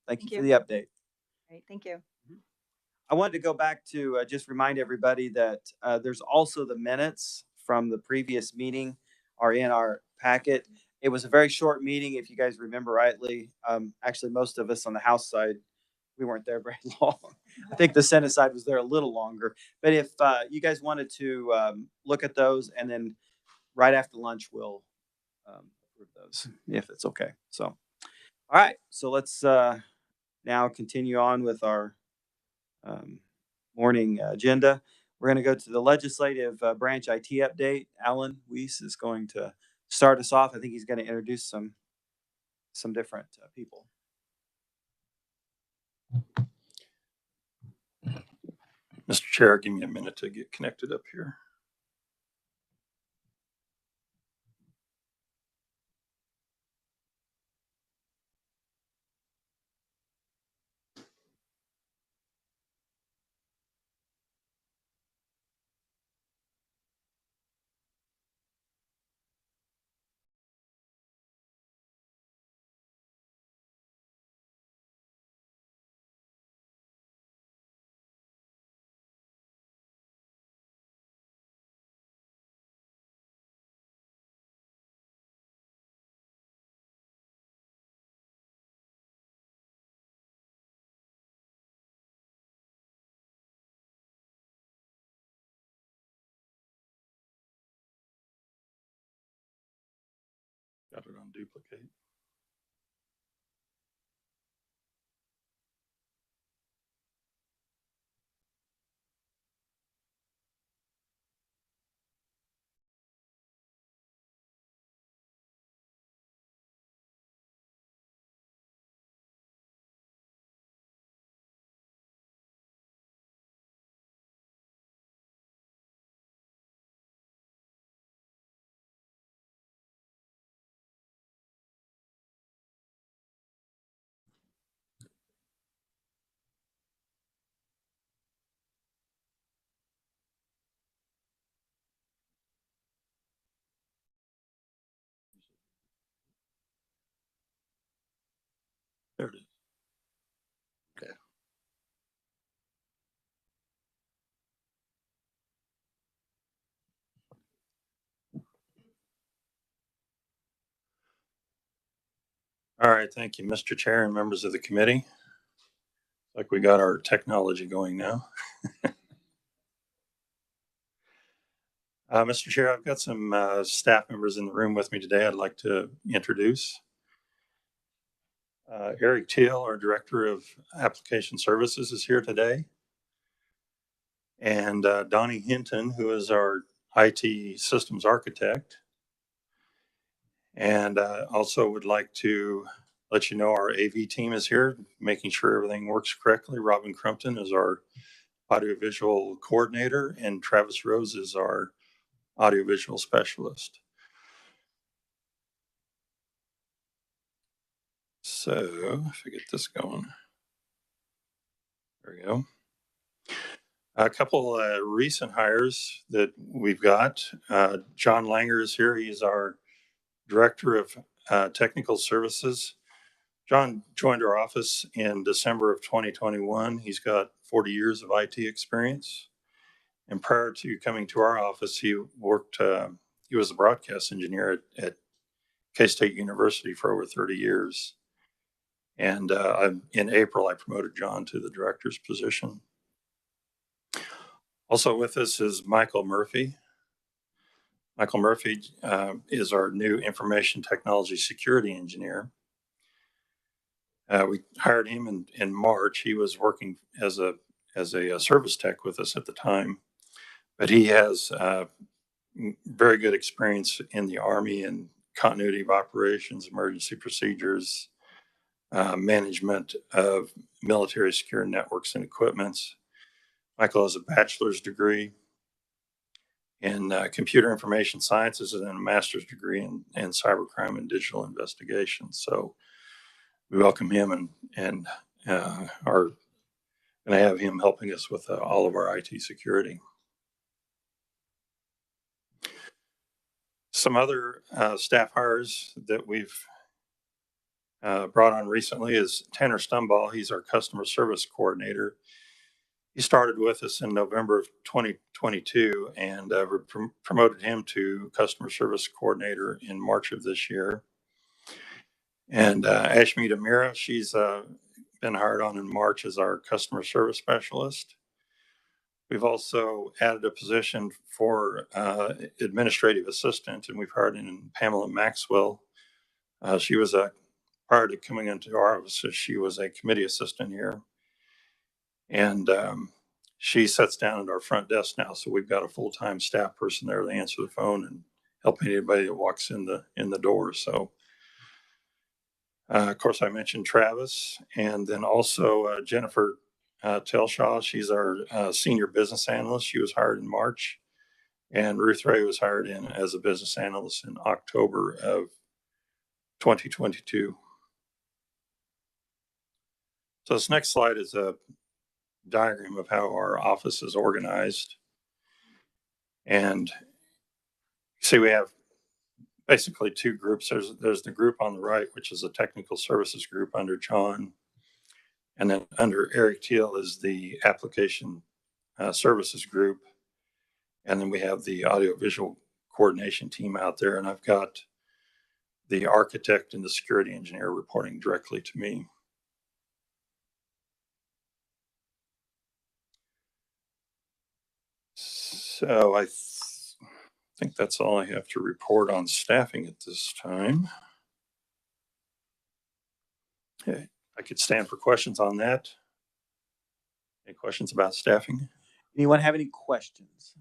Thank you Thank for you. the update. Great. Thank you. I wanted to go back to just remind everybody that there's also the minutes from the previous meeting are in our packet. It was a very short meeting, if you guys remember rightly. Actually, most of us on the House side, we weren't there very long. I think the Senate side was there a little longer. But if you guys wanted to look at those, and then right after lunch, we'll approve those if it's okay. So, all right. So let's now continue on with our um, morning agenda. We're going to go to the legislative branch IT update. Alan Weiss is going to start us off. I think he's going to introduce some different people. Mr. Chair, give me a minute to get connected up here. Got it on duplicate. There it is. Okay. All right, thank you, Mr. Chair and members of the committee. Like we got our technology going now. Mr. Chair, I've got some staff members in the room with me today I'd like to introduce. Eric Teal, our Director of Application Services, is here today. And Donnie Hinton, who is our IT Systems Architect. And also would like to let you know our AV team is here, making sure everything works correctly. Robin Crumpton is our audiovisual coordinator, and Travis Rose is our audiovisual specialist. So if I get this going, there we go. A couple recent hires that we've got. John Langer is here. He's our Director of Technical Services. John joined our office in December of 2021. He's got 40 years of IT experience. And prior to coming to our office, he worked, he was a broadcast engineer at K-State University for over 30 years. And in April, I promoted John to the director's position. Also with us is Michael Murphy. Michael Murphy is our new information technology security engineer. We hired him in March. He was working as a service tech with us at the time, but he has very good experience in the Army and continuity of operations, emergency procedures, management of military secure networks and equipments. Michael has a bachelor's degree in computer information sciences and a master's degree in cybercrime and digital investigation. So we welcome him and are going to have him helping us with all of our IT security. Some other staff hires that we've brought on recently is Tanner Stumball. He's our customer service coordinator. He started with us in November of 2022, and we promoted him to customer service coordinator in March of this year. And Ashmita Mira, she's been hired on in March as our customer service specialist. We've also added a position for administrative assistant, and we've hired in Pamela Maxwell. She was prior to coming into our office, she was a committee assistant here. And she sits down at our front desk now, so we've got a full-time staff person there to answer the phone and help anybody that walks in the door. So, of course, I mentioned Travis, and then also Jennifer Telshaw. She's our senior business analyst. She was hired in March, and Ruth Ray was hired in as a business analyst in October of 2022. So this next slide is a diagram of how our office is organized. And see, we have basically two groups. There's the group on the right, which is a technical services group under John. And then under Eric Teal is the application services group. And then we have the audiovisual coordination team out there. And I've got the architect and the security engineer reporting directly to me. So I think that's all I have to report on staffing at this time. Okay, I could stand for questions on that. Any questions about staffing? Anyone have any questions?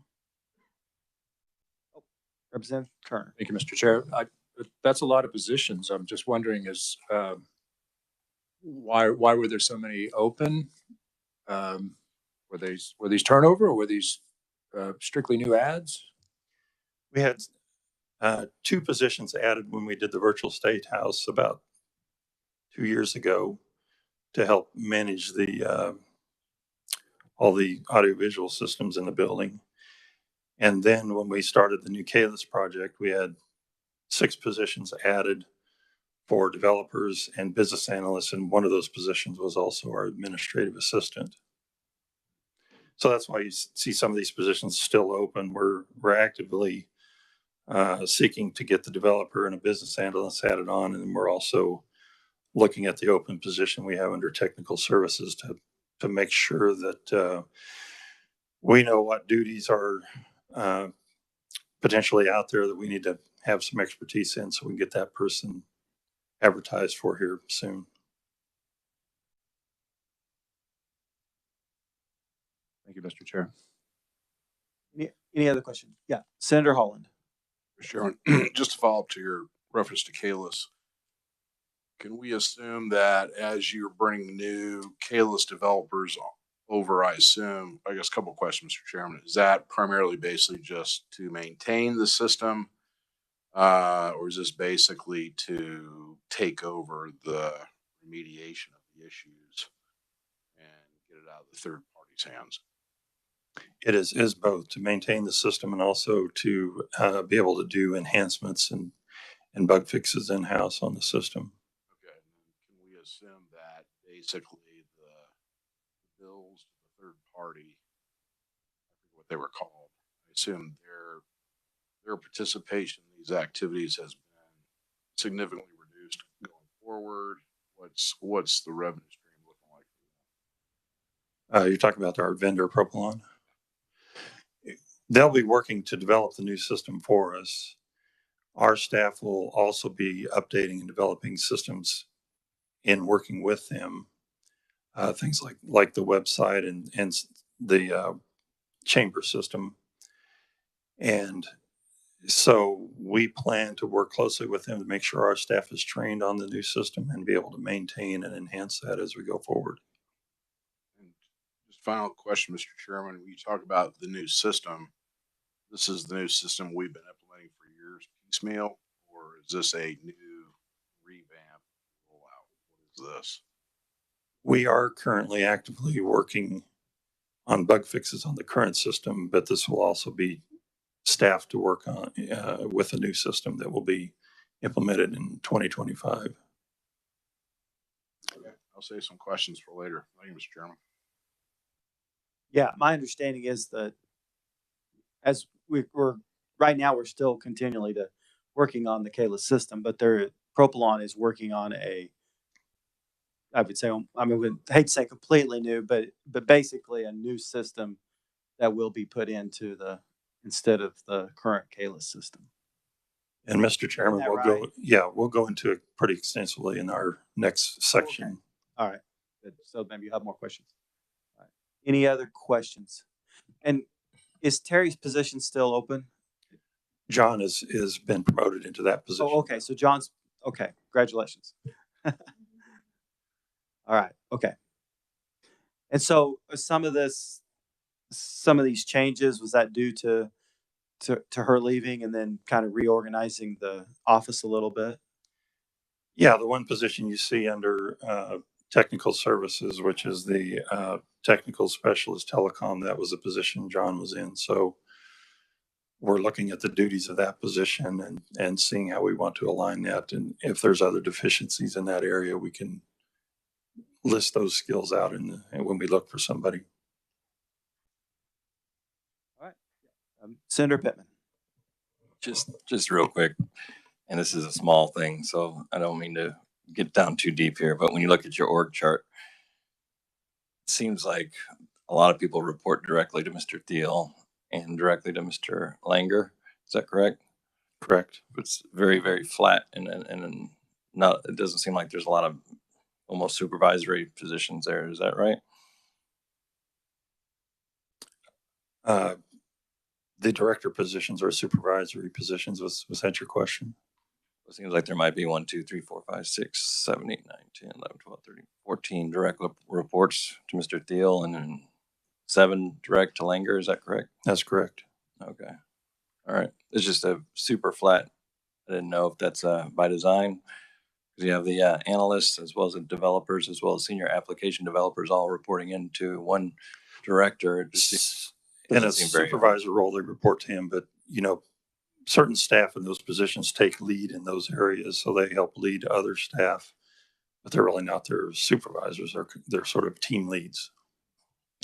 Oh, Representative Turner. Thank you, Mr. Chair. That's a lot of positions. I'm just wondering why were there so many open? Were these turnover, or were these strictly new ads? We had two positions added when we did the virtual state house about 2 years ago to help manage the all the audiovisual systems in the building. And then when we started the new ks project, we had 6 positions added for developers and business analysts, and one of those positions was also our administrative assistant. So that's why you see some of these positions still open. We're actively seeking to get the developer and a business analyst added on, and we're also looking at the open position we have under technical services to make sure that we know what duties are potentially out there that we need to have some expertise in, so we can get that person advertised for here soon. Thank you, Mr. Chair. Any other questions? Yeah, Senator Holland. Sharon, just to follow up to your reference to KLIS, can we assume that as you're bringing new KLIS developers over, I guess a couple of questions, Mr. Chairman, is that primarily basically just to maintain the system, or is this basically to take over the remediation of the issues and get it out of the third party's hands? It is both, to maintain the system and also to be able to do enhancements and bug fixes in-house on the system. Okay. Can we assume that basically the bills to the third party, I forget what they were called, I assume their participation in these activities has been significantly reduced going forward? What's the revenue stream looking like? You're talking about our vendor Propylon? They'll be working to develop the new system for us. Our staff will also be updating and developing systems in working with them. Things like the website and the chamber system. And so we plan to work closely with them to make sure our staff is trained on the new system and be able to maintain and enhance that as we go forward. And just final question, Mr. Chairman, when you talk about the new system, this is the new system we've been implementing for years piecemeal, or is this a new revamp rollout? What is this? We are currently actively working on bug fixes on the current system, but this will also be staffed to work on with a new system that will be implemented in 2025. I'll save some questions for later. Thank you, Mr. Chairman. Yeah, my understanding is that as we're right now, we're still continually working on the KLIS system, but Propylon is working on I would say, I mean, I hate to say completely new, but basically a new system that will be put into instead of the current KLIS system. And Mr. Chairman, that right? we'll go into it pretty extensively in our next section. Okay. All right. Good. So maybe you have more questions. All right. Any other questions? And is Terry's position still open? John has been promoted into that position. Oh, okay. So John's okay. Congratulations. All right. Okay. And so some of these changes, was that due to her leaving and then kind of reorganizing the office a little bit? Yeah, the one position you see under technical services, which is the technical specialist telecom, that was a position John was in. So we're looking at the duties of that position and seeing how we want to align that. And if there's other deficiencies in that area, we can list those skills out when we look for somebody. All right. Senator Pittman. Just real quick, and this is a small thing, so I don't mean to get down too deep here, but when you look at your org chart, it seems like a lot of people report directly to Mr. Thiel and directly to Mr. Langer. Is that correct? Correct. It's very, very flat, and not. It doesn't seem like there's a lot of almost supervisory positions there. Is that right? The director positions are supervisory positions. Was that your question? It seems like there might be 1, 2, 3, 4, 5, 6, 7, 8, 9, 10, 11, 12, 13, 14 direct reports to Mr. Thiel and then 7 direct to Langer. Is that correct? That's correct. Okay. All right. It's just a super flat. I didn't know if that's by design, because you have the analysts as well as the developers as well as senior application developers all reporting into one director. It just in a supervisor role, they report to him, but certain staff in those positions take lead in those areas, so they help lead other staff, but they're really not their supervisors. They're sort of team leads.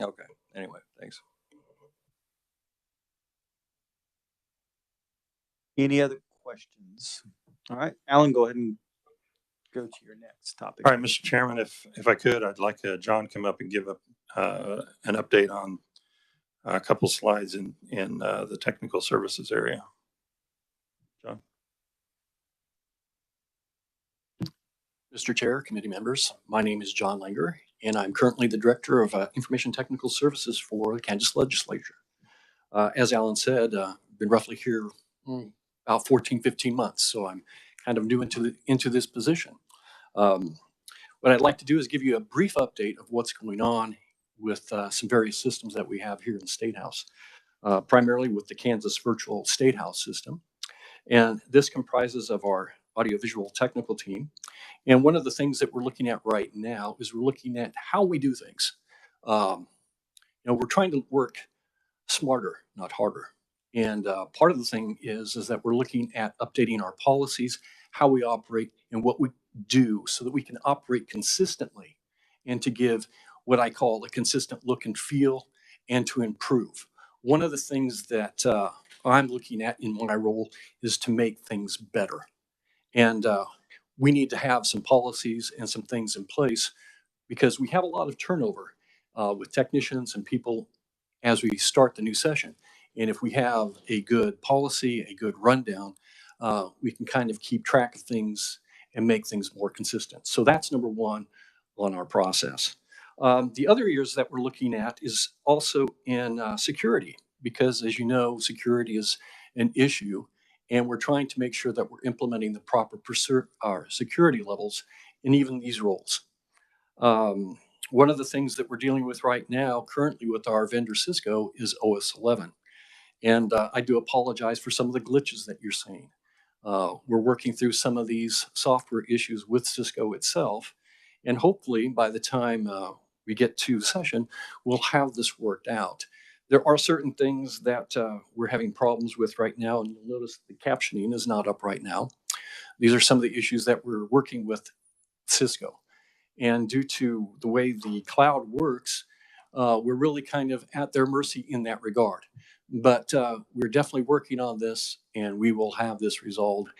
Okay. Anyway, thanks. Any other questions? All right, Alan, go ahead and go to your next topic. All right, Mr. Chairman, if I could, I'd like John come up and give an update on a couple slides in the technical services area. John. Mr. Chair, committee members, my name is John Langer, and I'm currently the Director of Information Technical Services for the Kansas Legislature. As Alan said, been roughly here about 14, 15 months, so I'm kind of new into this position. What I'd like to do is give you a brief update of what's going on with some various systems that we have here in the State House, primarily with the Kansas Virtual State House system. And this comprises of our audiovisual technical team. And one of the things that we're looking at right now is we're looking at how we do things. We're trying to work smarter, not harder. And part of the thing is that we're looking at updating our policies, how we operate, and what we do so that we can operate consistently and to give what I call a consistent look and feel and to improve. One of the things that I'm looking at in my role is to make things better. And we need to have some policies and some things in place because we have a lot of turnover with technicians and people as we start the new session. And if we have a good policy, a good rundown, we can kind of keep track of things and make things more consistent. So that's number one on our process. The other areas that we're looking at is also in security, because as you know, security is an issue, and we're trying to make sure that we're implementing the proper security levels in even these roles. One of the things that we're dealing with right now currently with our vendor Cisco is OS 11. And I do apologize for some of the glitches that you're seeing. We're working through some of these software issues with Cisco itself. And hopefully by the time we get to the session, we'll have this worked out. There are certain things that we're having problems with right now. And you'll notice the captioning is not up right now. These are some of the issues that we're working with Cisco. And due to the way the cloud works, we're really kind of at their mercy in that regard. But we're definitely working on this, and we will have this resolved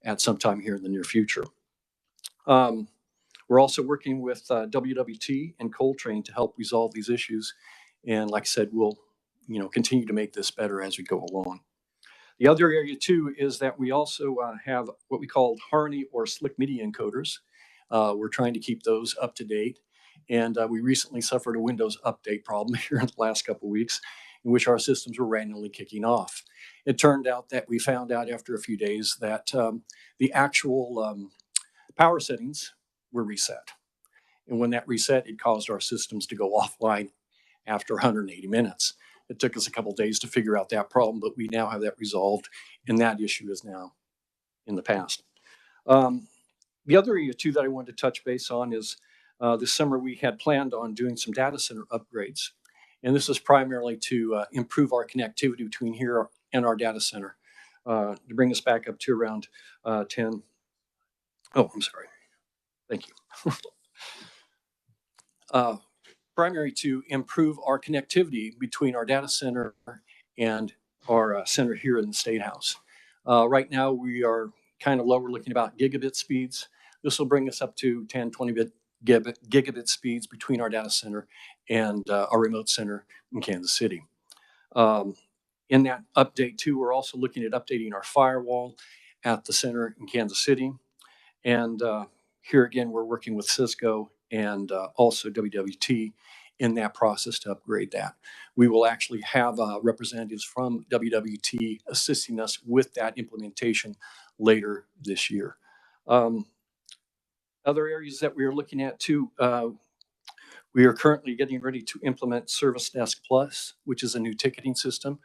at some time here in the near future. We're also working with WWT and Coltrane to help resolve these issues. And like I said, we'll continue to make this better as we go along. The other area too is that we also have what we call Harmony or Slick Media encoders. We're trying to keep those up to date. And we recently suffered a Windows update problem here in the last couple of weeks, in which our systems were randomly kicking off. It turned out that we found out after a few days that the actual power settings were reset. And when that reset, it caused our systems to go offline after 180 minutes. It took us a couple of days to figure out that problem, but we now have that resolved, and that issue is now in the past. The other area too that I wanted to touch base on is this summer we had planned on doing some data center upgrades. And this is primarily to improve our connectivity between here and our data center, to bring us back up to around 10. Oh, I'm sorry. Thank you. Primary to improve our connectivity between our data center and our center here in the State House. Right now, we are kind of low. We're looking about gigabit speeds. This will bring us up to 10, 20 gigabit speeds between our data center and our remote center in Kansas City. In that update too, we're also looking at updating our firewall at the center in Kansas City. And here again, we're working with Cisco and also WWT in that process to upgrade that. We will actually have representatives from WWT assisting us with that implementation later this year. Other areas that we are looking at too, we are currently getting ready to implement Service Desk Plus, which is a new ticketing system.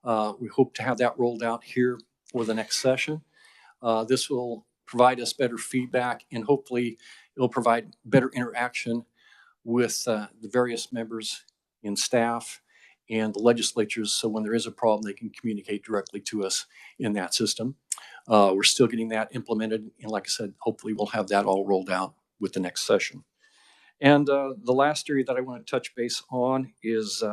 We hope to have that rolled out here for the next session. This will provide us better feedback, and hopefully it'll provide better interaction with the various members and staff and the legislatures, so when there is a problem, they can communicate directly to us in that system. We're still getting that implemented, and like I said, hopefully we'll have that all rolled out with the next session. And the last area that I want to touch base on is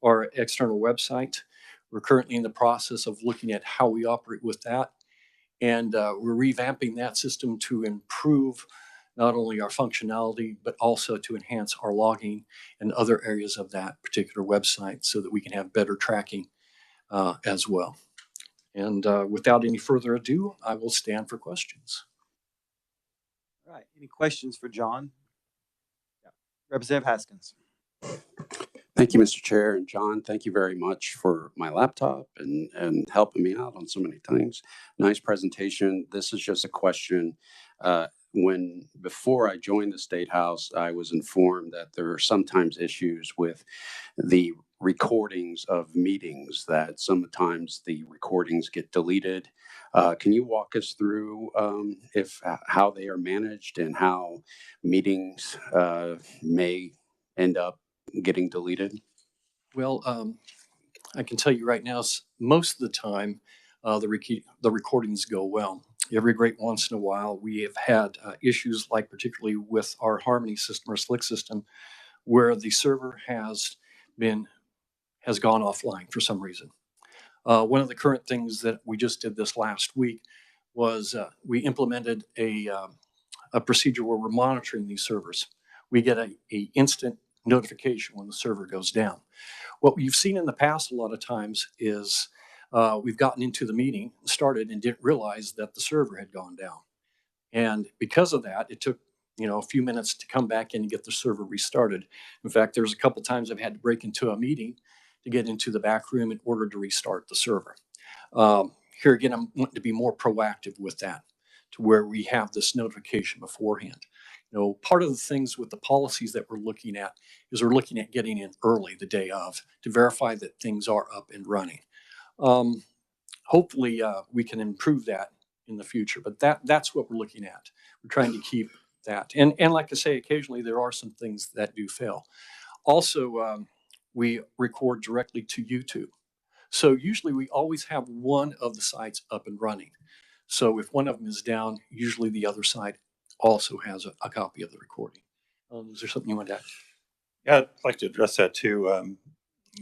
our external website. We're currently in the process of looking at how we operate with that. And we're revamping that system to improve not only our functionality, but also to enhance our logging and other areas of that particular website so that we can have better tracking as well. And without any further ado, I will stand for questions. All right. Any questions for John? Yeah. Representative Haskins. Thank you, Mr. Chair. And John, thank you very much for my laptop and helping me out on so many things. Nice presentation. This is just a question. Before I joined the State House, I was informed that there are sometimes issues with the recordings of meetings, that sometimes the recordings get deleted. Can you walk us through how they are managed and how meetings may end up getting deleted? Well, I can tell you right now, most of the time, the recordings go well. Every great once in a while, we have had issues like particularly with our Harmony system or Slick system, where the server has gone offline for some reason. One of the current things that we just did this last week was we implemented a procedure where we're monitoring these servers. We get a instant notification when the server goes down. What we've seen in the past a lot of times is we've gotten into the meeting, started, and didn't realize that the server had gone down. And because of that, it took a few minutes to come back in and get the server restarted. In fact, there's a couple times I've had to break into a meeting to get into the back room in order to restart the server. Here again, I'm wanting to be more proactive with that, to where we have this notification beforehand. Part of the things with the policies that we're looking at is we're looking at getting in early the day of to verify that things are up and running. Hopefully we can improve that in the future, but that's what we're looking at. We're trying to keep that. And like I say, occasionally there are some things that do fail. Also, we record directly to YouTube. So usually we always have one of the sites up and running. So if one of them is down, usually the other side also has a copy of the recording. Is there something you want to add? Yeah, I'd like to address that too.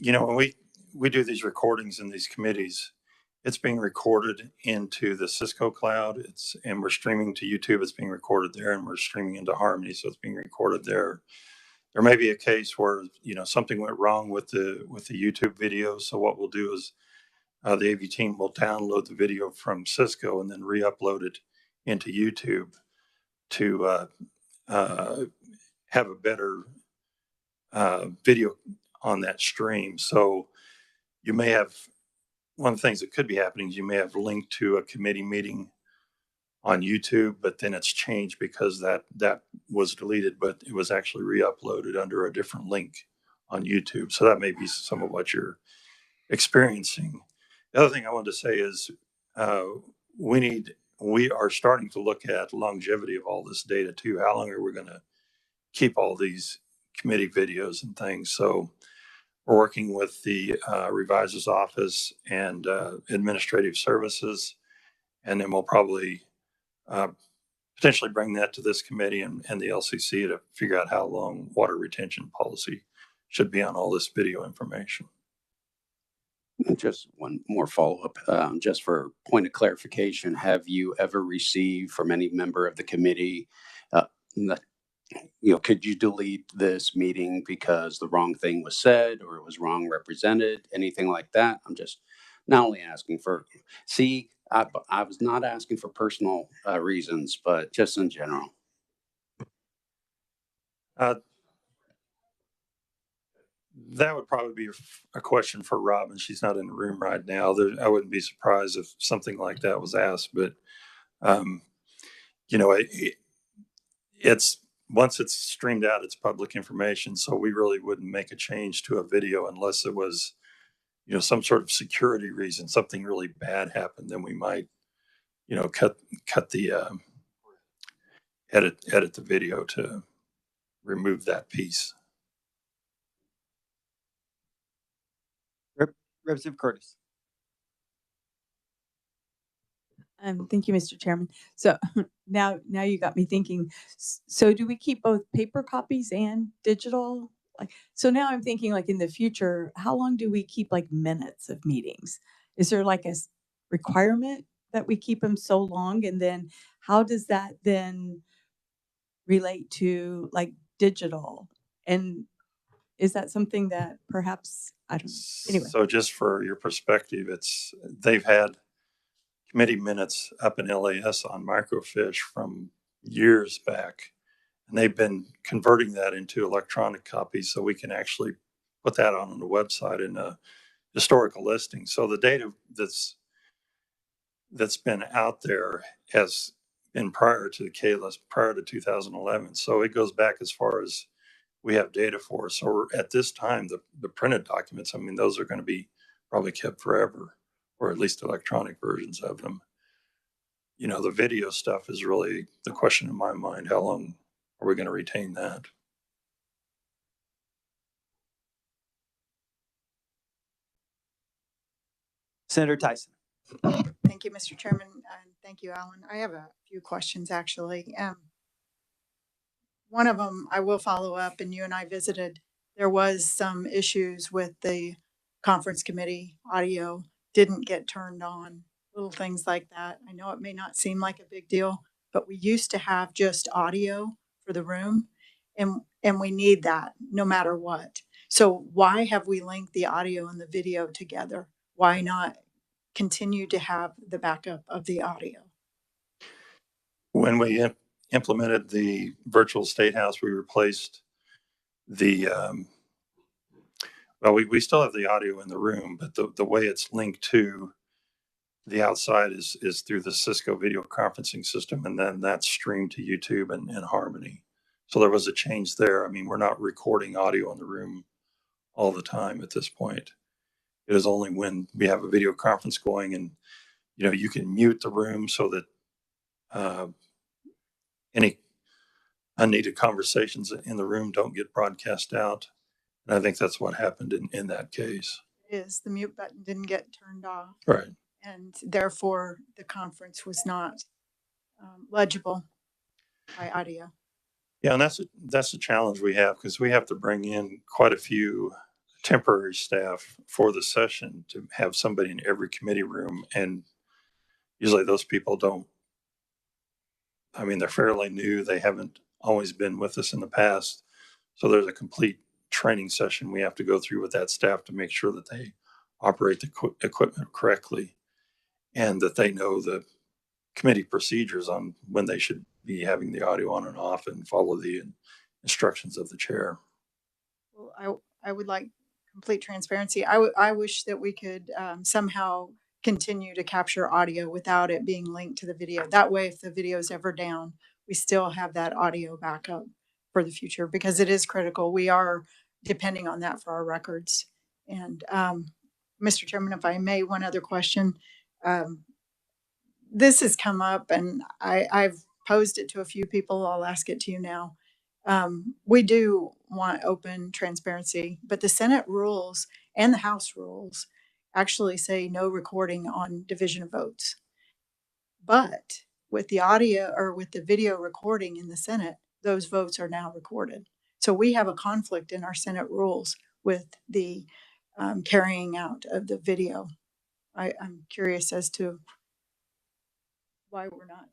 When we do these recordings in these committees, it's being recorded into the Cisco cloud. And we're streaming to YouTube. It's being recorded there, and we're streaming into Harmony, so it's being recorded there. There may be a case where something went wrong with the YouTube video. So what we'll do is the AV team will download the video from Cisco and then re-upload it into YouTube to have a better video on that stream. So you may have, one of the things that could be happening is you may have linked to a committee meeting on YouTube, but then it's changed because that was deleted, but it was actually re-uploaded under a different link on YouTube. So that may be some of what you're experiencing. The other thing I wanted to say is we are starting to look at longevity of all this data too. How long are we going to keep all these committee videos and things? So we're working with the revisor's office and administrative services, and then we'll probably potentially bring that to this committee and the LCC to figure out how long water retention policy should be on all this video information. Just one more follow-up, just for point of clarification. Have you ever received from any member of the committee, could you delete this meeting because the wrong thing was said or it was wrong represented, anything like that? I'm just not only asking for, I was not asking for personal reasons, but just in general. That would probably be a question for Robin. She's not in the room right now. I wouldn't be surprised if something like that was asked, but it's once it's streamed out, it's public information. So we really wouldn't make a change to a video unless it was, some sort of security reason, something really bad happened. Then we might, cut the edit the video to remove that piece. Representative Curtis. Thank you, Mr. Chairman. So now you got me thinking. So do we keep both paper copies and digital? So now I'm thinking, like, in the future, how long do we keep like minutes of meetings? Is there like a requirement that we keep them so long? And then how does that then relate to like digital? And is that something that perhaps, I don't know. Anyway. So just for your perspective, they've had committee minutes up in LAS on microfiche from years back, and they've been converting that into electronic copies so we can actually put that on the website in a historical listing. So the data that's been out there has been prior to the KLS, prior to 2011. So it goes back as far as we have data for. So at this time, the printed documents, I mean, those are going to be probably kept forever, or at least electronic versions of them. The video stuff is really the question in my mind. How long are we going to retain that? Senator Tyson. Thank you, Mr. Chairman, and thank you, Alan. I have a few questions, actually. One of them I will follow up, and you and I visited. There was some issues with the conference committee audio, didn't get turned on, little things like that. I know it may not seem like a big deal, but we used to have just audio for the room, and we need that no matter what. So why have we linked the audio and the video together? Why not continue to have the backup of the audio? When we implemented the virtual State House, we replaced the, we still have the audio in the room, but the way it's linked to the outside is through the Cisco video conferencing system, and then that's streamed to YouTube and Harmony. So there was a change there. I mean, we're not recording audio in the room all the time at this point. It is only when we have a video conference going, and you can mute the room so that any unneeded conversations in the room don't get broadcast out. And I think that's what happened in that case. The mute button didn't get turned off. Right. And therefore the conference was not legible by audio. Yeah, and that's a challenge we have because we have to bring in quite a few temporary staff for the session to have somebody in every committee room. And usually those people don't, I mean, they're fairly new. They haven't always been with us in the past. So there's a complete training session we have to go through with that staff to make sure that they operate the equipment correctly and that they know the committee procedures on when they should be having the audio on and off and follow the instructions of the chair. Well, I would like complete transparency. I wish that we could somehow continue to capture audio without it being linked to the video. That way, if the video is ever down, we still have that audio backup for the future because it is critical. We are depending on that for our records. And Mr. Chairman, if I may, one other question. This has come up and I've posed it to a few people. I'll ask it to you now. We do want open transparency, but the Senate rules and the House rules actually say no recording on division of votes. But with the audio or with the video recording in the Senate, those votes are now recorded. So we have a conflict in our Senate rules with the carrying out of the video. I'm curious as to why we're not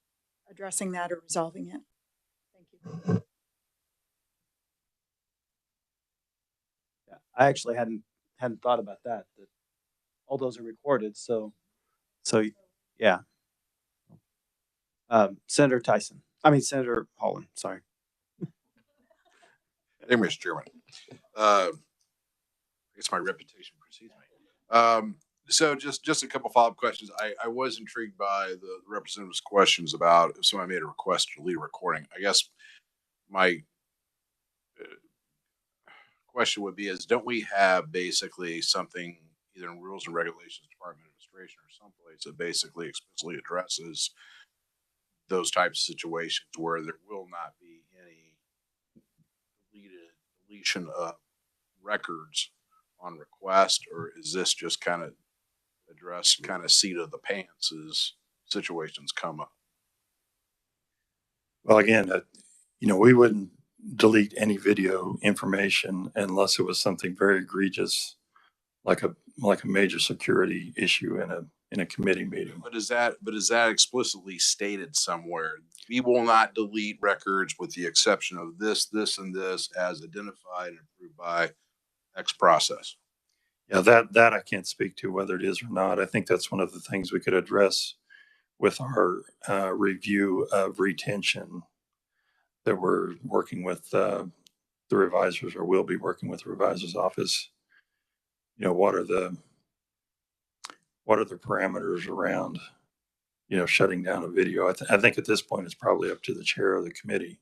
addressing that or resolving it. Thank you. Yeah, I actually hadn't thought about that all those are recorded. So yeah. Senator Holland, sorry. Hey, Mr. Chairman. I guess my reputation precedes me. So just a couple follow-up questions. I was intrigued by the representative's questions about if somebody made a request to delete a recording. I guess my question would be is don't we have basically something either in rules and regulations, Department of Administration or someplace that basically explicitly addresses those types of situations where there will not be any deletion of records on request, or is this just kind of addressed kind of seat of the pants as situations come up? Well, again, we wouldn't delete any video information unless it was something very egregious, like a major security issue in a committee meeting. But is that explicitly stated somewhere? We will not delete records with the exception of this, and this as identified and approved by X process. Yeah, that I can't speak to whether it is or not. I think that's one of the things we could address with our review of retention that we're working with the revisers, or will be working with the reviser's office. What are the parameters around shutting down a video? I think at this point it's probably up to the chair of the committee.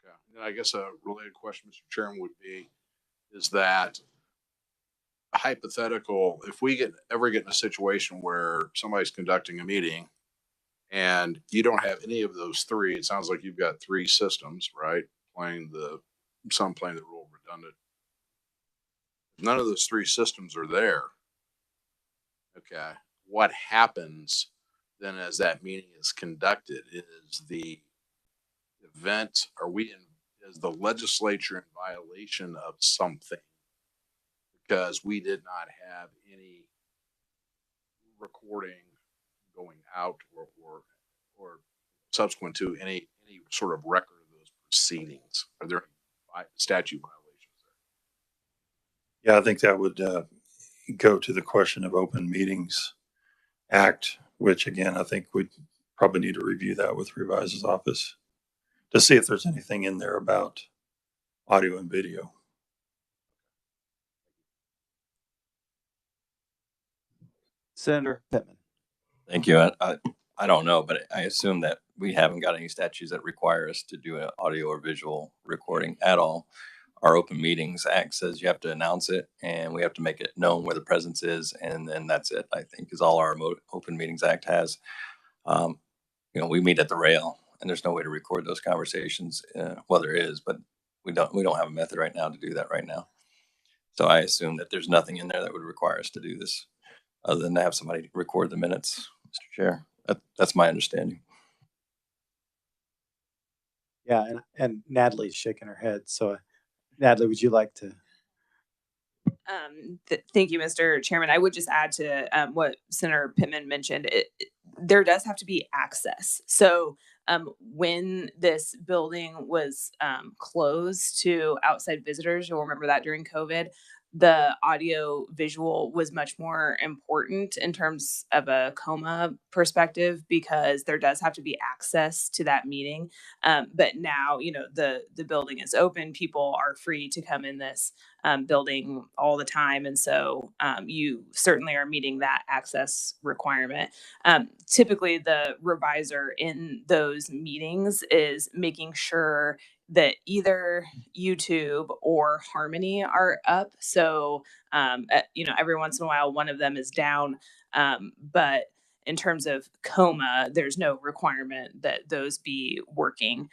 Okay. And I guess a related question, Mr. Chairman, would be, is that hypothetical, if we ever get in a situation where somebody's conducting a meeting and you don't have any of those three, it sounds like you've got three systems, right? Some playing the role of redundant. None of those three systems are there. Okay. What happens then as that meeting is conducted? Is the event, is the legislature in violation of something because we did not have any recording going out or subsequent to any sort of record of those proceedings? Are there any statute violations there? Yeah, I think that would go to the question of Open Meetings Act, which again, I think we'd probably need to review that with Reviser's office to see if there's anything in there about audio and video. Senator Pittman. Thank you. I don't know, but I assume that we haven't got any statutes that require us to do an audio or visual recording at all. Our Open Meetings Act says you have to announce it and we have to make it known where the presence is. And then that's it, I think, is all our Open Meetings Act has. We meet at the rail and there's no way to record those conversations. Well, there is, but we don't have a method right now to do that right now. So I assume that there's nothing in there that would require us to do this other than to have somebody record the minutes, Mr. Chair. That's my understanding. Yeah, and Natalie's shaking her head. So, Natalie, would you like to? Thank you, Mr. Chairman. I would just add to what Senator Pittman mentioned. There does have to be access. So when this building was closed to outside visitors, you'll remember that during COVID, the audio visual was much more important in terms of a coma perspective because there does have to be access to that meeting. But now, the building is open. People are free to come in this building all the time. And so you certainly are meeting that access requirement. Typically, the revisor in those meetings is making sure that either YouTube or Harmony are up. So, every once in a while, one of them is down. But in terms of coma, there's no requirement that those be working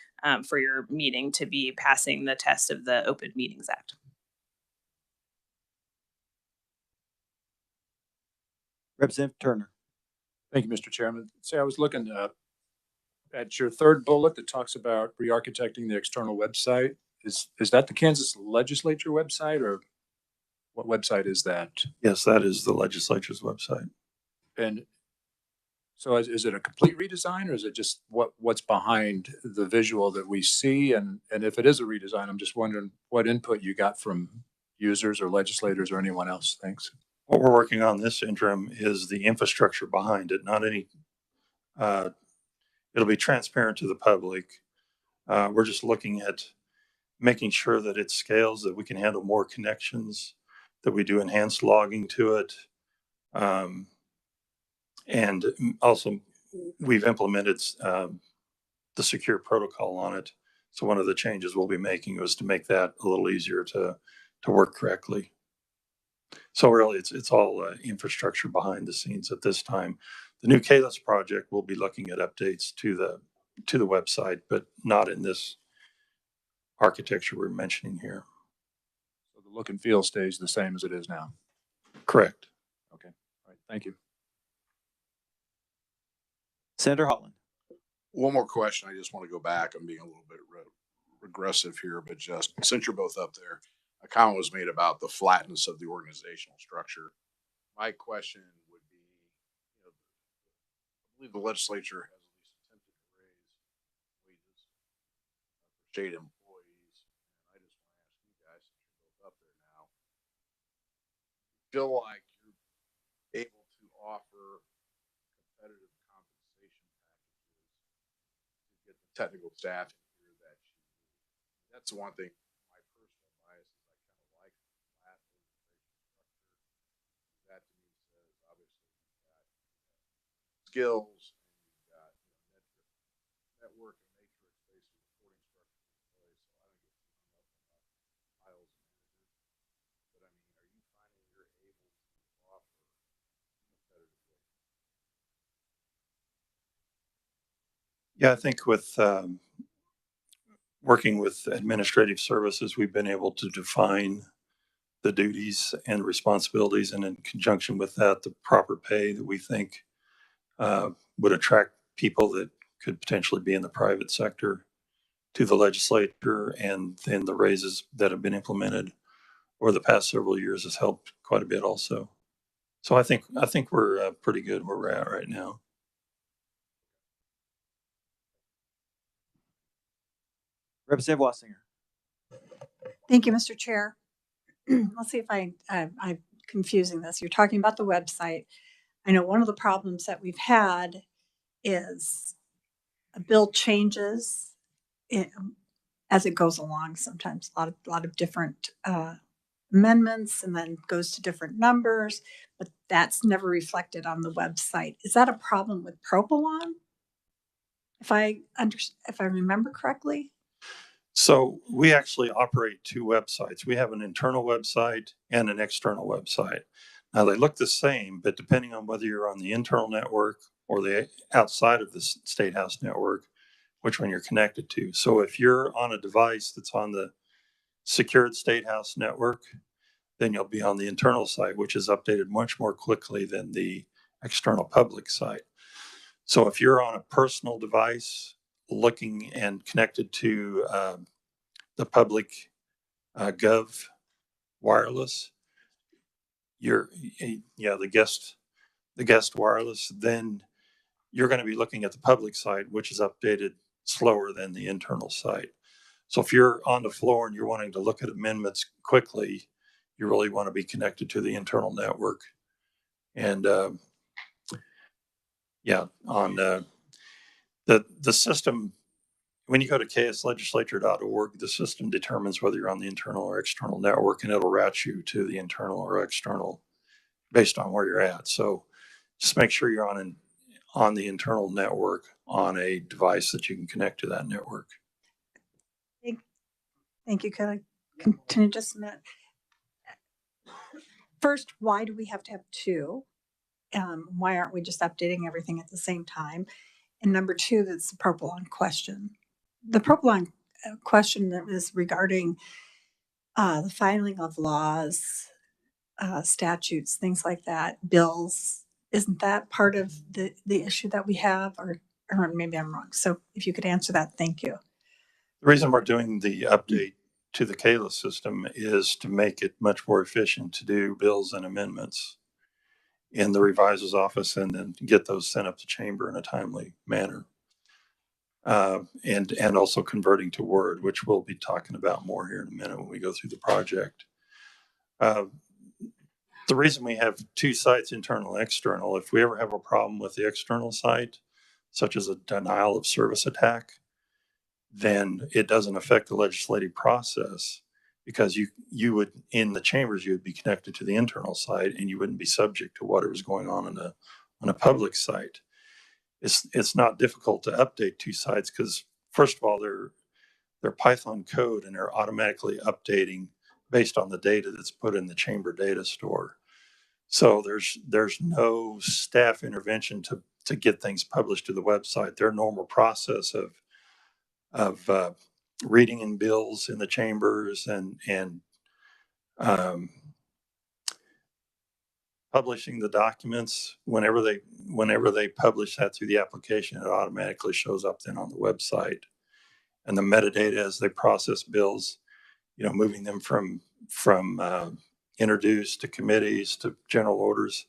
for your meeting to be passing the test of the Open Meetings Act. Representative Turner. Thank you, Mr. Chairman. Say, I was looking at your third bullet that talks about re-architecting the external website. Is that the Kansas Legislature website, or what website is that? Yes, that is the legislature's website. And so is it a complete redesign, or is it just what's behind the visual that we see? And if it is a redesign, I'm just wondering what input you got from users or legislators or anyone else. Thanks. What we're working on this interim is the infrastructure behind it, not any, it'll be transparent to the public. We're just looking at making sure that it scales, that we can handle more connections, that we do enhanced logging to it. And also we've implemented the secure protocol on it. So one of the changes we'll be making was to make that a little easier to work correctly. So really it's all infrastructure behind the scenes at this time. The new ks project will be looking at updates to the website, but not in this architecture we're mentioning here. So the look and feel stays the same as it is now. Correct. Okay. All right. Thank you. Senator Holland. One more question. I just want to go back. I'm being a little bit regressive here, but just since you're both up there, a comment was made about the flatness of the organizational structure. My question would be, I believe the legislature has at least attempted to raise wages for state employees. And I just want to ask you guys, since you're both up there now, feel like you're able to offer competitive compensation packages to get the technical staff in here that you need. That's the one thing. My personal bias is I kind of like flat organization structure. That to me says obviously you've got skills and you've got network and matrix based reporting structure in place. So I don't get too hung up on piles of managers. But I mean, are you finding you're able to offer competitive wages? Yeah, I think with working with administrative services, we've been able to define the duties and responsibilities, and in conjunction with that, the proper pay that we think would attract people that could potentially be in the private sector to the legislature, and then the raises that have been implemented over the past several years has helped quite a bit also. So I think we're pretty good where we're at right now. Representative Wassinger. Thank you, Mr. Chair. Let's see if I'm confusing this. You're talking about the website. I know one of the problems that we've had is a bill changes as it goes along. Sometimes a lot of different amendments, and then goes to different numbers, but that's never reflected on the website. Is that a problem with Propylon? If I remember correctly? So we actually operate two websites. We have an internal website and an external website. Now they look the same, but depending on whether you're on the internal network or the outside of the State House network, which one you're connected to. So if you're on a device that's on the secured State House network, then you'll be on the internal site, which is updated much more quickly than the external public site. So if you're on a personal device, looking and connected to the public gov wireless, the guest wireless, then you're going to be looking at the public site, which is updated slower than the internal site. So if you're on the floor and you're wanting to look at amendments quickly, you really want to be connected to the internal network. And on the system, when you go to ks.legislature.org, the system determines whether you're on the internal or external network, and it'll route you to the internal or external based on where you're at. So just make sure you're on the internal network on a device that you can connect to that network. Thank you. Could I continue just a minute? First, why do we have to have two? Why aren't we just updating everything at the same time? And number two, that's the Propylon question. The Propylon question that is regarding the filing of laws, statutes, things like that, bills. Isn't that part of the issue that we have? Or maybe I'm wrong. So if you could answer that, thank you. The reason we're doing the update to the KLIS system is to make it much more efficient to do bills and amendments in the reviser's office and then get those sent up to chamber in a timely manner. And also converting to Word, which we'll be talking about more here in a minute when we go through the project. The reason we have two sites, internal and external, if we ever have a problem with the external site, such as a denial of service attack, then it doesn't affect the legislative process, because you would, in the chambers, you would be connected to the internal site and you wouldn't be subject to whatever's going on a public site. It's not difficult to update two sites because, first of all, they're Python code and they're automatically updating based on the data that's put in the chamber data store. So there's no staff intervention to get things published to the website. Their normal process of reading in bills in the chambers and publishing the documents, whenever they publish that through the application, it automatically shows up then on the website. And the metadata as they process bills, moving them from introduced to committees to general orders,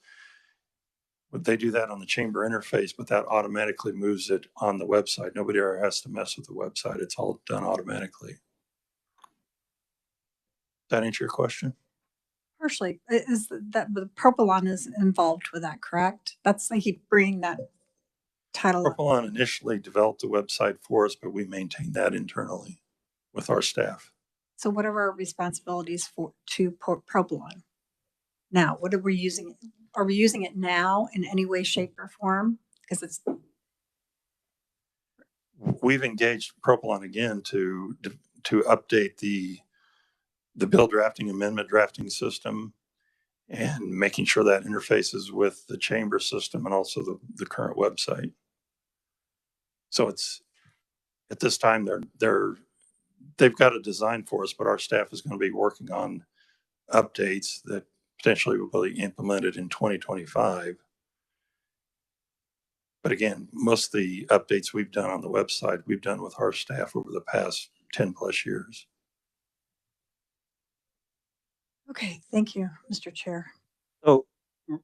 but they do that on the chamber interface, but that automatically moves it on the website. Nobody ever has to mess with the website. It's all done automatically. Does that answer your question? Partially. Is that the Propylon is involved with that, correct? That's, they keep bringing that title up. Propylon initially developed the website for us, but we maintain that internally with our staff. So what are our responsibilities to Propylon? Now, what are we using? Are we using it now in any way, shape, or form? Because we've engaged Propylon again to update the bill drafting, amendment drafting system, and making sure that interfaces with the chamber system and also the current website. So it's, at this time, they've got a design for us, but our staff is going to be working on updates that potentially will be implemented in 2025. But again, most of the updates we've done on the website, we've done with our staff over the past 10 plus years. okay, thank you, Mr. Chair. So,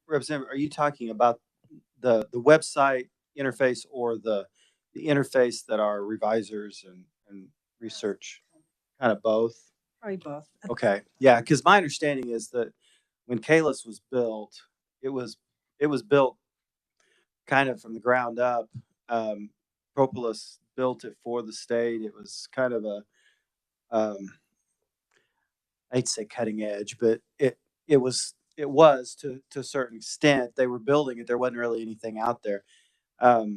Representative, are you talking about the website interface or the interface that our revisers and research, kind of both? Probably both. Okay, yeah, because my understanding is that when KLIS was built, it was built kind of from the ground up. Propolis built it for the state. It was kind of a I hate to say cutting edge, but it was to a certain extent. They were building it. There wasn't really anything out there. My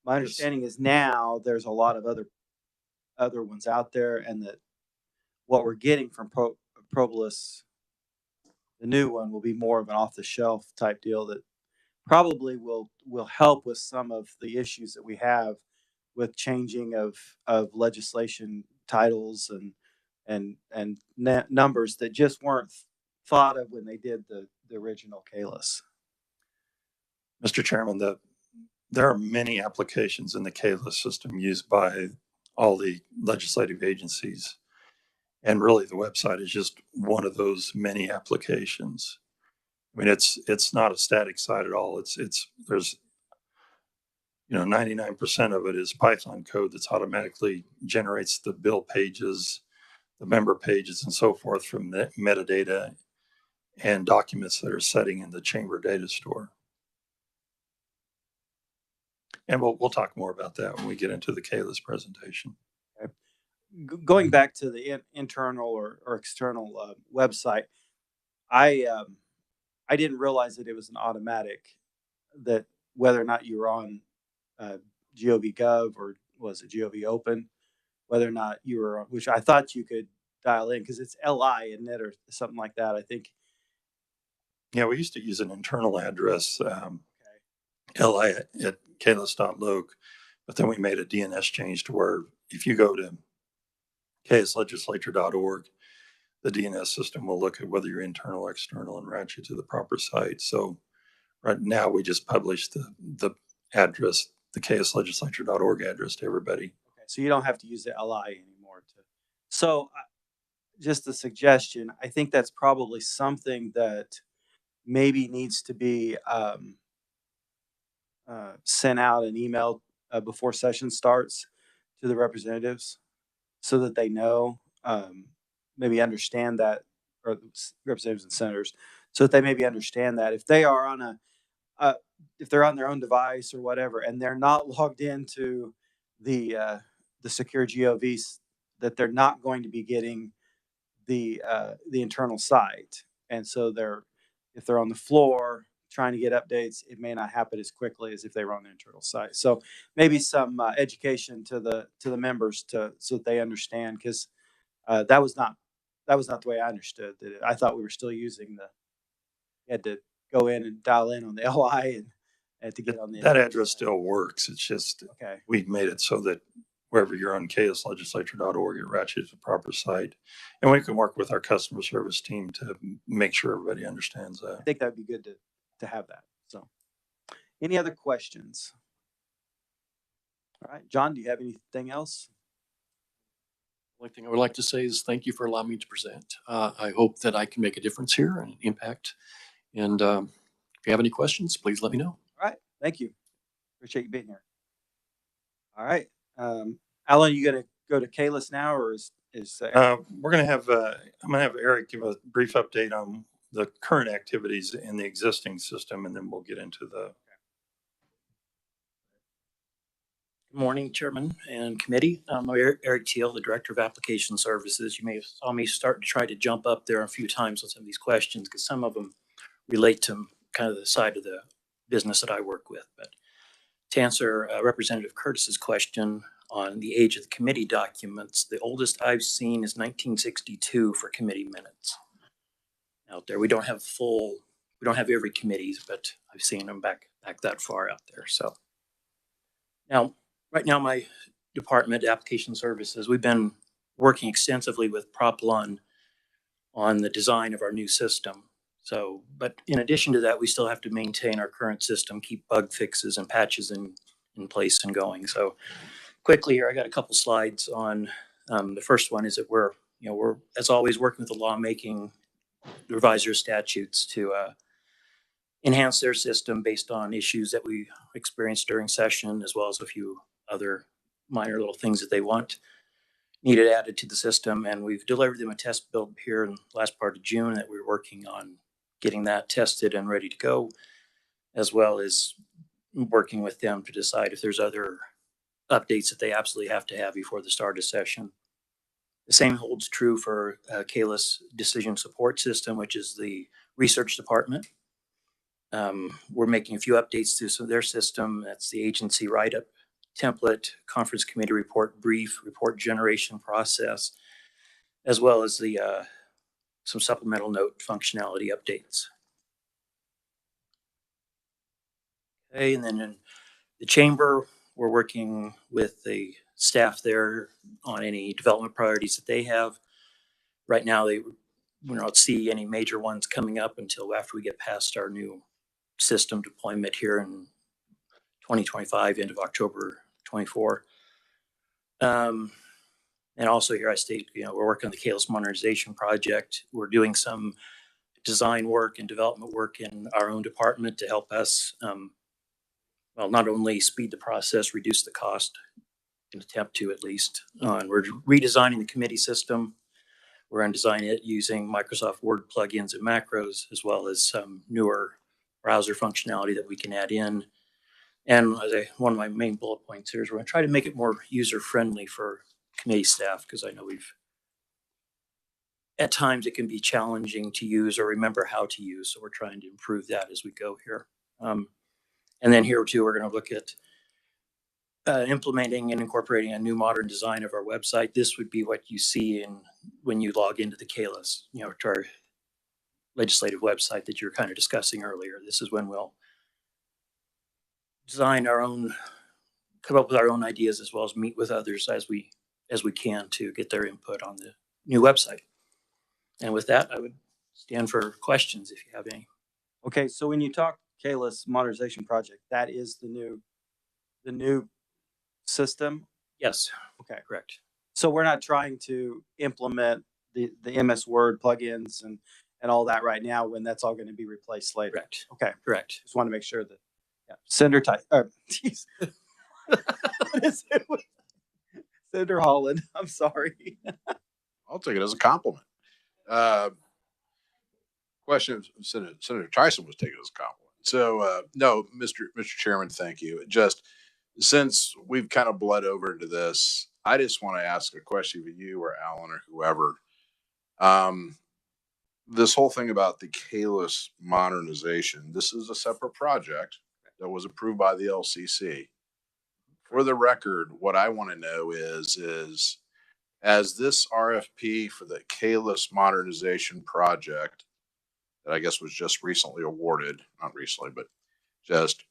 understanding is now there's a lot of other ones out there, and that what we're getting from Propolis, the new one, will be more of an off-the-shelf type deal that probably will help with some of the issues that we have with changing of legislation titles and numbers that just weren't thought of when they did the original KLIS. Mr. Chairman, there are many applications in the KLIS system used by all the legislative agencies. And really the website is just one of those many applications. I mean, it's not a static site at all. There's 99% of it is Python code that's automatically generates the bill pages, the member pages, and so forth from the metadata and documents that are sitting in the chamber data store. And we'll talk more about that when we get into the KLIS presentation. Going back to the internal or external website, I didn't realize that it was an automatic, that whether or not you were on ks.gov or was it Gov Open, whether or not you were, which I thought you could dial in because it's LI, isn't it, or something like that, I think. Yeah, we used to use an internal address, li at klis.loc, but then we made a DNS change to where if you go to ks.legislature.org, the DNS system will look at whether you're internal or external and route you to the proper site. So right now we just publish the address, the ks.legislature.org address to everybody. Okay, so you don't have to use the LI anymore. So just a suggestion, I think that's probably something that maybe needs to be sent out an email before session starts to the representatives so that they know, maybe understand that, or representatives and senators, so that they maybe understand that if they are on if they're on their own device or whatever, and they're not logged into the secure GOVs, that they're not going to be getting the internal site. And so if they're on the floor trying to get updates, it may not happen as quickly as if they were on the internal site. So maybe some education to the members so that they understand, because that was not the way I understood it. I thought we were still using you had to go in and dial in on the LI and to get on the that address still works. It's just okay. We've made it so that wherever you're on ks.legislature.org, it routes you to the proper site. And we can work with our customer service team to make sure everybody understands that. I think that'd be good to have that. So any other questions? All right, John, do you have anything else? The only thing I would like to say is thank you for allowing me to present. I hope that I can make a difference here and impact. And if you have any questions, please let me know. All right, thank you. Appreciate you being here. All right, Alan, you gonna go to KLIS now, or is we're gonna have I'm gonna have Eric give a brief update on the current activities in the existing system, and then we'll get into the. Good morning, Chairman and Committee. I'm Eric Teal, the Director of Application Services. You may have saw me start to try to jump up there a few times with some of these questions because some of them relate to kind of the side of the business that I work with. But to answer Representative Curtis's question on the age of the committee documents, the oldest I've seen is 1962 for committee minutes out there. We don't have every committees, but I've seen them back that far out there. So now, right now, my department, Application Services, we've been working extensively with Proplan on the design of our new system. So, but in addition to that, we still have to maintain our current system, keep bug fixes and patches in place and going. So quickly here, I got a couple slides on, the first one is that we're, as always, working with the lawmaking revisor statutes to enhance their system based on issues that we experienced during session, as well as a few other minor little things that they needed added to the system. And we've delivered them a test build here in the last part of June that we're working on getting that tested and ready to go, as well as working with them to decide if there's other updates that they absolutely have to have before the start of session. The same holds true for KLIS Decision Support System, which is the research department. We're making a few updates to their system. That's the agency write-up template, conference committee report brief, report generation process, as well as the some supplemental note functionality updates. Okay, and then in the chamber, we're working with the staff there on any development priorities that they have. Right now, we don't see any major ones coming up until after we get past our new system deployment here in 2025, end of October 24. And also here I state, we're working on the KLS modernization project. We're doing some design work and development work in our own department to help us, not only speed the process, reduce the cost, an attempt to at least. And we're redesigning the committee system. We're going to design it using Microsoft Word plugins and macros, as well as some newer browser functionality that we can add in. And one of my main bullet points here is we're going to try to make it more user-friendly for committee staff, because I know at times it can be challenging to use or remember how to use. So we're trying to improve that as we go here. And then here too, we're going to look at implementing and incorporating a new modern design of our website. This would be what you see when you log into the KLS, to our legislative website that you were kind of discussing earlier. This is when we'll design our own, come up with our own ideas, as well as meet with others as we can to get their input on the new website. And with that, I would stand for questions if you have any. Okay, so when you talk KLS modernization project, that is the new system? Yes. Okay. Correct. So we're not trying to implement the MS Word plugins and all that right now, when that's all going to be replaced later. Correct. Okay. Correct. Just want to make sure that, yeah. Senator geez. What is it? Senator Holland, I'm sorry. I'll take it as a compliment. Question, Senator Tyson was taking it as a compliment. So, no, Mr. Chairman, thank you. Just since we've kind of bled over into this, I just want to ask a question of you or Alan or whoever. This whole thing about the KLS modernization, this is a separate project that was approved by the LCC. For the record, what I want to know is as this RFP for the KLS modernization project that I guess was just recently awarded, not recently, but just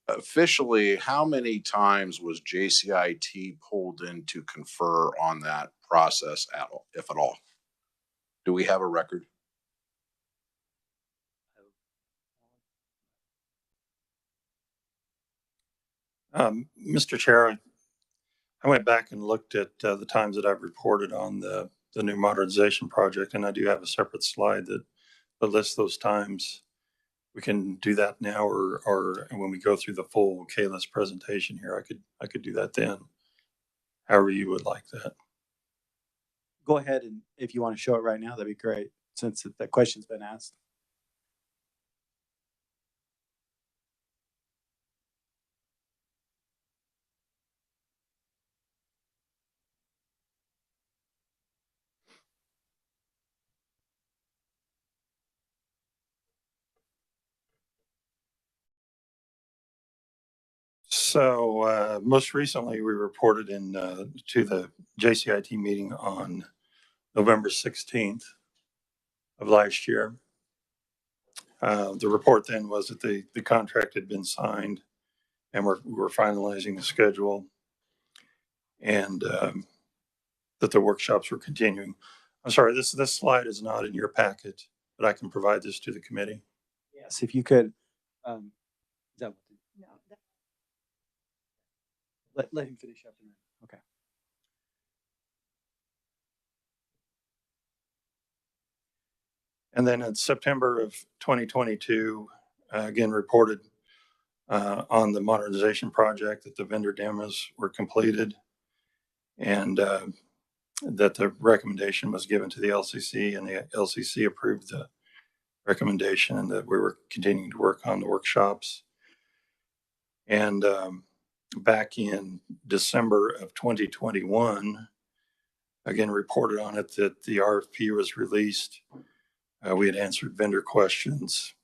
officially, how many times was JCIT pulled in to confer on that process at all, if at all? Do we have a record? Mr. Chair, I went back and looked at the times that I've reported on the new modernization project, and I do have a separate slide that lists those times. We can do that now, or when we go through the full KLS presentation here, I could do that then. However you would like that. Go ahead, and if you want to show it right now, that'd be great, since that question's been asked. So most recently, we reported to the JCIT meeting on November 16th of last year. The report then was that the contract had been signed, and we're finalizing the schedule, and that the workshops were continuing. I'm sorry, this slide is not in your packet, but I can provide this to the committee. Yes, if you could. Is that what No, let him finish up. Okay. And then in September of 2022, again reported on the modernization project that the vendor demos were completed, and that the recommendation was given to the LCC, and the LCC approved the recommendation, and that we were continuing to work on the workshops. And back in December of 2021, again reported on it that the RFP was released. We had answered vendor questions,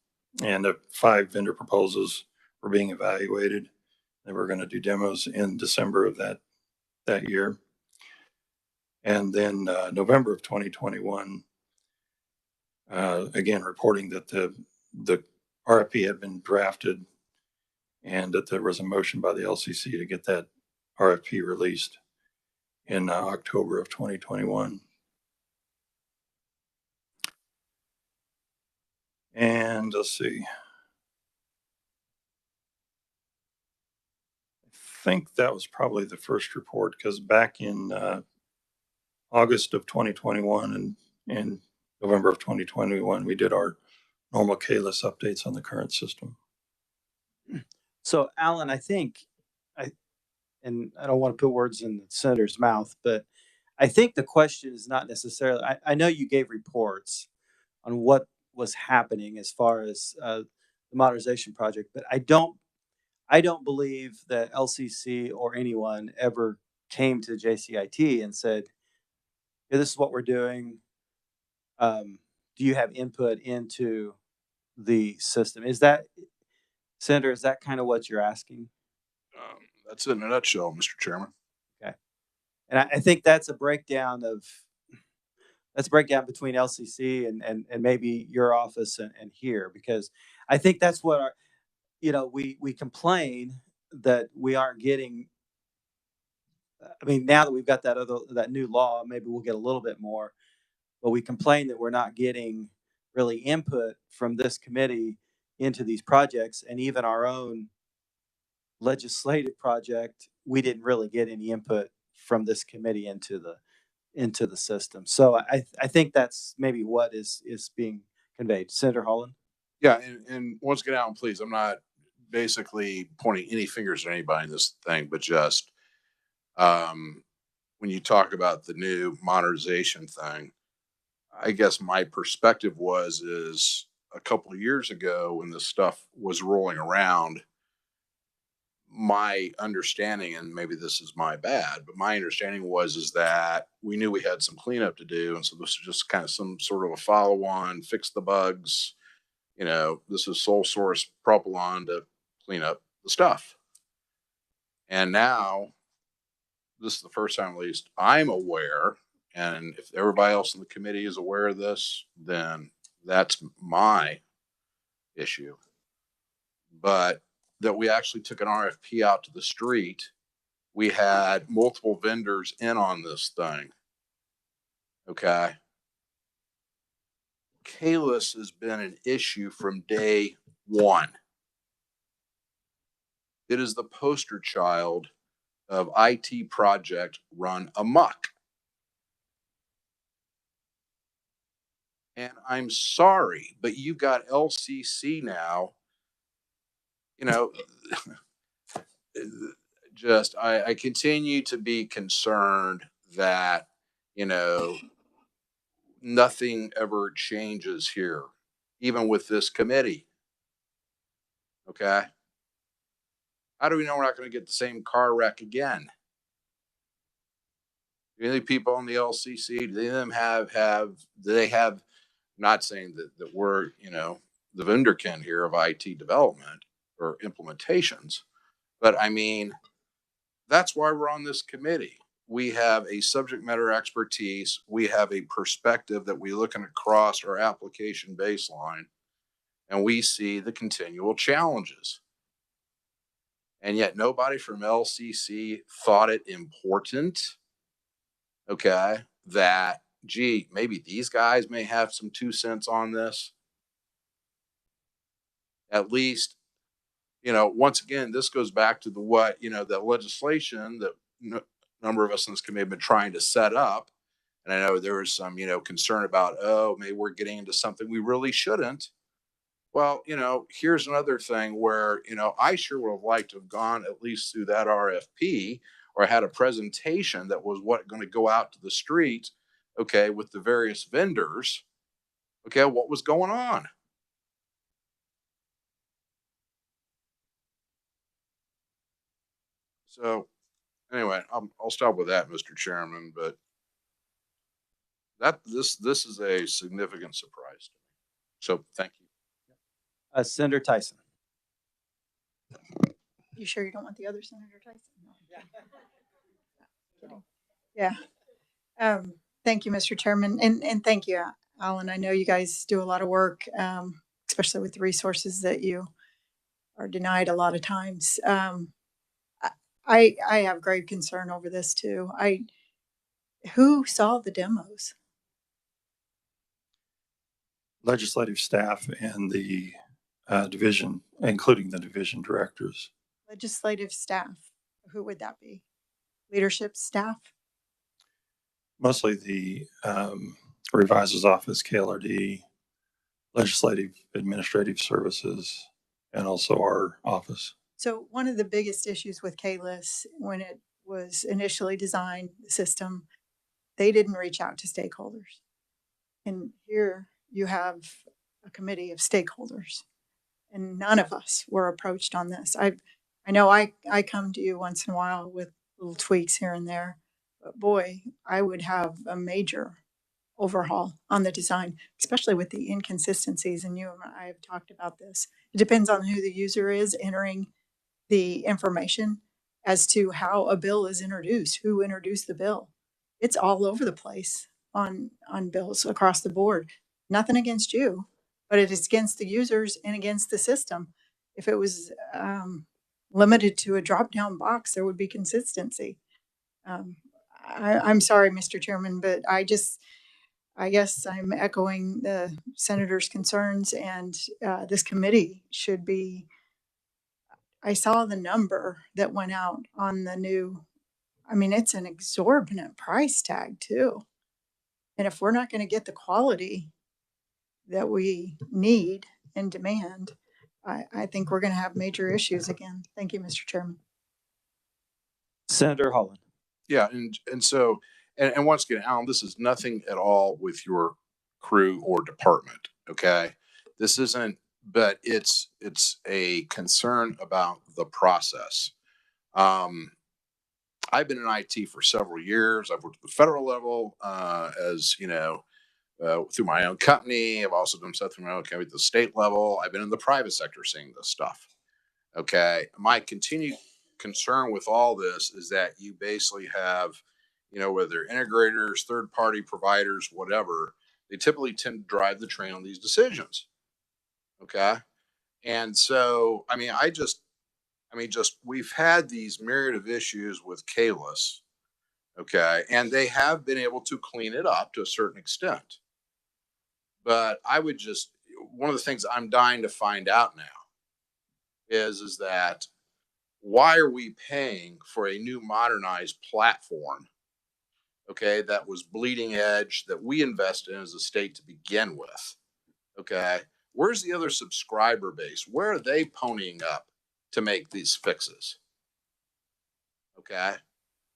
and 5 vendor proposals were being evaluated. And we're going to do demos in December of that year. And then November of 2021, again reporting that the RFP had been drafted, and that there was a motion by the LCC to get that RFP released in October of 2021. And let's see. think that was probably the first report, because back in August of 2021 and November of 2021, we did our normal KLIS updates on the current system. So Alan, and I don't want to put words in the senator's mouth, but I think the question is not necessarily, I know you gave reports on what was happening as far as the modernization project, but I don't believe that LCC or anyone ever came to JCIT and said, "Hey, this is what we're doing. Do you have input into the system?" Is that, Senator, is that kind of what you're asking? That's it in a nutshell, Mr. Chairman. Okay. And I think that's a breakdown between LCC and maybe your office and here, because I think that's what our, we complain that we aren't getting. I mean, now that we've got that new law, maybe we'll get a little bit more, but we complain that we're not getting really input from this committee into these projects, and even our own legislative project, we didn't really get any input from this committee into the system. So I think that's maybe what is being conveyed. Senator Holland? Yeah, and once again, Alan, please, I'm not basically pointing any fingers at anybody in this thing, but just when you talk about the new modernization thing, I guess my perspective is a couple of years ago when this stuff was rolling around, my understanding, and maybe this is my bad, but my understanding is that we knew we had some cleanup to do. And so this is just kind of some sort of a follow on, fix the bugs. This is sole source propylon to clean up the stuff. And now this is the first time, at least I'm aware. And if everybody else in the committee is aware of this, then that's my issue. But that we actually took an RFP out to the street. We had multiple vendors in on this thing. Okay. KLIS has been an issue from day one. It is the poster child of IT project run amok. And I'm sorry, but you've got LCC now, just I continue to be concerned that, nothing ever changes here, even with this committee. Okay. How do we know we're not going to get the same car wreck again? Do any people on the LCC, do they have, not saying that we're, the wunderkind here of IT development or implementations, but I mean, that's why we're on this committee. We have a subject matter expertise. We have a perspective that we looking across our application baseline, and we see the continual challenges. And yet nobody from LCC thought it important, okay, that, gee, maybe these guys may have some 2 cents on this. At least, once again, this goes back to the legislation that number of us in this committee have been trying to set up. And I know there was some, concern about, maybe we're getting into something we really shouldn't. Well, here's another thing where, I sure would have liked to have gone at least through that RFP or had a presentation that was going to go out to the street, okay, with the various vendors, okay, what was going on. So anyway, I'll stop with that, Mr. Chairman, but this is a significant surprise to me. So thank you. Senator Tyson. You sure you don't want the other Senator Tyson? No. Yeah. Thank you, Mr. Chairman. And thank you, Alan. I know you guys do a lot of work, especially with the resources that you are denied a lot of times. I have grave concern over this too. Who saw the demos? Legislative staff and the division, including the division directors. Legislative staff. Who would that be? Leadership, staff? Mostly the reviser's office, KLRD, legislative administrative services, and also our office. So one of the biggest issues with KLIS when it was initially designed, the system, they didn't reach out to stakeholders. And here you have a committee of stakeholders, and none of us were approached on this. I know I come to you once in a while with little tweaks here and there, but boy, I would have a major overhaul on the design, especially with the inconsistencies. And you and I have talked about this. It depends on who the user is entering the information as to how a bill is introduced, who introduced the bill. It's all over the place on bills across the board. Nothing against you, but it is against the users and against the system. If it was limited to a drop-down box, there would be consistency. I'm sorry, Mr. Chairman, but I guess I'm echoing the senator's concerns, and this committee should be. I saw the number that went out on the new, I mean, it's an exorbitant price tag too. And if we're not going to get the quality that we need and demand, I think we're going to have major issues again. Thank you, Mr. Chairman. Senator Holland. Yeah, and so, and once again, Alan, this is nothing at all with your crew or department, okay? This isn't, but it's a concern about the process. I've been in IT for several years. I've worked at the federal level, as you know, through my own company. I've also done stuff through my own company at the state level. I've been in the private sector seeing this stuff. Okay. My continued concern with all this is that you basically have, you know, whether integrators, third-party providers, whatever, they typically tend to drive the train on these decisions. Okay. And so, I mean, we've had these myriad of issues with KLIS. Okay. And they have been able to clean it up to a certain extent. But I would just, one of the things I'm dying to find out now is that why are we paying for a new modernized platform, okay, that was bleeding edge, that we invested in as a state to begin with, okay? Where's the other subscriber base? Where are they ponying up to make these fixes, okay?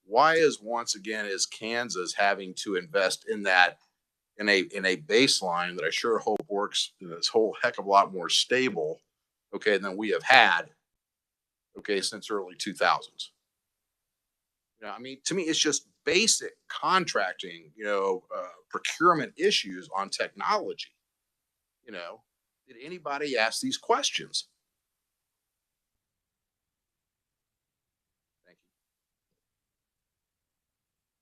Why is, once again, is Kansas having to invest in that, in a baseline that I sure hope works in this whole heck of a lot more stable, okay, than we have had, okay, since early 2000s. You know, I mean, to me, it's just basic contracting, you know, procurement issues on technology. You know, did anybody ask these questions? Thank you.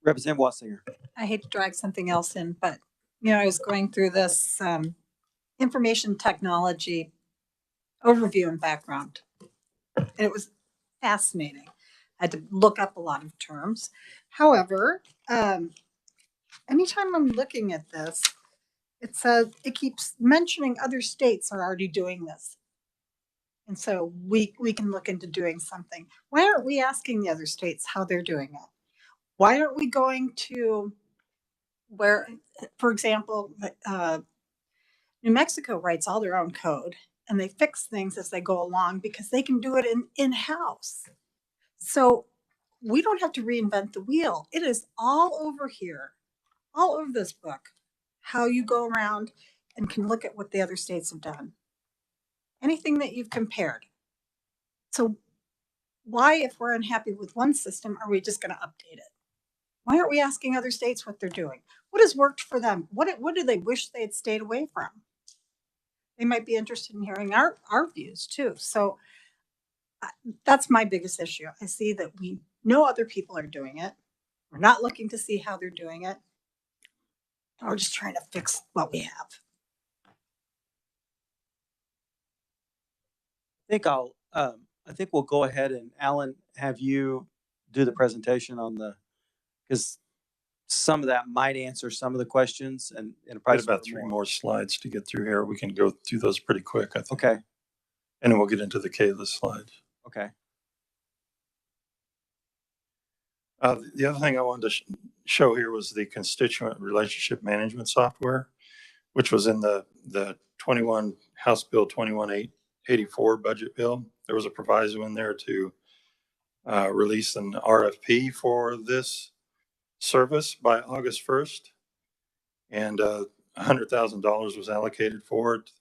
Representative Wassinger. I hate to drag something else in, but, you know, I was going through this information technology overview and background, and it was fascinating. I had to look up a lot of terms. However, anytime I'm looking at this, it says, it keeps mentioning other states are already doing this. And so we can look into doing something. Why aren't we asking the other states how they're doing it? Why aren't we going to where, for example, New Mexico writes all their own code and they fix things as they go along because they can do it in-house. So we don't have to reinvent the wheel. It is all over here, all over this book, how you go around and can look at what the other states have done. Anything that you've compared. So why, if we're unhappy with one system, are we just going to update it? Why aren't we asking other states what they're doing? What has worked for them? What do they wish they had stayed away from? They might be interested in hearing our views too. So that's my biggest issue. I see that we know other people are doing it. We're not looking to see how they're doing it. And we're just trying to fix what we have. I think we'll go ahead and Alan, have you do the presentation on the, because some of that might answer some of the questions and Probably about three more slides to get through here. We can go through those pretty quick, I think. Okay. And then we'll get into the KLIS slides. Okay. The other thing I wanted to show here was the constituent relationship management software, which was in the 21 House Bill 2184 budget bill. There was a proviso in there to release an RFP for this service by August 1st, and $100,000 was allocated for it.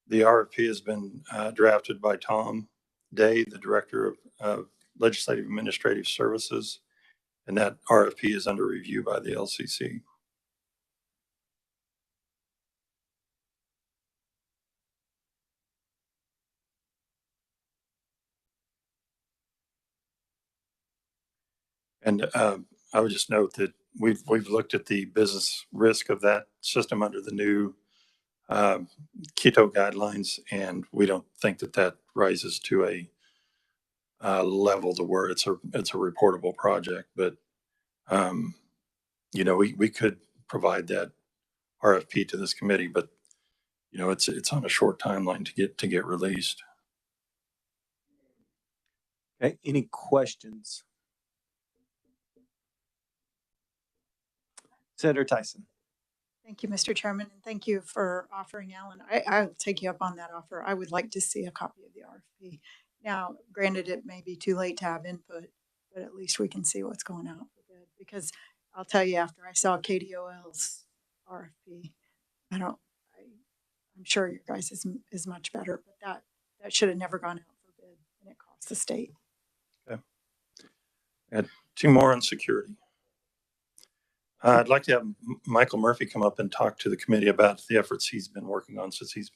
The RFP has been drafted by Tom Day, the Director of Legislative Administrative Services, and that RFP is under review by the LCC. And I would just note that we've looked at the business risk of that system under the new keto guidelines, and we don't think that that rises to a level to where it's a reportable project. But you know, we could provide that RFP to this committee, but you know, it's on a short timeline to get released. Okay, any questions? Senator Tyson. Thank you, Mr. Chairman, and thank you for offering, Alan. I'll take you up on that offer. I would like to see a copy of the RFP. Now, granted, it may be too late to have input, but at least we can see what's going out for bid. Because I'll tell you, after I saw KDOL's RFP, I'm sure your guys is much better, but that should have never gone out for bid, and it costs the state. Okay. And two more on security. I'd like to have Michael Murphy come up and talk to the committee about the efforts he's been working on since he's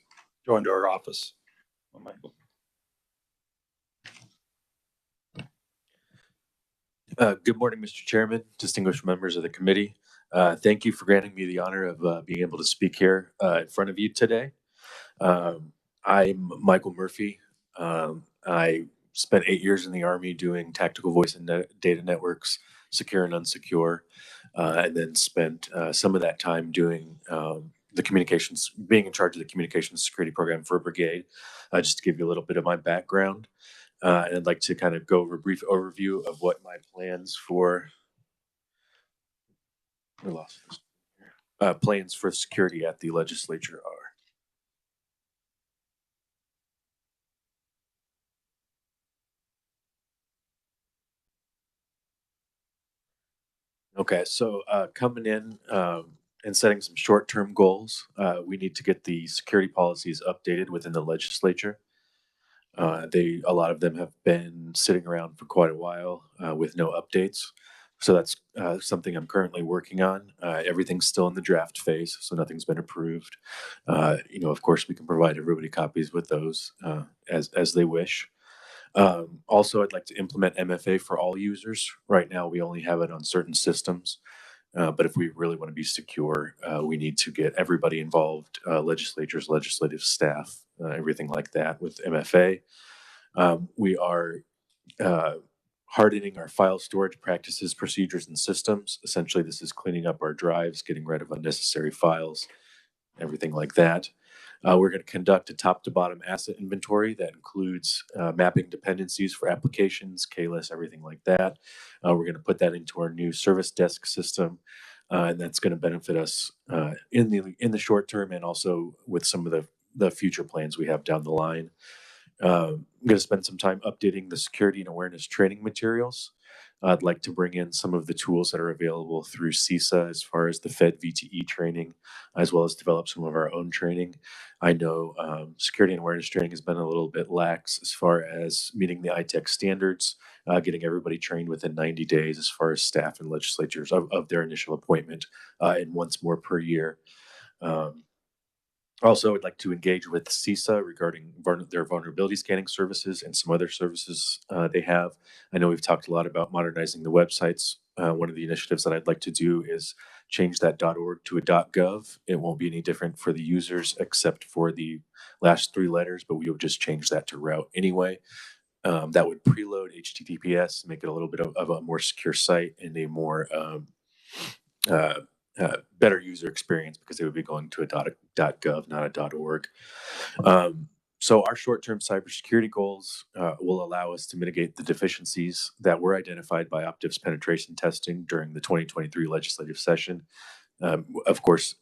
joined our office. Oh, Michael. Good morning, Mr. Chairman, distinguished members of the committee. Thank you for granting me the honor of being able to speak here in front of you today. I'm Michael Murphy. I spent 8 years in the Army doing tactical voice and data networks, secure and unsecure, and then spent some of that time doing the communications, being in charge of the communications security program for a brigade. Just to give you a little bit of my background. And I'd like to kind of go over a brief overview of what my plans for plans for security at the legislature are. Okay, so coming in and setting some short-term goals, we need to get the security policies updated within the legislature. A lot of them have been sitting around for quite a while with no updates. So that's something I'm currently working on. Everything's still in the draft phase, so nothing's been approved. You know, of course, we can provide everybody copies with those as they wish. Also, I'd like to implement MFA for all users. Right now, we only have it on certain systems. But if we really want to be secure, we need to get everybody involved, legislatures, legislative staff, everything like that with MFA. We are hardening our file storage practices, procedures, and systems. Essentially, this is cleaning up our drives, getting rid of unnecessary files, everything like that. We're going to conduct a top-to-bottom asset inventory that includes mapping dependencies for applications, KLIS, everything like that. We're going to put that into our new service desk system, and that's going to benefit us in the short term and also with some of the future plans we have down the line. I'm going to spend some time updating the security and awareness training materials. I'd like to bring in some of the tools that are available through CISA as far as the Fed VTE training, as well as develop some of our own training. I know security and awareness training has been a little bit lax as far as meeting the ITEC standards, getting everybody trained within 90 days as far as staff and legislatures of their initial appointment, and once more per year. Also, I'd like to engage with CISA regarding their vulnerability scanning services and some other services they have. I know we've talked a lot about modernizing the websites. One of the initiatives that I'd like to do is change that .org to a .gov. It won't be any different for the users except for the last 3 letters, but we will just change that to route anyway. That would preload HTTPS, make it a little bit of a more secure site and a more better user experience because they would be going to a .gov, not a .org. So our short-term cybersecurity goals will allow us to mitigate the deficiencies that were identified by Optiv's penetration testing during the 2023 legislative session. Of course,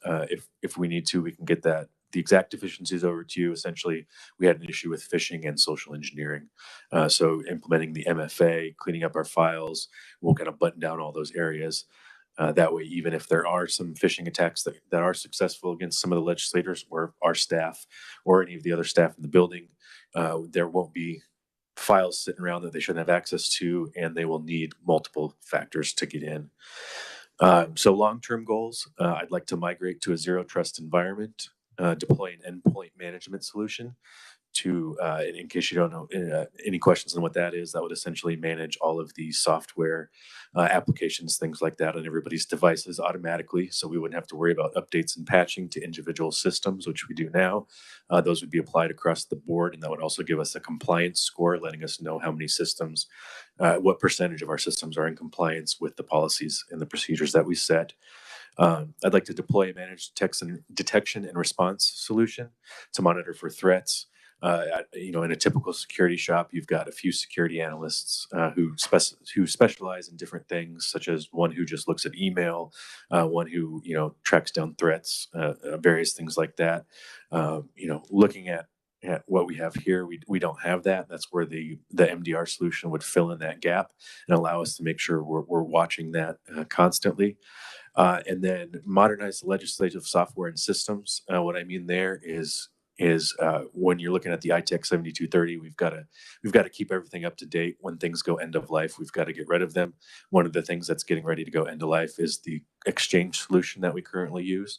if we need to, we can get the exact deficiencies over to you. Essentially, we had an issue with phishing and social engineering. So implementing the MFA, cleaning up our files, we'll kind of button down all those areas. That way, even if there are some phishing attacks that are successful against some of the legislators or our staff or any of the other staff in the building, there won't be files sitting around that they shouldn't have access to, and they will need multiple factors to get in. So long-term goals, I'd like to migrate to a zero trust environment, deploy an endpoint management solution to, in case you don't know any questions on what that is, that would essentially manage all of the software applications, things like that on everybody's devices automatically. So we wouldn't have to worry about updates and patching to individual systems, which we do now. Those would be applied across the board, and that would also give us a compliance score, letting us know how many systems, what percentage of our systems are in compliance with the policies and the procedures that we set. I'd like to deploy a managed detection and response solution to monitor for threats. In a typical security shop, you've got a few security analysts who specialize in different things, such as one who just looks at email, one who tracks down threats, various things like that. Looking at what we have here, we don't have that. That's where the MDR solution would fill in that gap and allow us to make sure we're watching that constantly. And then modernize the legislative software and systems. What I mean there is when you're looking at the ITech 7230, we've got to keep everything up to date. When things go end of life, we've got to get rid of them. One of the things that's getting ready to go end of life is the Exchange solution that we currently use.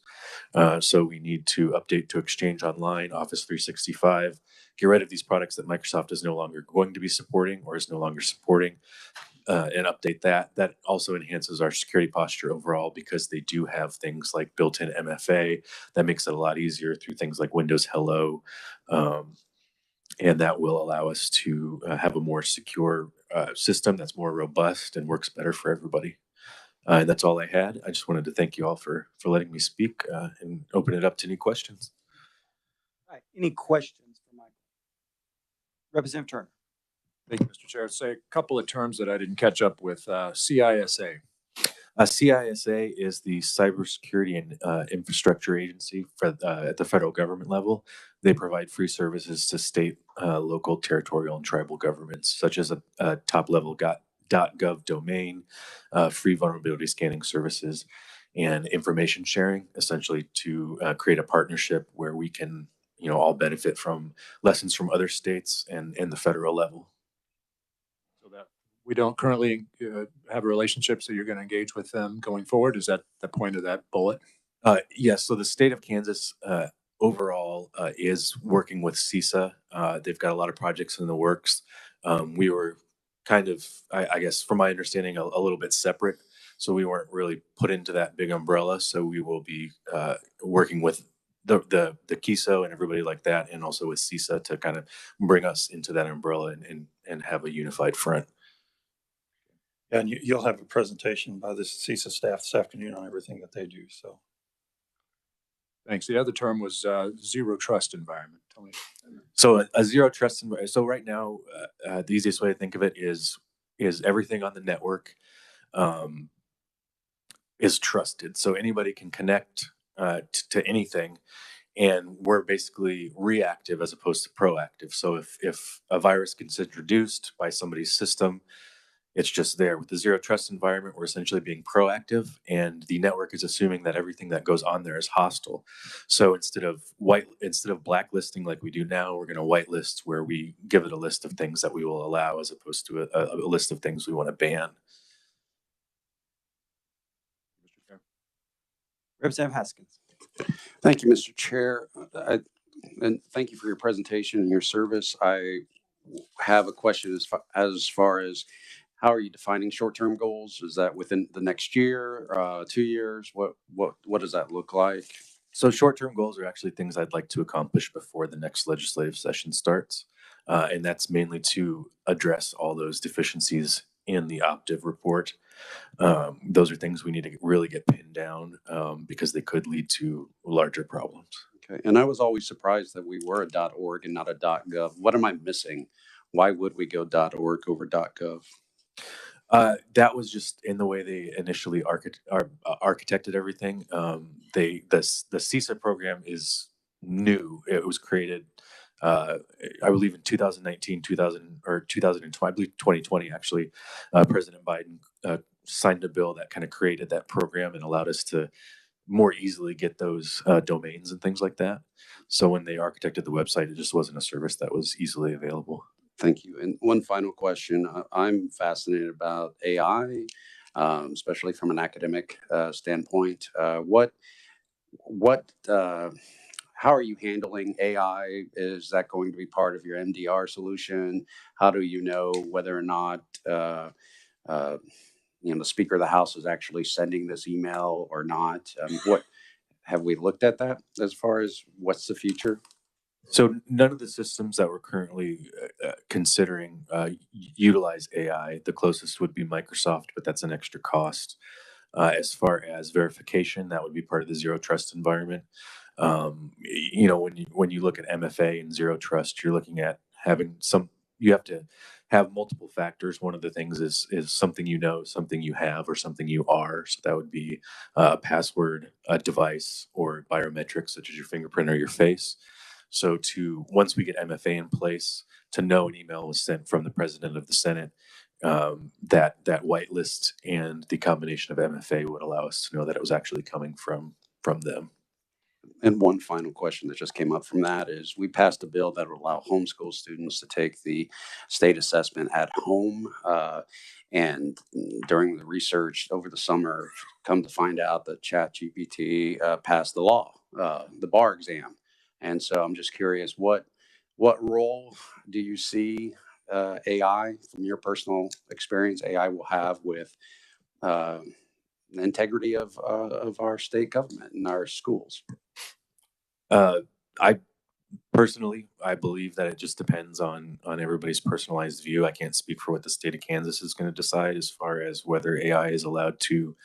So we need to update to Exchange Online, Office 365, get rid of these products that Microsoft is no longer going to be supporting or is no longer supporting. And update that. That also enhances our security posture overall because they do have things like built-in MFA that makes it a lot easier through things like Windows Hello. And that will allow us to have a more secure system that's more robust and works better for everybody. And that's all I had. I just wanted to thank you all for letting me speak and open it up to any questions. All right. Any questions for Michael? Representative Turner. Thank you, Mr. Chair. Say a couple of terms that I didn't catch up with. CISA. CISA is the Cybersecurity and Infrastructure Agency at the federal government level. They provide free services to state, local, territorial, and tribal governments, such as a top-level .gov domain, free vulnerability scanning services, and information sharing, essentially to create a partnership where we can all benefit from lessons from other states and the federal level. We don't currently have a relationship, so you're going to engage with them going forward. Is that the point of that bullet? Yes. So the state of Kansas overall is working with CISA. They've got a lot of projects in the works. We were kind of, I guess, from my understanding, a little bit separate. So we weren't really put into that big umbrella. So we will be working with the KISO and everybody like that, and also with CISA to kind of bring us into that umbrella and have a unified front. And you'll have a presentation by the CISA staff this afternoon on everything that they do. So, thanks. The other term was zero trust environment. Tell me. So a zero trust environment. So right now, the easiest way to think of it is everything on the network is trusted. So anybody can connect to anything, and we're basically reactive as opposed to proactive. So if a virus gets introduced by somebody's system, it's just there. With the zero trust environment, we're essentially being proactive, and the network is assuming that everything that goes on there is hostile. So instead of blacklisting like we do now, we're going to whitelist, where we give it a list of things that we will allow as opposed to a list of things we want to ban. Representative Haskins. Thank you, Mr. Chair. And thank you for your presentation and your service. I have a question as far as how are you defining short-term goals? Is that within the next year, 2 years? What does that look like? So short-term goals are actually things I'd like to accomplish before the next legislative session starts. And that's mainly to address all those deficiencies in the Optiv report. Those are things we need to really get pinned down because they could lead to larger problems. Okay. And I was always surprised that we were a .org and not a .gov. What am I missing? Why would we go .org over .gov? That was just in the way they initially architected everything. The CISA program is new. It was created, I believe, in 2019, 2020. I believe 2020 actually. President Biden signed a bill that kind of created that program and allowed us to more easily get those domains and things like that. So when they architected the website, it just wasn't a service that was easily available. Thank you. And one final question. I'm fascinated about AI, especially from an academic standpoint. How are you handling AI? Is that going to be part of your MDR solution? How do you know whether or not the Speaker of the House is actually sending this email or not? What have we looked at that as far as what's the future? So none of the systems that we're currently considering utilize AI. The closest would be Microsoft, but that's an extra cost. As far as verification, that would be part of the zero trust environment. When you look at MFA and zero trust, you're looking at having you have to have multiple factors. One of the things is something you know, something you have, or something you are. So that would be a password, a device, or biometrics such as your fingerprint or your face. So once we get MFA in place, to know an email was sent from the President of the Senate, that whitelist and the combination of MFA would allow us to know that it was actually coming from them. And one final question that just came up from that is we passed a bill that would allow homeschool students to take the state assessment at home. And during the research over the summer, come to find out that ChatGPT passed the law, the bar exam. And so I'm just curious, what role do you see AI, from your personal experience, AI will have with the integrity of our state government and our schools? I believe that it just depends on everybody's personalized view. I can't speak for what the state of Kansas is going to decide as far as whether AI is allowed to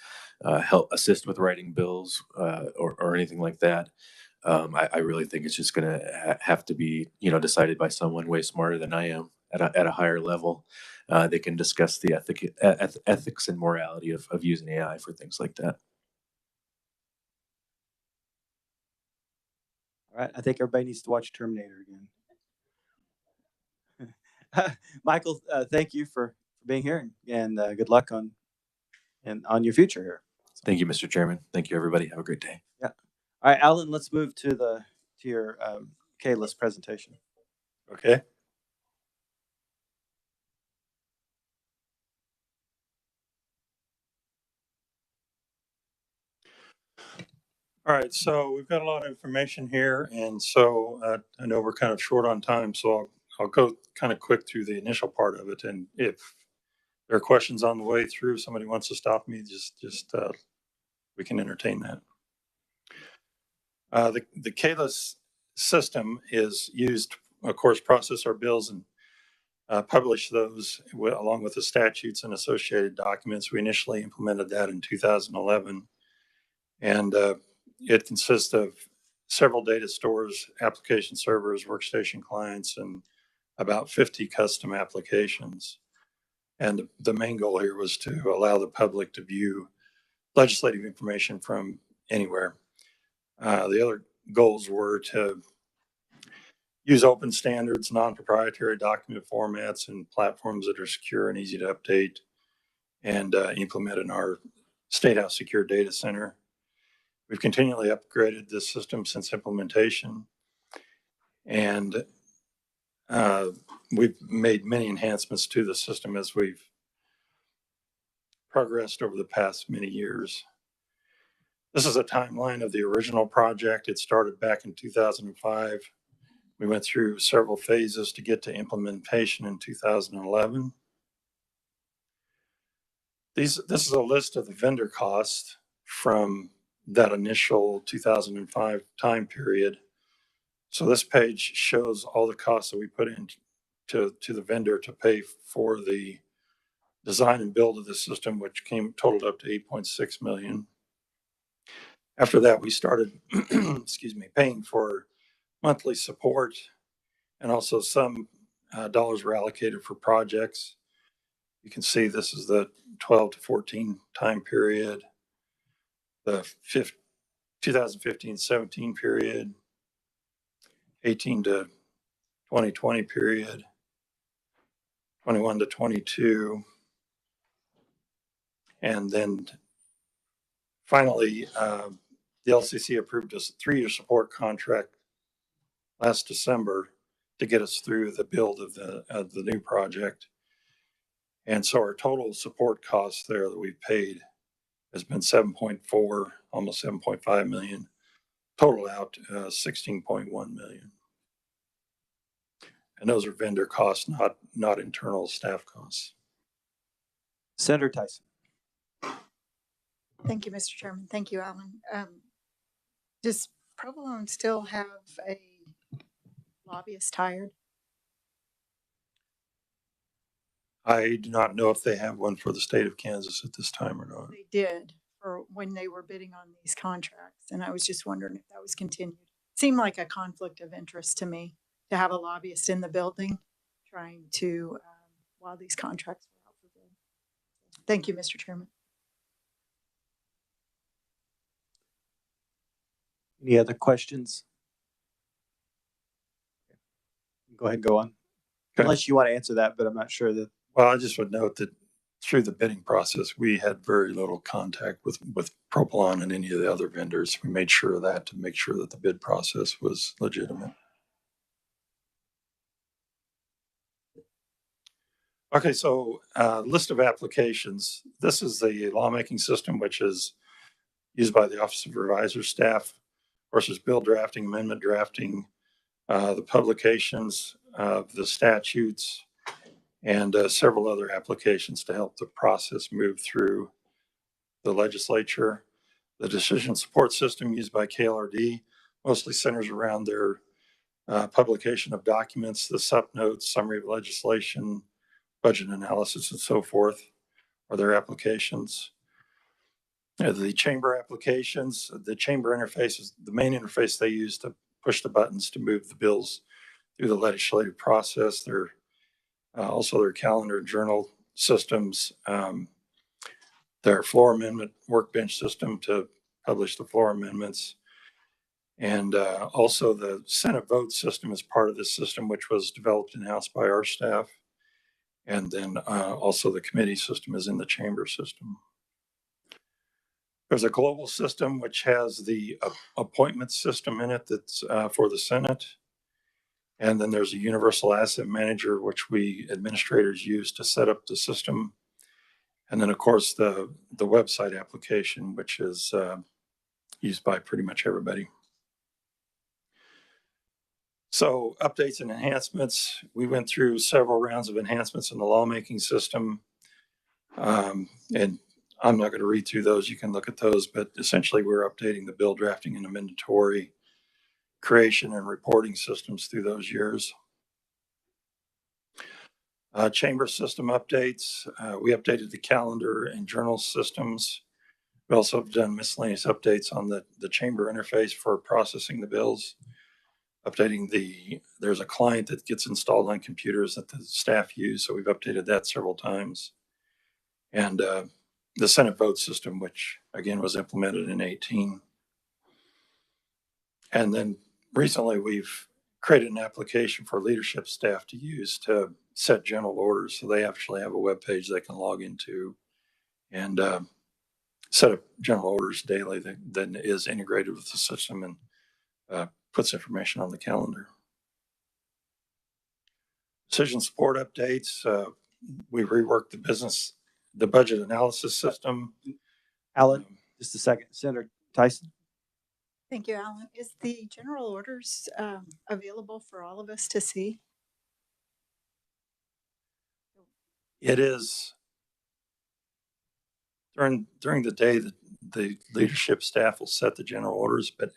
help assist with writing bills or anything like that. I really think it's just going to have to be, decided by someone way smarter than I am at a higher level. They can discuss the ethics and morality of using AI for things like that. All right, I think everybody needs to watch Terminator again. Michael, thank you for being here, and good luck on your future here. Thank you, Mr. Chairman. Thank you, everybody. Have a great day. Yeah. All right, Alan, let's move to your K-list presentation. Okay. All right, so we've got a lot of information here, and so I know we're kind of short on time, so I'll go kind of quick through the initial part of it, and if there are questions on the way through, somebody wants to stop me, just we can entertain that. The KLIS system is used, of course, process our bills and publish those along with the statutes and associated documents. We initially implemented that in 2011, and it consists of several data stores, application servers, workstation clients, and about 50 custom applications. And the main goal here was to allow the public to view legislative information from anywhere. The other goals were to use open standards, non-proprietary document formats, and platforms that are secure and easy to update and implement in our State House Secure Data Center. We've continually upgraded this system since implementation, and we've made many enhancements to the system as we've progressed over the past many years. This is a timeline of the original project. It started back in 2005. We went through several phases to get to implementation in 2011. This is a list of the vendor costs from that initial 2005 time period. So this page shows all the costs that we put in to the vendor to pay for the design and build of the system, which totaled up to $8.6 million. After that, we started, excuse me, paying for monthly support, and also some dollars were allocated for projects. You can see this is the 12 to 14 time period, the 2015-17 period, 18 to 2020 period, 21 to 22, and then finally, the LCC approved a 3-year support contract last December to get us through the build of the new project. And so our total support costs there that we've paid has been 7.4, almost 7.5 million. Total out 16.1 million. And those are vendor costs, not internal staff costs. Senator Tyson. Thank you, Mr. Chairman. Thank you, Alan. Does Provolone still have a lobbyist hired? I do not know if they have one for the state of Kansas at this time or not. They did for when they were bidding on these contracts. And I was just wondering if that was continued. Seemed like a conflict of interest to me to have a lobbyist in the building trying to, while these contracts were out for bid. Thank you, Mr. Chairman. Any other questions? Go ahead and go on. Okay. Unless you want to answer that, but I'm not sure that. Well, I just would note that through the bidding process, we had very little contact with Propylon and any of the other vendors. We made sure of that to make sure that the bid process was legitimate. Okay, so list of applications. This is the lawmaking system, which is used by the Office of Revisor staff. Of course, there's bill drafting, amendment drafting, the publications of the statutes, and several other applications to help the process move through the legislature. The decision support system used by KLRD mostly centers around their publication of documents, the sup notes, summary of legislation, budget analysis, and so forth are their applications. The chamber applications, the chamber interface is the main interface they use to push the buttons to move the bills through the legislative process. They're also their calendar and journal systems, their floor amendment workbench system to publish the floor amendments, and also the Senate vote system is part of this system, which was developed in-house by our staff. And then also the committee system is in the chamber system. There's a global system which has the appointment system in it that's for the Senate. And then there's a universal asset manager, which we administrators use to set up the system. And then, of course, the website application, which is used by pretty much everybody. So updates and enhancements. We went through several rounds of enhancements in the lawmaking system. And I'm not going to read through those. You can look at those. But essentially, we're updating the bill drafting and amendatory creation and reporting systems through those years. Chamber system updates. We updated the calendar and journal systems. We also have done miscellaneous updates on the chamber interface for processing the bills. Updating there's a client that gets installed on computers that the staff use. So we've updated that several times. And the Senate vote system, which again was implemented in 18. And then recently we've created an application for leadership staff to use to set general orders. So they actually have a web page they can log into and set up general orders daily that is integrated with the system and puts information on the calendar. Decision support updates. We reworked the budget analysis system. Alan, just a second. Senator Tyson. Thank you, Alan. Is the general orders available for all of us to see? It is. During the day, the leadership staff will set the general orders, but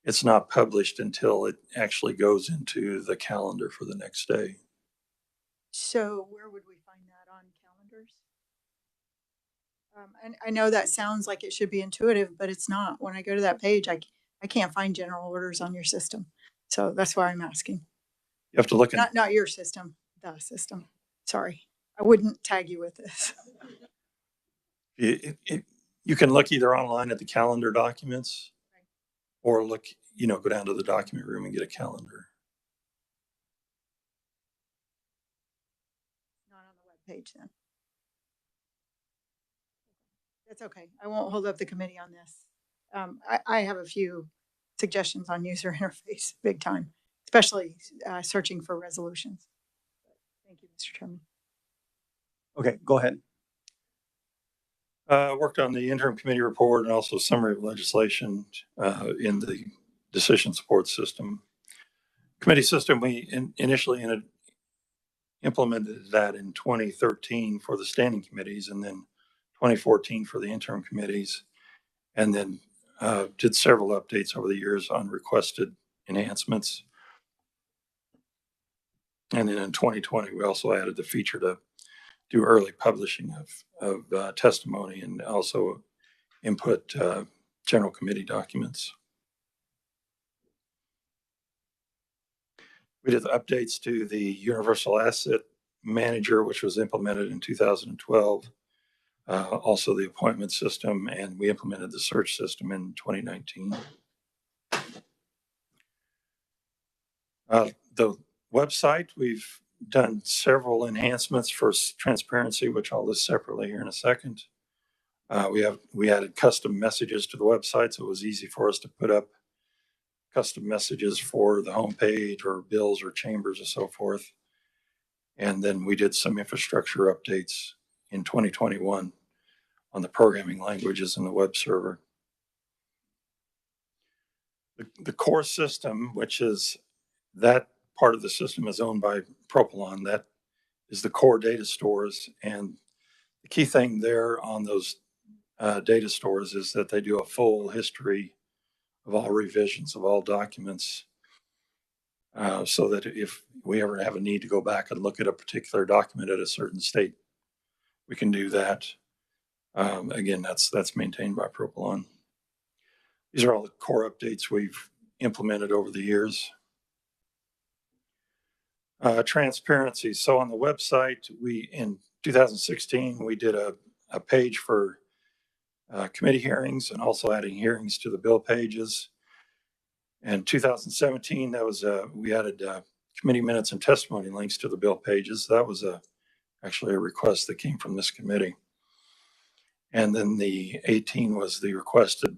it's not published until it actually goes into the calendar for the next day. So where would we find that on calendars? And I know that sounds like it should be intuitive, but it's not. When I go to that page, I can't find general orders on your system. So that's why I'm asking. You have to look in, Not your system, the system. Sorry. I wouldn't tag you with this. you can look either online at the calendar documents or look, go down to the document room and get a calendar. Not on the web page then. That's okay. I won't hold up the committee on this. I have a few suggestions on user interface, big time, especially searching for resolutions. Thank you, Mr. Chairman. Okay, go ahead. Worked on the interim committee report and also summary of legislation in the decision support system. Committee system, we initially implemented that in 2013 for the standing committees and then 2014 for the interim committees, and then did several updates over the years on requested enhancements. And then in 2020, we also added the feature to do early publishing of testimony and also input general committee documents. We did the updates to the Universal Asset Manager, which was implemented in 2012. Also the appointment system, and we implemented the search system in 2019. The website, we've done several enhancements for transparency, which I'll list separately here in a second. We added custom messages to the website, so it was easy for us to put up custom messages for the homepage or bills or chambers and so forth. And then we did some infrastructure updates in 2021 on the programming languages in the web server. The core system, which is that part of the system is owned by Propylon. That is the core data stores. And the key thing there on those data stores is that they do a full history of all revisions of all documents, so that if we ever have a need to go back and look at a particular document at a certain state, we can do that. Again, that's maintained by Propylon. These are all the core updates we've implemented over the years. Transparency. So on the website, in 2016, we did a page for committee hearings and also adding hearings to the bill pages. In 2017, that was we added committee minutes and testimony links to the bill pages. That was actually a request that came from this committee. And then the 18 was the requested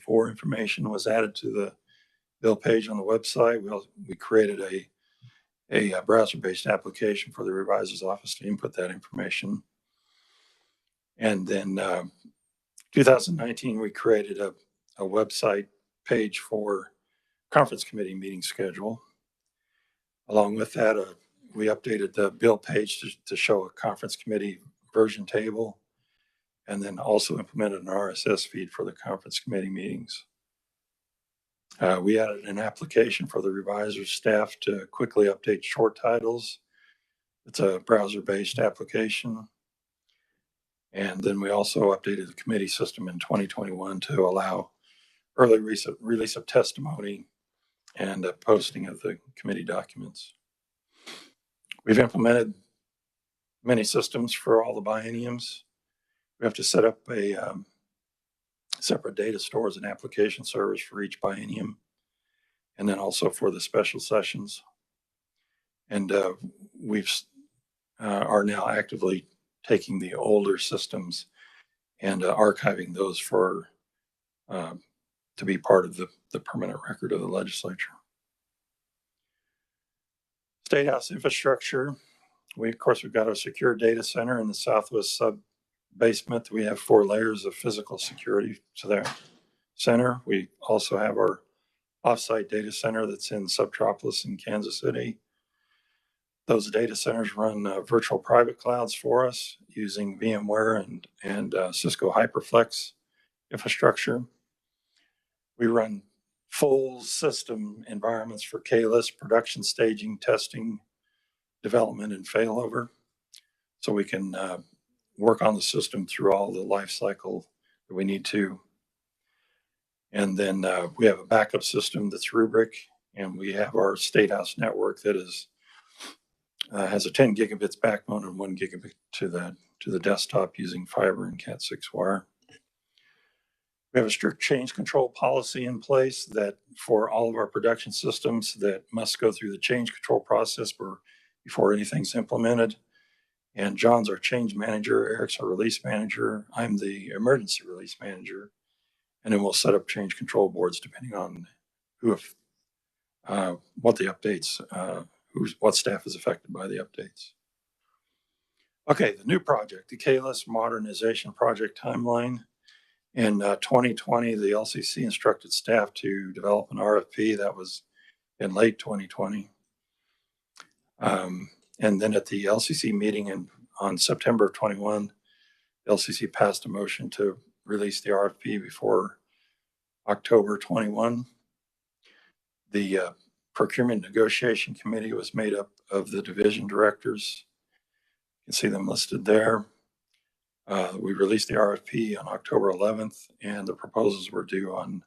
for information was added to the bill page on the website. We created a browser-based application for the revisor's office to input that information. And then 2019, we created a website page for conference committee meeting schedule. Along with that, we updated the bill page to show a conference committee version table, and then also implemented an RSS feed for the conference committee meetings. We added an application for the reviser staff to quickly update short titles. It's a browser-based application. And then we also updated the committee system in 2021 to allow early release of testimony and posting of the committee documents. We've implemented many systems for all the bienniums. We have to set up a separate data stores and application servers for each biennium, and then also for the special sessions. And we've are now actively taking the older systems and archiving those for to be part of the permanent record of the legislature. State House infrastructure. Of course, we've got our secure data center in the southwest sub basement. We have 4 layers of physical security to that center. We also have our offsite data center that's in Subtropolis in Kansas City. Those data centers run virtual private clouds for us using VMware and Cisco HyperFlex infrastructure. We run full system environments for KLIS production, staging, testing, development, and failover. So we can work on the system through all the life cycle that we need to. And then we have a backup system that's Rubric, and we have our State House network that is has a 10 gigabits backbone and 1 gigabit to the desktop using fiber and Cat6 wire. We have a strict change control policy in place that for all of our production systems that must go through the change control process before anything's implemented. And John's our change manager, Eric's our release manager, I'm the emergency release manager, and then we'll set up change control boards depending on what the updates, what staff is affected by the updates. Okay, the new project, the KLS modernization project timeline. In 2020, the LCC instructed staff to develop an RFP. That was in late 2020. And then at the LCC meeting on September of 21, the LCC passed a motion to release the RFP before October 21. The procurement negotiation committee was made up of the division directors. You can see them listed there. We released the RFP on October 11th, and the proposals were due on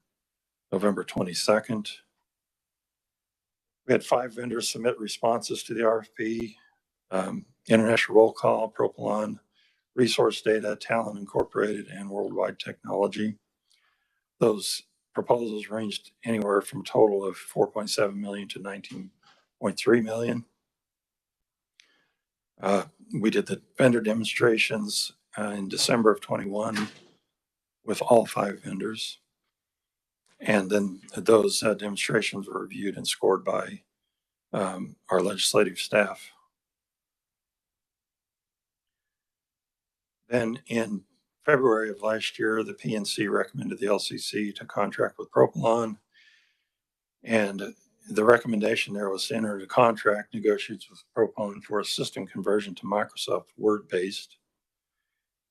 November 22nd. We had 5 vendors submit responses to the RFP: International Roll Call, Propylon, Resource Data, Talent Incorporated, and Worldwide Technology. Those proposals ranged anywhere from a total of $4.7 million to $19.3 million. We did the vendor demonstrations in December of 21 with all 5 vendors. And then those demonstrations were reviewed and scored by our legislative staff. Then in February of last year, the PNC recommended the LCC to contract with Propylon. And the recommendation there was to enter into contract negotiations with Propylon for a system conversion to Microsoft Word-based.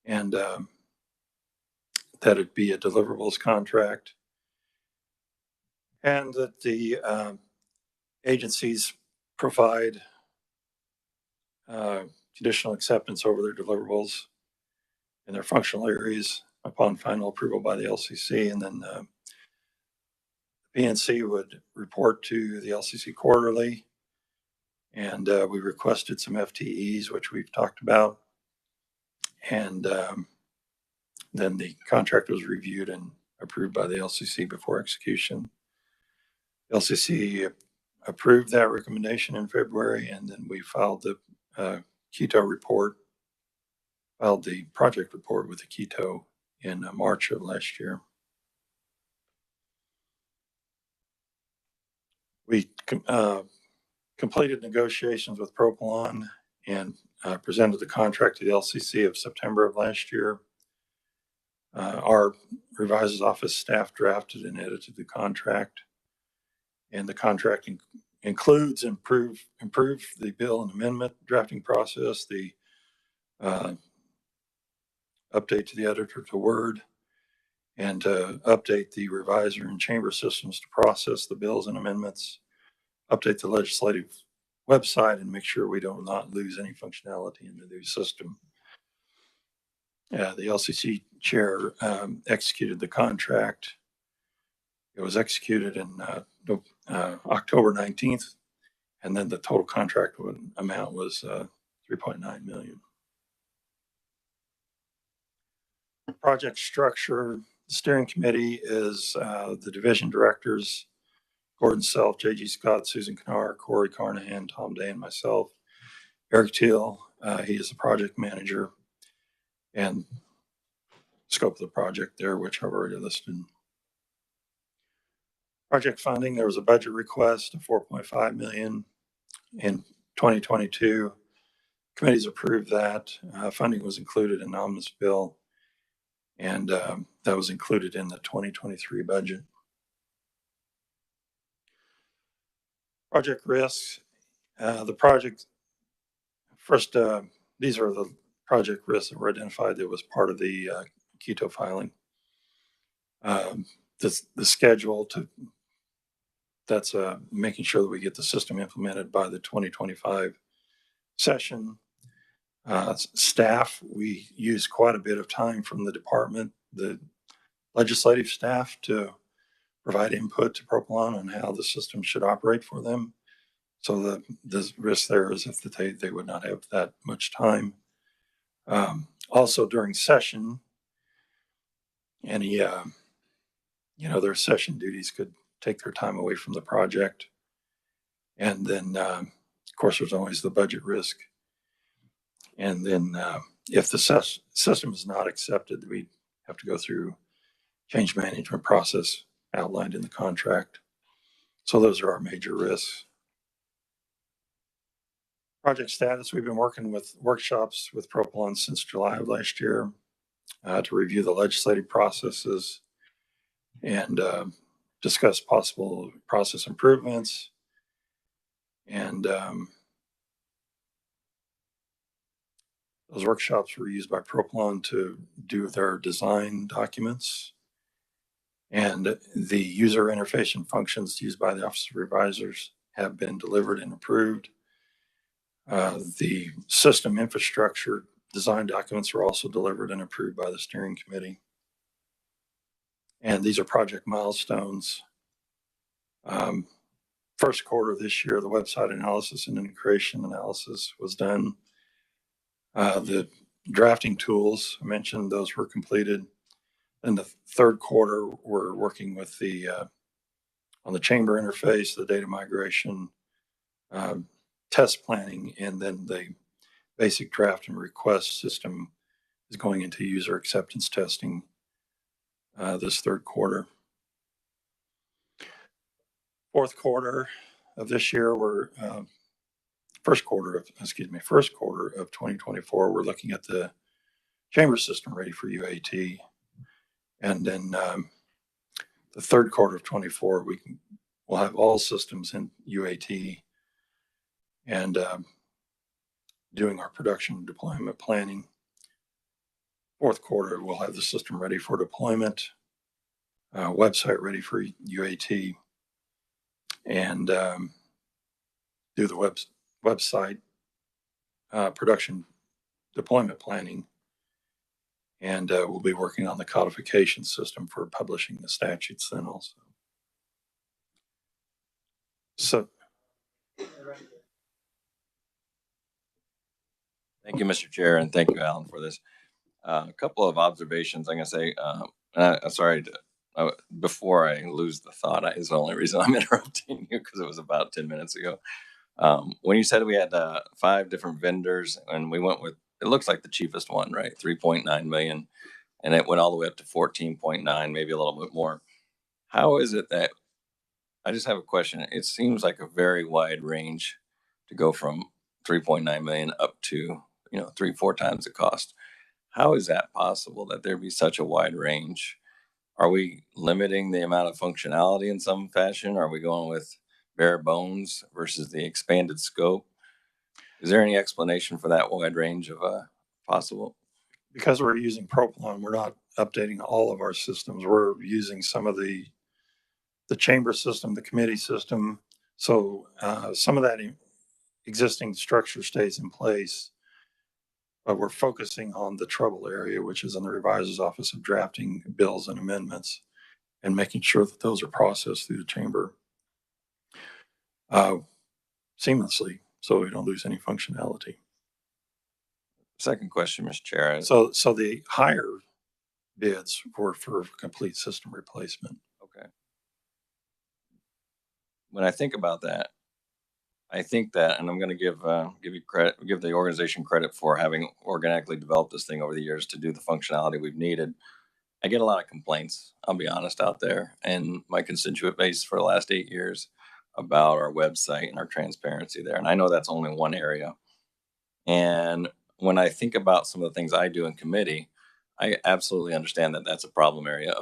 And that it'd be a deliverables contract. And that the agencies provide conditional acceptance over their deliverables in their functional areas upon final approval by the LCC. And then the PNC would report to the LCC quarterly. And we requested some FTEs, which we've talked about. And then the contract was reviewed and approved by the LCC before execution. The LCC approved that recommendation in February, and then we filed the Keto report, filed the project report with the Keto in March of last year. We completed negotiations with Propylon and presented the contract to the LCC of September of last year. Our reviser's office staff drafted and edited the contract, and the contract includes improve the bill and amendment drafting process, the update to the editor to Word, and update the reviser and chamber systems to process the bills and amendments, update the legislative website, and make sure we do not lose any functionality in the new system. The LCC chair executed the contract. It was executed in October 19th, and then the total contract amount was $3.9 million. Project structure: the steering committee is the division directors: Gordon Self, J.G. Scott, Susan Knar, Corey Carnahan, Tom Day, and myself. Eric Teal, he is the project manager, and scope of the project there, which I've already listed. Project funding: there was a budget request of $4.5 million in 2022. Committees approved that. Funding was included in the omnibus bill, and that was included in the 2023 budget. Project risks: the project first. These are the project risks that were identified that was part of the Keto filing. The schedule that's making sure that we get the system implemented by the 2025 session. Staff, we use quite a bit of time from the department, the legislative staff, to provide input to Propylon on how the system should operate for them. So the risk there is if they would not have that much time. Also during session, any, their session duties could take their time away from the project. And then, of course, there's always the budget risk. And then if the system is not accepted, we have to go through change management process outlined in the contract. So those are our major risks. Project status, we've been working with workshops with Propylon since July of last year to review the legislative processes and discuss possible process improvements. And those workshops were used by Propylon to do their design documents. And the user interface and functions used by the Office of Revisors have been delivered and approved. The system infrastructure design documents were also delivered and approved by the steering committee. And these are project milestones. First quarter of this year, the website analysis and integration analysis was done. The drafting tools, I mentioned, those were completed. In the third quarter, we're working with on the chamber interface, the data migration, test planning, and then the basic draft and request system is going into user acceptance testing this third quarter. Fourth quarter of this year, first quarter of 2024, we're looking at the chamber system ready for UAT. And then the third quarter of 24, we'll have all systems in UAT and doing our production deployment planning. Fourth quarter, we'll have the system ready for deployment, website ready for UAT, and do the website production deployment planning. And we'll be working on the codification system for publishing the statutes then also. So. Thank you, Mr. Chair, and thank you, Alan, for this. A couple of observations. I'm going to say, sorry, before I lose the thought, is the only reason I'm interrupting you because it was about 10 minutes ago. When you said we had 5 different vendors and we went with, it looks like the cheapest one, right? 3.9 million. And it went all the way up to 14.9, maybe a little bit more. How is it that, I just have a question. It seems like a very wide range to go from 3.9 million up to, 3-4 times the cost. How is that possible that there be such a wide range? Are we limiting the amount of functionality in some fashion? Are we going with bare bones versus the expanded scope? Is there any explanation for that wide range of possible? Because we're using Propylon, we're not updating all of our systems. We're using some of the chamber system, the committee system. So some of that existing structure stays in place, but we're focusing on the trouble area, which is in the revisor's office of drafting bills and amendments and making sure that those are processed through the chamber seamlessly so we don't lose any functionality. Second question, Mr. Chair. So the higher bids were for complete system replacement. Okay. When I think about that, I think that, and I'm going to give you credit, give the organization credit for having organically developed this thing over the years to do the functionality we've needed. I get a lot of complaints, I'll be honest, out there and my constituent base for the last 8 years about our website and our transparency there. And I know that's only one area. And when I think about some of the things I do in committee, I absolutely understand that that's a problem area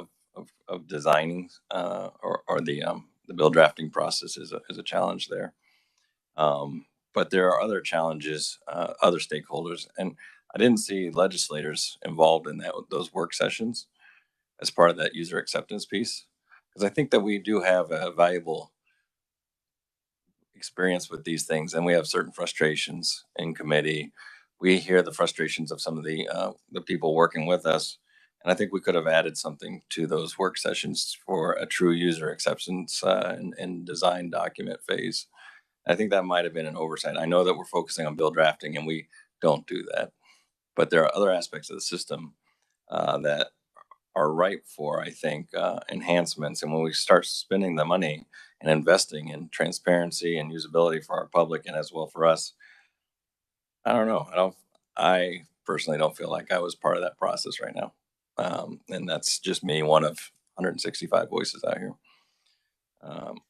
of designing or the bill drafting process is a challenge there. But there are other challenges, other stakeholders, and I didn't see legislators involved in those work sessions as part of that user acceptance piece, because I think that we do have a valuable experience with these things, and we have certain frustrations in committee. we hear the frustrations of some of the people working with us. And I think we could have added something to those work sessions for a true user acceptance and design document phase. I think that might have been an oversight. I know that we're focusing on bill drafting and we don't do that, but there are other aspects of the system that are ripe for, I think, enhancements. And when we start spending the money and investing in transparency and usability for our public and as well for us, I don't know. I personally don't feel like I was part of that process right now. And that's just me, one of 165 voices out here.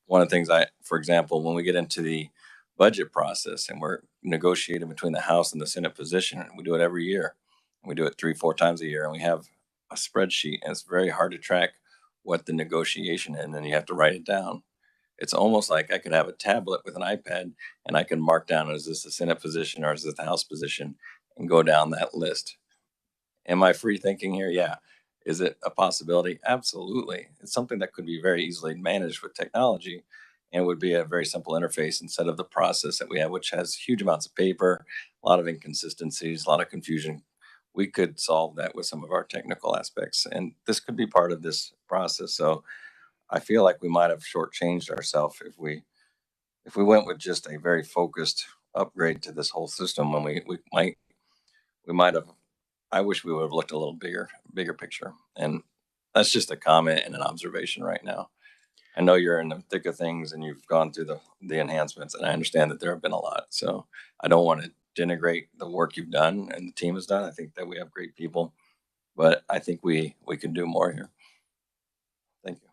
One of the things for example, when we get into the budget process and we're negotiating between the House and the Senate position, we do it every year. We do it 3-4 times a year, and we have a spreadsheet, and it's very hard to track what the negotiation is, and then you have to write it down. It's almost like I could have a tablet with an iPad and I can mark down, is this the Senate position or is this the House position, and go down that list. Am I free thinking here? Yeah. Is it a possibility? Absolutely. It's something that could be very easily managed with technology and would be a very simple interface instead of the process that we have, which has huge amounts of paper, a lot of inconsistencies, a lot of confusion. We could solve that with some of our technical aspects, and this could be part of this process. So I feel like we might have shortchanged ourselves if we went with just a very focused upgrade to this whole system when we might have. I wish we would have looked a little bigger picture. And that's just a comment and an observation right now. I know you're in the thick of things and you've gone through the enhancements, and I understand that there have been a lot. So I don't want to denigrate the work you've done and the team has done. I think that we have great people, but I think we can do more here. Thank you.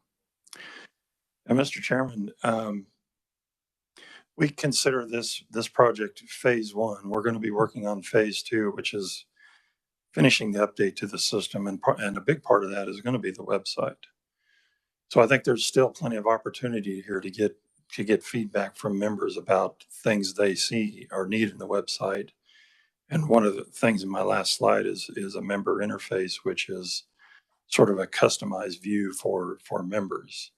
And Mr. Chairman, we consider this project phase 1. We're going to be working on phase 2, which is finishing the update to the system, and a big part of that is going to be the website. So I think there's still plenty of opportunity here to get feedback from members about things they see or need in the website. And one of the things in my last slide is a member interface, which is sort of a customized view for members.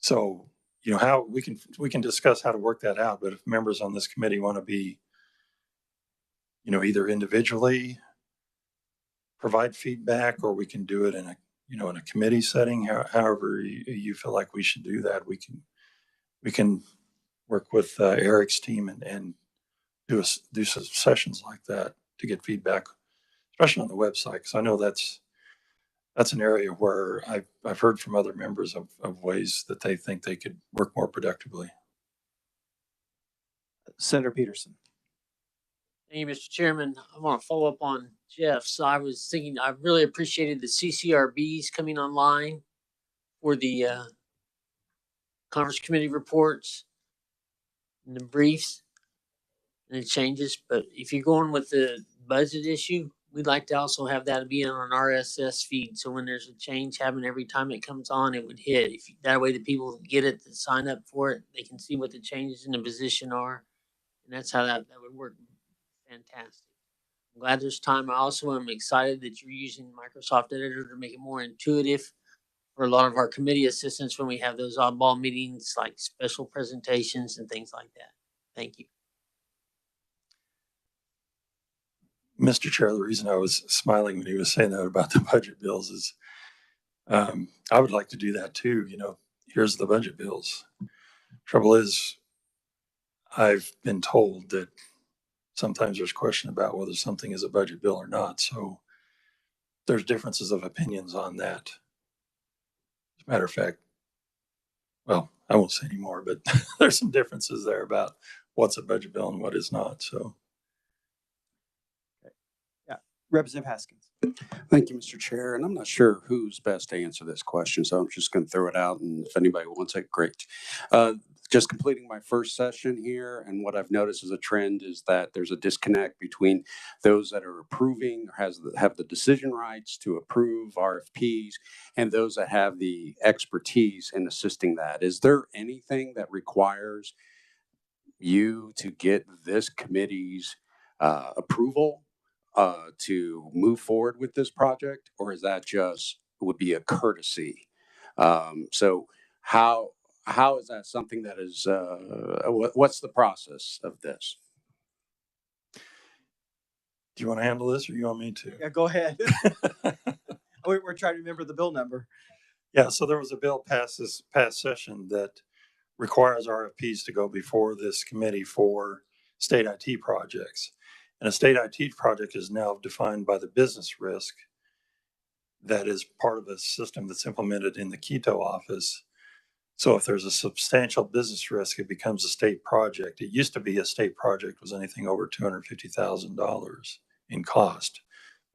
So, you know, how we can discuss how to work that out, but if members on this committee want to be, you know, either individually provide feedback, or we can do it in a committee setting, however you feel like we should do that, we can work with Eric's team and do some sessions like that to get feedback, especially on the website, because I know that's an area where I've heard from other members of ways that they think they could work more productively. Senator Peterson. Thank you, Mr. Chairman. I want to follow up on Jeff. So I was thinking, I really appreciated the CCRBs coming online for the Conference Committee reports and the briefs and the changes. But if you're going with the budget issue, we'd like to also have that be on an RSS feed. So when there's a change happening every time it comes on, it would hit. That way the people get it, that sign up for it, they can see what the changes in the position are. And that's how that would work. Fantastic. I'm glad there's time. I also am excited that you're using Microsoft Editor to make it more intuitive for a lot of our committee assistants when we have those oddball meetings, like special presentations and things like that. Thank you. Mr. Chair, the reason I was smiling when he was saying that about the budget bills is I would like to do that too. You know, here's the budget bills. Trouble is, I've been told that sometimes there's question about whether something is a budget bill or not. So there's differences of opinions on that. As a matter of fact, well, I won't say anymore, but there's some differences there about what's a budget bill and what is not. So. Representative Haskins. Thank you, Mr. Chair. And I'm not sure who's best to answer this question, so I'm just going to throw it out. And if anybody wants it, great. Just completing my first session here, and what I've noticed as a trend is that there's a disconnect between those that are approving or have the decision rights to approve RFPs and those that have the expertise in assisting that. Is there anything that requires you to get this committee's approval to move forward with this project, or is that just would be a courtesy? So how is that something that is what's the process of this? Do you want to handle this or you want me to? Yeah, go ahead. We're trying to remember the bill number. Yeah, so there was a bill passed this past session that requires RFPs to go before this committee for state IT projects. And a state IT project is now defined by the business risk that is part of a system that's implemented in the Quito office. So if there's a substantial business risk, it becomes a state project. It used to be a state project was anything over $250,000 in cost,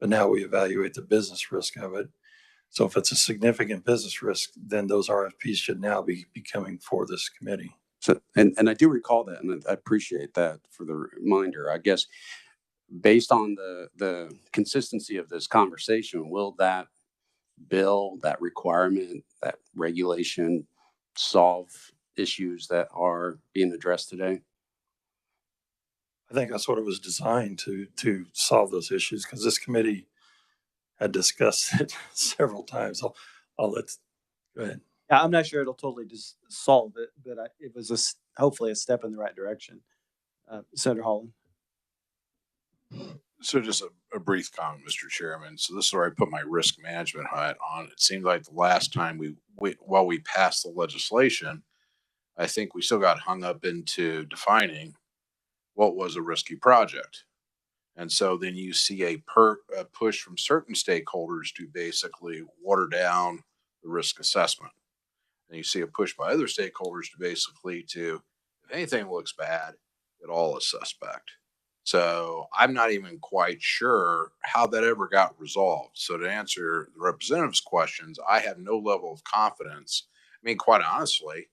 but now we evaluate the business risk of it. So if it's a significant business risk, then those RFPs should now be coming for this committee. So, and I do recall that, and I appreciate that for the reminder. I guess based on the consistency of this conversation, will that bill, that requirement, that regulation solve issues that are being addressed today? I think that's what it was designed to solve those issues, because this committee had discussed it several times. I'll let, go ahead. Yeah, I'm not sure it'll totally just solve it, but it was hopefully a step in the right direction. Senator Holland. So just a brief comment, Mr. Chairman. So this is where I put my risk management hat on. It seemed like the last time while we passed the legislation, I think we still got hung up into defining what was a risky project. And so then you see a push from certain stakeholders to basically water down the risk assessment. And you see a push by other stakeholders to basically if anything looks bad, it all is suspect. So I'm not even quite sure how that ever got resolved. So to answer the representative's questions, I have no level of confidence. I mean, quite honestly,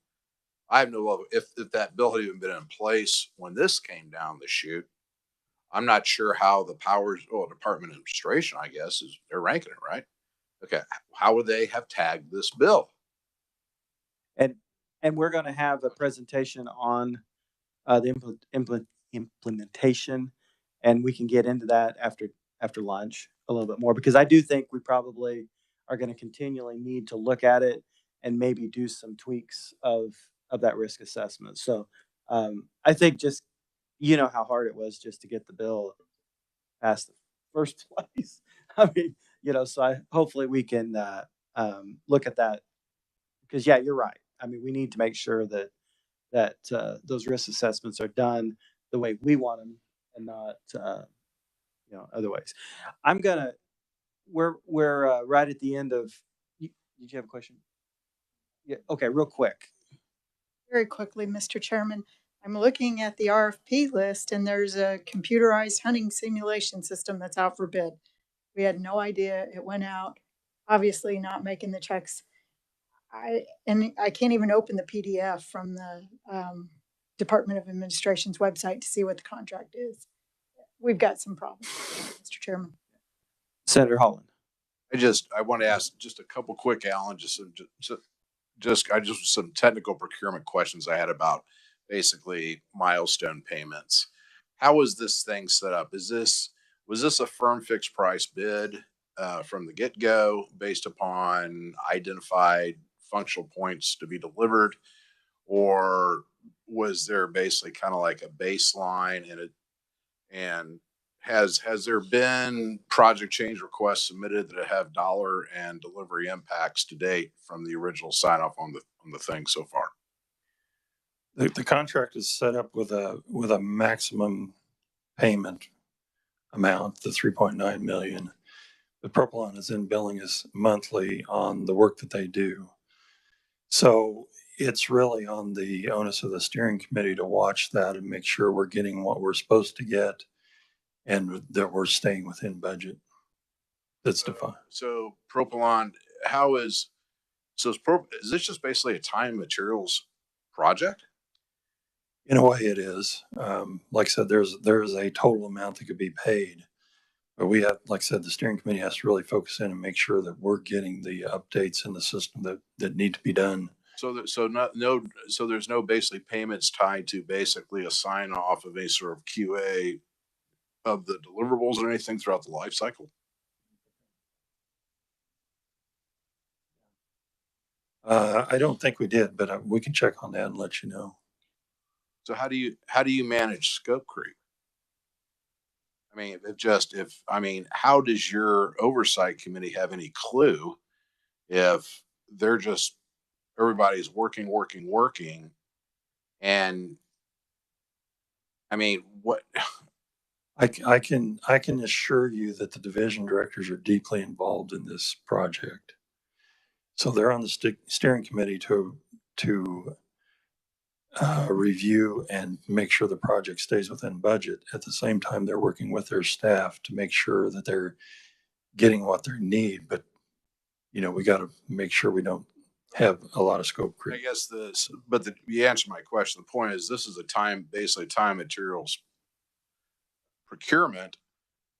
I have no level, if that bill had even been in place when this came down the chute, I'm not sure how the Department of Administration, I guess, they're ranking it, right? Okay. How would they have tagged this bill? And we're going to have a presentation on the implementation, and we can get into that after lunch a little bit more, because I do think we probably are going to continually need to look at it and maybe do some tweaks of that risk assessment. So I think just, how hard it was just to get the bill past the first place. I mean, so hopefully we can look at that, because yeah, you're right. I mean, we need to make sure that those risk assessments are done the way we want them and not other ways. We're right at the end of. Did you have a question? Yeah. Okay. Real quick. Very quickly, Mr. Chairman, I'm looking at the RFP list, and there's a computerized hunting simulation system that's out for bid. We had no idea it went out. Obviously, not making the checks. I can't even open the PDF from the Department of Administration's website to see what the contract is. We've got some problems, Mr. Chairman. Senator Holland. I want to ask just a couple quick, Alan, just some technical procurement questions I had about basically milestone payments. How was this thing set up? Was this a firm fixed price bid from the get-go based upon identified functional points to be delivered, or was there basically kind of like a baseline and has there been project change requests submitted that have dollar and delivery impacts to date from the original sign off on the thing so far? The contract is set up with a maximum payment amount, the 3.9 million. The Propylon is in billing us monthly on the work that they do. So it's really on the onus of the steering committee to watch that and make sure we're getting what we're supposed to get and that we're staying within budget that's defined. So Propylon, is this just basically a time and materials project? In a way it is. Like I said, there's a total amount that could be paid. But we have, like I said, the steering committee has to really focus in and make sure that we're getting the updates in the system that need to be done. So there's no basically payments tied to basically a sign off of any sort of QA of the deliverables or anything throughout the life cycle? I don't think we did, but we can check on that and let you know. So how do you manage scope creep? I mean, how does your oversight committee have any clue if they're just, everybody's working? And I mean, what, I can assure you that the division directors are deeply involved in this project. So they're on the steering committee to review and make sure the project stays within budget. At the same time, they're working with their staff to make sure that they're getting what they need. But, we got to make sure we don't have a lot of scope I creep. guess you answered my question. The point is, this is basically time materials procurement.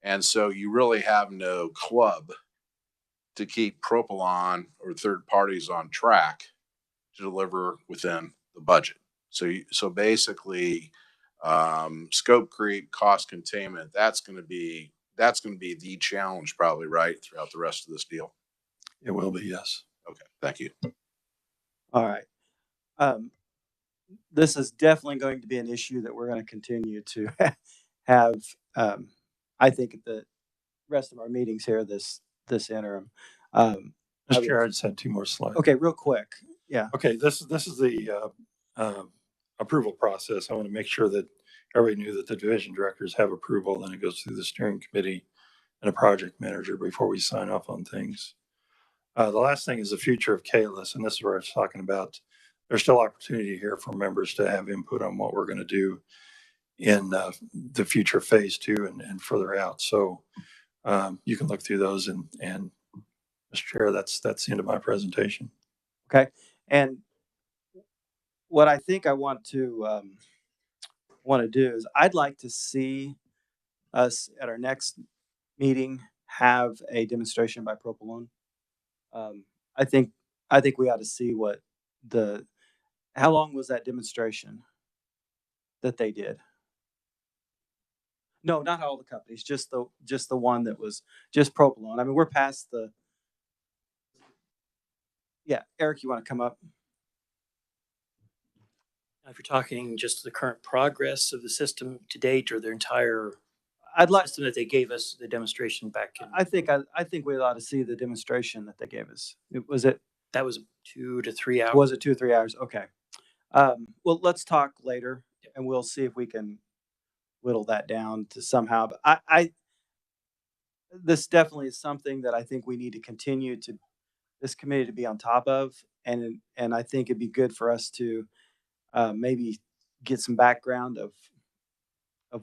And so you really have no club to keep Propylon or third parties on track to deliver within the budget. So basically, scope creep, cost containment, that's going to be the challenge probably, right, throughout the rest of this deal. It will be, yes. Okay, thank you. All right. This is definitely going to be an issue that we're going to continue to have, I think, at the rest of our meetings here this interim. Mr. Chair, I just had 2 more slides. Okay, real quick. Yeah. Okay, this is the approval process. I want to make sure that everybody knew that the division directors have approval, then it goes through the steering committee and a project manager before we sign off on things. The last thing is the future of KLIS, and this is where I was talking about. There's still opportunity here for members to have input on what we're going to do in the future phase 2 and further out. So you can look through those and Mr. Chair, that's the end of my presentation. Okay. And what I think I want to do is I'd like to see us at our next meeting have a demonstration by Propylon. I think we ought to see how long was that demonstration that they did? No, not all the companies, just the one that was just Propylon. I mean, we're past yeah, Eric, you want to come up? If you're talking just the current progress of the system to date or their entire I'd like, system that they gave us the demonstration back in, I think we ought to see the demonstration that they gave us. that was 2 to 3 hours. Was it 2 or 3 hours? Okay. Well, let's talk later and we'll see if we can whittle that down to somehow. But this definitely is something that I think we need to continue to this committee to be on top of, and I think it'd be good for us to maybe get some background of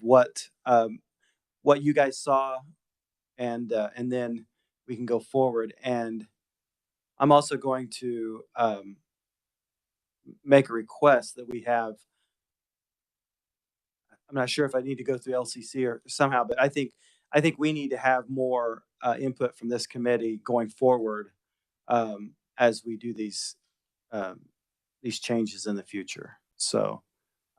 what you guys saw, and then we can go forward. And I'm also going to make a request that we have. I'm not sure if I need to go through LCC or somehow, but I think we need to have more input from this committee going forward as we do these changes in the future. So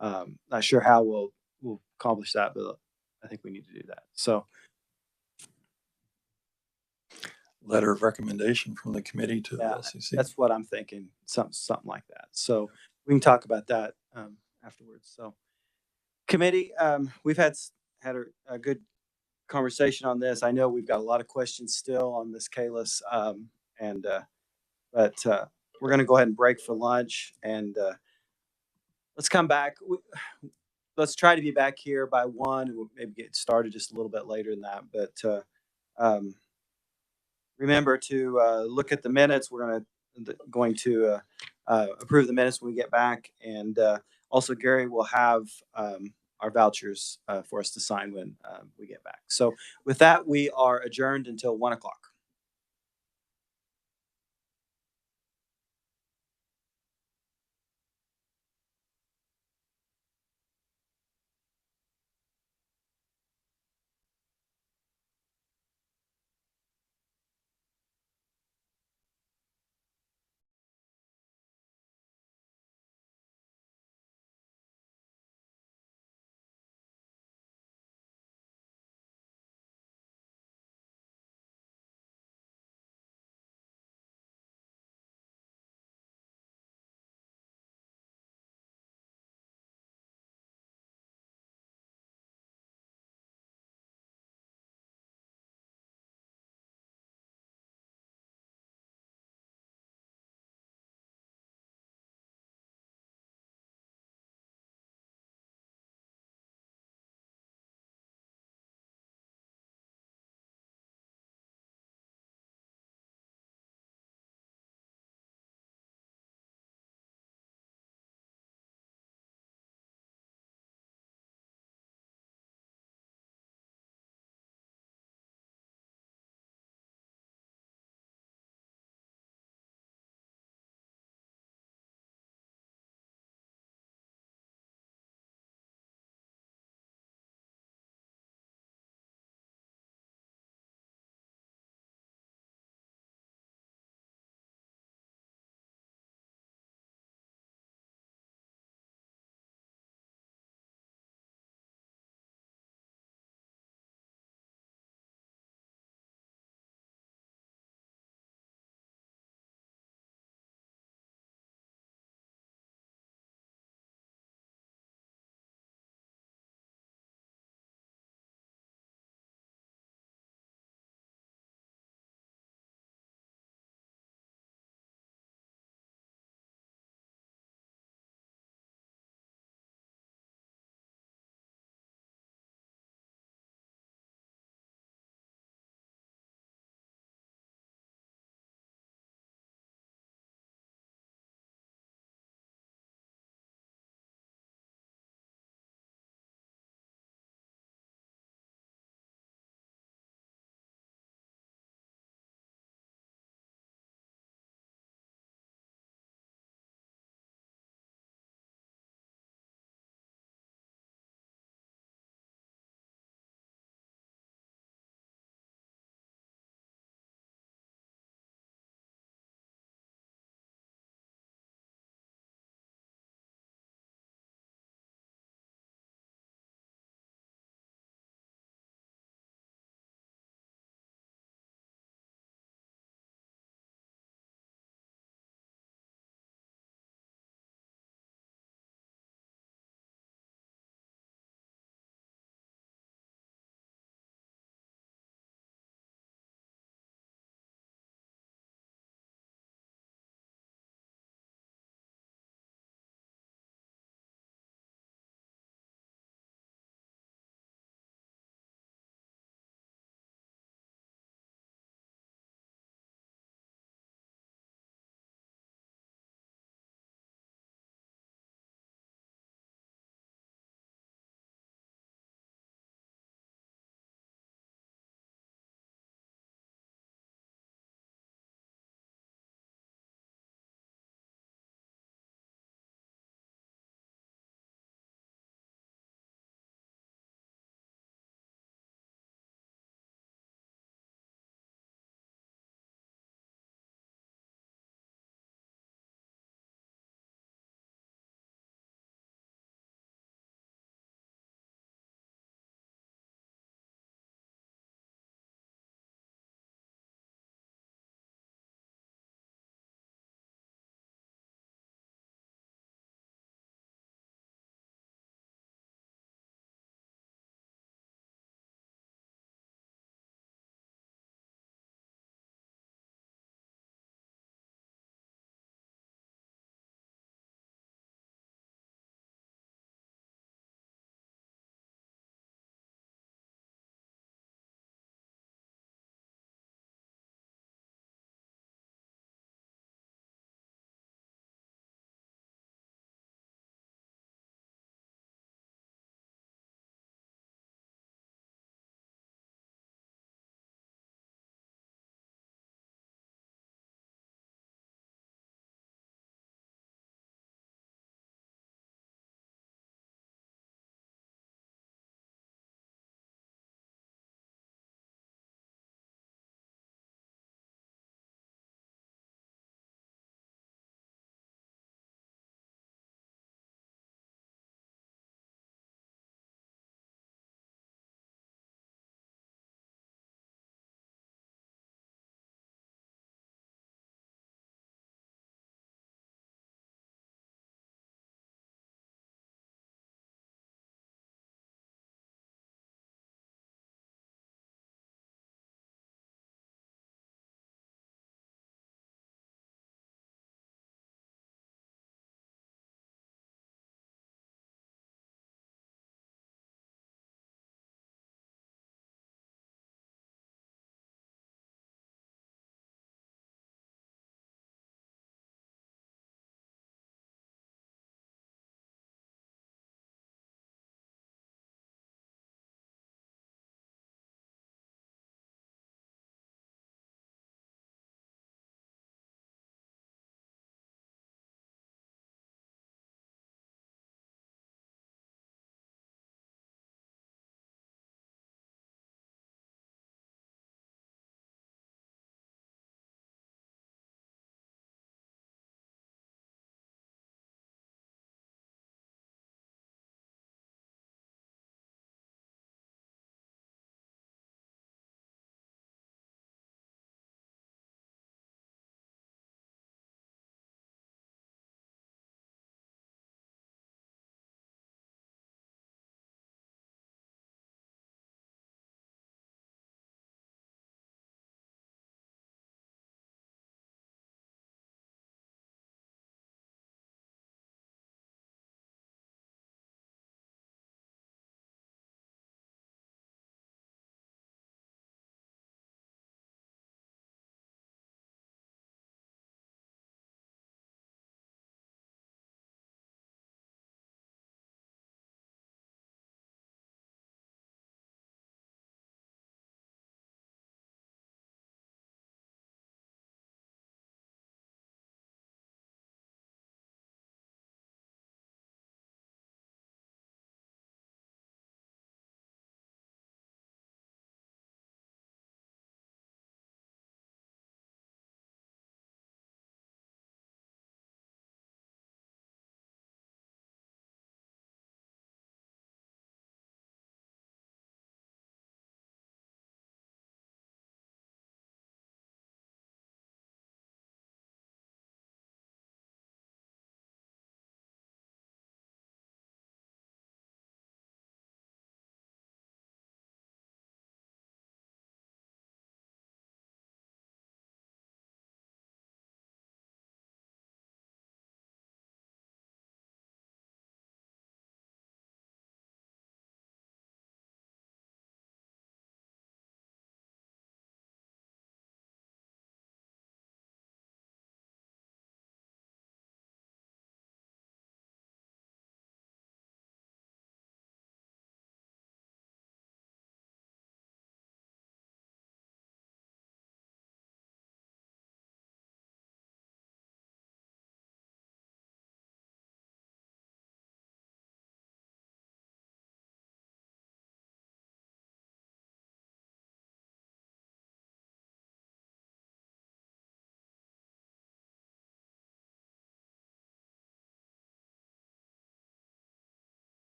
not sure how we'll accomplish that, but I think we need to do that. So Letter of recommendation from the committee to the yeah, LCC. that's what I'm thinking, something like that. So we can talk about that afterwards. So committee, we've had a good conversation on this. I know we've got a lot of questions still on this KLIS, but we're going to go ahead and break for lunch, and let's come back. Let's try to be back here by 1, and we'll maybe get started just a little bit later than that. But remember to look at the minutes. We're going to approve the minutes when we get back, and also Gary will have our vouchers for us to sign when we get back. So with that, we are adjourned until 1 o'clock.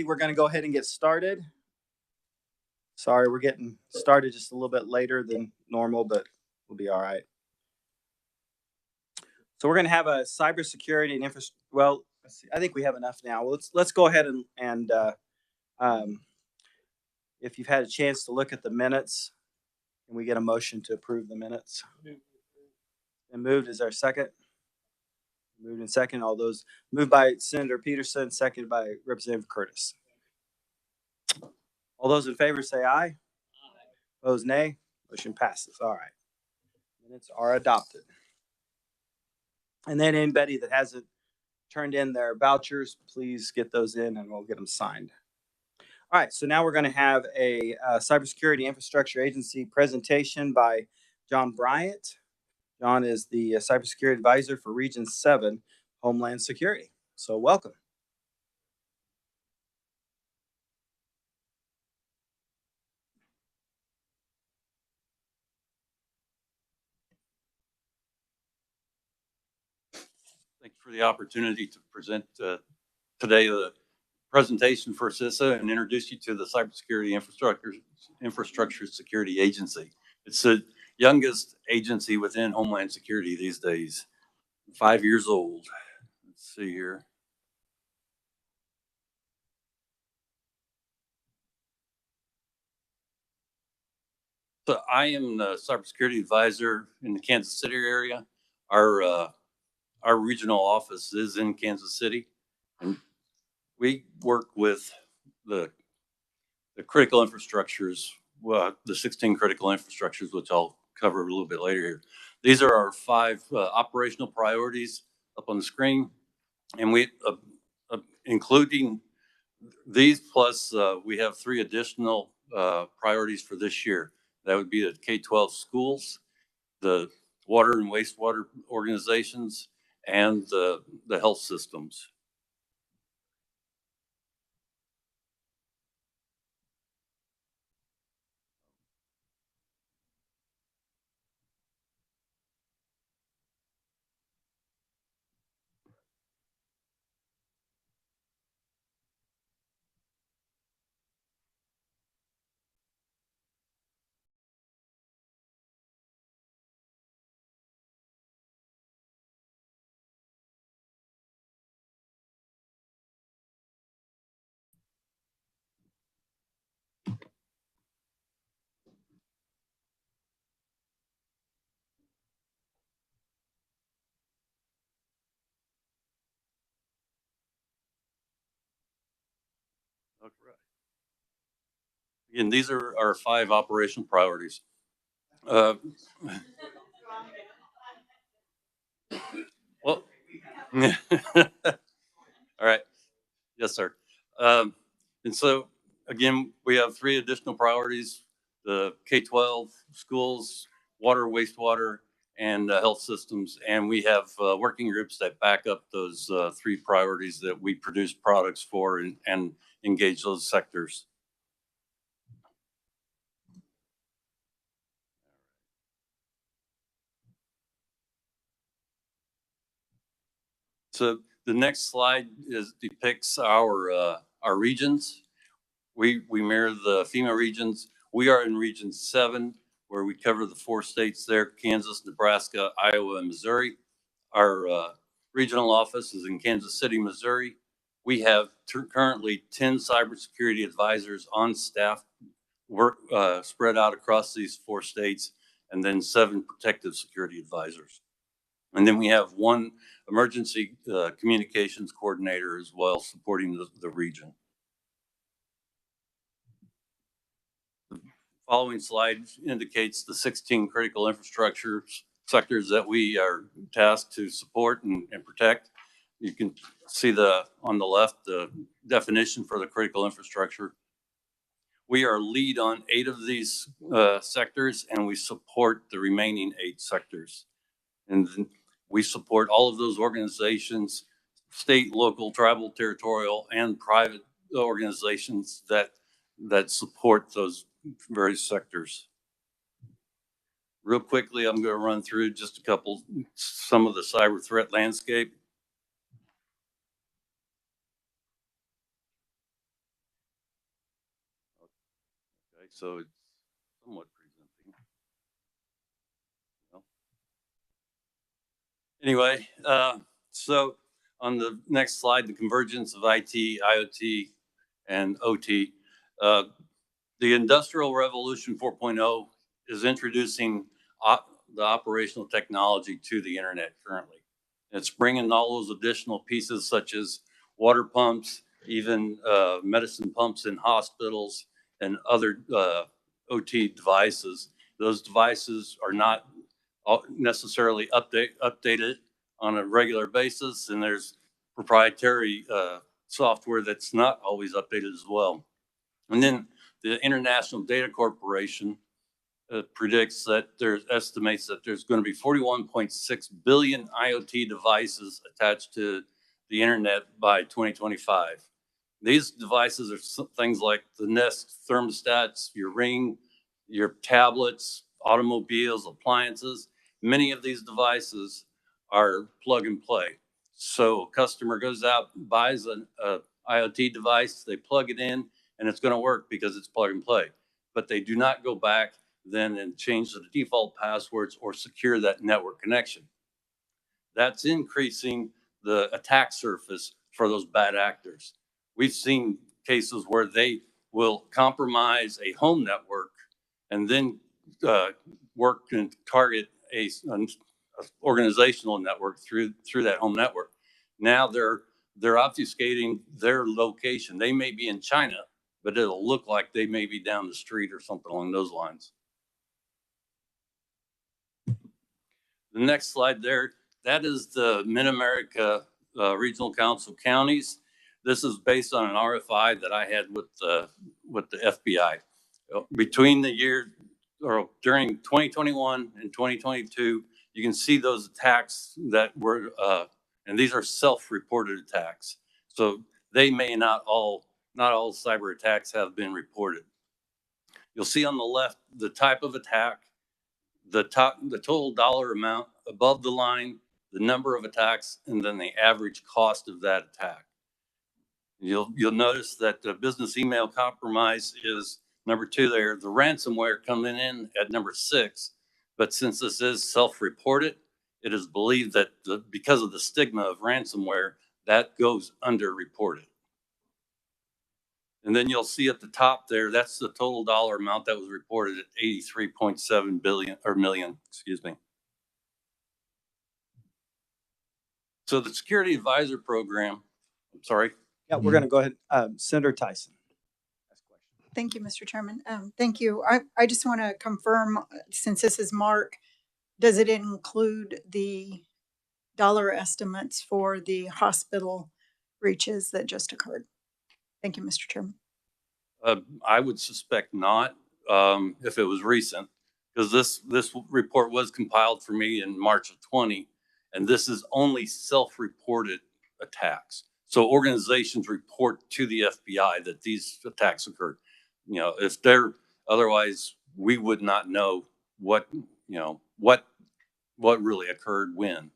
We're going to go ahead and get started. Sorry, we're getting started just a little bit later than normal, but we'll be all right. So we're going to have a cybersecurity and infrastructure. Well, let's see. I think we have enough now. Let's go ahead and if you've had a chance to look at the minutes, can we get a motion to approve the minutes? And moved is our second. Moved and second. All those moved by Senator Peterson, seconded by Representative Curtis. All those in favor say aye. Opposed, nay. Motion passes. All right. Minutes are adopted. And then anybody that hasn't turned in their vouchers, please get those in and we'll get them signed. All right. So now we're going to have a Cybersecurity Infrastructure Agency presentation by John Bryant. John is the Cybersecurity Advisor for Region 7, Homeland Security. So welcome. Thank you for the opportunity to present today the presentation for CISA and introduce you to the Cybersecurity Infrastructure Security Agency. It's the youngest agency within Homeland Security these days, 5 years old. Let's see here. So I am the cybersecurity advisor in the Kansas City area. Our regional office is in Kansas City, and we work with the critical infrastructures, the 16 critical infrastructures, which I'll cover a little bit later here. These are our 5 operational priorities up on the screen, and we, including these plus we have 3 additional priorities for this year. That would be the K-12 schools, the water and wastewater organizations, and the health systems. Okay. Again, these are our 5 operational priorities. Well, all right. Yes, sir. And so, again, we have 3 additional priorities: the K-12 schools, water, wastewater, and health systems. And we have working groups that back up those 3 priorities that we produce products for and engage those sectors. So the next slide depicts our regions. We mirror the FEMA regions. We are in Region 7, where we cover the 4 states there: Kansas, Nebraska, Iowa, and Missouri. Our regional office is in Kansas City, Missouri. We have currently 10 cybersecurity advisors on staff, spread out across these 4 states, and then 7 protective security advisors. And then we have 1 emergency communications coordinator as well, supporting the region. The following slide indicates the 16 critical infrastructure sectors that we are tasked to support and protect. You can see on the left the definition for the critical infrastructure. We are lead on 8 of these sectors, and we support the remaining 8 sectors. And we support all of those organizations, state, local, tribal, territorial, and private organizations that support those various sectors. Real quickly, I'm going to run through just some of the cyber threat landscape. so it's somewhat presenting. Well, anyway, so on the next slide, the convergence of IT, IoT, and OT. The Industrial Revolution 4.0 is introducing the operational technology to the internet currently. It's bringing all those additional pieces such as water pumps, even medicine pumps in hospitals and other OT devices. Those devices are not necessarily updated on a regular basis, and there's proprietary software that's not always updated as well. And then the International Data Corporation predicts that estimates that there's going to be 41.6 billion IoT devices attached to the internet by 2025. These devices are things like the Nest thermostats, your Ring, your tablets, automobiles, appliances. Many of these devices are plug and play. So a customer goes out, buys an IoT device, they plug it in, and it's going to work because it's plug and play. But they do not go back then and change the default passwords or secure that network connection. That's increasing the attack surface for those bad actors. We've seen cases where they will compromise a home network and then work and target an organizational network through that home network. Now they're obfuscating their location. They may be in China, but it'll look like they may be down the street or something along those lines. The next slide there, that is the Mid-America Regional Council counties. This is based on an RFI that I had with the FBI. Between the year, or during 2021 and 2022, you can see those attacks that were, and these are self-reported attacks. So they may not all cyber attacks have been reported. You'll see on the left, the type of attack, the total dollar amount above the line, the number of attacks, and then the average cost of that attack. You'll notice that the business email compromise is number 2 there. The ransomware coming in at number 6, but since this is self-reported, it is believed that because of the stigma of ransomware, that goes underreported. And then you'll see at the top there, that's the total dollar amount that was reported at 83.7 billion or million, excuse me. So the Security Advisor Program, I'm sorry. Yeah, we're going to go ahead. Senator Tyson. Thank you, Mr. Chairman. Thank you. I just want to confirm, since this is Mark, does it include the dollar estimates for the hospital breaches that just occurred? Thank you, Mr. Chairman. I would suspect not, if it was recent, because this report was compiled for me in March of 20, and this is only self-reported attacks. So organizations report to the FBI that these attacks occurred. You know, if they're otherwise, we would not know what really occurred when.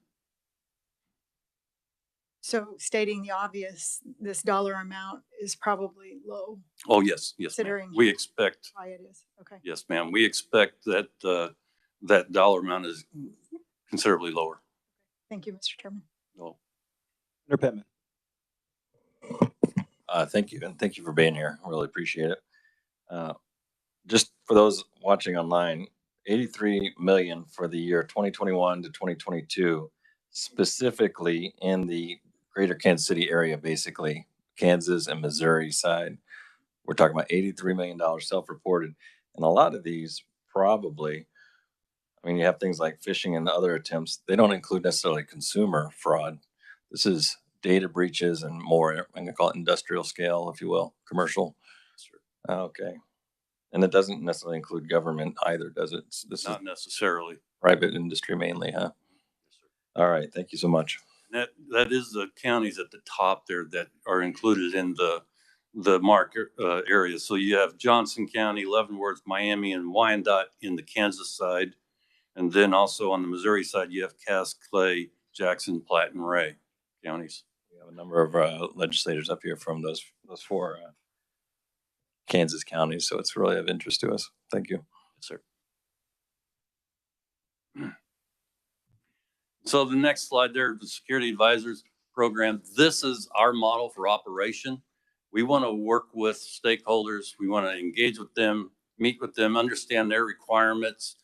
So stating the obvious, this dollar amount is probably low. Oh, yes, Considering we expect. How high it is. Okay. Yes, ma'am. We expect that that dollar amount is considerably lower. Thank you, Mr. Chairman. No. Senator Pittman. Thank you, and thank you for being here. I really appreciate it. Just for those watching online, 83 million for the year 2021 to 2022, specifically in the greater Kansas City area, basically Kansas and Missouri side. We're talking about $83 million self-reported. And a lot of these probably, I mean, you have things like phishing and other attempts. They don't include necessarily consumer fraud. This is data breaches and more. I'm going to call it industrial scale, if you will, commercial. Okay. And it doesn't necessarily include government either, does it? This Not necessarily. Private industry mainly, huh? Yes, sir. All right. Thank you so much. That is the counties at the top there that are included in the market area. So you have Johnson County, Leavenworth, Miami, and Wyandotte in the Kansas side. And then also on the Missouri side, you have Cass, Clay, Jackson, Platte, and Ray counties. We have a number of legislators up here from those 4 Kansas counties. So it's really of interest to us. Thank you. Yes, sir. So the next slide there, the Security Advisors Program. This is our model for operation. We want to work with stakeholders. We want to engage with them, meet with them, understand their requirements,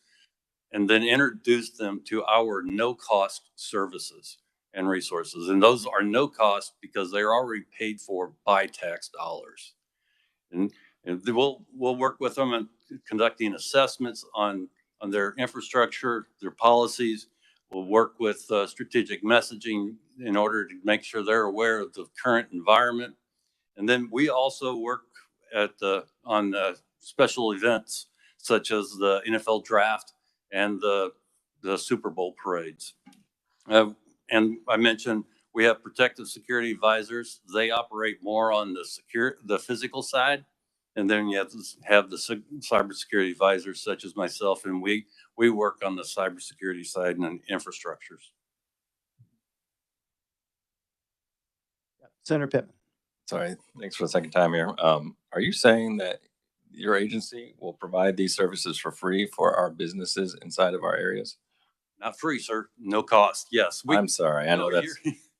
and then introduce them to our no-cost services and resources. And those are no cost because they're already paid for by tax dollars. And we'll work with them in conducting assessments on their infrastructure, their policies. We'll work with strategic messaging in order to make sure they're aware of the current environment. And then we also work on special events such as the NFL draft and the Super Bowl parades. And I mentioned we have protective security advisors. They operate more on the physical side. And then you have the cybersecurity advisors such as myself, and we work on the cybersecurity side and infrastructures. Senator Pittman. Sorry, thanks for the second time here. Are you saying that your agency will provide these services for free for our businesses inside of our areas? Not free, sir. No cost. Yes. I'm sorry. I know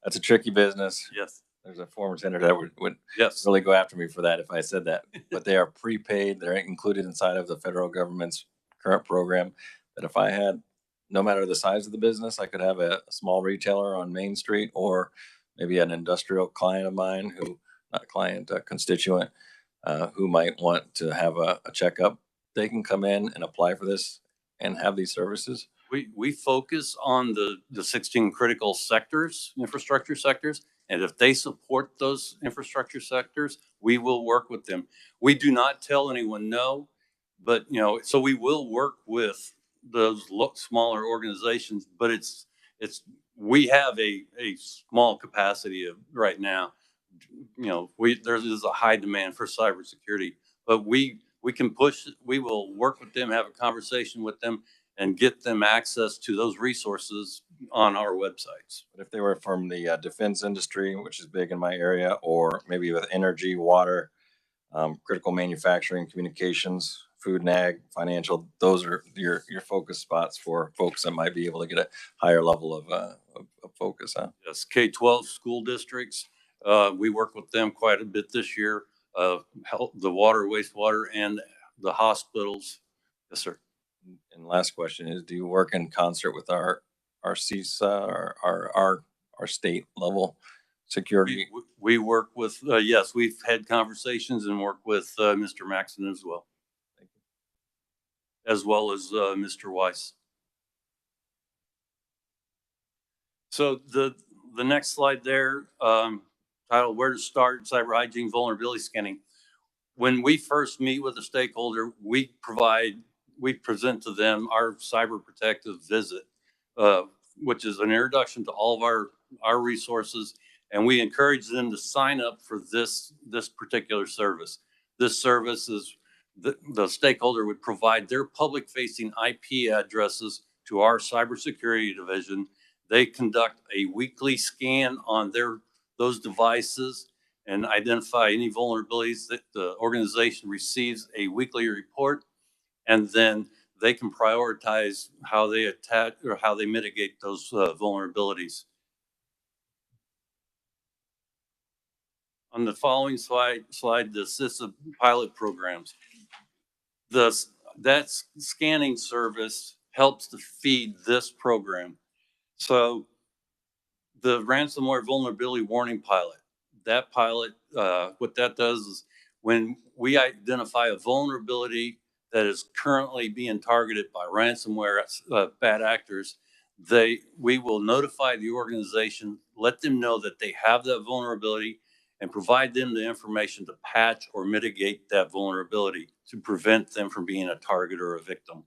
that's a tricky business. Yes. There's a former senator that would yes. really go after me for that if I said that. But they are prepaid. They're included inside of the federal government's current program. That if I had, no matter the size of the business, I could have a small retailer on Main Street or maybe an industrial client of mine who, not client, constituent, who might want to have a checkup. They can come in and apply for this and have these services. We focus on the 16 critical sectors, infrastructure sectors. And if they support those infrastructure sectors, we will work with them. We do not tell anyone no, but so we will work with those smaller organizations, but we have a small capacity of right now. There's a high demand for cybersecurity, but we can push. We will work with them, have a conversation with them, and get them access to those resources on our websites. But if they were from the defense industry, which is big in my area, or maybe with energy, water, critical manufacturing, communications, food and ag, financial, those are your focus spots for folks that might be able to get a higher level of focus. Huh? Yes, K-12 school districts. We work with them quite a bit this year. The water, wastewater, and the hospitals. Yes, sir. And last question is, do you work in concert with our CISA or our state level security? We work with, yes, we've had conversations and work with Mr. Maxon as well. Thank you. As well as Mr. Weiss. So the next slide there, titled Where to Start Cyber Hygiene Vulnerability Scanning. When we first meet with a stakeholder, we present to them our cyber protective visit, which is an introduction to all of our resources, and we encourage them to sign up for this particular service. This service is the stakeholder would provide their public-facing IP addresses to our cybersecurity division. They conduct a weekly scan on those devices and identify any vulnerabilities. That the organization receives a weekly report, and then they can prioritize how they attack or how they mitigate those vulnerabilities. On the following slide, the CISA pilot programs. That scanning service helps to feed this program. So the ransomware vulnerability warning pilot, that pilot, what that does is when we identify a vulnerability that is currently being targeted by ransomware bad actors, we will notify the organization, let them know that they have that vulnerability, and provide them the information to patch or mitigate that vulnerability to prevent them from being a target or a victim.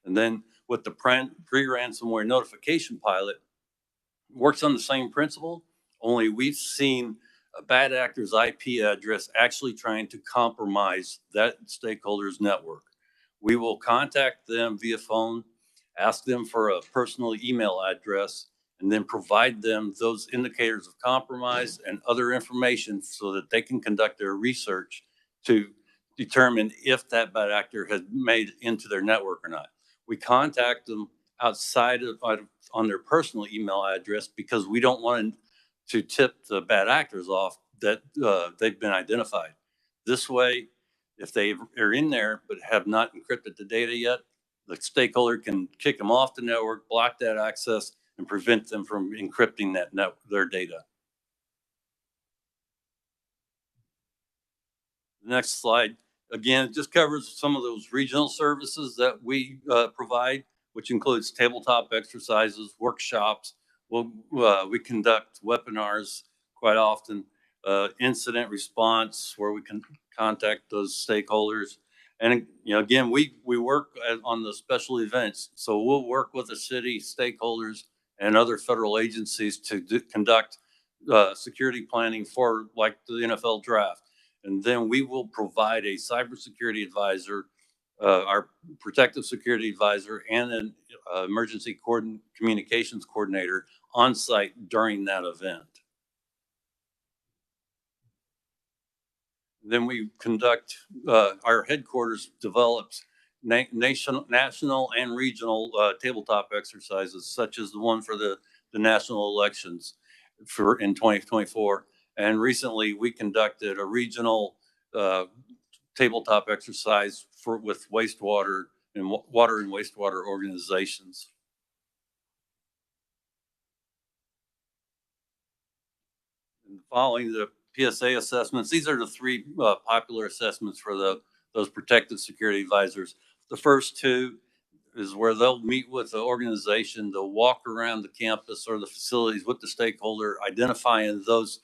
And then with the pre-ransomware notification pilot, works on the same principle, only we've seen a bad actor's IP address actually trying to compromise that stakeholder's network. We will contact them via phone, ask them for a personal email address, and then provide them those indicators of compromise and other information so that they can conduct their research to determine if that bad actor has made into their network or not. We contact them outside of on their personal email address because we don't want to tip the bad actors off that they've been identified. This way, if they are in there but have not encrypted the data yet, the stakeholder can kick them off the network, block that access, and prevent them from encrypting their data. The next slide, again, it just covers some of those regional services that we provide, which includes tabletop exercises, workshops. We conduct webinars quite often, incident response where we can contact those stakeholders. And again, we work on the special events. So we'll work with the city stakeholders and other federal agencies to conduct security planning for like the NFL draft. And then we will provide a cybersecurity advisor, our protective security advisor, and an emergency communications coordinator on site during that event. Then we conduct, our headquarters develops national and regional tabletop exercises, such as the one for the national elections in 2024. And recently we conducted a regional tabletop exercise with wastewater and water and wastewater organizations. And following the PSA assessments, these are the three popular assessments for those protective security advisors. The first two is where they'll meet with the organization, they'll walk around the campus or the facilities with the stakeholder, identifying those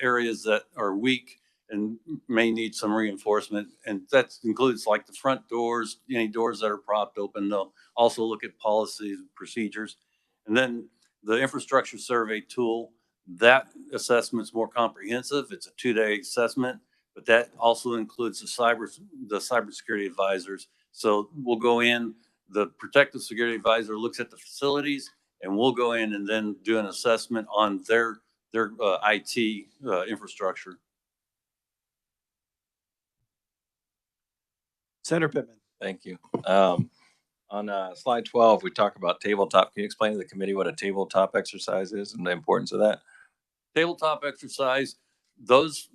areas that are weak and may need some reinforcement. And that includes like the front doors, any doors that are propped open. They'll also look at policies and procedures. And then the infrastructure survey tool, that assessment's more comprehensive. It's a 2-day assessment, but that also includes the cybersecurity advisors. So we'll go in, the protective security advisor looks at the facilities, and we'll go in and then do an assessment on their IT infrastructure. Senator Pittman. Thank you. On slide 12, we talk about tabletop. Can you explain to the committee what a tabletop exercise is and the importance of that? Tabletop exercise, those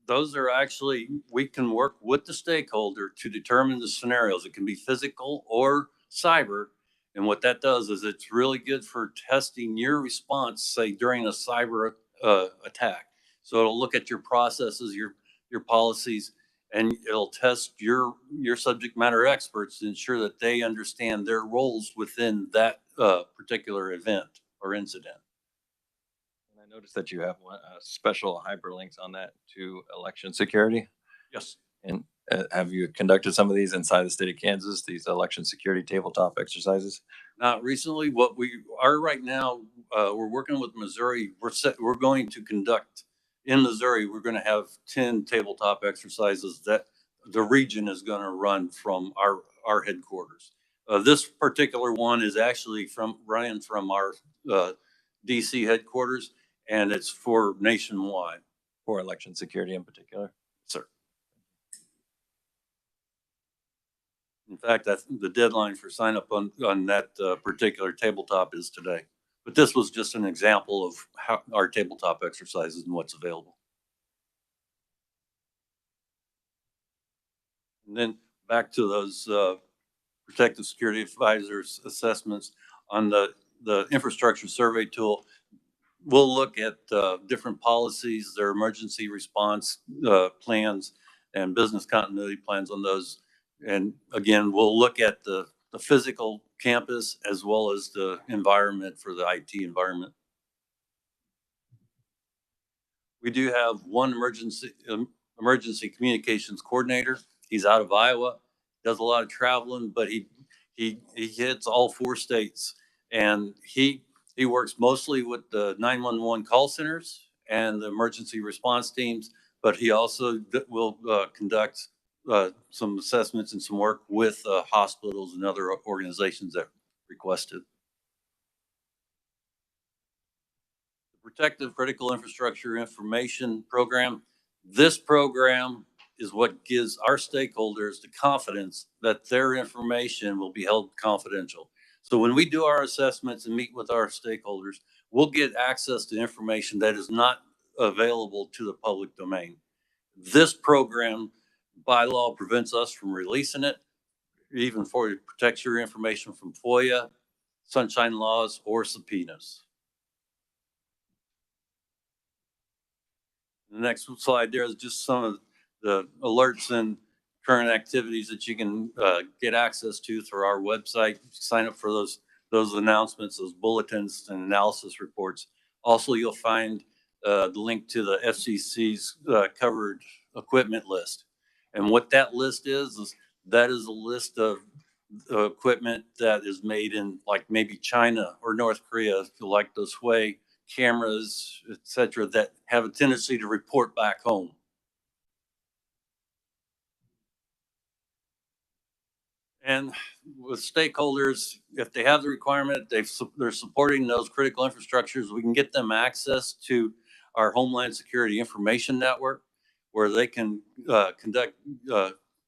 are actually, we can work with the stakeholder to determine the scenarios. It can be physical or cyber. And what that does is it's really good for testing your response, say during a cyber attack. So it'll look at your processes, your policies, and it'll test your subject matter experts to ensure that they understand their roles within that particular event or incident. And I noticed that you have special hyperlinks on that to election security. Yes. And have you conducted some of these inside the state of Kansas, these election security tabletop exercises? Not recently. What we are right now, we're working with Missouri. We're going to conduct in Missouri. We're going to have 10 tabletop exercises that the region is going to run from our headquarters. This particular one is actually running from our DC headquarters, and it's for nationwide. For election security in particular? Sir. In fact, the deadline for sign up on that particular tabletop is today. But this was just an example of how our tabletop exercises and what's available. And then back to those protective security advisors assessments on the infrastructure survey tool. We'll look at different policies, their emergency response plans and business continuity plans on those. And again, we'll look at the physical campus as well as the environment for the IT environment. We do have one emergency communications coordinator. He's out of Iowa, does a lot of traveling, but he hits all 4 states, and he works mostly with the 911 call centers and the emergency response teams, but he also will conduct some assessments and some work with hospitals and other organizations that requested. The Protective Critical Infrastructure Information Program. This program is what gives our stakeholders the confidence that their information will be held confidential. So when we do our assessments and meet with our stakeholders, we'll get access to information that is not available to the public domain. This program by law prevents us from releasing it, even for it protects your information from FOIA, sunshine laws, or subpoenas. The next slide there is just some of the alerts and current activities that you can get access to through our website. Sign up for those announcements, those bulletins and analysis reports. Also, you'll find the link to the FCC's covered equipment list. And what that list is that is a list of equipment that is made in like maybe China or North Korea, like those Huawei cameras, et cetera, that have a tendency to report back home. And with stakeholders, if they have the requirement, they're supporting those critical infrastructures, we can get them access to our Homeland Security Information Network, where they can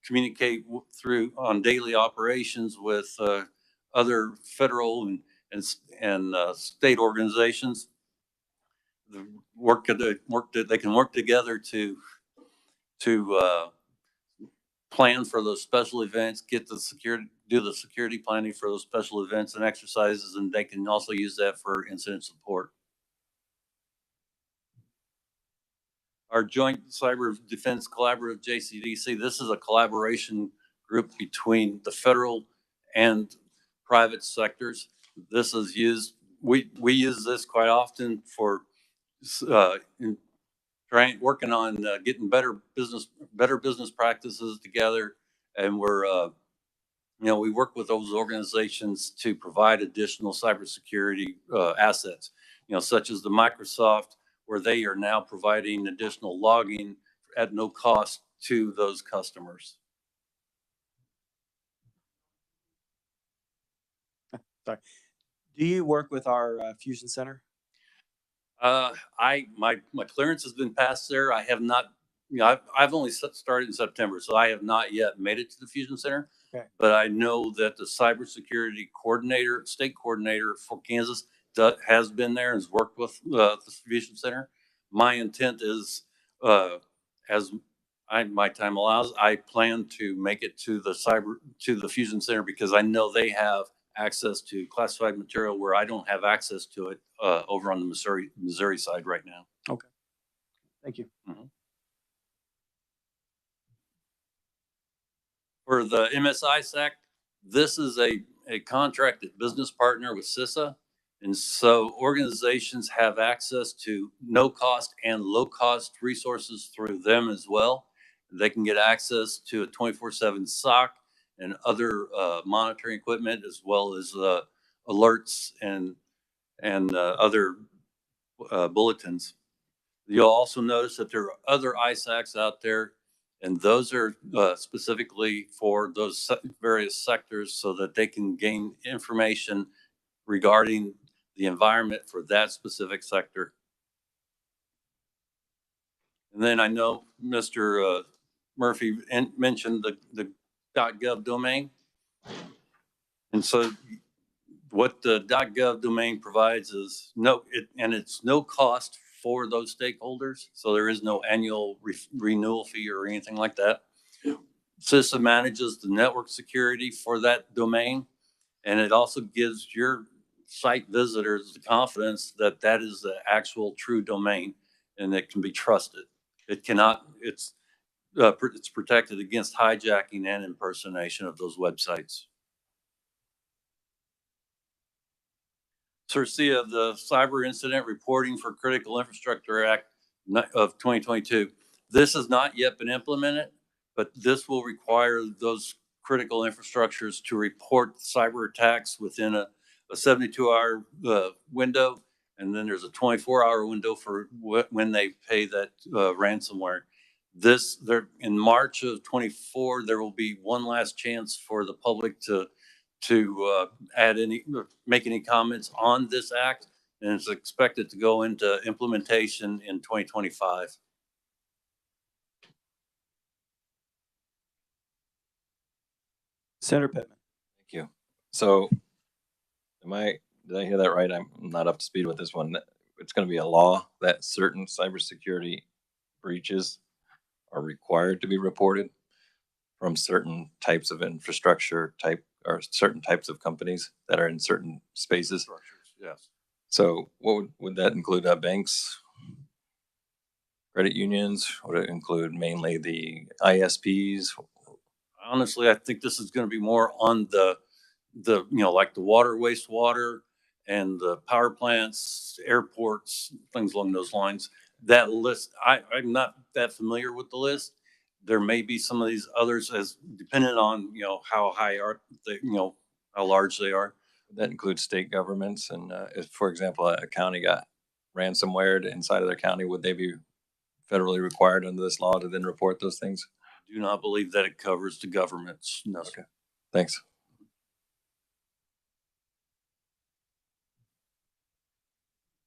communicate through on daily operations with other federal and state organizations. They can work together to plan for those special events, do the security planning for those special events and exercises, and they can also use that for incident support. Our Joint Cyber Defense Collaborative, JCDC, this is a collaboration group between the federal and private sectors. This is used, we use this quite often for working on getting better business practices together, and we work with those organizations to provide additional cybersecurity assets, such as the Microsoft, where they are now providing additional logging at no cost to those customers. Sorry. Do you work with our Fusion Center? My clearance has been passed there. I have not, I've only started in September, so I have not yet made it to the Fusion Center. Okay. But I know that the cybersecurity coordinator, state coordinator for Kansas, has been there and has worked with the Fusion Center. My intent is, as my time allows, I plan to make it to the Fusion Center, because I know they have access to classified material where I don't have access to it over on the Missouri side right now. Okay. Thank you. Mm-hmm. For the MSI-SAC, this is a contracted business partner with CISA. And so organizations have access to no cost and low cost resources through them as well. They can get access to a 24/7 SOC and other monitoring equipment, as well as alerts and other bulletins. You'll also notice that there are other ISACs out there, and those are specifically for those various sectors, so that they can gain information regarding the environment for that specific sector. And then I know Mr. Murphy mentioned the .gov domain. And so what the .gov domain provides is it's no cost for those stakeholders. So there is no annual renewal fee or anything like that. CISA manages the network security for that domain. And it also gives your site visitors the confidence that that is the actual true domain and it can be trusted. It's protected against hijacking and impersonation of those websites. CERCIA, the Cyber Incident Reporting for Critical Infrastructure Act of 2022. This has not yet been implemented, but this will require those critical infrastructures to report cyber attacks within a 72-hour window, and then there's a 24-hour window for when they pay that ransomware. In March of 24, there will be one last chance for the public to make any comments on this act, and it's expected to go into implementation in 2025. Senator Pittman. Thank you. So did I hear that right? I'm not up to speed with this one. It's going to be a law that certain cybersecurity breaches are required to be reported from certain types of infrastructure type or certain types of companies that are in certain spaces. Yes. So what would that include? Banks, credit unions? Would it include mainly the ISPs? Honestly, I think this is going to be more on the like the water, wastewater, and the power plants, airports, things along those lines. That list, I'm not that familiar with the list. There may be some of these others as depending on, how high are they, how large they are. That includes state governments. And if, for example, a county got ransomware inside of their county, would they be federally required under this law to then report those things? I do not believe that it covers the governments. No. Okay. Thanks.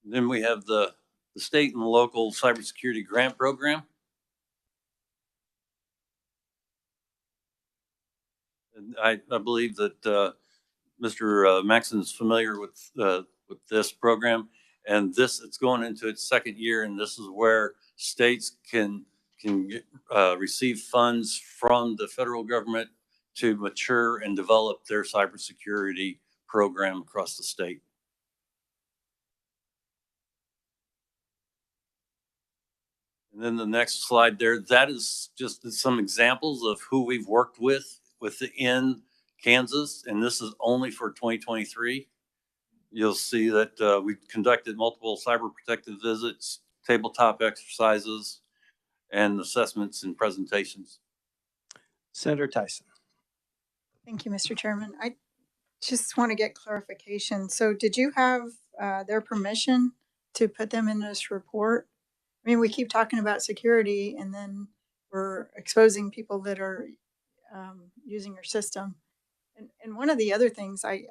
Then we have the state and local cybersecurity grant program. And I believe that Mr. Maxon is familiar with this program, and it's going into its second year, and this is where states can receive funds from the federal government to mature and develop their cybersecurity program across the state. And then the next slide there, that is just some examples of who we've worked with within Kansas, and this is only for 2023. You'll see that we conducted multiple cyber protective visits, tabletop exercises, and assessments and presentations. Senator Tyson. Thank you, Mr. Chairman. I just want to get clarification. So did you have their permission to put them in this report? I mean, we keep talking about security and then we're exposing people that are using your system. And one of the other things, I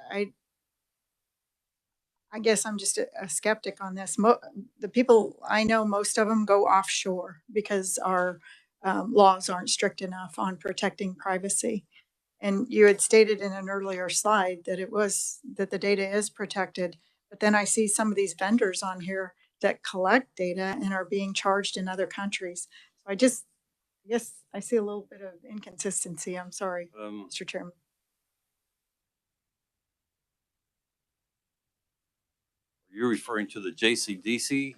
guess I'm just a skeptic on this. The people I know, most of them go offshore because our laws aren't strict enough on protecting privacy. And you had stated in an earlier slide that that the data is protected, but then I see some of these vendors on here that collect data and are being charged in other countries. So I guess I see a little bit of inconsistency. I'm sorry, Mr. Chairman. You're referring to the JCDC?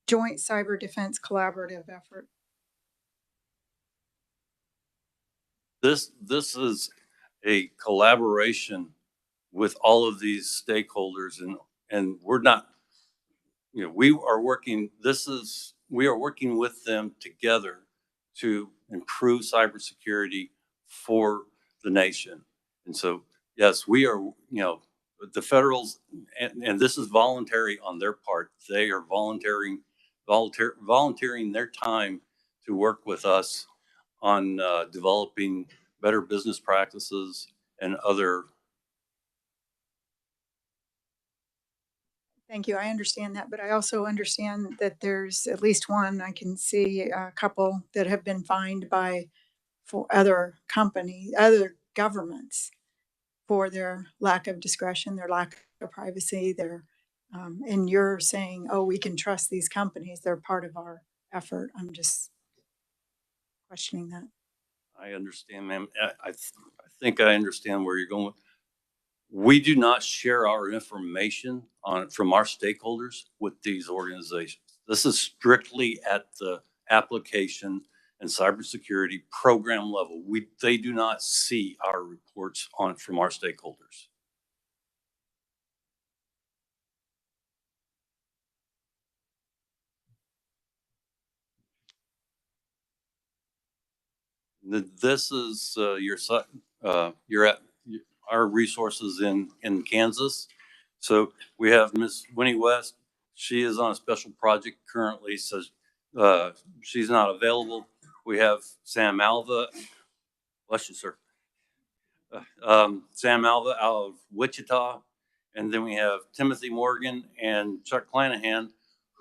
Joint Cyber Defense Collaborative Effort. This is a collaboration with all of these stakeholders, and we're not, we are working with them together to improve cybersecurity for the nation. And so, yes, we are, the federals, and this is voluntary on their part. They are volunteering their time to work with us on developing better business practices and other. Thank you. I understand that, but I also understand that there's at least one, I can see a couple that have been fined for other companies, other governments, for their lack of discretion, their lack of privacy, and you're saying, oh, we can trust these companies. They're part of our effort. I'm just questioning that. I understand, ma'am. I think I understand where you're going. We do not share our information from our stakeholders with these organizations. This is strictly at the application and cybersecurity program level. They do not see our reports from our stakeholders. This is you're at our resources in Kansas. So we have Miss Winnie West. She is on a special project currently, so she's not available. We have Sam Alva. Bless you, sir. Sam Alva out of Wichita. And then we have Timothy Morgan and Chuck Clanahan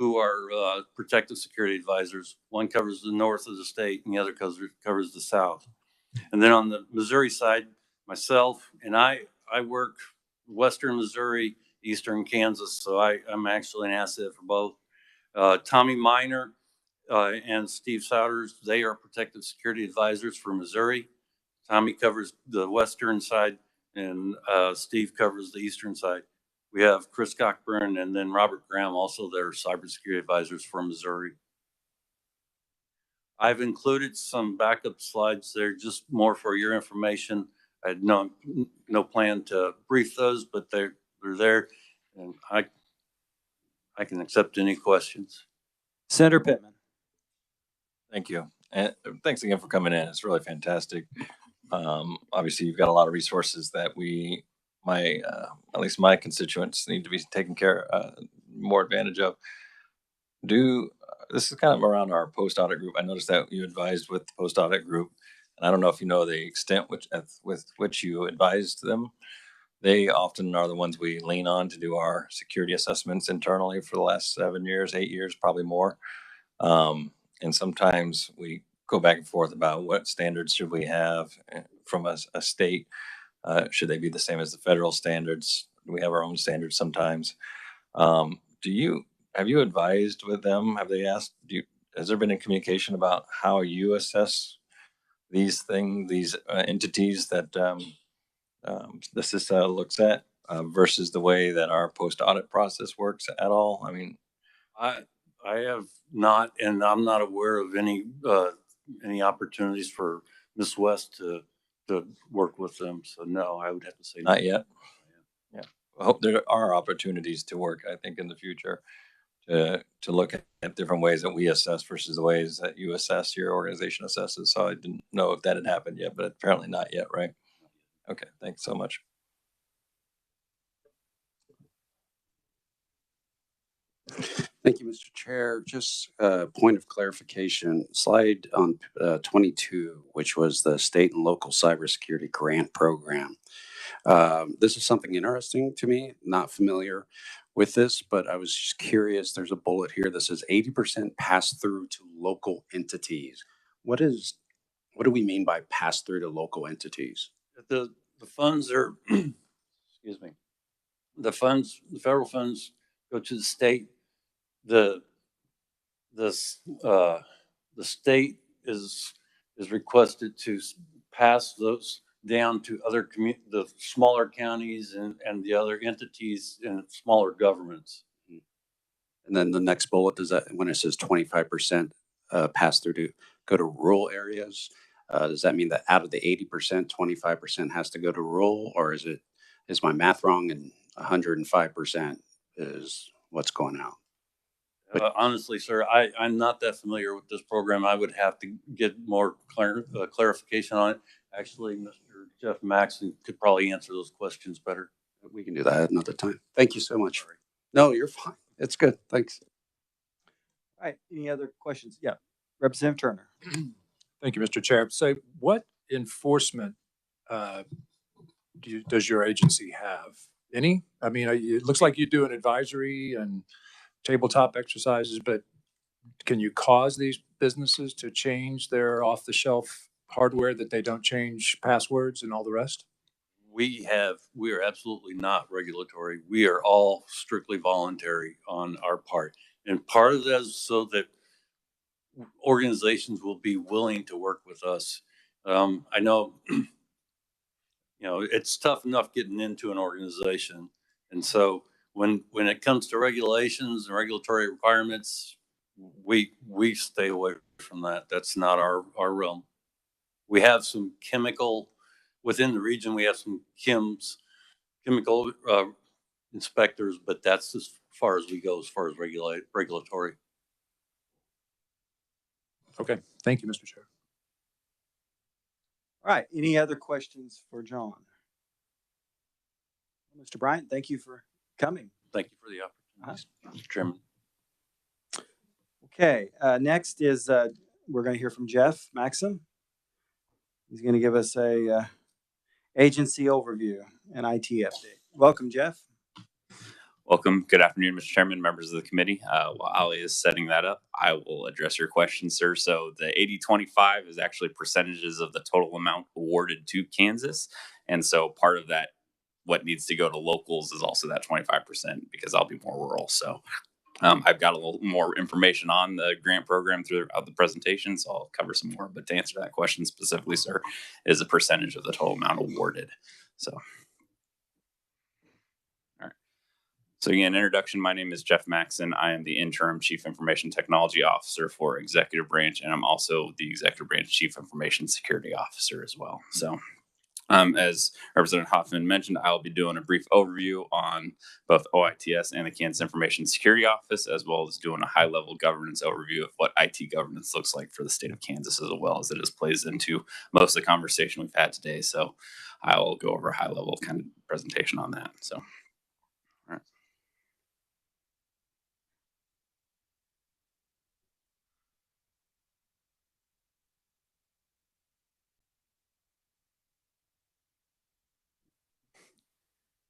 who are protective security advisors. One covers the north of the state and the other covers the south. And then on the Missouri side, myself and I work western Missouri, eastern Kansas, so I'm actually an asset for both. Tommy Miner and Steve Souders, they are protective security advisors for Missouri. Tommy covers the western side, and Steve covers the eastern side. We have Chris Cockburn and then Robert Graham, also their cybersecurity advisors for Missouri. I've included some backup slides there, just more for your information. I had no plan to brief those, but they're there, and I can accept any questions. Senator Pittman. Thank you. And thanks again for coming in. It's really fantastic. Obviously, you've got a lot of resources that at least my constituents need to be taken more advantage of. This is kind of around our post audit group. I noticed that you advised with the post audit group, and I don't know if you know the extent with which you advised them. They often are the ones we lean on to do our security assessments internally for the last 7 years, 8 years, probably more. And sometimes we go back and forth about what standards should we have from a state. Should they be the same as the federal standards? We have our own standards sometimes. Have you advised with them? Have they asked? Has there been a communication about how you assess these entities that the CISA looks at versus the way that our post audit process works at all? I mean, I have not, and I'm not aware of any opportunities for Ms. West to work with them. So no, I would have to say not yet. Yeah, I hope there are opportunities to work. I think in the future to look at different ways that we assess versus the ways that you assess, your organization assesses. So I didn't know if that had happened yet, but apparently not yet, right? Okay, thanks so much. Thank you, Mr. Chair. Just a point of clarification, slide on 22, which was the state and local cybersecurity grant program. This is something interesting to me, not familiar with this, but I was just curious. There's a bullet here that says 80% pass through to local entities. What do we mean by pass through to local entities? The funds are, excuse me, the federal funds go to the state. The state is requested to pass those down to the smaller counties and the other entities and smaller governments. And then the next bullet, does that, when it says 25% pass through to go to rural areas, does that mean that out of the 80%, 25% has to go to rural, or is my math wrong and 105% is what's going out? Honestly, sir, I'm not that familiar with this program. I would have to get more clarification on it. Actually, Mr. Jeff Maxon could probably answer those questions better. We can do that at another time. Thank you so much. Sorry. No, you're fine. It's good. Thanks. All right. Any other questions? Yeah. Representative Turner. Thank you, Mr. Chair. So what enforcement does your agency have? Any? I mean, it looks like you do an advisory and tabletop exercises, but can you cause these businesses to change their off-the-shelf hardware that they don't change passwords and all the rest? We are absolutely not regulatory. We are all strictly voluntary on our part. And part of that is so that organizations will be willing to work with us. I know, it's tough enough getting into an organization. And so when it comes to regulations and regulatory requirements, we stay away from that. That's not our realm. We have some within the region, we have some chemical inspectors, but that's as far as we go as far as regulatory. Okay. Thank you, Mr. Chair. All right. Any other questions for John? Mr. Bryant, thank you for coming. Thank you for the opportunity, Mr. Chairman. Okay. Next is we're going to hear from Jeff Maxim. He's going to give us a agency overview and IT update. Welcome, Jeff. Welcome. Good afternoon, Mr. Chairman, members of the committee. While Ali is setting that up, I will address your questions, sir. So the 80-25 is actually percentages of the total amount awarded to Kansas. And so part of that, what needs to go to locals is also that 25% because I'll be more rural. So I've got a little more information on the grant program throughout the presentation, so I'll cover some more. But to answer that question specifically, sir, is a percentage of the total amount awarded. So. So again, introduction, my name is Jeff Maxson. I am the interim Chief Information Technology Officer for Executive Branch, and I'm also the Executive Branch Chief Information Security Officer as well. So as Representative Hoffman mentioned, I'll be doing a brief overview on both OITS and the Kansas Information Security Office, as well as doing a high-level governance overview of what IT governance looks like for the state of Kansas, as well as it plays into most of the conversation we've had today. So I will go over a high-level kind of presentation on that. So, all right.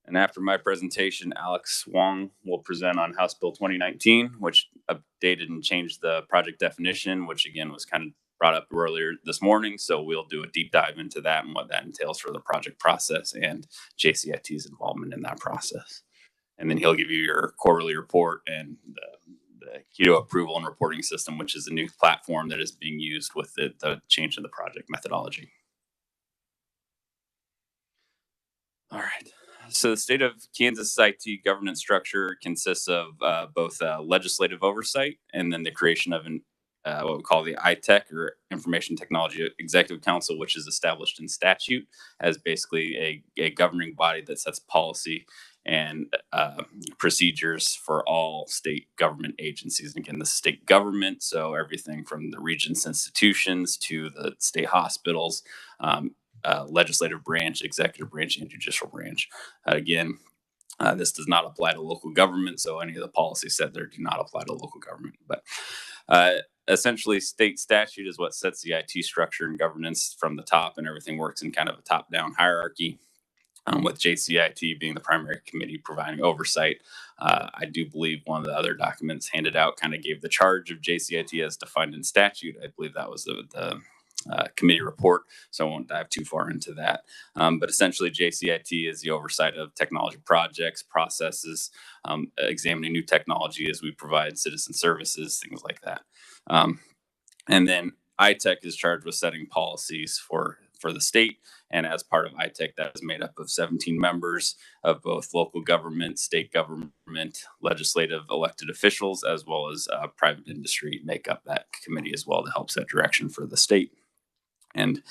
And after my presentation, Alex Wong will present on House Bill 2019, which updated and changed the project definition, which again was kind of brought up earlier this morning. So we'll do a deep dive into that and what that entails for the project process and JCIT's involvement in that process. And then he'll give you your quarterly report and the Keto approval and reporting system, which is a new platform that is being used with the change in the project methodology. All right. So the state of Kansas IT governance structure consists of both legislative oversight and then the creation of what we call the ITEC, or Information Technology Executive Council, which is established in statute as basically a governing body that sets policy and procedures for all state government agencies. And again, the state government, so everything from the Regents institutions to the state hospitals, legislative branch, executive branch, and judicial branch. Again, this does not apply to local government, so any of the policies set there do not apply to local government. But essentially, state statute is what sets the IT structure and governance from the top, and everything works in kind of a top-down hierarchy. With JCIT being the primary committee providing oversight. I do believe one of the other documents handed out kind of gave the charge of JCIT as defined in statute. I believe that was the committee report, so I won't dive too far into that. But essentially, JCIT is the oversight of technology projects, processes, examining new technology as we provide citizen services, things like that. And then ITEC is charged with setting policies for the state. And as part of ITEC, that is made up of 17 members of both local government, state government, legislative elected officials, as well as private industry make up that committee as well to help set direction for the state. And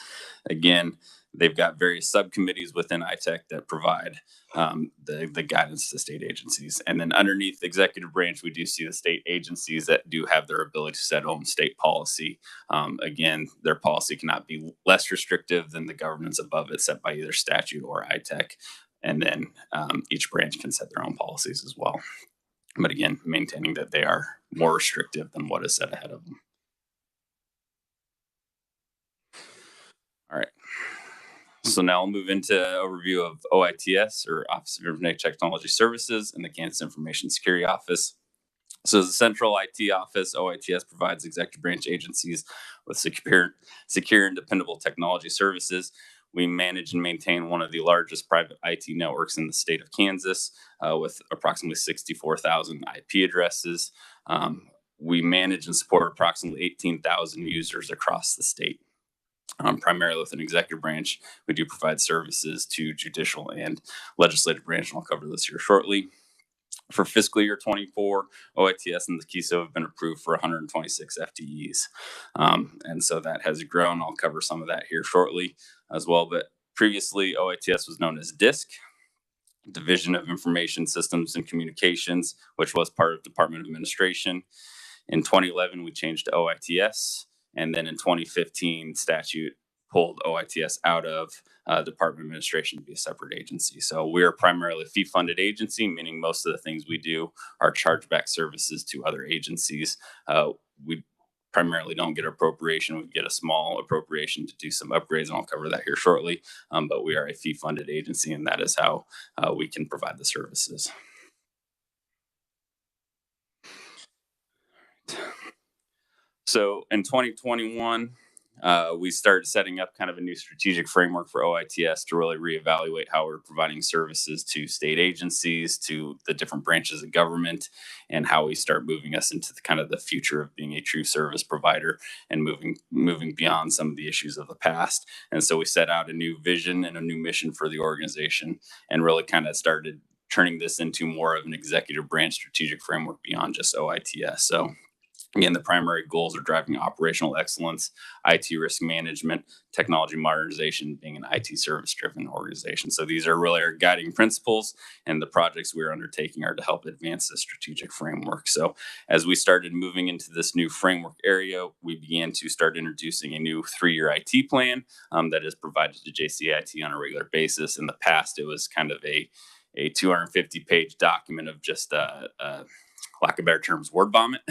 again, they've got various subcommittees within ITEC that provide the guidance to state agencies. And then underneath the executive branch, we do see the state agencies that do have their ability to set own state policy. Again, their policy cannot be less restrictive than the governance above it set by either statute or ITEC. And then each branch can set their own policies as well. But again, maintaining that they are more restrictive than what is set ahead of them. All right. So now I'll move into overview of OITS, or Office of Information Technology Services, and the Kansas Information Security Office. So as a central IT office, OITS provides executive branch agencies with secure and dependable technology services. We manage and maintain one of the largest private IT networks in the state of Kansas, with approximately 64,000 IP addresses. We manage and support approximately 18,000 users across the state. Primarily with an executive branch, we do provide services to judicial and legislative branch, and I'll cover this here shortly. For fiscal year 24, OITS and the KSO have been approved for 126 FTEs. And so that has grown. I'll cover some of that here shortly as well. But previously, OITS was known as DISC, Division of Information Systems and Communications, which was part of Department of Administration. In 2011, we changed to OITS. And then in 2015, statute pulled OITS out of Department of Administration to be a separate agency. So we're primarily a fee-funded agency, meaning most of the things we do are chargeback services to other agencies. We primarily don't get appropriation. We get a small appropriation to do some upgrades, and I'll cover that here shortly. But we are a fee-funded agency, and that is how we can provide the services. So in 2021, we started setting up kind of a new strategic framework for OITS to really reevaluate how we're providing services to state agencies, to the different branches of government, and how we start moving us into the kind of the future of being a true service provider and moving beyond some of the issues of the past. And so we set out a new vision and a new mission for the organization, and really kind of started turning this into more of an executive branch strategic framework beyond just OITS. So again, the primary goals are driving operational excellence, IT risk management, technology modernization, being an IT service-driven organization. So these are really our guiding principles, and the projects we are undertaking are to help advance this strategic framework. So as we started moving into this new framework area, we began to start introducing a new 3-year IT plan that is provided to JCIT on a regular basis. In the past, it was kind of a 250-page document of just lack of better terms, word vomit.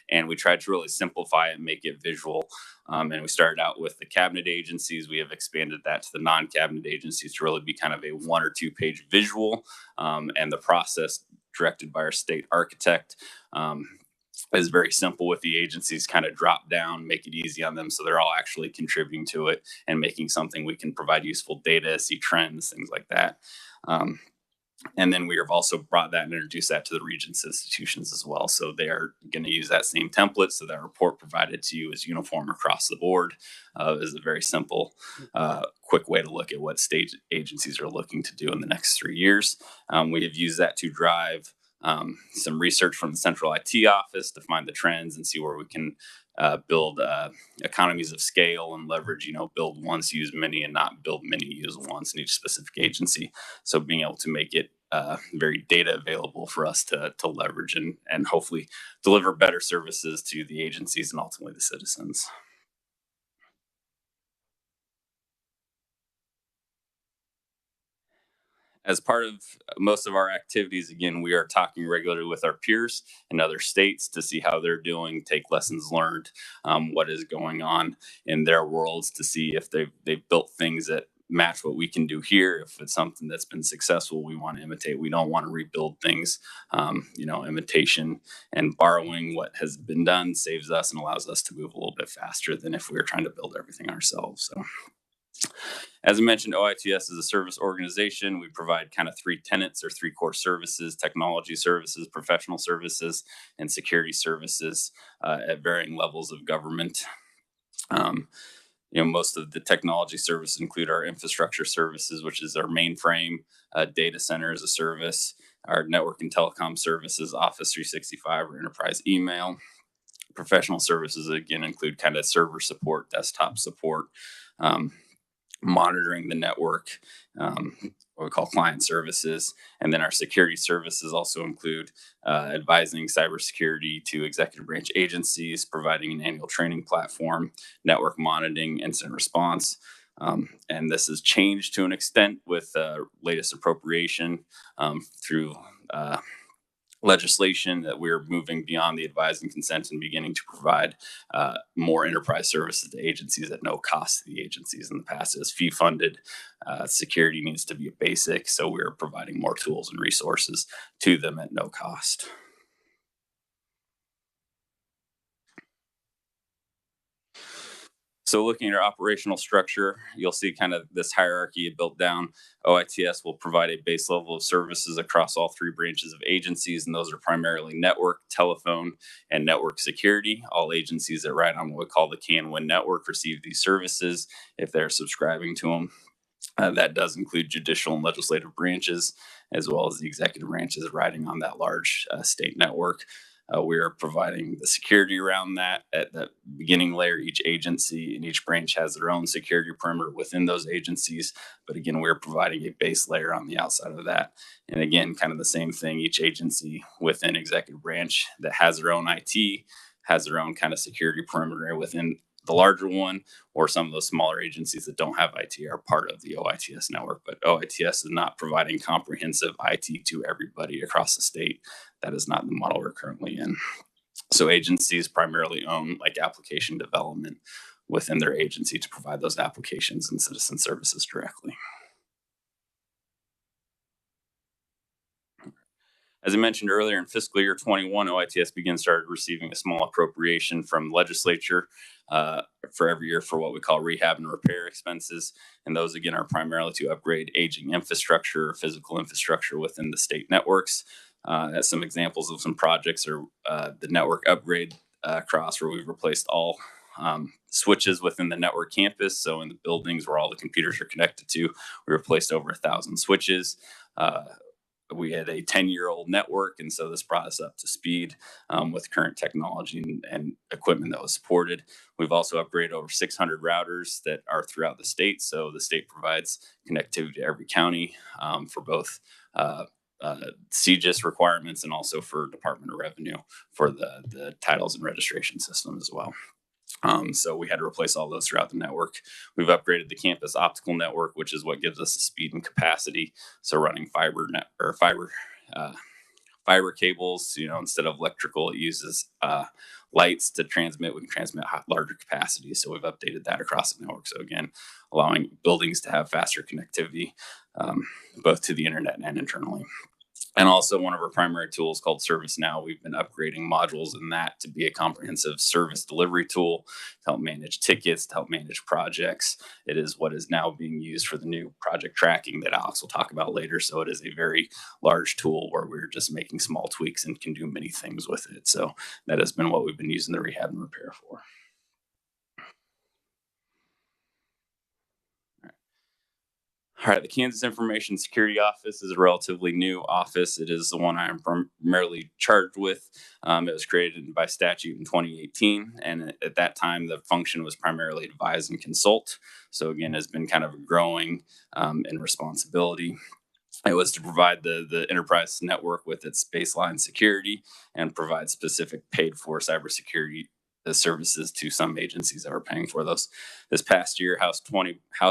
And we tried to really simplify it and make it visual. And we started out with the cabinet agencies. We have expanded that to the non-cabinet agencies to really be kind of a 1 or 2 page visual. And the process directed by our state architect is very simple with the agencies, kind of drop down, make it easy on them. So they're all actually contributing to it and making something we can provide useful data, see trends, things like that. And then we have also brought that and introduced that to the Regents institutions as well. So they are going to use that same template. So that report provided to you is uniform across the board. Is a very simple, quick way to look at what state agencies are looking to do in the next 3 years. We have used that to drive some research from the central IT office to find the trends and see where we can build economies of scale and leverage, build once, use many, and not build many, use once in each specific agency. So being able to make it very data available for us to leverage and hopefully deliver better services to the agencies and ultimately the citizens. As part of most of our activities, again, we are talking regularly with our peers in other states to see how they're doing, take lessons learned, what is going on in their worlds, to see if they've built things that match what we can do here. If it's something that's been successful, we want to imitate. We don't want to rebuild things. Imitation and borrowing what has been done saves us and allows us to move a little bit faster than if we were trying to build everything ourselves. So, as I mentioned, OITS is a service organization. We provide kind of 3 tenets or 3 core services: technology services, professional services, and security services at varying levels of government. Most of the technology services include our infrastructure services, which is our mainframe, data center as a service, our network and telecom services, Office 365 or enterprise email. Professional services, again, include kind of server support, desktop support, monitoring the network, what we call client services. And then our security services also include advising cybersecurity to executive branch agencies, providing an annual training platform, network monitoring, incident response. And this has changed to an extent with latest appropriation through legislation, that we're moving beyond the advise and consent and beginning to provide more enterprise services to agencies at no cost to the agencies. In the past, it was fee funded. Security needs to be a basic, so we're providing more tools and resources to them at no cost. So looking at our operational structure, you'll see kind of this hierarchy built down. OITS will provide a base level of services across all 3 branches of agencies, and those are primarily network, telephone, and network security. All agencies that ride on what we call the Can-Win network receive these services if they're subscribing to them. That does include judicial and legislative branches, as well as the executive branches riding on that large state network. We are providing the security around that at the beginning layer. Each agency and each branch has their own security perimeter within those agencies. But again, we're providing a base layer on the outside of that. And again, kind of the same thing. Each agency within executive branch that has their own IT has their own kind of security perimeter within the larger one, or some of those smaller agencies that don't have IT are part of the OITS network. But OITS is not providing comprehensive IT to everybody across the state. That is not the model we're currently in. So agencies primarily own like application development within their agency to provide those applications and citizen services directly. As I mentioned earlier, in fiscal year 21, OITS started receiving a small appropriation from the legislature for every year for what we call rehab and repair expenses. And those, again, are primarily to upgrade aging infrastructure or physical infrastructure within the state networks. As some examples of some projects are the network upgrade across, where we've replaced all switches within the network campus. So in the buildings where all the computers are connected to, we replaced over 1,000 switches. We had a 10-year-old network, and so this brought us up to speed with current technology and equipment that was supported. We've also upgraded over 600 routers that are throughout the state. So the state provides connectivity to every county for both CGIS requirements and also for Department of Revenue for the titles and registration system as well. So we had to replace all those throughout the network. We've upgraded the campus optical network, which is what gives us the speed and capacity. So running fiber cables, instead of electrical, it uses lights to transmit. We can transmit larger capacity. So we've updated that across the network. So again, allowing buildings to have faster connectivity, both to the internet and internally. And also one of our primary tools called ServiceNow. We've been upgrading modules in that to be a comprehensive service delivery tool to help manage tickets, to help manage projects. It is what is now being used for the new project tracking that Alex will talk about later. So it is a very large tool where we're just making small tweaks and can do many things with it. So that has been what we've been using the rehab and repair for. All right, the Kansas Information Security Office is a relatively new office. It is the one I am primarily charged with. It was created by statute in 2018, and at that time, the function was primarily advise and consult. So again, has been kind of growing in responsibility. It was to provide the enterprise network with its baseline security and provide specific paid for cybersecurity services to some agencies that were paying for those. This past year, House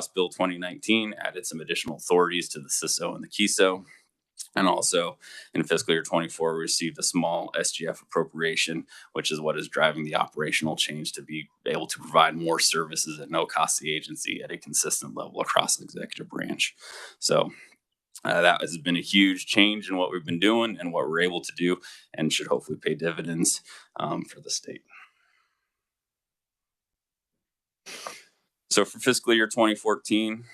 Bill 2019 added some additional authorities to the CISO and the KSO. And also in fiscal year 24, we received a small SGF appropriation, which is what is driving the operational change to be able to provide more services at no cost to the agency at a consistent level across the executive branch. So that has been a huge change in what we've been doing and what we're able to do, and should hopefully pay dividends for the state. So for fiscal year 2014,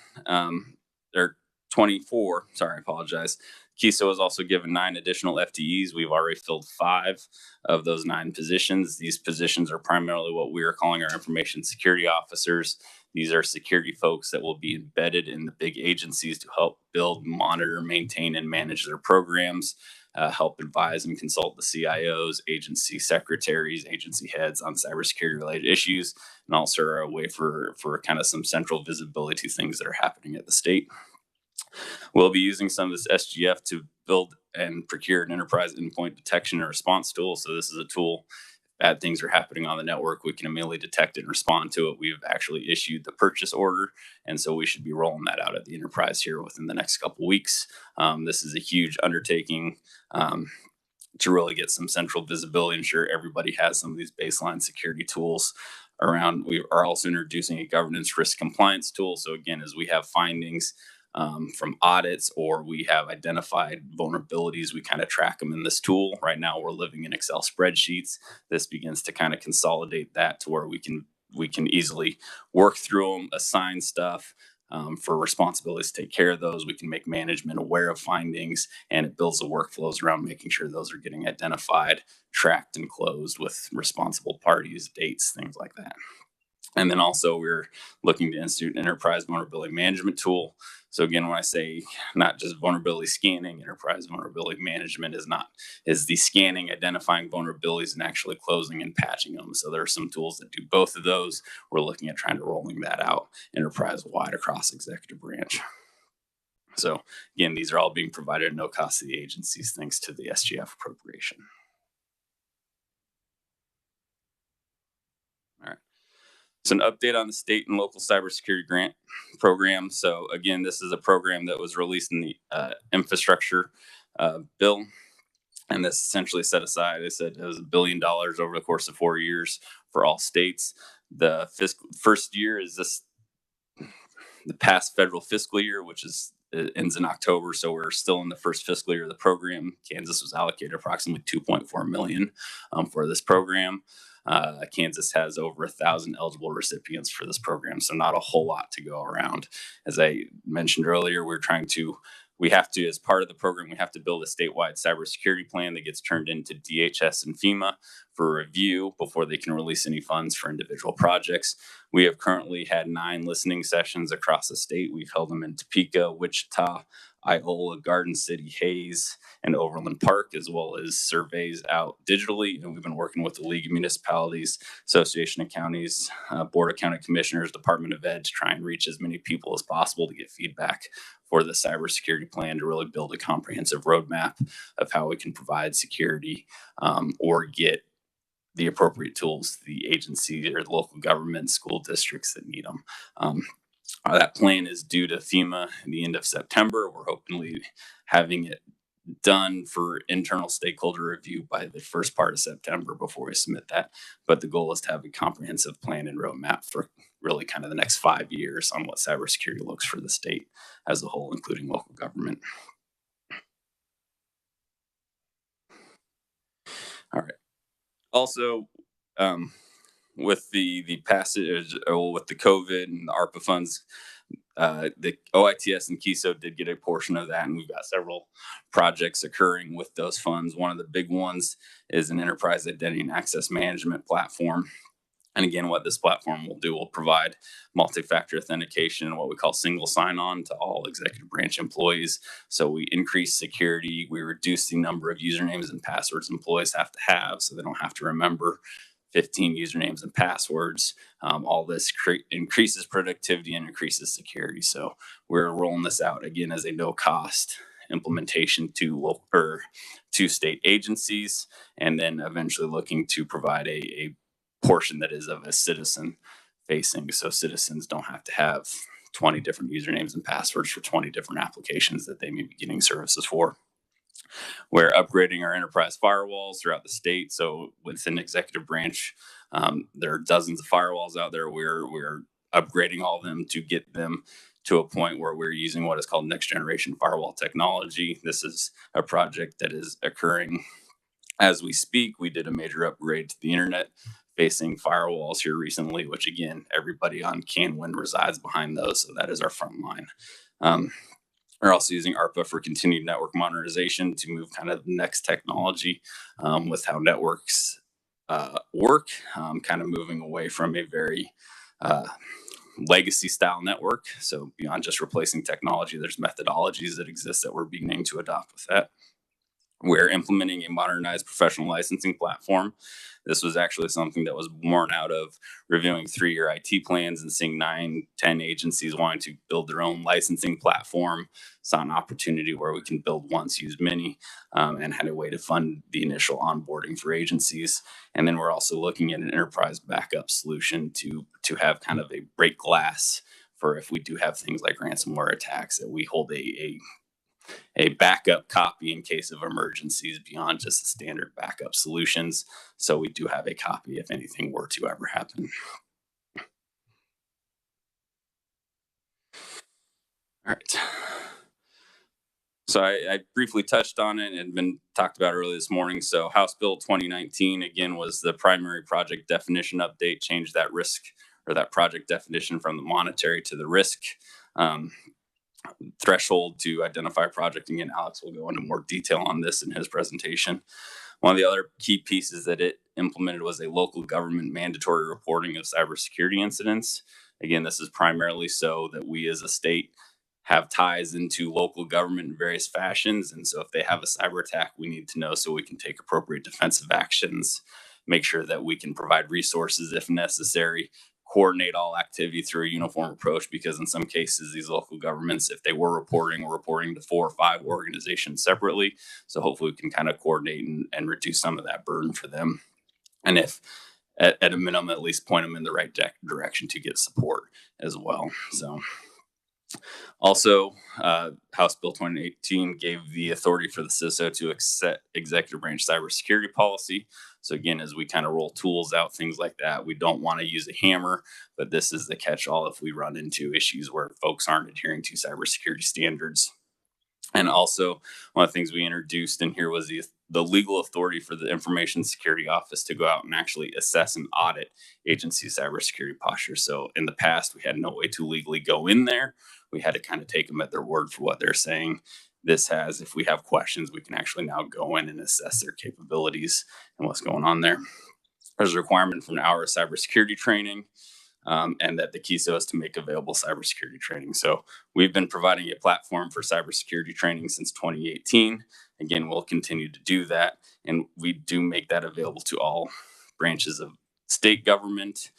or 24, sorry, I apologize. KSO was also given 9 additional FTEs. We've already filled 5 of those 9 positions. These positions are primarily what we are calling our information security officers. These are security folks that will be embedded in the big agencies to help build, monitor, maintain, and manage their programs, help advise and consult the CIOs, agency secretaries, agency heads on cybersecurity related issues, and also are a way for kind of some central visibility to things that are happening at the state. We'll be using some of this SGF to build and procure an enterprise endpoint detection and response tool. So this is a tool, if bad things are happening on the network, we can immediately detect it and respond to it. We've actually issued the purchase order, and so we should be rolling that out at the enterprise here within the next couple weeks. This is a huge undertaking to really get some central visibility, ensure everybody has some of these baseline security tools around. We are also introducing a governance risk compliance tool. So again, as we have findings from audits or we have identified vulnerabilities, we kind of track them in this tool. Right now we're living in Excel spreadsheets. This begins to kind of consolidate that to where we can easily work through them, assign stuff for responsibilities to take care of those. We can make management aware of findings, and it builds the workflows around making sure those are getting identified, tracked, and closed with responsible parties, dates, things like that. And then also we're looking to institute an enterprise vulnerability management tool. So again, when I say not just vulnerability scanning, enterprise vulnerability management is the scanning, identifying vulnerabilities, and actually closing and patching them. So there are some tools that do both of those. We're looking at trying to rolling that out enterprise-wide across executive branch. So again, these are all being provided at no cost to the agencies thanks to the SGF appropriation. All right. So an update on the state and local cybersecurity grant program. So again, this is a program that was released in the infrastructure bill. And this essentially set aside, they said it was $1 billion over the course of 4 years for all states. The first year is the past federal fiscal year, which is it ends in October, so we're still in the first fiscal year of the program. Kansas was allocated approximately 2.4 million for this program. Kansas has over 1,000 eligible recipients for this program, so not a whole lot to go around. As I mentioned earlier, we have to, as part of the program, we have to build a statewide cybersecurity plan that gets turned into DHS and FEMA for review before they can release any funds for individual projects. We have currently had 9 listening sessions across the state. We've held them in Topeka, Wichita, Iola, Garden City, Hayes, and Overland Park, as well as surveys out digitally. And we've been working with the League of Municipalities, Association of Counties, Board of County Commissioners, Department of Ed to try and reach as many people as possible to get feedback for the cybersecurity plan to really build a comprehensive roadmap of how we can provide security or get the appropriate tools to the agency or the local government, school districts that need them. That plan is due to FEMA at the end of September. We're hopefully having it done for internal stakeholder review by the first part of September before we submit that. But the goal is to have a comprehensive plan and roadmap for really kind of the next 5 years on what cybersecurity looks for the state as a whole, including local government. All right. Also, with the passage, or with the COVID and the ARPA funds, the OITS and KSO did get a portion of that, and we've got several projects occurring with those funds. One of the big ones is an enterprise identity and access management platform. And again, what this platform will do will provide multi-factor authentication and what we call single sign-on to all executive branch employees. So we increase security, we reduce the number of usernames and passwords employees have to have, so they don't have to remember 15 usernames and passwords. All this increases productivity and increases security. So we're rolling this out again as a no-cost implementation to state agencies, and then eventually looking to provide a portion that is of a citizen facing, so citizens don't have to have 20 different usernames and passwords for 20 different applications that they may be getting services for. We're upgrading our enterprise firewalls throughout the state. So within executive branch, there are dozens of firewalls out there. We're upgrading all of them to get them to a point where we're using what is called next generation firewall technology. This is a project that is occurring as we speak. We did a major upgrade to the internet facing firewalls here recently, which again, everybody on CanWin resides behind those. So that is our front line. We're also using ARPA for continued network modernization to move kind of the next technology with how networks work, kind of moving away from a very legacy style network. So beyond just replacing technology, there's methodologies that exist that we're beginning to adopt with that. We're implementing a modernized professional licensing platform. This was actually something that was born out of reviewing 3-year IT plans and seeing 9-10 agencies wanting to build their own licensing platform. Saw an opportunity where we can build once, use many, and had a way to fund the initial onboarding for agencies. And then we're also looking at an enterprise backup solution to have kind of a break glass for if we do have things like ransomware attacks, that we hold a backup copy in case of emergencies beyond just the standard backup solutions. So we do have a copy if anything were to ever happen. All right. So I briefly touched on it and had been talked about earlier this morning. So House Bill 2019, again, was the primary project definition update, changed that risk or that project definition from the monetary to the risk threshold to identify a project. Again, Alex will go into more detail on this in his presentation. One of the other key pieces that it implemented was a local government mandatory reporting of cybersecurity incidents. Again, this is primarily so that we as a state have ties into local government in various fashions. And so if they have a cyber attack, we need to know so we can take appropriate defensive actions, make sure that we can provide resources if necessary, coordinate all activity through a uniform approach, because in some cases, these local governments, if they were reporting to 4 or 5 organizations separately. So hopefully we can kind of coordinate and reduce some of that burden for them. And if at a minimum, at least point them in the right direction to get support as well. So Also, House Bill 2018 gave the authority for the CISO to accept executive branch cybersecurity policy. So again, as we kind of roll tools out, things like that, we don't want to use a hammer, but this is the catch-all if we run into issues where folks aren't adhering to cybersecurity standards. And also, one of the things we introduced in here was the legal authority for the Information Security Office to go out and actually assess and audit agency cybersecurity posture. So in the past, we had no way to legally go in there. We had to kind of take them at their word for what they're saying. This has, if we have questions, we can actually now go in and assess their capabilities and what's going on there. There's a requirement for an hour of cybersecurity training. And that the KSO is to make available cybersecurity training. So we've been providing a platform for cybersecurity training since 2018. Again, we'll continue to do that. And we do make that available to all branches of state government,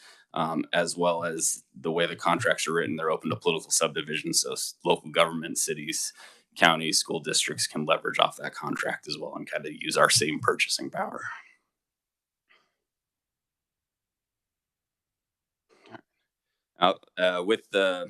as well as the way the contracts are written. They're open to political subdivisions. So local government, cities, counties, school districts can leverage off that contract as well and kind of use our same purchasing power. With the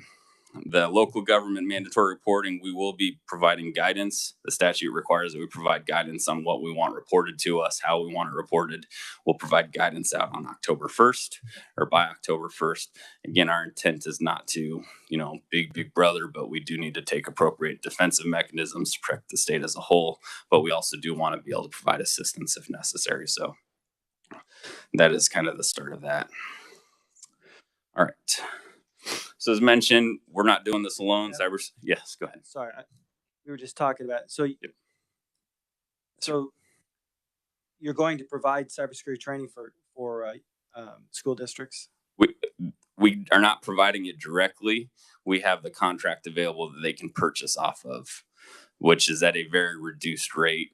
local government mandatory reporting, we will be providing guidance. The statute requires that we provide guidance on what we want reported to us, how we want it reported. We'll provide guidance out on October 1st or by October 1st. Again, our intent is not to, big brother, but we do need to take appropriate defensive mechanisms to protect the state as a whole. But we also do want to be able to provide assistance if necessary. So that is kind of the start of that. All right. So as mentioned, we're not doing this alone. Yeah. Yes, go ahead. Sorry, we were just talking about, so you're going to provide cybersecurity training for school districts? We are not providing it directly. We have the contract available that they can purchase off of, which is at a very reduced rate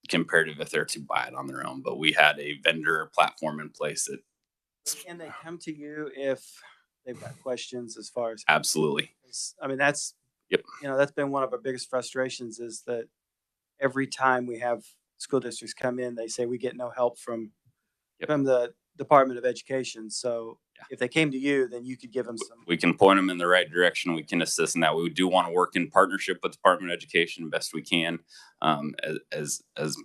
comparative if they're to buy it on their own. But we had a vendor platform in place that. Can they come to you if they've got questions as far as? Absolutely. I mean, that's, that's been one of our biggest frustrations is that every time we have school districts come in, they say we get no help from the Department of Education. So if they came to you, then you could give them some. We can point them in the right direction. We can assist in that. We do want to work in partnership with the Department of Education best we can, as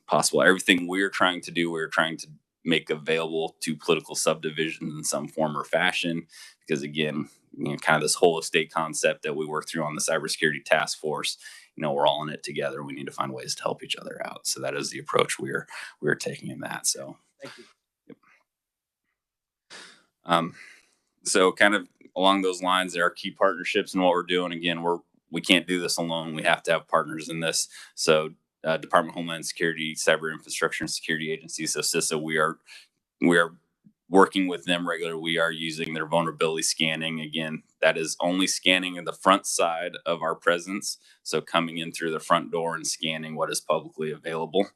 possible. Everything we're trying to do, we're trying to make available to political subdivisions in some form or fashion, because again, kind of this whole estate concept that we work through on the cybersecurity task force, we're all in it together. We need to find ways to help each other out. So that is the approach we're taking in that. So thank you. So kind of along those lines, there are key partnerships in what we're doing. Again, we can't do this alone. We have to have partners in this. So Department of Homeland Security, Cyber Infrastructure and Security Agency, so CISA, we are working with them regularly. We are using their vulnerability scanning. Again, that is only scanning in the front side of our presence. So coming in through the front door and scanning what is publicly available.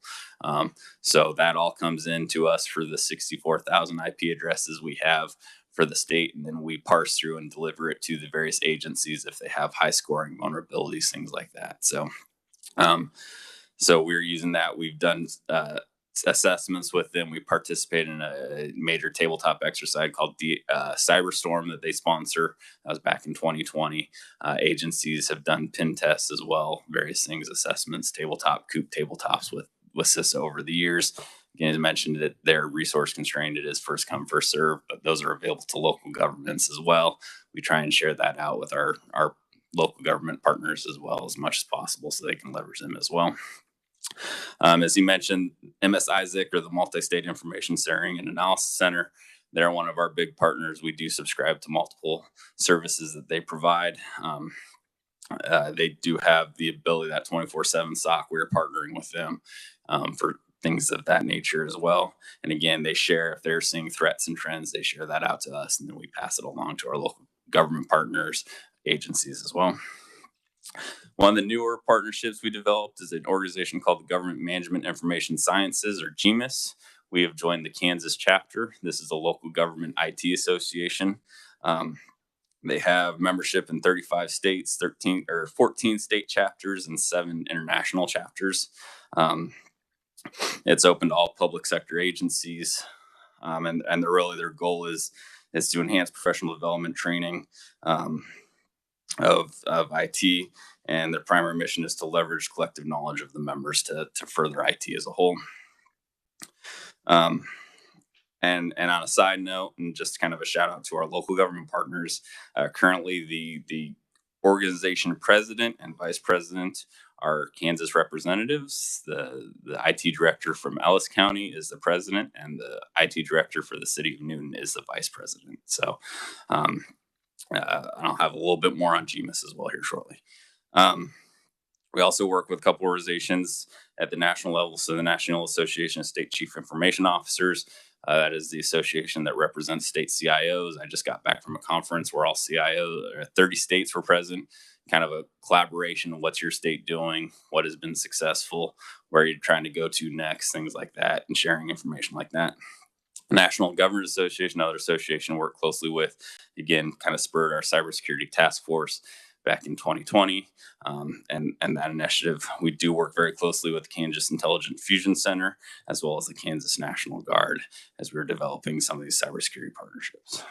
So that all comes into us for the 64,000 IP addresses we have for the state. And then we parse through and deliver it to the various agencies if they have high scoring vulnerabilities, things like that. So we're using that. We've done assessments with them. We participate in a major tabletop exercise called the Cyberstorm that they sponsor. That was back in 2020. Agencies have done pin tests as well, various things, assessments, COOP tabletops with CISA over the years. Again, as I mentioned, that they're resource constrained. It is first come, first serve, but those are available to local governments as well. We try and share that out with our local government partners as well as much as possible so they can leverage them as well. As you mentioned, MS Isaac, or the Multi-State Information Sharing and Analysis Center, they're one of our big partners. We do subscribe to multiple services that they provide. They do have the ability, that 24/7 SOC, we're partnering with them for things of that nature as well. And again, they share, if they're seeing threats and trends, they share that out to us, and then we pass it along to our local government partners, agencies as well. One of the newer partnerships we developed is an organization called the Government Management Information Sciences, or GMIS. We have joined the Kansas chapter. This is a local government IT association. They have membership in 35 states, 14 state chapters, and 7 international chapters. It's open to all public sector agencies, and their goal is to enhance professional development training of IT, and their primary mission is to leverage collective knowledge of the members to further IT as a whole. And on a side note, and just kind of a shout out to our local government partners, currently the organization president and vice president are Kansas representatives. The IT director from Ellis County is the president, and the IT director for the city of Newton is the vice president. So I'll have a little bit more on GMIS as well here shortly. We also work with a couple organizations at the national level. So the National Association of State Chief Information Officers, that is the association that represents state CIOs. I just got back from a conference where all CIOs, 30 states were present, kind of a collaboration. What's your state doing? What has been successful? Where are you trying to go to next? Things like that, and sharing information like that. National Governors Association, another association work closely with, again, kind of spurred our cybersecurity task force back in 2020. And that initiative, we do work very closely with the Kansas Intelligent Fusion Center, as well as the Kansas National Guard, as we're developing some of these cybersecurity partnerships.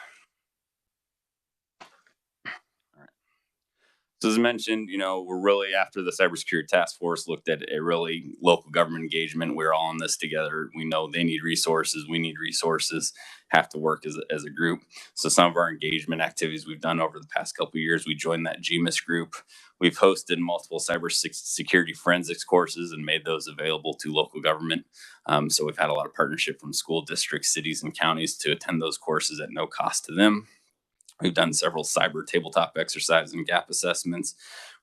So as mentioned, we're really, after the cybersecurity task force looked at a really local government engagement, we're all in this together. We know they need resources, we need resources, have to work as a group. So some of our engagement activities we've done over the past couple of years, we joined that GMIS group. We've hosted multiple cybersecurity forensics courses and made those available to local government. So we've had a lot of partnership from school districts, cities, and counties to attend those courses at no cost to them. We've done several cyber tabletop exercises and gap assessments.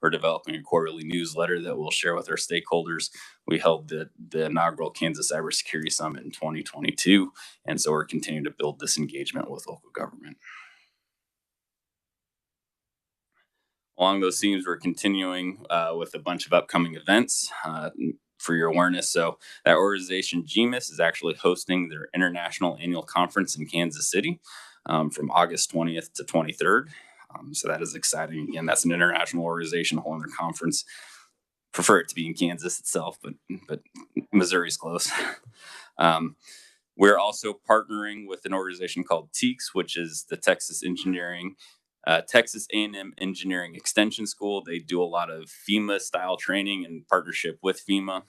We're developing a quarterly newsletter that we'll share with our stakeholders. We held the inaugural Kansas Cybersecurity Summit in 2022, and so we're continuing to build this engagement with local government. Along those themes, we're continuing with a bunch of upcoming events for your awareness. So that organization, GMIS, is actually hosting their international annual conference in Kansas City from August 20th to 23rd. So that is exciting. Again, that's an international organization holding their conference. Prefer it to be in Kansas itself, but Missouri's close. We're also partnering with an organization called TEAX, which is the Texas A&M Engineering Extension School. They do a lot of FEMA style training in partnership with FEMA.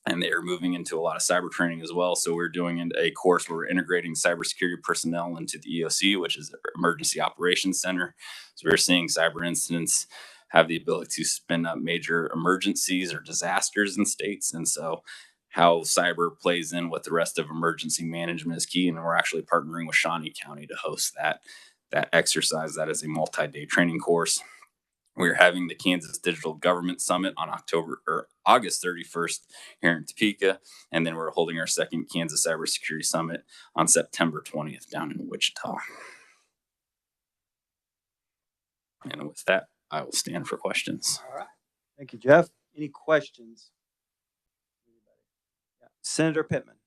And they are moving into a lot of cyber training as well. So we're doing a course where we're integrating cybersecurity personnel into the EOC, which is the Emergency Operations Center. So we're seeing cyber incidents have the ability to spin up major emergencies or disasters in states. And so how cyber plays in with the rest of emergency management is key. And we're actually partnering with Shawnee County to host that exercise. That is a multi-day training course. We're having the Kansas Digital Government Summit on August 31st here in Topeka. And then we're holding our second Kansas Cybersecurity Summit on September 20th down in Wichita. And with that, I will stand for questions. All right. Thank you, Jeff. Any questions? Yeah. Senator Pittman.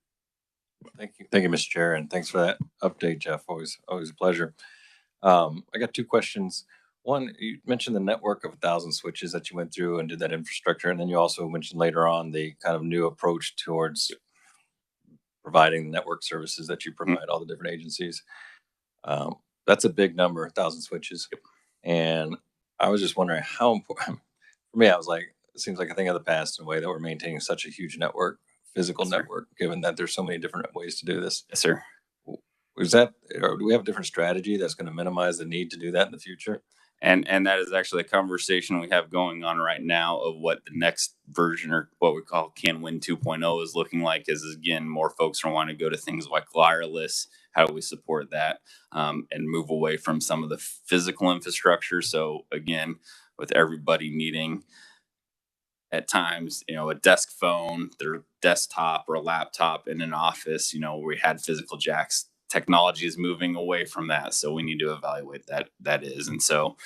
Thank you, Mr. Chair, and thanks for that update, Jeff. Always a pleasure. I got two questions. One, you mentioned the network of 1,000 switches that you went through and did that infrastructure, and then you also mentioned later on the kind of new approach towards providing the network services that you provide all the different agencies. That's a big number, 1,000 switches, and I was just wondering how important. For me, I was like, it seems like a thing of the past in a way that we're maintaining such a huge network, physical network, given that there's so many different ways to do this. Yes, sir. Is that, or do we have a different strategy that's going to minimize the need to do that in the future? And that is actually a conversation we have going on right now of what the next version, or what we call CanWin 2.0, is looking like. Is again, more folks are wanting to go to things like wireless. How do we support that and move away from some of the physical infrastructure? So again, with everybody needing at times, a desk phone, their desktop or a laptop in an office, we had physical jacks. Technology is moving away from that. So we need to evaluate that is. And so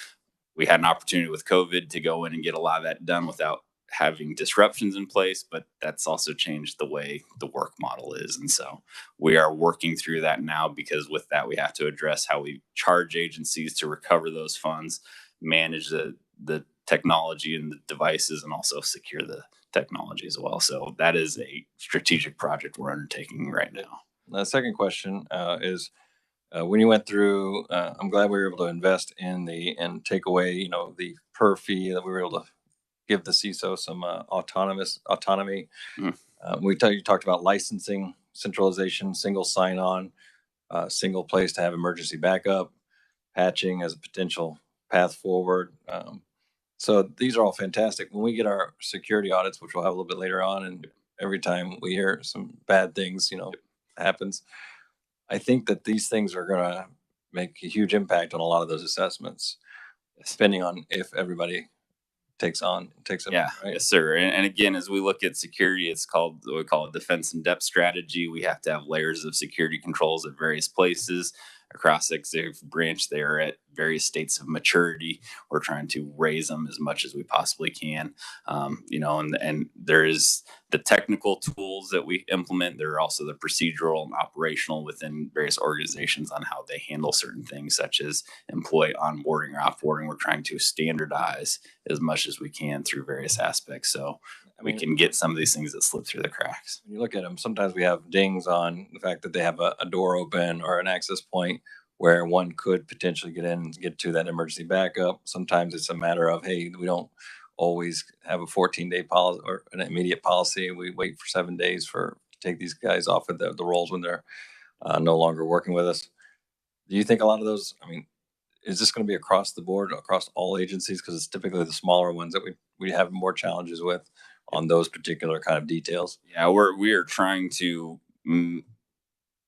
we had an opportunity with COVID to go in and get a lot of that done without having disruptions in place, but that's also changed the way the work model is. And so we are working through that now, because with that, we have to address how we charge agencies to recover those funds, manage the technology and the devices, and also secure the technology as well. So that is a strategic project we're undertaking right now. The second question is, when you went through, I'm glad we were able to invest in and take away, the per fee, that we were able to give the CISO some autonomy. Mhm. You talked about licensing, centralization, single sign-on, single place to have emergency backup, patching as a potential path forward. So these are all fantastic. When we get our security audits, which we'll have a little bit later on, and every time we hear some bad things, happens, I think that these things are going to make a huge impact on a lot of those assessments, depending on if everybody takes it. Yeah, Right? yes, sir. And again, as we look at security, it's called what we call a defense in depth strategy. We have to have layers of security controls at various places across the executive branch. They are at various states of maturity. We're trying to raise them as much as we possibly can. And there is the technical tools that we implement. There are also the procedural and operational within various organizations on how they handle certain things, such as employee onboarding or offboarding. We're trying to standardize as much as we can through various aspects. So we can get some of these things that slip through the cracks. When you look at them, sometimes we have dings on the fact that they have a door open or an access point where one could potentially get in and get to that emergency backup. Sometimes it's a matter of, hey, we don't always have a 14-day policy or an immediate policy. We wait for 7 days to take these guys off of the rolls when they're no longer working with us. Do you think a lot of those, is this going to be across the board, across all agencies? Because it's typically the smaller ones that we have more challenges with on those particular kind of details. Yeah, we are trying to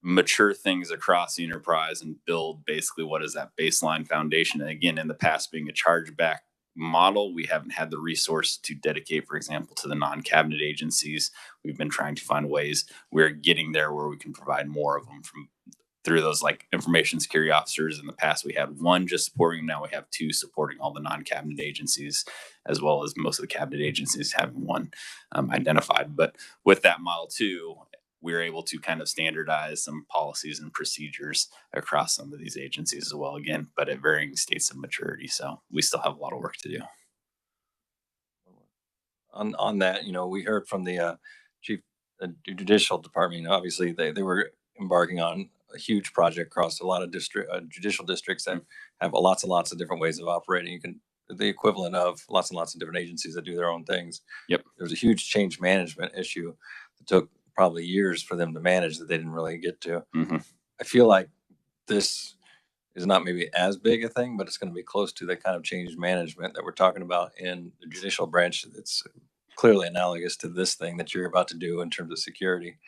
mature things across the enterprise and build basically what is that baseline foundation. And again, in the past, being a chargeback model, we haven't had the resource to dedicate, for example, to the non-cabinet agencies. We've been trying to find ways. We're getting there where we can provide more of them through those like information security officers. In the past, we had one just supporting. Now we have two supporting all the non-cabinet agencies, as well as most of the cabinet agencies having one identified. But with that model too, we're able to kind of standardize some policies and procedures across some of these agencies as well, again, but at varying states of maturity. So we still have a lot of work to do. On that, we heard from the chief judicial department. Obviously, they were embarking on a huge project across a lot of judicial districts that have lots and lots of different ways of operating. You can the equivalent of lots and lots of different agencies that do their own things. Yep. There was a huge change management issue that took probably years for them to manage that they didn't really get to. Mm-hmm. I feel like this is not maybe as big a thing, but it's going to be close to the kind of change management that we're talking about in the judicial branch. It's clearly analogous to this thing that you're about to do in terms of security.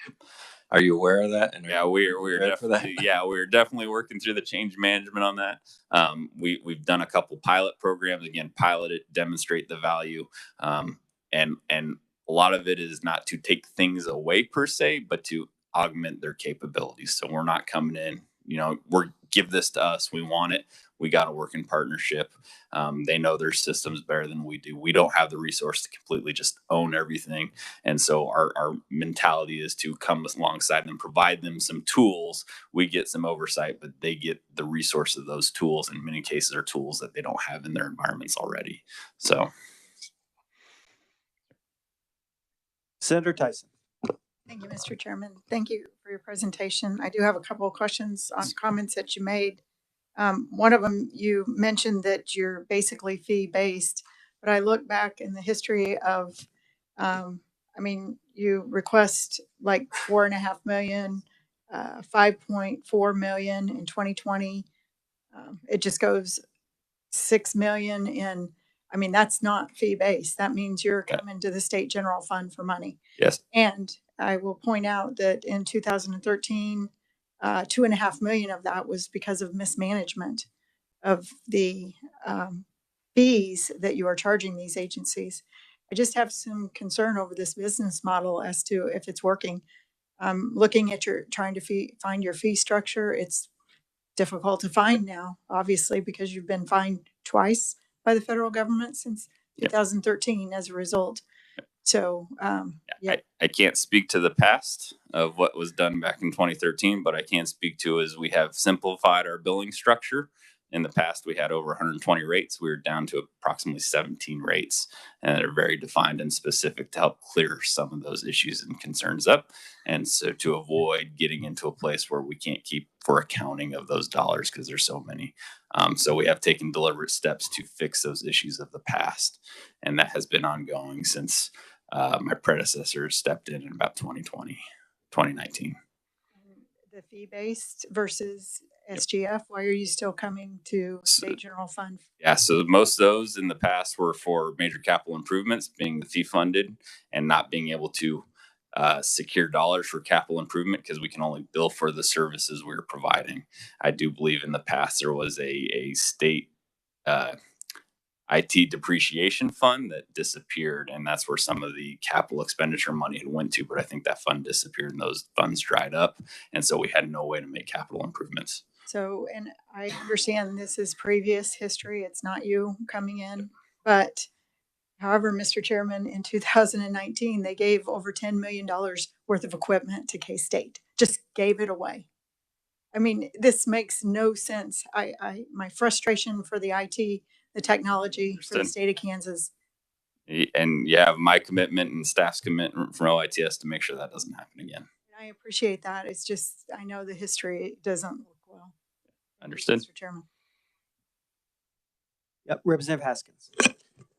Are you aware of that? And yeah, we're definitely we're definitely working through the change management on that. We've done a couple pilot programs. Again, pilot it, demonstrate the value, and a lot of it is not to take things away per se, but to augment their capabilities. So we're not coming in, give this to us. We want it. We got to work in partnership. They know their systems better than we do. We don't have the resource to completely just own everything. And so our mentality is to come alongside them, provide them some tools. We get some oversight, but they get the resource of those tools. In many cases are tools that they don't have in their environments already. So. Senator Tyson. Thank you, Mr. Chairman. Thank you for your presentation. I do have a couple of questions on comments that you made. One of them, you mentioned that you're basically fee-based, but I look back in the history of, you request like 4.5 million, 5.4 million in 2020. It just goes 6 million in. That's not fee-based. That means you're coming to the state general fund for money. Yes. And I will point out that in 2013, 2.5 million of that was because of mismanagement of the fees that you are charging these agencies. I just have some concern over this business model as to if it's working. Looking at trying to find your fee structure, it's difficult to find now, obviously, because you've been fined twice by the federal government since 2013 as a result. So, I can't speak to the past of what was done back in 2013, but I can speak to is we have simplified our billing structure In the past, we had over 120 rates. We were down to approximately 17 rates, and they're very defined and specific to help clear some of those issues and concerns up. And so to avoid getting into a place where we can't keep for accounting of those dollars because there's so many. So we have taken deliberate steps to fix those issues of the past. And that has been ongoing since my predecessor stepped in about 2019. The fee-based versus SGF, why are you still coming to state general fund? Yeah, so most of those in the past were for major capital improvements being the fee funded and not being able to secure dollars for capital improvement because we can only bill for the services we're providing. I do believe in the past there was a state IT depreciation fund that disappeared, and that's where some of the capital expenditure money had went to. But I think that fund disappeared and those funds dried up, and so we had no way to make capital improvements. So, and I understand this is previous history. It's not you coming in, but however, Mr. Chairman, in 2019, they gave over $10 million worth of equipment to K-State, just gave it away. I mean, this makes no sense. My frustration for the IT, the technology for the state of Kansas. And you have my commitment and staff's commitment from OITS to make sure that doesn't happen again. I appreciate that. It's just, I know the history doesn't look well. Understood. Mr. Chairman. Yep, Representative Haskins.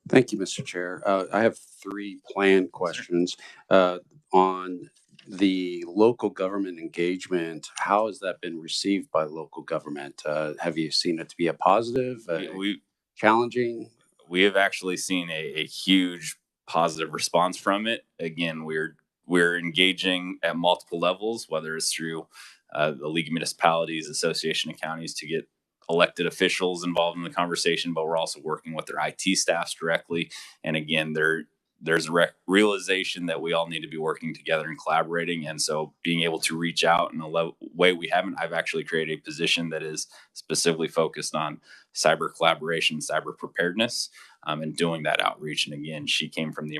Thank you, Mr. Chair. I have 3 planned questions on the local government engagement. How has that been received by local government? Have you seen it to be a positive, challenging? We have actually seen a huge positive response from it. Again, we're engaging at multiple levels, whether it's through the League of Municipalities, Association of Counties, to get elected officials involved in the conversation, but we're also working with their IT staffs directly. And again, there's a realization that we all need to be working together and collaborating. And so being able to reach out in a way we haven't, I've actually created a position that is specifically focused on cyber collaboration, cyber preparedness, and doing that outreach. And again, she came from the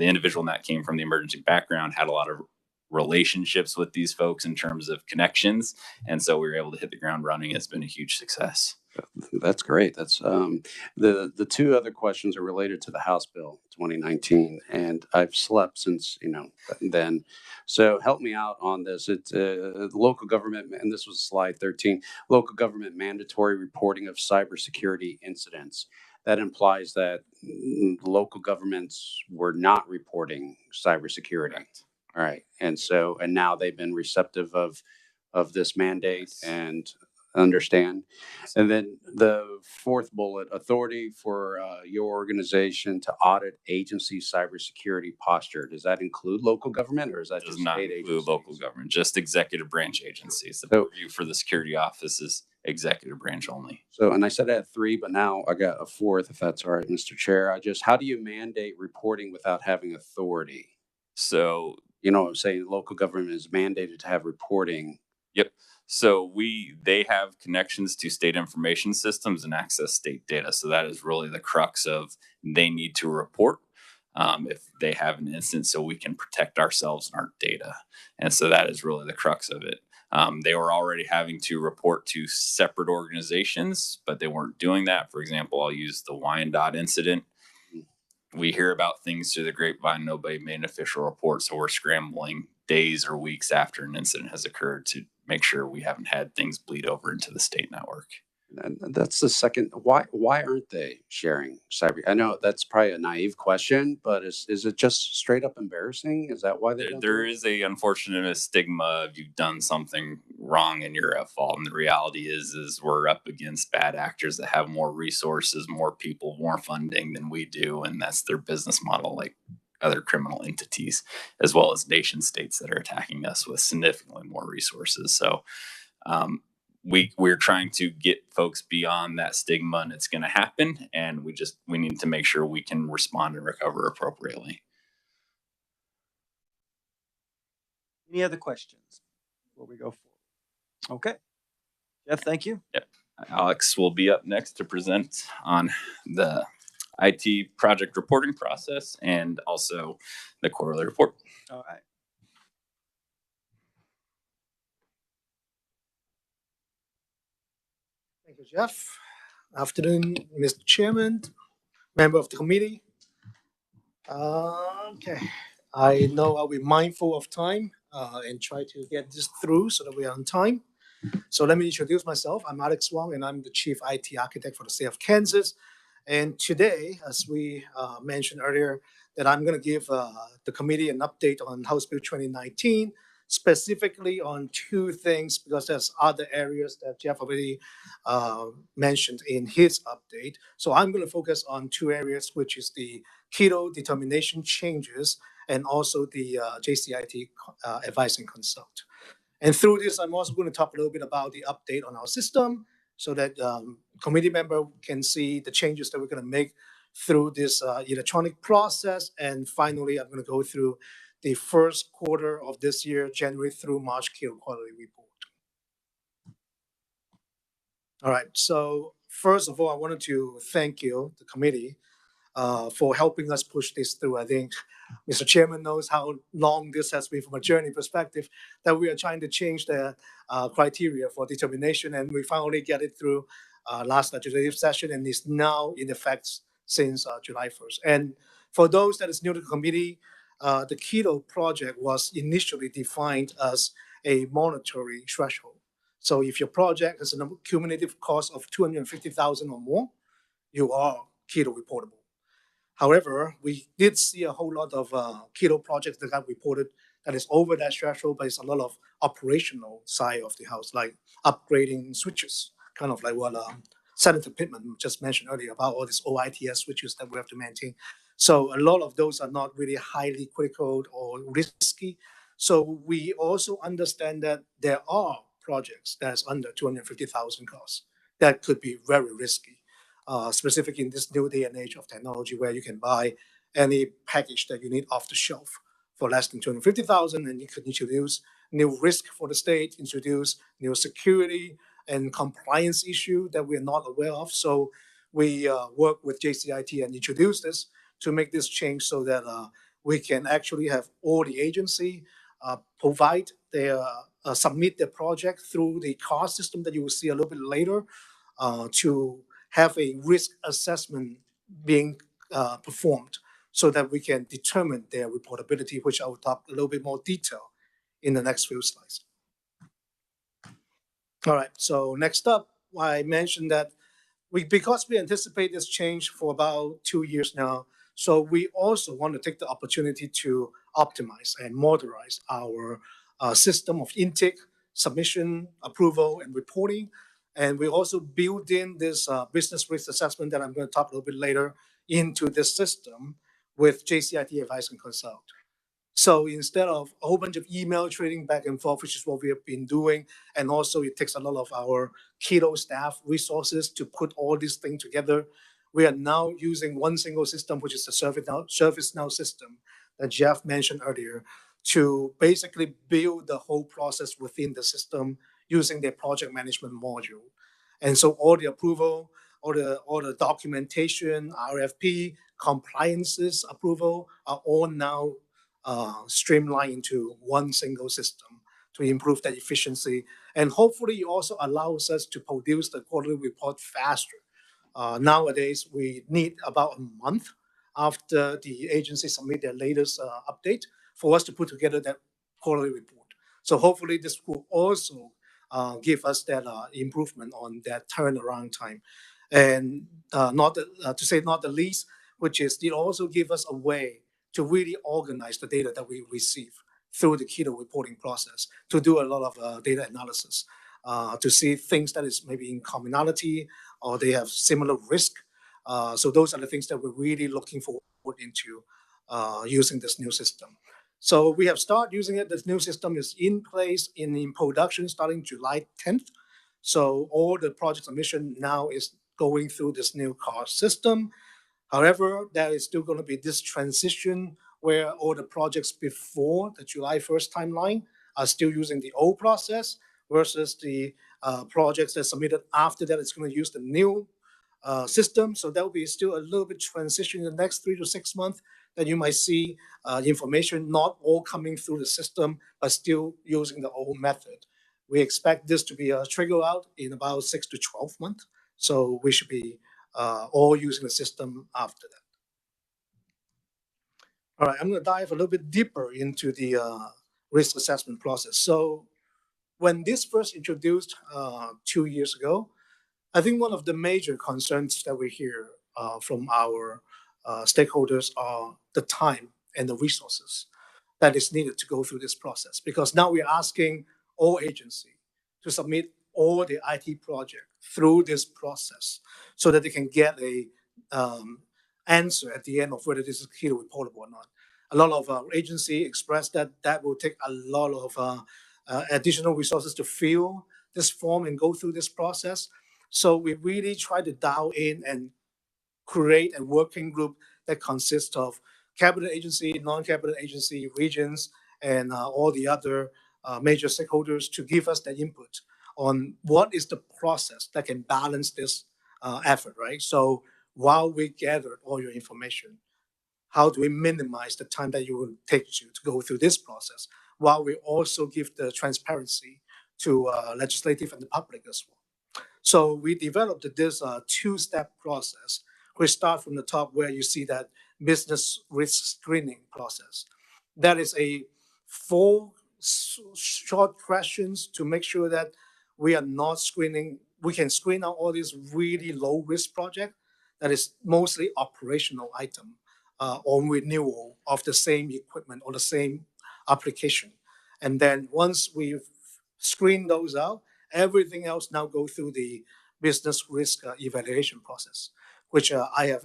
individual in that came from the emergency background, had a lot of relationships with these folks in terms of connections. And so we were able to hit the ground running. It's been a huge success. That's great. That's the 2 other questions are related to the House Bill 2019, and I've slept since then. So help me out on this. It's local government, and this was slide 13. Local government mandatory reporting of cybersecurity incidents. That implies that local governments were not reporting cybersecurity. Correct. All right, and now they've been receptive of this mandate and understand. And then the 4th bullet, authority for your organization to audit agency cybersecurity posture. Does that include local government, or is that just not state include agencies? local government, just executive branch agencies. The purview for the security office is executive branch only. So, and I said I had 3, but now I got a 4th, if that's all right, Mr. Chair. How do you mandate reporting without having authority? So, say local government is mandated to have reporting. Yep. So they have connections to state information systems and access state data. So that is really the crux of they need to report if they have an instance so we can protect ourselves and our data. And so that is really the crux of it. They were already having to report to separate organizations, but they weren't doing that. For example, I'll use the Wyandotte incident. We hear about things through the grapevine. Nobody made an official report. So we're scrambling days or weeks after an incident has occurred to make sure we haven't had things bleed over into the state network. And that's the second. Why aren't they sharing cyber? I know that's probably a naive question, but is it just straight up embarrassing? Is that why they don't? There is a unfortunate stigma if you've done something wrong and you're at fault. And the reality is we're up against bad actors that have more resources, more people, more funding than we do, and that's their business model, like other criminal entities, as well as nation states that are attacking us with significantly more resources. So we're trying to get folks beyond that stigma, and it's going to happen. And we need to make sure we can respond and recover appropriately. Any other questions before we go forward? Okay. Jeff, thank you. Yep. Alex will be up next to present on the IT project reporting process and also the quarterly report. All right. Thank you, Jeff. Afternoon, Mr. Chairman, member of the committee. Okay, I know I'll be mindful of time and try to get this through so that we are on time. So let me introduce myself. I'm Alex Wong, and I'm the Chief IT Architect for the state of Kansas. And today, as we mentioned earlier, that I'm going to give the committee an update on House Bill 2019, specifically on two things, because there's other areas that Jeff already mentioned in his update. So I'm going to focus on two areas, which is the keto determination changes and also the JCIT advice and consult. And through this, I'm also going to talk a little bit about the update on our system so that committee member can see the changes that we're going to make through this electronic process. And finally, I'm going to go through the first quarter of this year, January through March keto quality report. All right, so first of all, I wanted to thank you, the committee, for helping us push this through. I think Mr. Chairman knows how long this has been from a journey perspective, that we are trying to change the criteria for determination, and we finally get it through last legislative session, and is now in effect since July 1st. And for those that is new to the committee, the keto project was initially defined as a monetary threshold. So if your project has a cumulative cost of $250,000 or more, you are keto reportable. However, we did see a whole lot of keto projects that got reported that is over that threshold, but it's a lot of operational side of the house, like upgrading switches, kind of like what Senator Pittman just mentioned earlier about all these OITS switches that we have to maintain. So a lot of those are not really highly critical or risky. So we also understand that there are projects that's under 250,000 costs that could be very risky. Specifically in this new day and age of technology, where you can buy any package that you need off the shelf for less than 250,000, and you can introduce new risk for the state, introduce new security and compliance issue that we're not aware of. So we work with JCIT and introduce this to make this change so that we can actually have all the agency provide their submit their project through the cost system that you will see a little bit later to have a risk assessment being performed so that we can determine their reportability, which I will talk a little bit more detail in the next few slides. All right, so next up, I mentioned that because we anticipate this change for about 2 years now, so we also want to take the opportunity to optimize and modernize our system of intake, submission, approval, and reporting. And we also build in this business risk assessment that I'm going to talk a little bit later into this system with JCIT advice and consult. So instead of a whole bunch of email trading back and forth, which is what we have been doing, and also it takes a lot of our keto staff resources to put all these things together, we are now using one single system, which is the ServiceNow system that Jeff mentioned earlier, to basically build the whole process within the system using their project management module. And so all the approval, all the documentation, RFP, compliances approval are all now streamlined into one single system to improve that efficiency. And hopefully it also allows us to produce the quarterly report faster. Nowadays, we need about a month after the agency submit their latest update for us to put together that quarterly report. So hopefully this will also give us that improvement on that turnaround time. And not the least, which is it also give us a way to really organize the data that we receive through the keto reporting process, to do a lot of data analysis, to see things that is maybe in commonality or they have similar risk. So those are the things that we're really looking forward into using this new system. So we have started using it. This new system is in place in production starting July 10th. So all the project submission now is going through this new cost system. However, there is still going to be this transition where all the projects before the July 1st timeline are still using the old process versus the projects that submitted after that. It's going to use the new system. So there will be still a little bit transition in the next 3 to 6 months that you might see information not all coming through the system, but still using the old method. We expect this to be triggered out in about 6 to 12 months. So we should be all using the system after that. All right, I'm going to dive a little bit deeper into the risk assessment process. So when this first introduced 2 years ago, I think one of the major concerns that we hear from our stakeholders are the time and the resources that is needed to go through this process. Because now we're asking all agencies to submit all the IT project through this process so that they can get a answer at the end of whether this is keto reportable or not. A lot of agency expressed that that will take a lot of additional resources to fill this form and go through this process. So we really try to dial in and create a working group that consists of cabinet agency, non-cabinet agency, regions, and all the other major stakeholders to give us that input on what is the process that can balance this effort, right? So while we gather all your information, how do we minimize the time that you will take you to go through this process, while we also give the transparency to legislative and the public as well. So we developed this two-step process. We start from the top where you see that business risk screening process. That is a 4 short questions to make sure that we are not screening. We can screen out all these really low risk projects that is mostly operational item on renewal of the same equipment or the same application. And then once we've screened those out, everything else now go through the business risk evaluation process, which I have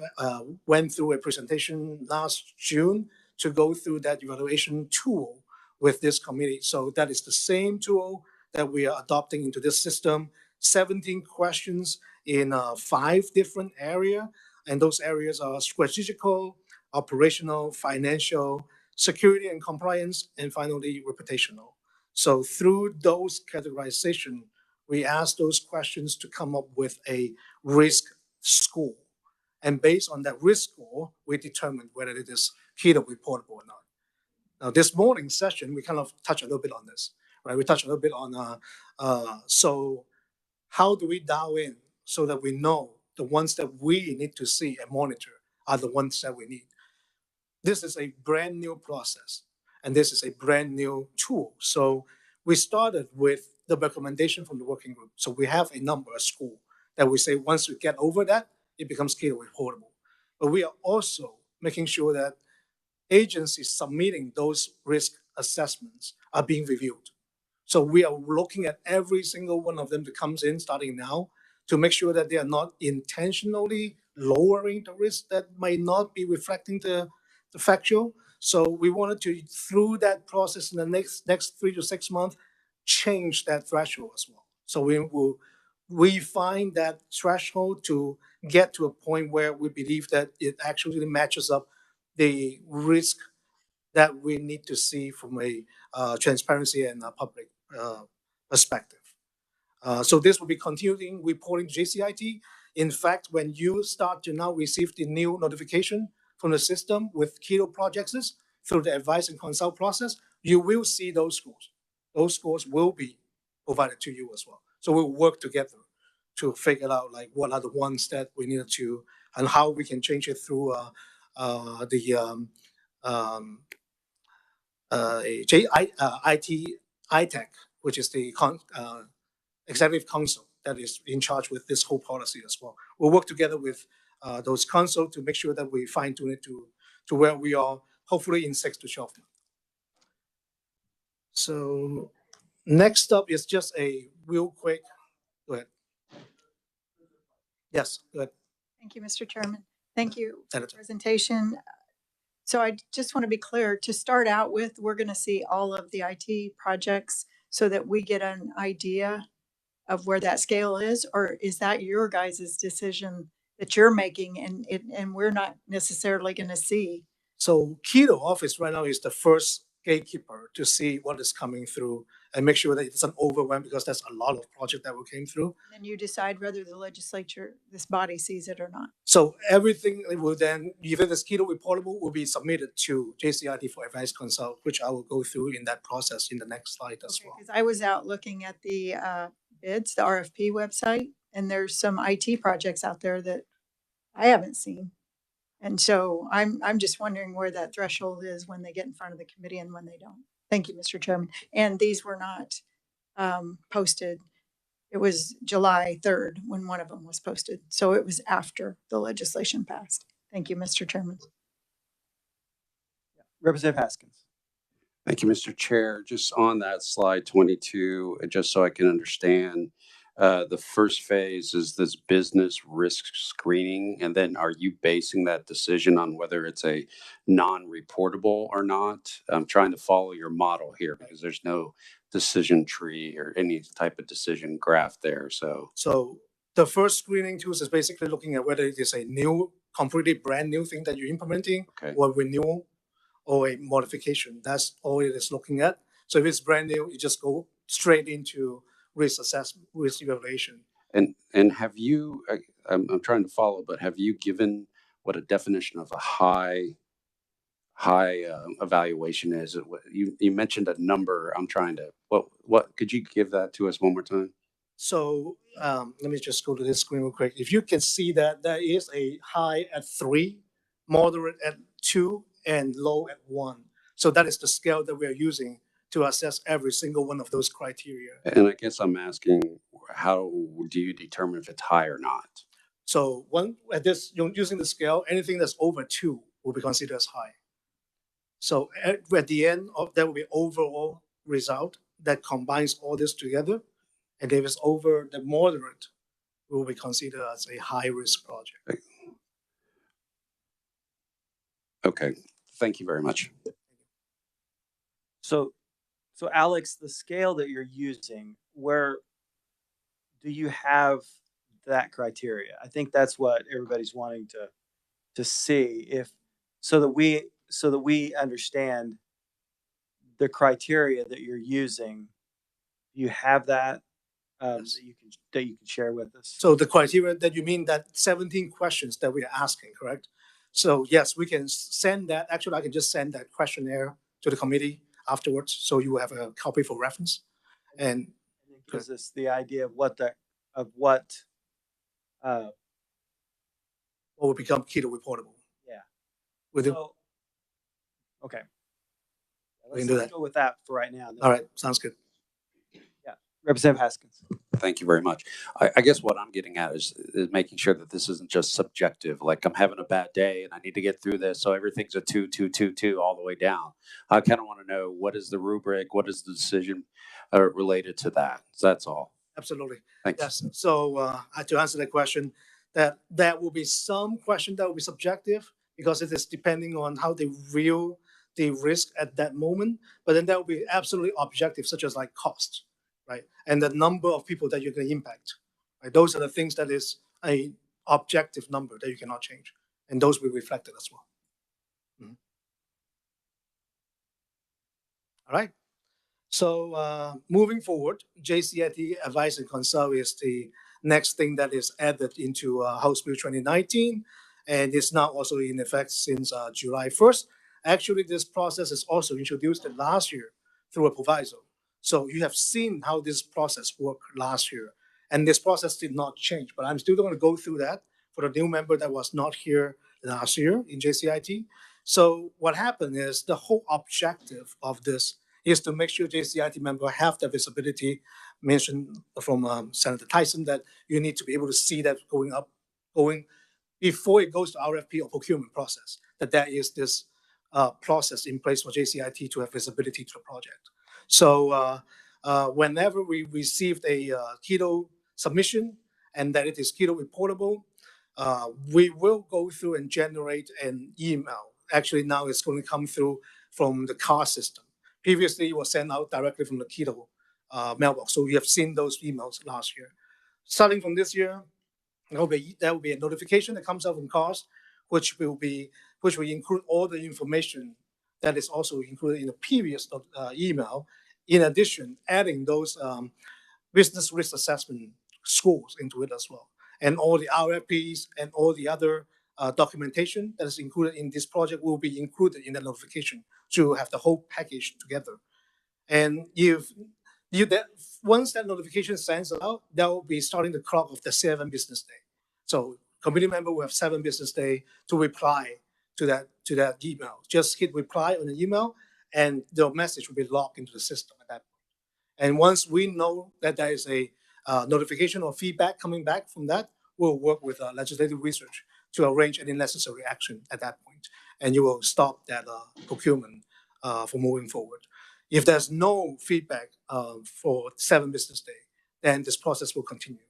went through a presentation last June to go through that evaluation tool with this committee. So that is the same tool that we are adopting into this system. 17 questions in 5 different areas, and those areas are strategical, operational, financial, security and compliance, and finally reputational. So through those categorization, we ask those questions to come up with a risk score. And based on that risk score, we determine whether it is keto reportable or not. Now, this morning's session, we kind of touch a little bit on this, right? We touch a little bit on, so how do we dial in so that we know the ones that we need to see and monitor are the ones that we need? This is a brand new process, and this is a brand new tool. So we started with the recommendation from the working group. So we have a number, a score, that we say once we get over that, it becomes keto reportable. But we are also making sure that agencies submitting those risk assessments are being reviewed. So we are looking at every single one of them that comes in starting now to make sure that they are not intentionally lowering the risk that might not be reflecting the factual. So we wanted to, through that process in the next 3 to 6 months, change that threshold as well. So we will refine that threshold to get to a point where we believe that it actually matches up the risk that we need to see from a transparency and a public perspective. So this will be continuing reporting to JCIT. In fact, when you start to now receive the new notification from the system with keto projects through the advice and consult process, you will see those scores. Those scores will be provided to you as well. So we'll work together to figure out like what are the ones that we need to, and how we can change it through the ITEC, which is the executive council that is in charge with this whole policy as well. We'll work together with those council to make sure that we fine tune it to where we are, hopefully in 6 to 12 months. So next up is just a real quick, go ahead. Yes, go ahead. Thank you, Mr. Chairman. Thank you for the Editor. presentation. So I just want to be clear, to start out with, we're going to see all of the IT projects so that we get an idea of where that scale is, or is that your guys' decision that you're making and we're not necessarily going to see? So Keto Office right now is the first gatekeeper to see what is coming through and make sure that it doesn't overwhelm, because there's a lot of project that will came through. Then you decide whether the legislature, this body, sees it or not. So everything will then, if it is keto reportable, will be submitted to JCIT for advice consult, which I will go through in that process in the next slide as well. Because I was out looking at the bids, the RFP website, And there's some IT projects out there that I haven't seen. And so I'm just wondering where that threshold is when they get in front of the committee and when they don't. Thank you, Mr. Chairman. And these were not posted. It was July 3rd when one of them was posted. So it was after the legislation passed. Thank you, Mr. Chairman. Representative Haskins. Thank you, Mr. Chair. Just on that slide 22, just so I can understand, the first phase is this business risk screening. And then are you basing that decision on whether it's a non-reportable or not? I'm trying to follow your model here because there's no decision tree or any type of decision graph there. So the first screening tools is basically looking at whether it is a new, completely brand new thing that you're implementing, okay, or renewal or a modification. That's all it is looking at. So if it's brand new, you just go straight into risk assessment, risk evaluation. And have you, I'm trying to follow, but have you given what a definition of a high evaluation is? You mentioned a number. I'm trying to, what could you give that to us one more time? So let me just go to this screen real quick. If you can see that there is a high at 3, moderate at 2, and low at 1. So that is the scale that we are using to assess every single one of those criteria. And I guess I'm asking, how do you determine if it's high or not? So one at this, using the scale, anything that's over 2 will be considered as high. So at the end of that will be overall result that combines all this together. And if it's over the moderate, will be considered as a high risk project. Okay, thank you very much. So Alex, the scale that you're using, where do you have that criteria? I think that's what everybody's wanting to see, so that we understand the criteria that you're using. Do you have that Yes. that you can share with us? So the criteria that you mean, that 17 questions that we are asking, correct? So yes, we can send that. Actually, I can just send that questionnaire to the committee afterwards, so you have a copy for reference. And it gives us the idea of what will become keto reportable. Yeah. Okay. We can do that. Go with that for right now. All right, sounds good. Yeah, Representative Haskins. Thank you very much. I guess what I'm getting at is making sure that this isn't just subjective. Like, I'm having a bad day and I need to get through this, so everything's a 2, 2, 2, 2 all the way down. I kind of want to know, what is the rubric? What is the decision related to that? So that's all. Absolutely. Thanks. Yes. So to answer that question, that there will be some question that will be subjective because it is depending on how they view the risk at that moment. But then there will be absolutely objective, such as like cost, right? And the number of people that you're going to impact, right? Those are the things that is a objective number that you cannot change. And those will be reflected as well. Mm-hmm. All right. So moving forward, JCIT Advice and Consult is the next thing that is added into House Bill 2019, and it's now also in effect since July 1st. Actually, this process is also introduced last year through a proviso. So you have seen how this process worked last year, and this process did not change, but I'm still going to go through that for the new member that was not here last year in JCIT. So what happened is the whole objective of this is to make sure JCIT member have the visibility mentioned from Senator Tyson, that you need to be able to see that going before it goes to RFP or procurement process, that there is this process in place for JCIT to have visibility to the project. So whenever we received a keto submission and that it is keto reportable, we will go through and generate an email. Actually, now it's going to come through from the car system. Previously, it was sent out directly from the keto mailbox. So you have seen those emails last year. Starting from this year, there will be a notification that comes out from CARS, which will include all the information that is also included in the previous email. In addition, adding those business risk assessment scores into it as well, and all the RFPs and all the other documentation that is included in this project will be included in the notification to have the whole package together. And if that once that notification sends out, that will be starting the clock of the 7 business day. So committee member will have 7 business day to reply to that email. Just hit reply on the email, and the message will be logged into the system at that point. And once we know that there is a notification or feedback coming back from that, we'll work with legislative research to arrange any necessary action at that point, and you will stop that procurement from moving forward. If there's no feedback for 7 business days, then this process will continue.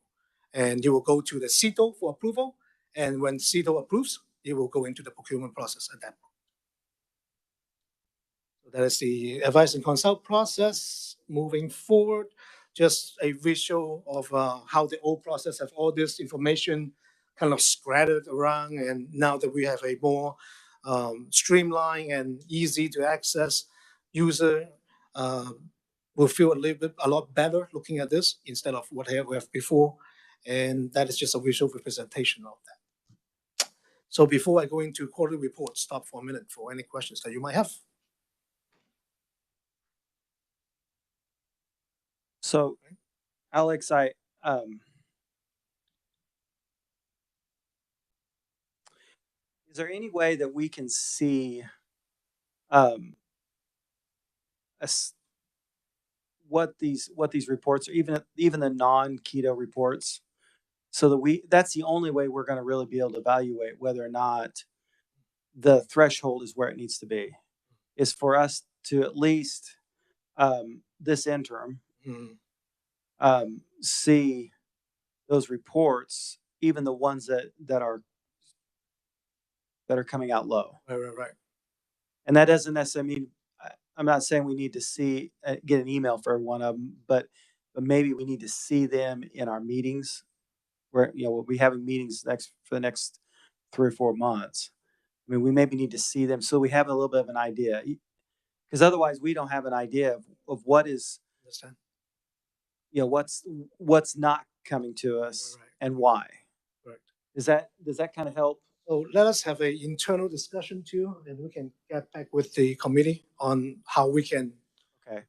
And you will go to the CETO for approval. And when CETO approves, it will go into the procurement process at that point. So that is the advise and consult process moving forward. Just a visual of how the old process have all this information kind of scattered around. And now that we have a more streamlined and easy to access user, will feel a lot better looking at this instead of what we have before. And that is just a visual representation of that. So before I go into quarterly report, stop for a minute for any questions that you might have. So, Alex, is there any way that we can see what these reports are, even the non-keto reports, so that that's the only way we're going to really be able to evaluate whether or not the threshold is where it needs to be, is for us to at least this interim see those reports, even the ones that are coming out low. Right. And that doesn't necessarily mean, I'm not saying we need to get an email for one of them, but maybe we need to see them in our meetings, where we'll be having meetings for the next 3 or 4 months. I mean, we maybe need to see them so we have a little bit of an idea, because otherwise we don't have an idea of what is, what's not coming to us and why. Right. Does that kind of help? So let us have an internal discussion too, and we can get back with the committee on how we can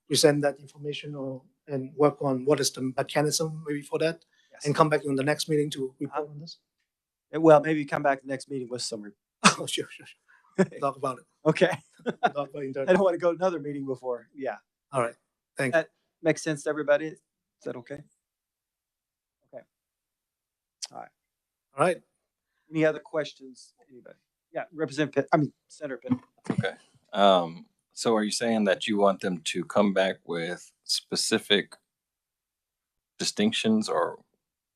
present that information and work on what is the mechanism maybe for that, and come back in the next meeting to report on this. Well, maybe come back the next meeting with some. Oh, sure. Talk about it. Okay. Talk about it. I don't want to go to another meeting before. Yeah. All right. Thank you. That makes sense to everybody. Is that okay? Okay. All right. Any other questions? Anybody? Yeah, Senator Pitt. Okay. So are you saying that you want them to come back with specific distinctions, or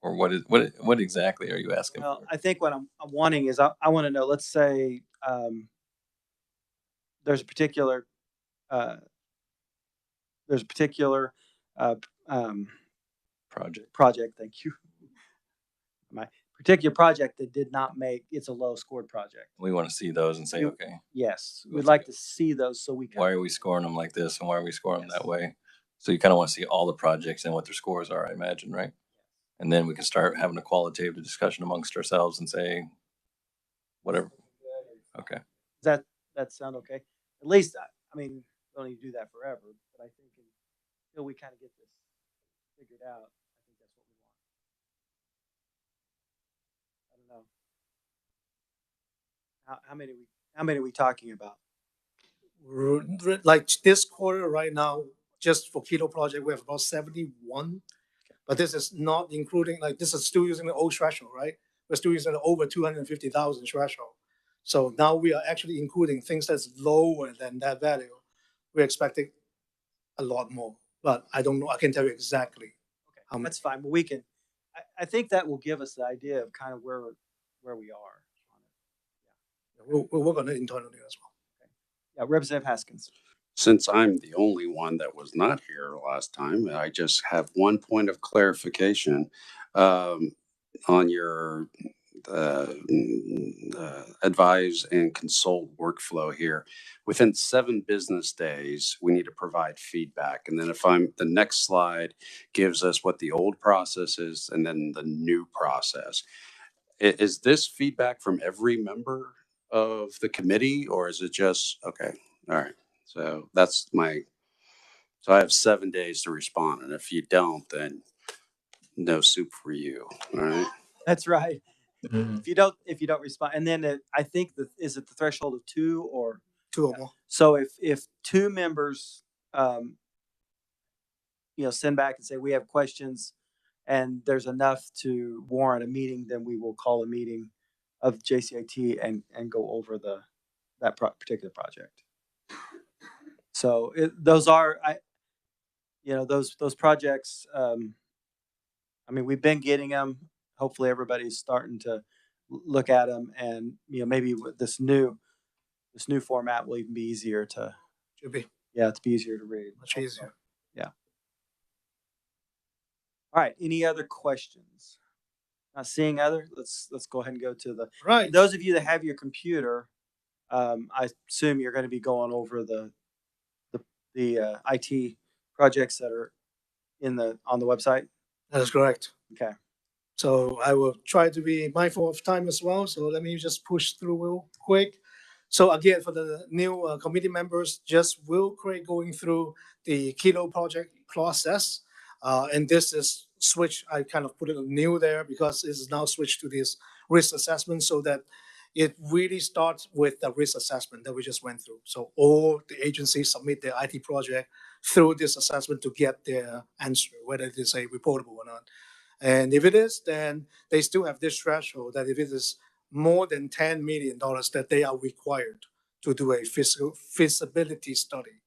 what exactly are you asking Well, for? I think what I'm wanting is I want to know, let's say there's a particular project. Thank you. My particular project that did not make, it's a low scored project. We want to see those and say, okay, Yes, we'd like to see those so we can. why are we scoring them like this and why are we scoring them that way? So you kind of want to see all the projects and what their scores are, I imagine, right? And then we can start having a qualitative discussion amongst ourselves and say, whatever. Okay. Does that sound okay? At least, I mean, we don't need to do that forever, but I think until we kind of get this figured out, I think that's what we want. I don't know. How many are we talking about? Like this quarter right now, just for Keto project, we have about 71. But this is not including, this is still using the old threshold, right? We're still using the over 250,000 threshold. So now we are actually including things that's lower than that value. We're expecting a lot more, but I don't know. I can tell you exactly. Okay, that's fine. But we can. I think that will give us the idea of kind of where we are. We'll work on it internally as well. Okay. Yeah, Representative Haskins. Since I'm the only one that was not here last time, I just have one point of clarification on your advise and consult workflow here. Within 7 business days, we need to provide feedback. And then the next slide gives us what the old process is and then the new process. Is this feedback from every member of the committee, or is it just, okay, all right. So that's So I have 7 days to respond, and if you don't, then no soup for you, all right? That's right. If you don't respond, and then I think is it the threshold of 2 or Two or more. so if 2 members send back and say we have questions and there's enough to warrant a meeting, then we will call a meeting of JCIT and go over that particular project. So those are those projects. I mean, we've been getting them. Hopefully, everybody's starting to look at them, and maybe with this new format will even be easier to. Should be. Yeah, it's be easier to read. Much easier. Yeah. All right. Any other questions? Not seeing other. Let's go ahead and go to the. Right. Those of you that have your computer, I assume you're going to be going over the IT projects that are on the website. That is correct. Okay. So I will try to be mindful of time as well. So let me just push through real quick. So again, for the new committee members, just real quick going through the Keto project process. And this is switch. I kind of put it new there because it is now switched to this risk assessment so that it really starts with the risk assessment that we just went through. So all the agencies submit their IT project through this assessment to get their answer, whether it is a reportable or not. And if it is, then they still have this threshold that if it is more than $10 million that they are required to do a feasibility study.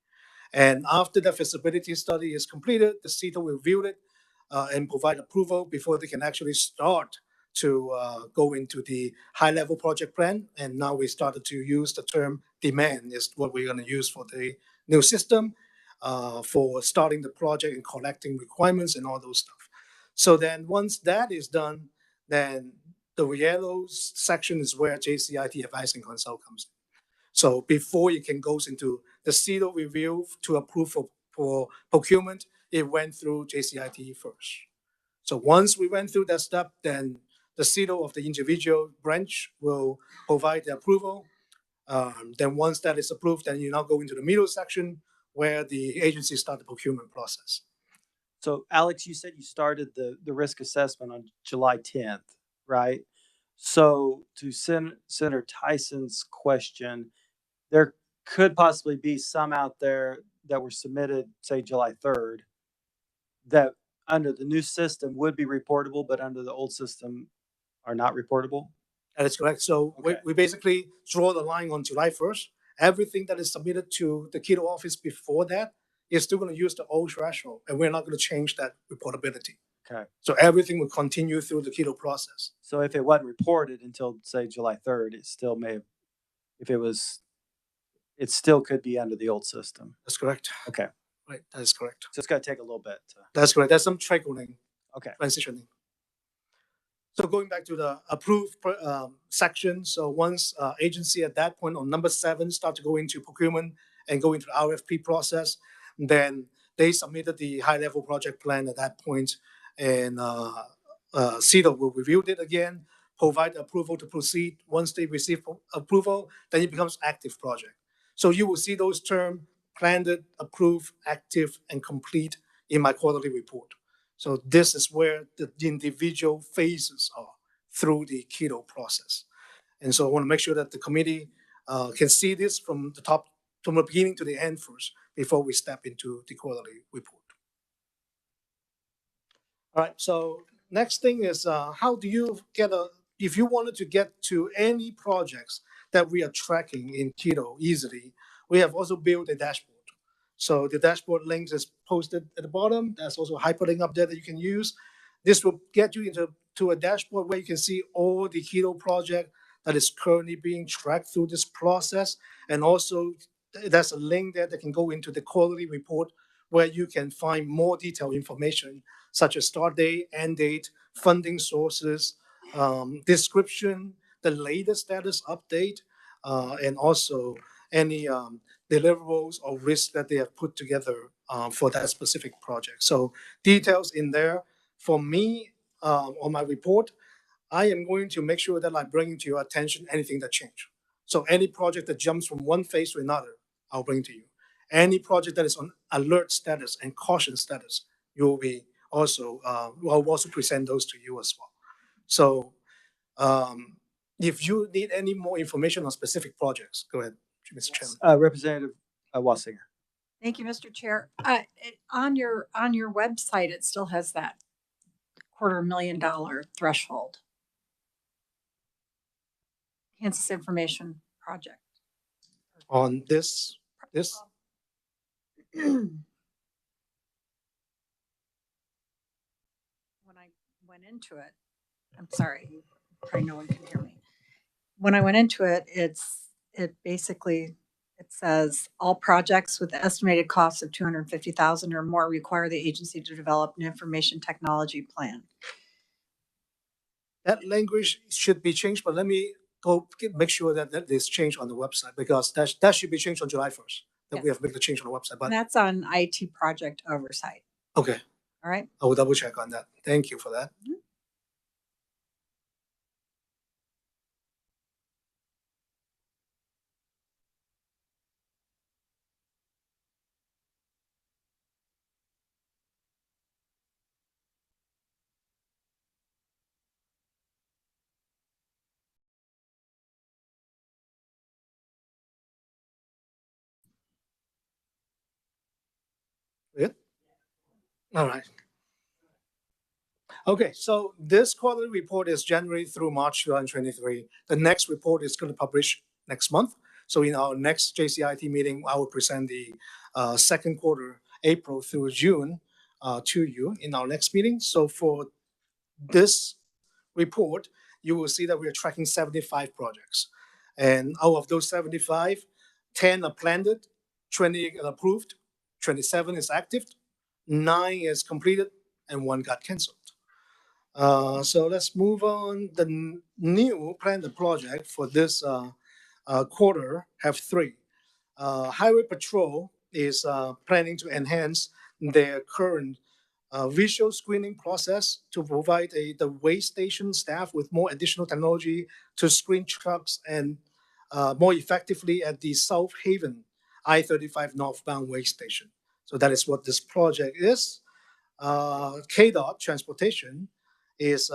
And after the feasibility study is completed, the CETA will review it and provide approval before they can actually start to go into the high-level project plan. And now we started to use the term demand is what we're going to use for the new system for starting the project and collecting requirements and all those stuff. So then once that is done, then the yellow section is where JCIT Advising Consult comes in. So before it can go into the CETA review to approve for procurement, it went through JCIT first. So once we went through that step, then the CETA of the individual branch will provide the approval. Then once that is approved, then you now go into the middle section where the agency start the procurement process. So Alex, you said you started the risk assessment on July 10th, right? So to Senator Tyson's question, there could possibly be some out there that were submitted, say July 3rd, that under the new system would be reportable, but under the old system are not reportable? That is correct. So we basically draw the line on July 1st. Everything that is submitted to the Keto office before that is still going to use the old threshold, and we're not going to change that reportability. Okay. So everything will continue through the Keto process. So if it wasn't reported until, say, July 3rd, it still may have, it still could be under the old system. That's correct. Okay. Right. That is correct. So it's going to take a little bit. That's correct. There's some trickling. Okay. Transitioning. So going back to the approved section, so once agency at that point on number 7 start to go into procurement and go into the RFP process, then they submitted the high-level project plan at that point, and CETA will review it again, provide approval to proceed. Once they receive approval, then it becomes active project. So you will see those terms planned, approved, active, and complete in my quarterly report. So this is where the individual phases are through the Keto process. And so I want to make sure that the committee can see this from the top, from the beginning to the end first, before we step into the quarterly report. All right, so next thing is how do you get if you wanted to get to any projects that we are tracking in Keto easily, we have also built a dashboard. So the dashboard link is posted at the bottom. There's also a hyperlink up there that you can use. This will get you into a dashboard where you can see all the Keto project that is currently being tracked through this process. And also there's a link there that can go into the quarterly report where you can find more detailed information such as start date, end date, funding sources, description, the latest status update, and also any deliverables or risks that they have put together for that specific project. So details in there. For me, on my report, I am going to make sure that I bring to your attention anything that changed. So any project that jumps from one phase to another, I'll bring to you. Any project that is on alert status and caution status, you will be also, we'll also present those to you as well. So if you need any more information on specific projects, go ahead, Mr. Chairman. Representative Wassinger. Thank you, Mr. Chair. On your website, it still has that $250,000 threshold. Kansas Information Project. On this. When I went into it, I'm sorry, probably no one can hear me. When I went into it, it says all projects with estimated costs of $250,000 or more require the agency to develop an information technology plan. That language should be changed, but let me make sure that is changed on the website, because that should be changed on July 1st. That we have to make the change on the website. But and that's on IT project oversight. Okay. All right. I will double check on that. Thank you for that. Mm-hmm. Good? All right. Okay, so this quarterly report is January through March 2023. The next report is going to publish next month. So in our next JCIT meeting, I will present the second quarter, April through June, to you in our next meeting. So for this report, you will see that we are tracking 75 projects. And out of those 75, 10 are planned, 20 are approved, 27 is active, 9 is completed, and 1 got canceled. So let's move on. The new planned project for this quarter have 3. Highway Patrol is planning to enhance their current visual screening process to provide the way station staff with more additional technology to screen trucks and more effectively at the South Haven I-35 northbound way station. So that is what this project is. KDOT Transportation is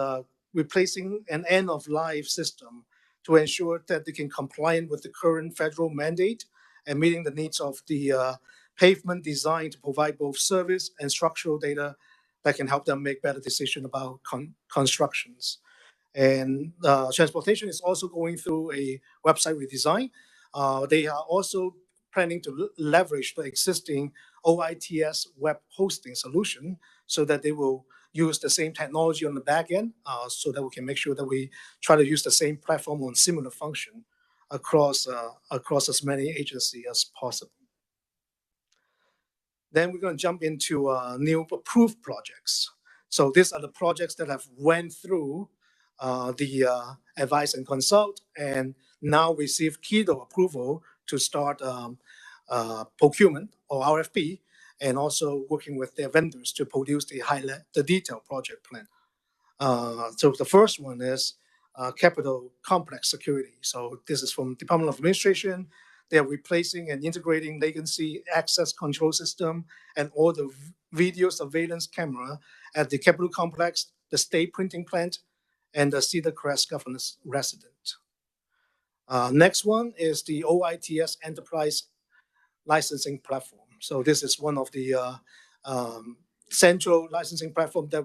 replacing an end-of-life system to ensure that they can comply with the current federal mandate and meeting the needs of the pavement design to provide both service and structural data that can help them make better decisions about constructions. And transportation is also going through a website redesign. They are also planning to leverage the existing OITS web hosting solution so that they will use the same technology on the back end so that we can make sure that we try to use the same platform on similar function across as many agencies as possible. Then we're going to jump into new approved projects. So these are the projects that have went through the advise and consult and now receive KDOT approval to start procurement or RFP, and also working with their vendors to produce the detailed project plan. So the first one is Capital Complex Security. So this is from Department of Administration. They are replacing and integrating latency access control system and all the video surveillance camera at the Capital Complex, the state printing plant, and the Cedar Crest governance resident. Next one is the OITS Enterprise Licensing Platform. So this is one of the central licensing platform that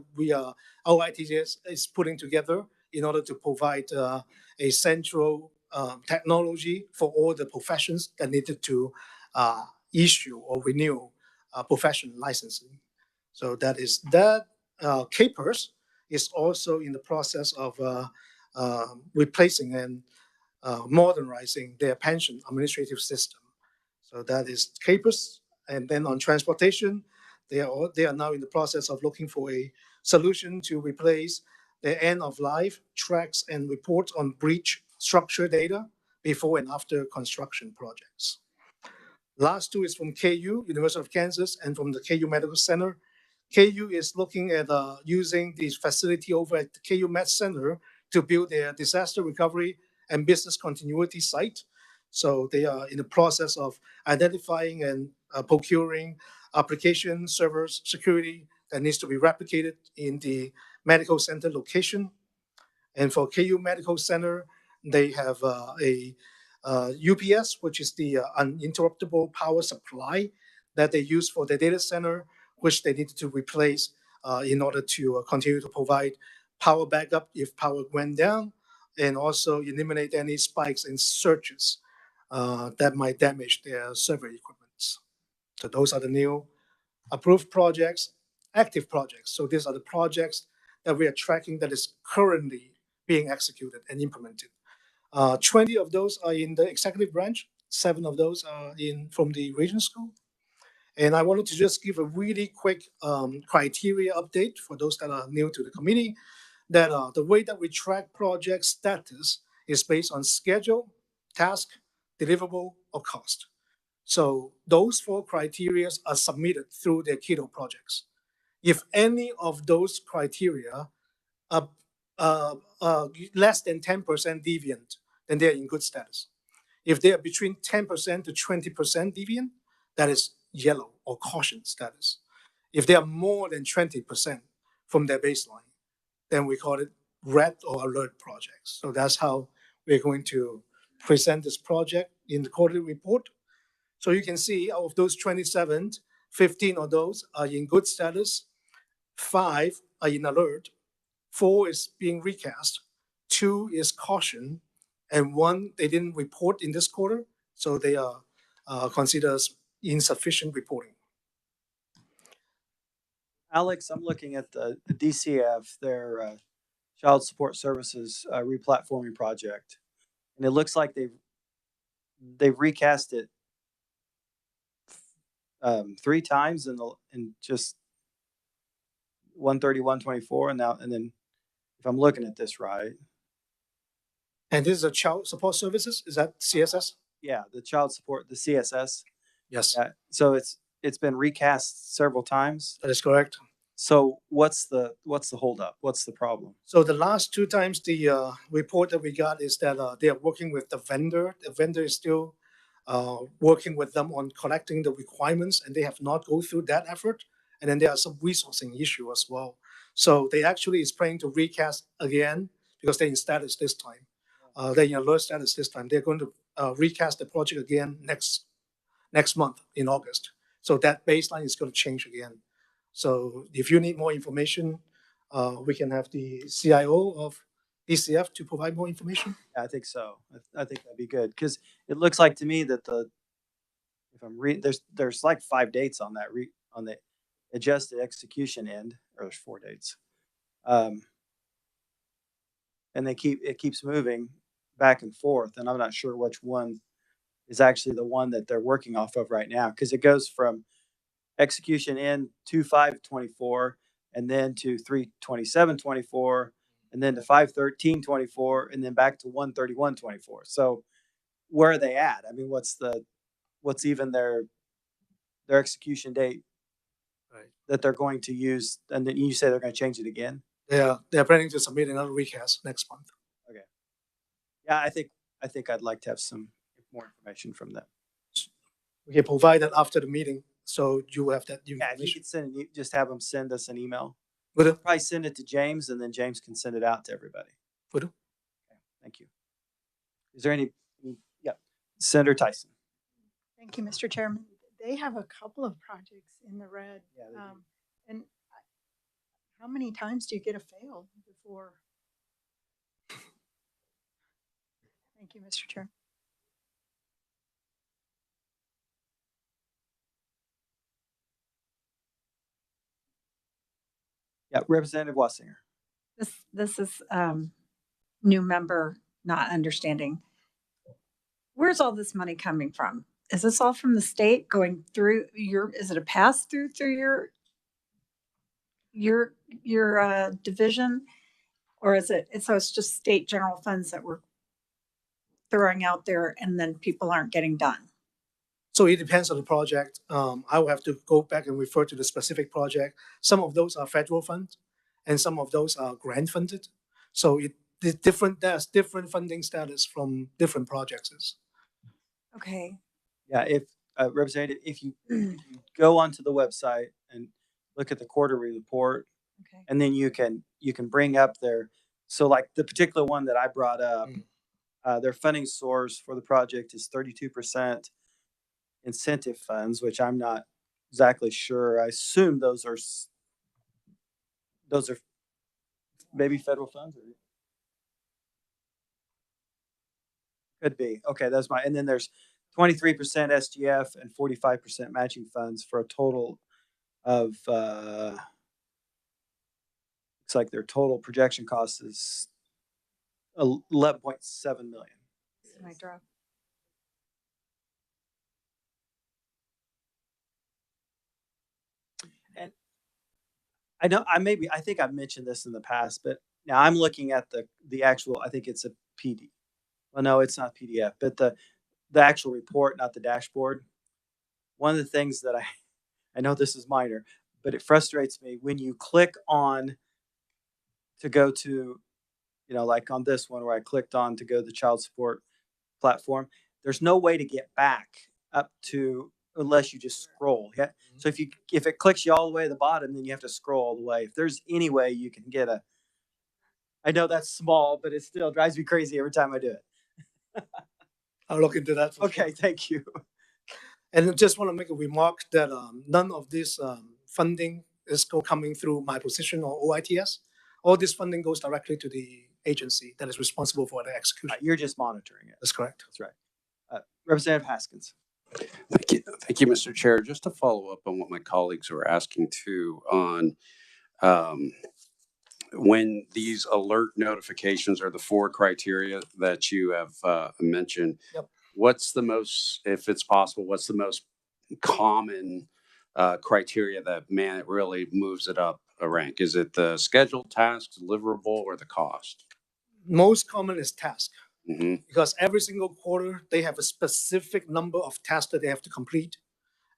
OITS is putting together in order to provide a central technology for all the professions that needed to issue or renew professional licensing. So that is that. KPERS is also in the process of replacing and modernizing their pension administrative system. So that is KPERS. And then on transportation, they are now in the process of looking for a solution to replace the end-of-life tracks and reports on breach structure data before and after construction projects. Last 2 is from KU, University of Kansas, and from the KU Medical Center. KU is looking at using this facility over at the KU Med Center to build their disaster recovery and business continuity site. So they are in the process of identifying and procuring application servers security that needs to be replicated in the medical center location. And for KU Medical Center, they have a UPS, which is the uninterruptible power supply that they use for the data center, which they need to replace in order to continue to provide power backup if power went down, and also eliminate any spikes and surges that might damage their server equipment. So those are the new approved projects, active projects. So these are the projects that we are tracking that is currently being executed and implemented. 20 of those are in the executive branch, 7 of those are from the region school. And I wanted to just give a really quick criteria update for those that are new to the committee, that the way that we track project status is based on schedule, task, deliverable, or cost. So those 4 criteria are submitted through their Keto projects. If any of those criteria are less than 10% deviant, then they're in good status. If they are between 10% to 20% deviant, that is yellow or caution status. If they are more than 20% from their baseline, then we call it red or alert projects. So that's how we're going to present this project in the quarterly report. So you can see out of those 27, 15 of those are in good status, 5 are in alert, 4 is being recast, 2 is caution, and 1 they didn't report in this quarter, so they are considered as insufficient reporting. Alex, I'm looking at the DCF, their Child Support Services replatforming project, and it looks like they've recast it 3 times in just 131-24, and then if I'm looking at this right. And this is a Child Support Services, is that CSS? Yeah, the child support, the CSS. Yes. So it's been recast several times. That is correct. So what's the holdup? What's the problem? So the last 2 times the report that we got is that they are working with the vendor. The vendor is still working with them on collecting the requirements, and they have not go through that effort. And then there are some resourcing issue as well. So they actually is planning to recast again because they're in status this time. They're in alert status this time. They're going to recast the project again next month in August. So that baseline is going to change again. So if you need more information, we can have the CIO of DCF to provide more information. Yeah, I think so. I think that'd be good because it looks like to me that if I'm reading, there's like 5 dates on that on the adjusted execution end, or there's 4 dates, and it keeps moving back and forth, and I'm not sure which one is actually the one that they're working off of right now, because it goes from execution end 2/5/24, and then to 3/27/24, and then to 5/13/24, and then back to 1/31/24. So where are they at? I mean, what's even their execution date that they're going to use? And then you say they're going to change it again? They're planning to submit another recast next month. Okay. Yeah, I think I'd like to have some more information from them. We can provide that after the meeting, so you have that. Yeah, if you could just have them send us an email. We'll probably send it to James, and then James can send it out to everybody. Will do. Okay, thank you. Is there any? Yeah, Senator Tyson. Thank you, Mr. Chairman. They have a couple of projects in the red. Yeah, and how many times do you get a fail before? Thank you, Mr. Chair. Yeah, Representative Wassinger. This is new member not understanding. Where's all this money coming from? Is this all from the state going through is it a pass through your division? Or is so it's just state general funds that we're throwing out there and then people aren't getting done? So it depends on the project. I will have to go back and refer to the specific project. Some of those are federal funds, and some of those are grant funded. So there's different funding status from different projects. Okay. Yeah, if Representative, if you go onto the website and look at the quarterly report, Okay. and then you can bring up their, so like the particular one that I brought up, their funding source for the project is 32% incentive funds, which I'm not exactly sure. I assume those are maybe federal funds, or could be. Okay, that's my. And then there's 23% SGF and 45% matching funds for a total of looks like their total projection cost is 11.7 million. My drop. And I know I think I've mentioned this in the past, but now I'm looking at the actual, I think it's a PD. Well, no, it's not PDF, but the actual report, not the dashboard. One of the things that I know this is minor, but it frustrates me when you click on to go to, like on this one where I clicked on to go to the child support platform, there's no way to get back up to unless you just scroll. Yeah. So if it clicks you all the way to the bottom, then you have to scroll all the way. If there's any way you can get I know that's small, but it still drives me crazy every time I do it. I'll look into that. Okay, thank you. And I just want to make a remark that none of this funding is coming through my position or OITS. All this funding goes directly to the agency that is responsible for the execution. You're just monitoring it. That's correct. That's right. Representative Haskins. Thank you, Mr. Chair. Just to follow up on what my colleagues were asking too on when these alert notifications are the 4 criteria that you have mentioned. Yep. What's the most, if it's possible, what's the most common criteria that, man, it really moves it up a rank? Is it the scheduled task, deliverable, or the cost? Most common is task. Mm-hmm. Because every single quarter they have a specific number of tasks that they have to complete.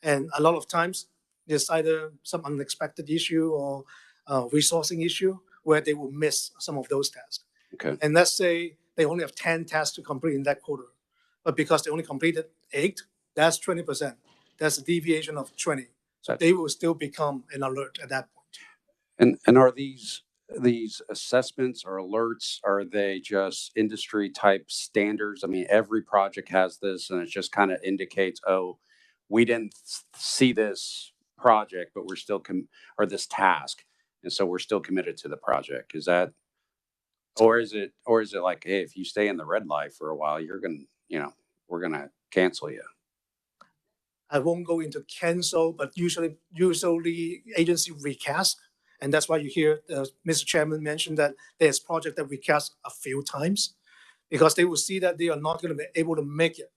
And a lot of times there's either some unexpected issue or resourcing issue where they will miss some of those tasks. Okay. And let's say they only have 10 tasks to complete in that quarter, but because they only completed 8, that's 20%. That's a deviation of 20. So they will still become an alert at that point. And are these assessments or alerts, are they just industry type standards? I mean, every project has this and it just kind of indicates, oh, we didn't see this project, but we're still or this task. And so we're still committed to the project. Is that, or is it like, hey, if you stay in the red light for a while, you're going to, we're going to cancel you? I won't go into cancel, but usually agency recast. And that's why you hear Mr. Chairman mention that there's project that recast a few times because they will see that they are not going to be able to make it,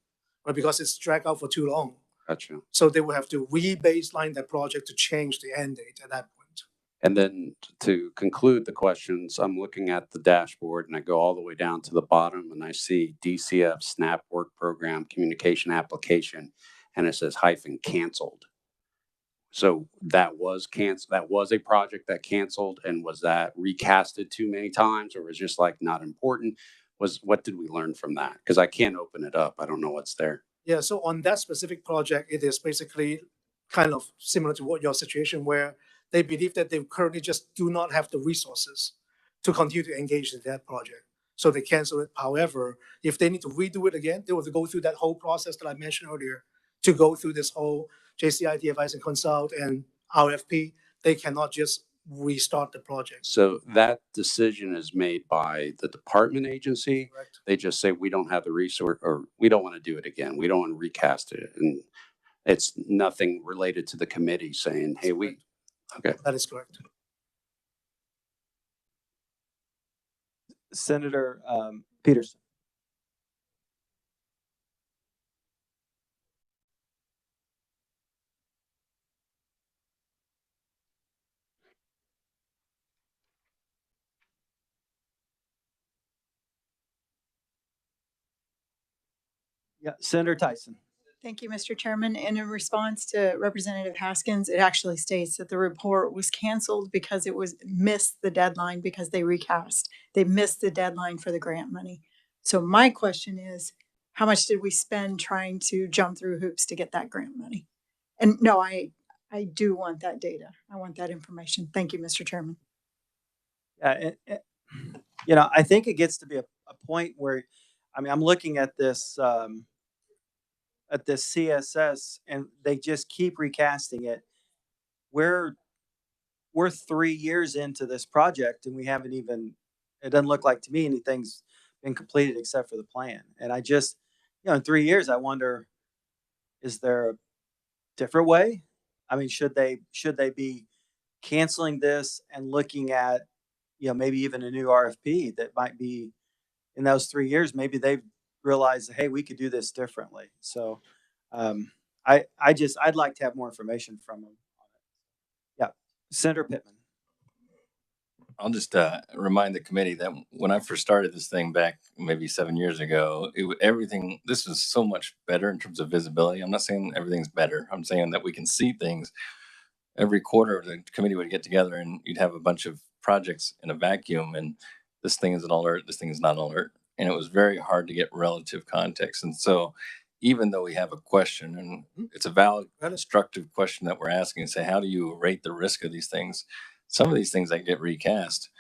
right? Because it's dragged out for too long. Gotcha. So they will have to re-baseline that project to change the end date at that point. And then to conclude the questions, I'm looking at the dashboard and I go all the way down to the bottom and I see DCF SNAP Work Program Communication Application and it says -canceled. So that was canceled. That was a project that canceled, and was that recasted too many times, or was just like not important? What did we learn from that? Because I can't open it up. I don't know what's there. Yeah. So on that specific project, it is basically kind of similar to what your situation, where they believe that they currently just do not have the resources to continue to engage in that project, so they cancel it. However, if they need to redo it again, they will have to go through that whole process that I mentioned earlier to go through this whole JCIT advise and consult and RFP. They cannot just restart the project. So that decision is made by the department agency. Correct. They just say, we don't have the resource, or we don't want to do it again. We don't want to recast it. And it's nothing related to the committee saying, hey, okay. That is correct. Senator Peterson. Yeah, Senator Tyson. Thank you, Mr. Chairman. And in response to Representative Haskins, it actually states that the report was canceled because it was missed the deadline because they recast. They missed the deadline for the grant money. So my question is, how much did we spend trying to jump through hoops to get that grant money? And no, I do want that data. I want that information. Thank you, Mr. Chairman. Yeah, I think it gets to be a point where, I mean, I'm looking at this CSS, and they just keep recasting it. We're 3 years into this project, and we haven't even. It doesn't look like to me anything's been completed except for the plan. And I just, in 3 years, I wonder, is there a different way? I mean, should they be canceling this and looking at, maybe even a new RFP that might be in those 3 years? Maybe they've realized, hey, we could do this differently. So I'd like to have more information from them. Yeah, Senator Pittman. I'll just remind the committee that when I first started this thing back maybe 7 years ago, everything, this was so much better in terms of visibility. I'm not saying everything's better. I'm saying that we can see things. Every quarter, the committee would get together and you'd have a bunch of projects in a vacuum, and this thing is an alert, this thing is not an alert. And it was very hard to get relative context. And so even though we have a question, and it's a valid, constructive question that we're asking, and say, how do you rate the risk of these things? Some of these things that get recast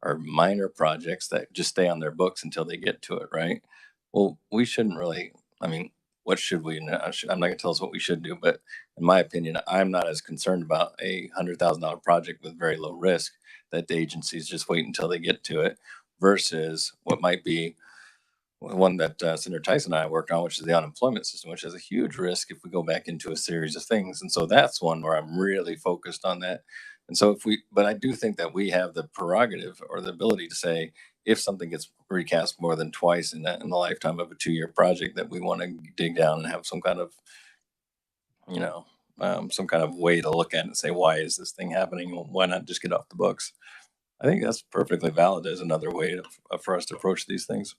are minor projects that just stay on their books until they get to it, right? Well, we shouldn't really, I mean, what should we, I'm not going to tell us what we should do, but in my opinion, I'm not as concerned about a $100,000 project with very low risk that the agencies just wait until they get to it versus what might be one that Senator Tyson and I worked on, which is the unemployment system, which has a huge risk if we go back into a series of things. And so that's one where I'm really focused on that. And so but I do think that we have the prerogative or the ability to say, if something gets recast more than twice in the lifetime of a 2-year project, that we want to dig down and have some kind of, some kind of way to look at it and say, why is this thing happening? Why not just get off the books? I think that's perfectly valid as another way for us to approach these things.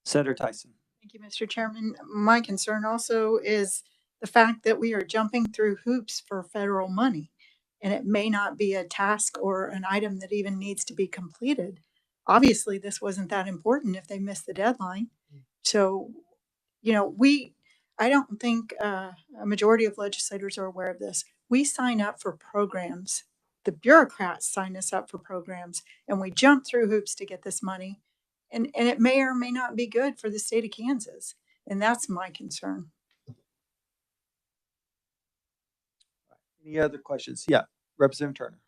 Senator Tyson. Thank you, Mr. Chairman. My concern also is the fact that we are jumping through hoops for federal money, and it may not be a task or an item that even needs to be completed. Obviously, this wasn't that important if they missed the deadline. So, I don't think a majority of legislators are aware of this. We sign up for programs. The bureaucrats sign us up for programs, and we jump through hoops to get this money. And it may or may not be good for the state of Kansas. And that's my concern. Any other questions? Yeah, Representative Turner.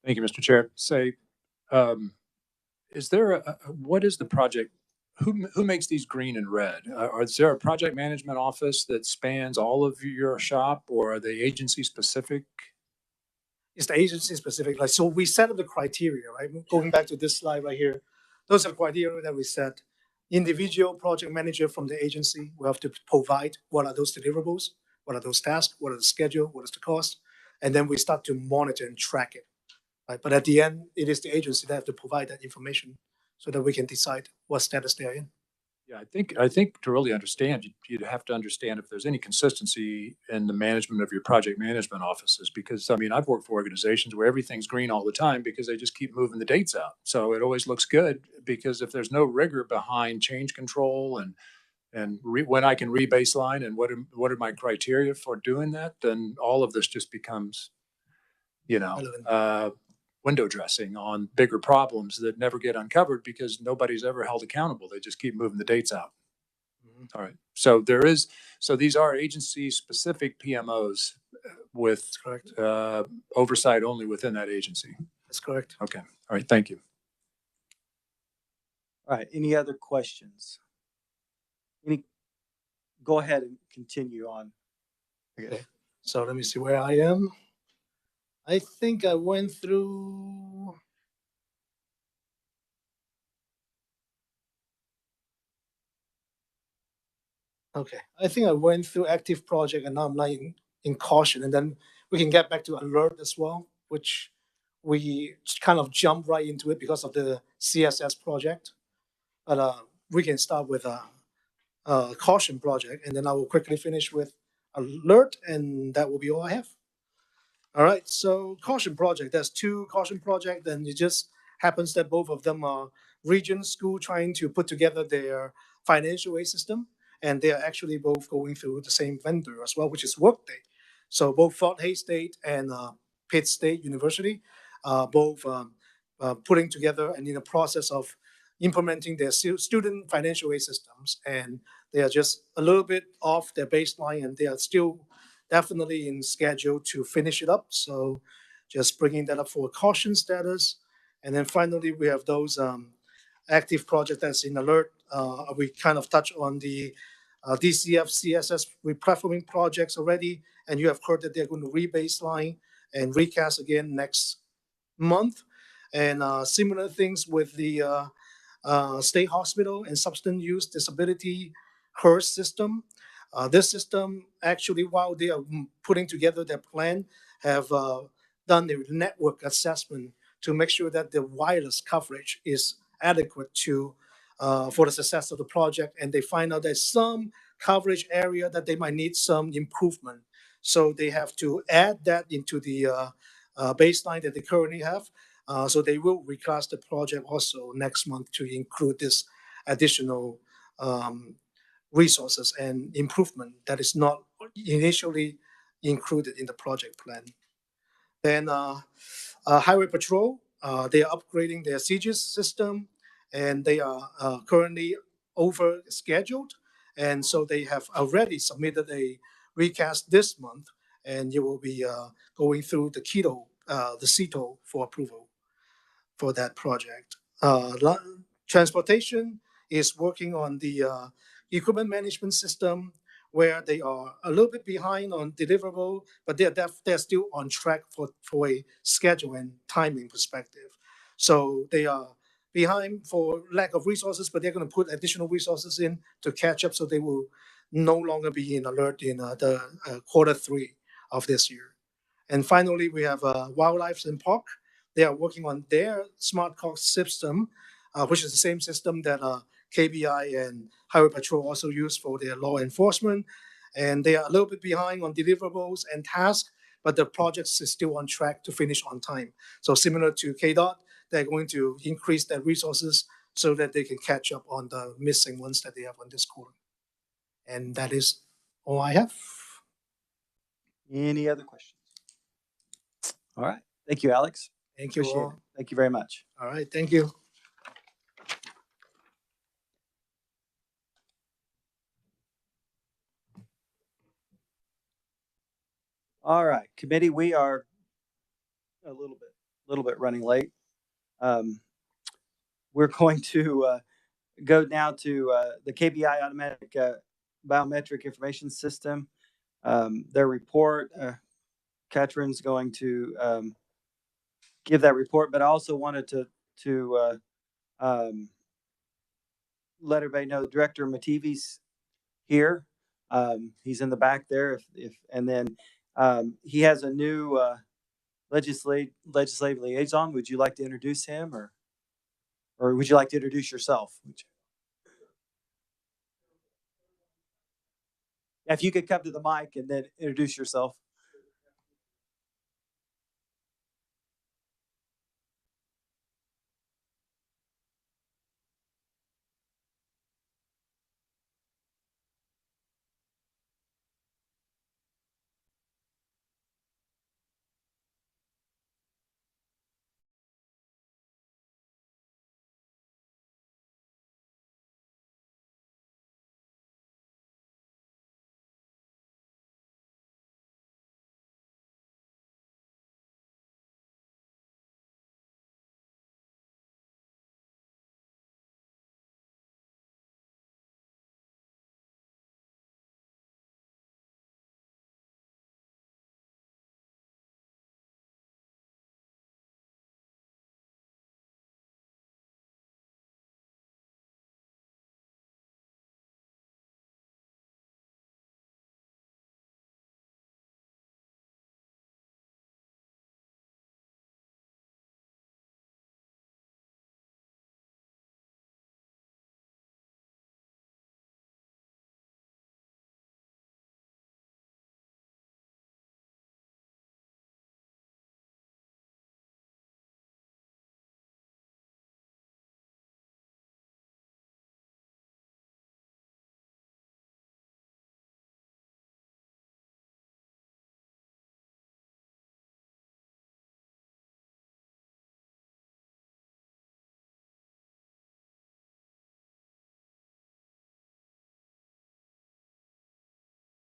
Thank you, Mr. Chair. Is there what is the project? Who makes these green and red? Is there a project management office that spans all of your shop, or are they agency specific? It's the agency specific. So we set up the criteria, right? Going back to this slide right here. Those are the criteria that we set. Individual project manager from the agency will have to provide what are those deliverables, what are those tasks, what are the schedule, what is the cost, and then we start to monitor and track it. Right? But at the end, it is the agency that have to provide that information so that we can decide what status they are in. Yeah, I think to really understand, you'd have to understand if there's any consistency in the management of your project management offices, because I mean, I've worked for organizations where everything's green all the time because they just keep moving the dates out. So it always looks good, because if there's no rigor behind change control and when I can re-baseline and what are my criteria for doing that, then all of this just becomes, window dressing on bigger problems that never get uncovered because nobody's ever held accountable. They just keep moving the dates out. All right. So these are agency specific PMOs with oversight only within that agency. That's correct. Okay. All right. Thank you. All right. Any other questions? Go ahead and continue on. Okay. So let me see where I am. I think I went through. Okay, I think I went through active project and now I'm like in caution, and then we can get back to alert as well, which we kind of jump right into it because of the CSS project. But we can start with a caution project, and then I will quickly finish with alert, and that will be all I have. All right, so caution project, there's 2 caution projects, and it just happens that both of them are region school trying to put together their financial aid system, and they are actually both going through the same vendor as well, which is Workday. So both Fort Hays State and Pitt State University, both putting together and in the process of implementing their student financial aid systems, and they are just a little bit off their baseline, and they are still definitely in schedule to finish it up. So just bringing that up for a caution status. And then finally, we have those active project that's in alert. We kind of touch on the DCF CSS replatforming projects already, and you have heard that they're going to rebaseline and recast again next month. And similar things with the state hospital and substance use disability HERS system. This system actually, while they are putting together their plan, have done the network assessment to make sure that the wireless coverage is adequate to for the success of the project. And they find out there's some coverage area that they might need some improvement. So they have to add that into the baseline that they currently have. So they will reclass the project also next month to include this additional resources and improvement that is not initially included in the project plan. Then Highway Patrol, they are upgrading their CGIS system, and they are currently over scheduled. And so they have already submitted a recast this month, and you will be going through the CETO for approval for that project. Transportation is working on the equipment management system, where they are a little bit behind on deliverable, but they're still on track for a schedule and timing perspective. So they are behind for lack of resources, but they're going to put additional resources in to catch up, so they will no longer be in alert in the Q3 of this year. And finally, we have Wildlife and Park. They are working on their smart car system, which is the same system that KBI and Highway Patrol also use for their law enforcement. And they are a little bit behind on deliverables and tasks, but the project is still on track to finish on time. So similar to KDOT, they're going to increase their resources so that they can catch up on the missing ones that they have on this quarter. And that is all I have. Any other questions? All right. Thank you, Alex. Thank you Appreciate all. it. Thank you very much. All right, thank you. All right, committee, we are a little bit running late. We're going to go now to the KBI automatic biometric information system. Their report, Katrin's going to give that report, but I also wanted to let everybody know Director Mativi's here. He's in the back there. And then he has a new legislative liaison. Would you like to introduce him, or would you like to introduce yourself? If you could come to the mic and then introduce yourself.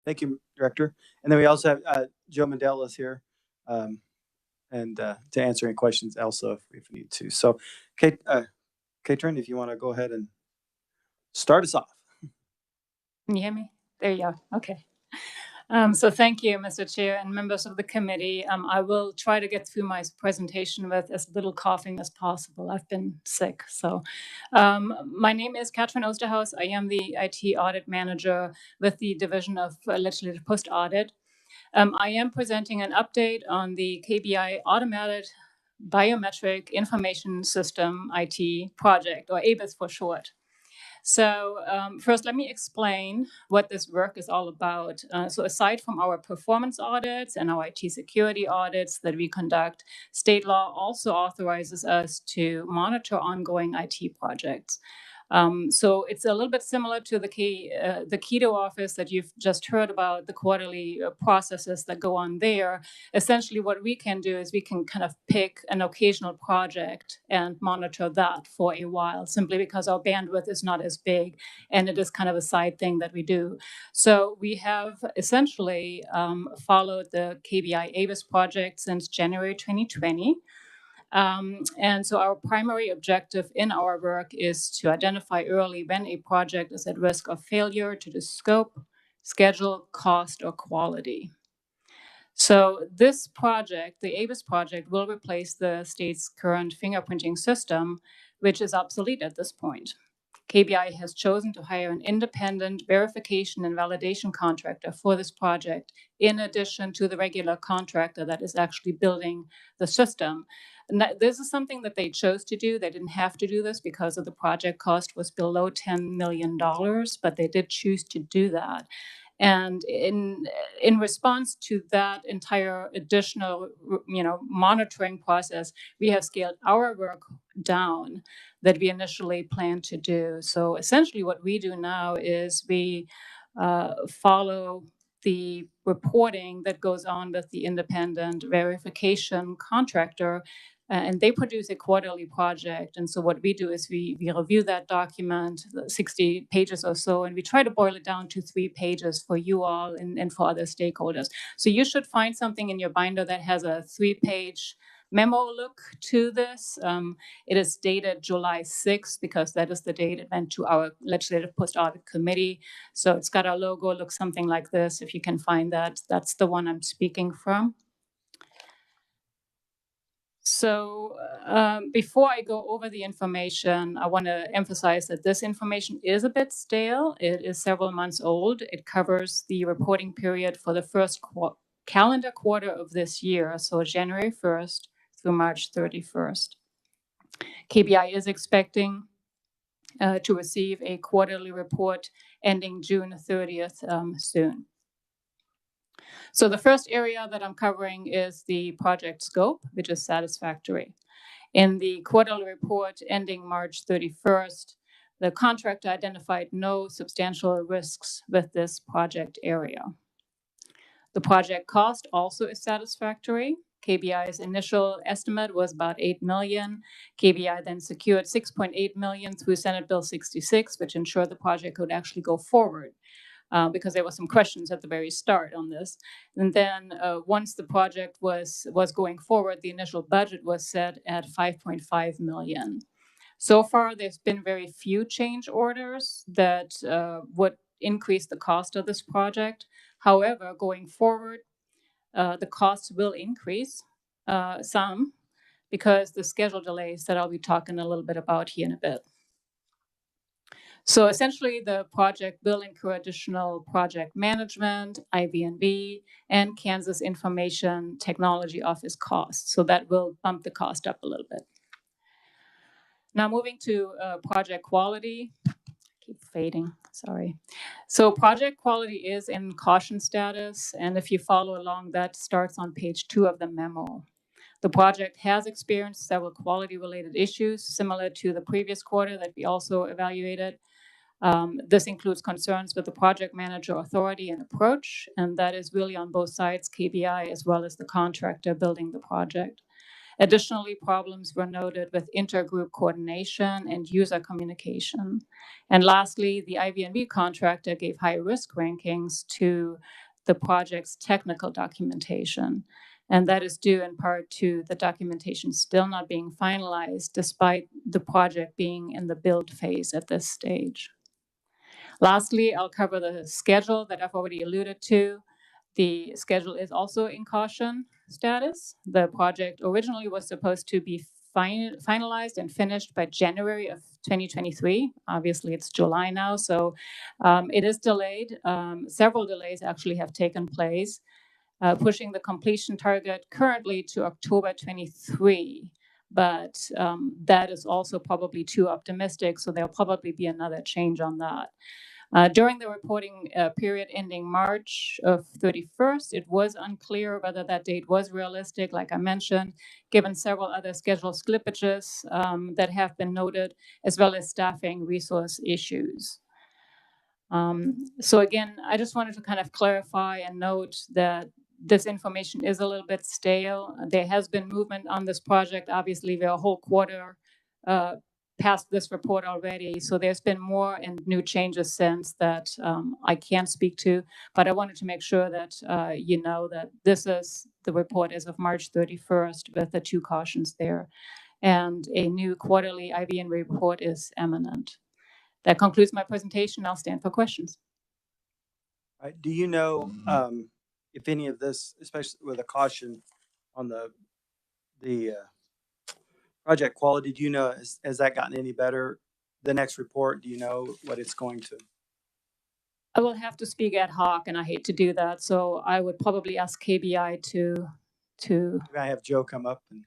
Thank you, Director. And then we also have Joe Mandela is here, and to answer any questions, Elsa, if we need to. So, Katrin, if you want to go ahead and start us off. Can you hear me? There you are. Okay. So thank you, Mr. Chair and members of the committee. I will try to get through my presentation with as little coughing as possible. I've been sick. So my name is Katrin Osterhaus. I am the IT Audit Manager with the Division of Legislative Post Audit. I am presenting an update on the KBI Automated Biometric Information System IT project, or ABIS for short. So first, let me explain what this work is all about. So aside from our performance audits and our IT security audits that we conduct, state law also authorizes us to monitor ongoing IT projects. So it's a little bit similar to the Keto office that you've just heard about, the quarterly processes that go on there. Essentially, what we can do is we can kind of pick an occasional project and monitor that for a while, simply because our bandwidth is not as big and it is kind of a side thing that we do. So we have essentially followed the KBI ABIS project since January 2020. And so our primary objective in our work is to identify early when a project is at risk of failure to the scope, schedule, cost, or quality. So this project, the ABIS project, will replace the state's current fingerprinting system, which is obsolete at this point. KBI has chosen to hire an independent verification and validation contractor for this project, in addition to the regular contractor that is actually building the system. And this is something that they chose to do. They didn't have to do this because of the project cost was below $10 million, but they did choose to do that. And in response to that entire additional, monitoring process, we have scaled our work down that we initially planned to do. So essentially, what we do now is we follow the reporting that goes on with the independent verification contractor. And they produce a quarterly project. And so what we do is we review that document, 60 pages or so, and we try to boil it down to 3 pages for you all and for other stakeholders. So you should find something in your binder that has a 3-page memo look to this. It is dated July 6th because that is the date it went to our Legislative Post Audit Committee. So it's got our logo, looks something like this. If you can find that, that's the one I'm speaking from. So before I go over the information, I want to emphasize that this information is a bit stale. It is several months old. It covers the reporting period for the first calendar quarter of this year, so January 1st through March 31st. KBI is expecting to receive a quarterly report ending June 30th soon. So the first area that I'm covering is the project scope, which is satisfactory. In the quarterly report ending March 31st, the contractor identified no substantial risks with this project area. The project cost also is satisfactory. KBI's initial estimate was about $8 million. KBI then secured $6.8 million through Senate Bill 66, which ensured the project could actually go forward. Because there were some questions at the very start on this. And then once the project was going forward, the initial budget was set at $5.5 million. So far, there's been very few change orders that would increase the cost of this project. However, going forward, the costs will increase some because the schedule delays that I'll be talking a little bit about here in a bit. So essentially, the project will incur additional project management, IB&B, and Kansas Information Technology Office costs. So that will bump the cost up a little bit. Now moving to project quality. Keep fading, sorry. So project quality is in caution status. And if you follow along, that starts on page 2 of the memo. The project has experienced several quality-related issues, similar to the previous quarter that we also evaluated. This includes concerns with the project manager authority and approach, and that is really on both sides, KBI as well as the contractor building the project. Additionally, problems were noted with intergroup coordination and user communication. And lastly, the IVNV contractor gave high risk rankings to the project's technical documentation. And that is due in part to the documentation still not being finalized, despite the project being in the build phase at this stage. Lastly, I'll cover the schedule that I've already alluded to. The schedule is also in caution status. The project originally was supposed to be finalized and finished by January of 2023. Obviously, it's July now, so it is delayed. Several delays actually have taken place, pushing the completion target currently to October 23. But that is also probably too optimistic, so there'll probably be another change on that. During the reporting period ending March of 31st, it was unclear whether that date was realistic, like I mentioned, given several other schedule slippages that have been noted, as well as staffing resource issues. So again, I just wanted to kind of clarify and note that this information is a little bit stale. There has been movement on this project. Obviously, we're a whole quarter past this report already. So there's been more and new changes since that I can't speak to, but I wanted to make sure that you know that this is the report as of March 31st with the two cautions there. And a new quarterly IVN report is imminent. That concludes my presentation. I'll stand for questions. All right. Do you know if any of this, especially with a caution on the project quality, do you know, has that gotten any better? The next report, do you know what it's going to? I will have to speak ad hoc, and I hate to do that. So I would probably ask KBI to. Maybe I have Joe come up, and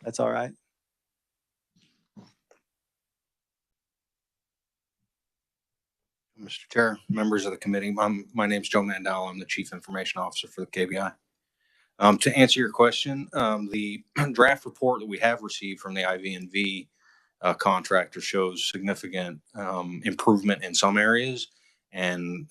that's all right. Mr. Chair, members of the committee, my name's Joe Mandel. I'm the Chief Information Officer for the KBI. To answer your question, the draft report that we have received from the IVNV contractor shows significant improvement in some areas and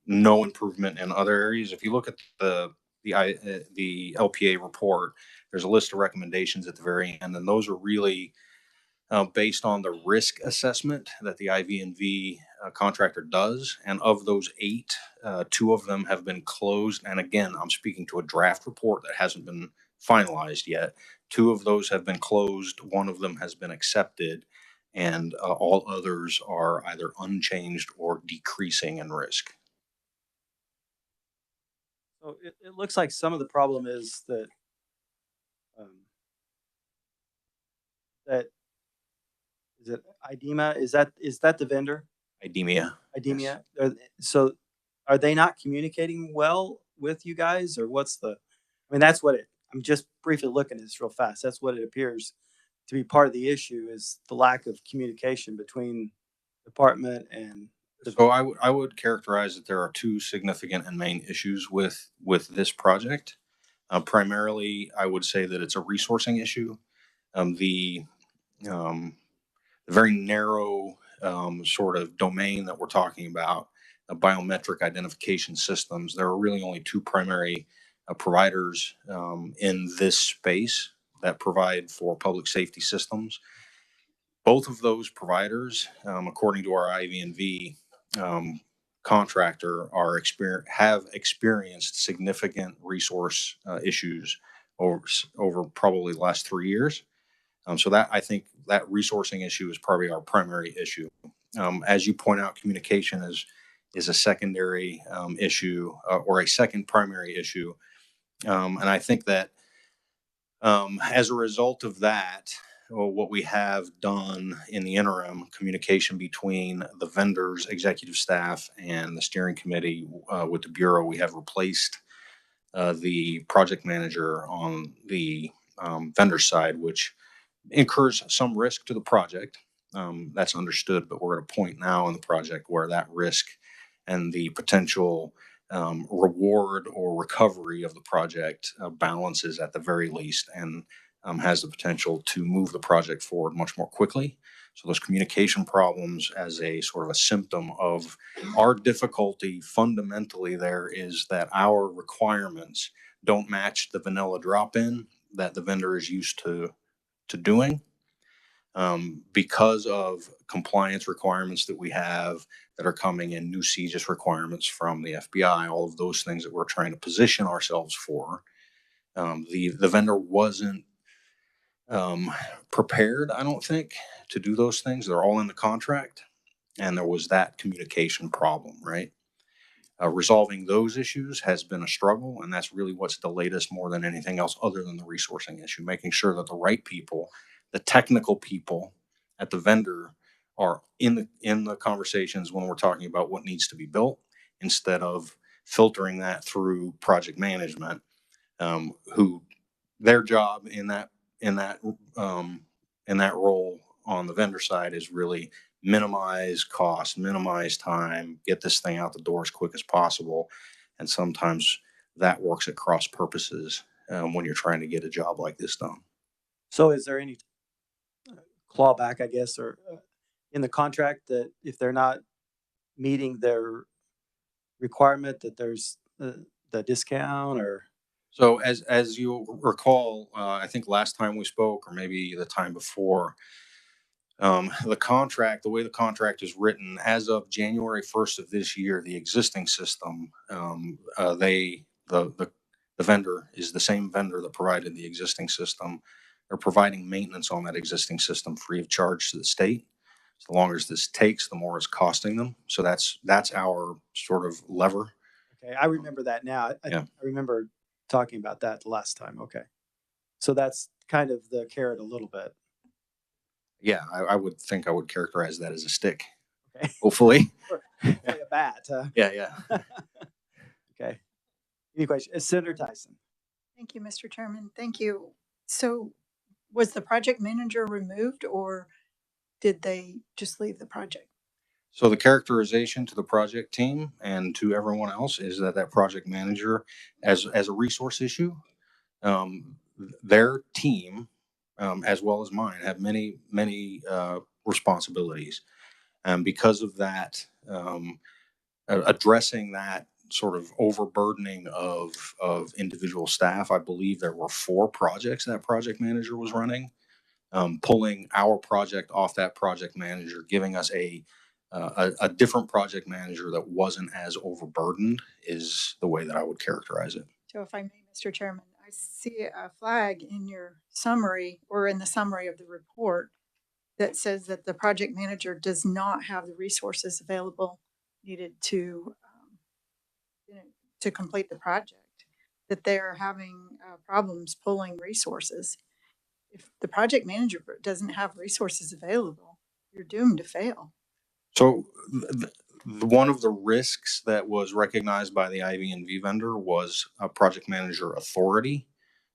no improvement in other areas. If you look at the LPA report, there's a list of recommendations at the very end, and those are really based on the risk assessment that the IVNV contractor does. And of those 8, 2 of them have been closed. And again, I'm speaking to a draft report that hasn't been finalized yet. 2 of those have been closed. 1 of them has been accepted. And all others are either unchanged or decreasing in risk. So it looks like some of the problem is that is it IDEMA? Is that the vendor? IDEMIA. IDEMIA. Yes. So are they not communicating well with you guys, or what's the? I mean, that's what I'm just briefly looking at this real fast. That's what it appears to be part of the issue, is the lack of communication between department and. So I would characterize that there are 2 significant and main issues with this project. Primarily, I would say that it's a resourcing issue. The very narrow sort of domain that we're talking about, biometric identification systems, there are really only 2 primary providers in this space that provide for public safety systems. Both of those providers, according to our IVNV contractor, have experienced significant resource issues over probably the last 3 years. So that, I think that resourcing issue is probably our primary issue. As you point out, communication is a secondary issue or a second primary issue. And I think that as a result of that, what we have done in the interim, communication between the vendors, executive staff, and the steering committee with the Bureau, we have replaced the project manager on the vendor side, which incurs some risk to the project. That's understood, but we're at a point now in the project where that risk and the potential reward or recovery of the project balances at the very least, and has the potential to move the project forward much more quickly. So those communication problems as a sort of a symptom of our difficulty fundamentally there is that our requirements don't match the vanilla drop-in that the vendor is used to doing. Because of compliance requirements that we have that are coming in, new CJIS requirements from the FBI, all of those things that we're trying to position ourselves for. The vendor wasn't prepared, I don't think, to do those things. They're all in the contract, and there was that communication problem, right? Resolving those issues has been a struggle, and that's really what's delayed us more than anything else other than the resourcing issue, making sure that the right people, the technical people at the vendor are in the conversations when we're talking about what needs to be built, instead of filtering that through project management, who their job in that role on the vendor side is really minimize cost, minimize time, get this thing out the door as quick as possible. And sometimes that works at cross purposes when you're trying to get a job like this done. So is there any clawback, I guess, or in the contract that if they're not meeting their requirement that there's the discount? Or so as you recall, I think last time we spoke, or maybe the time before, the contract, the way the contract is written, as of January 1st of this year, the existing system, the vendor is the same vendor that provided the existing system. They're providing maintenance on that existing system free of charge to the state. So the longer this takes, the more it's costing them. So that's our sort of lever. Okay, I remember that now. I remember talking about that the last time. Okay, so that's kind of the carrot a little bit. Yeah, I would think I would characterize that as a stick. Okay. Hopefully. Like a bat. Yeah. Okay. Any questions? Senator Tyson. Thank you, Mr. Chairman. Thank you. So was the project manager removed, or did they just leave the project? So the characterization to the project team and to everyone else is that project manager, as a resource issue, their team, as well as mine, have many responsibilities. And because of that, addressing that sort of overburdening of individual staff, I believe there were 4 projects that project manager was running. Pulling our project off that project manager, giving us a different project manager that wasn't as overburdened is the way that I would characterize it. So if I may, Mr. Chairman, I see a flag in your summary, or in the summary of the report, that says that the project manager does not have the resources available needed to complete the project, that they're having problems pulling resources. If the project manager doesn't have resources available, you're doomed to fail. So one of the risks that was recognized by the IV&V vendor was a project manager authority.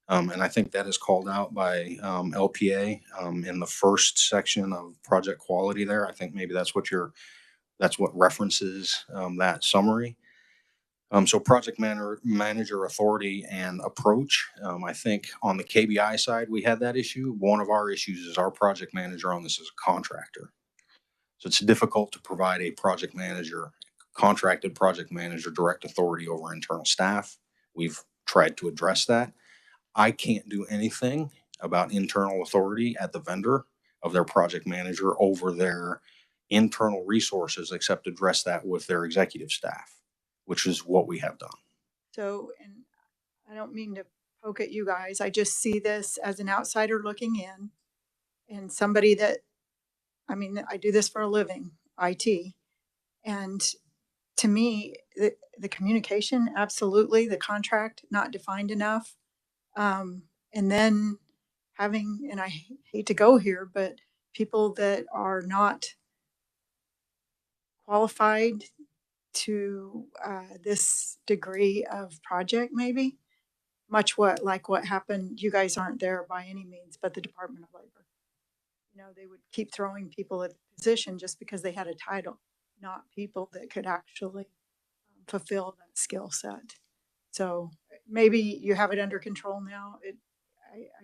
And I think that is called out by LPA in the first section of project quality there. I think maybe that's what references that summary. So project manager authority and approach. I think on the KBI side, we had that issue. One of our issues is our project manager on this is a contractor. So it's difficult to provide a project manager, contracted project manager, direct authority over internal staff. We've tried to address that. I can't do anything about internal authority at the vendor of their project manager over their internal resources, except address that with their executive staff, which is what we have done. So, and I don't mean to poke at you guys, I just see this as an outsider looking in, and somebody that, I mean, I do this for a living, IT, and to me, the communication, absolutely, the contract not defined enough, and then having, and I hate to go here, but people that are not qualified to this degree of project, maybe much like what happened. You guys aren't there by any means, but the Department of Labor, they would keep throwing people at the position just because they had a title, not people that could actually fulfill that skill set. So maybe you have it under control now.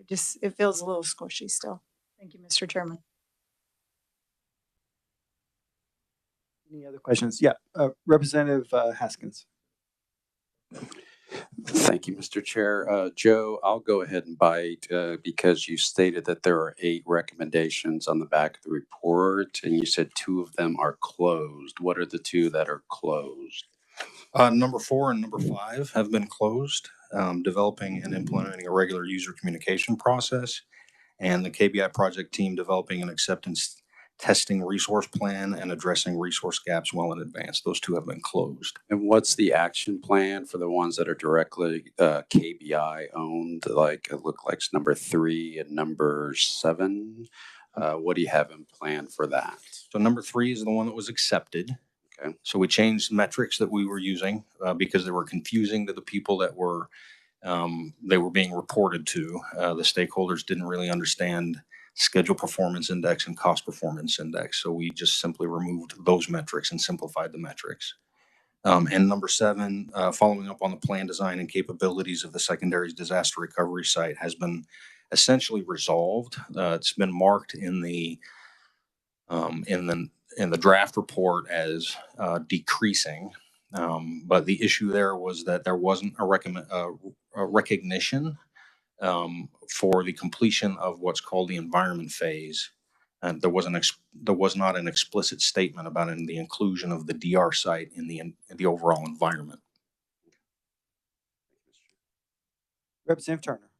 It feels a little squishy still. Thank you, Mr. Chairman. Any other questions? Yeah, Representative Haskins. Thank Thank you, Mr. Chair. Joe, I'll go ahead and bite because you stated that there are 8 recommendations on the back of the report, and you said 2 of them are closed. What are the 2 that are closed? Number 4 and number 5 have been closed. Developing and implementing a regular user communication process, and the KBI project team developing an acceptance testing resource plan and addressing resource gaps well in advance. Those 2 have been closed. And what's the action plan for the ones that are directly KBI owned? Like it looked like it's number 3 and number 7. What do you have in plan for that? So number 3 is the one that was accepted. Okay. So we changed metrics that we were using because they were confusing to the people that were they were being reported to. The stakeholders didn't really understand schedule performance index and cost performance index. So we just simply removed those metrics and simplified the metrics. And number 7, following up on the plan design and capabilities of the secondary disaster recovery site has been essentially resolved. It's been marked in the draft report as decreasing. But the issue there was that there wasn't a recognition for the completion of what's called the environment phase. And there was not an explicit statement about the inclusion of the DR site in the overall environment. Representative Turner.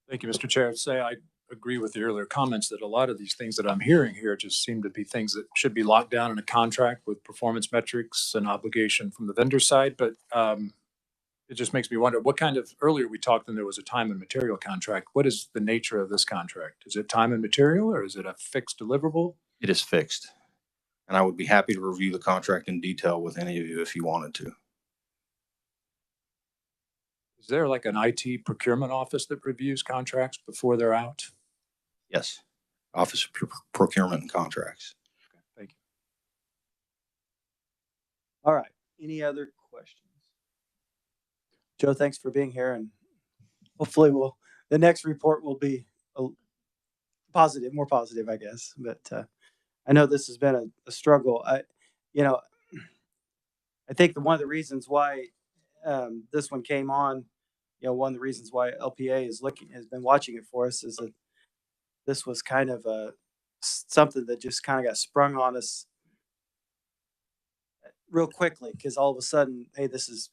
Thank you, Mr. Chair. I'd say I agree with the earlier comments that a lot of these things that I'm hearing here just seem to be things that should be locked down in a contract with performance metrics and obligation from the vendor side. But it just makes me wonder what kind of, earlier we talked and there was a time and material contract. What is the nature of this contract? Is it time and material or is it a fixed deliverable? It is fixed. And I would be happy to review the contract in detail with any of you if you wanted to. Is there like an IT procurement office that reviews contracts before they're out? Yes. Office of Procurement and Contracts. Okay, thank you. All right. Any other questions? Joe, thanks for being here, and hopefully the next report will be positive, more positive, I guess. But I know this has been a struggle. I think one of the reasons why this one came on, one of the reasons why LPA has been watching it for us is that this was kind of something that just kind of got sprung on us real quickly, because all of a sudden, hey, this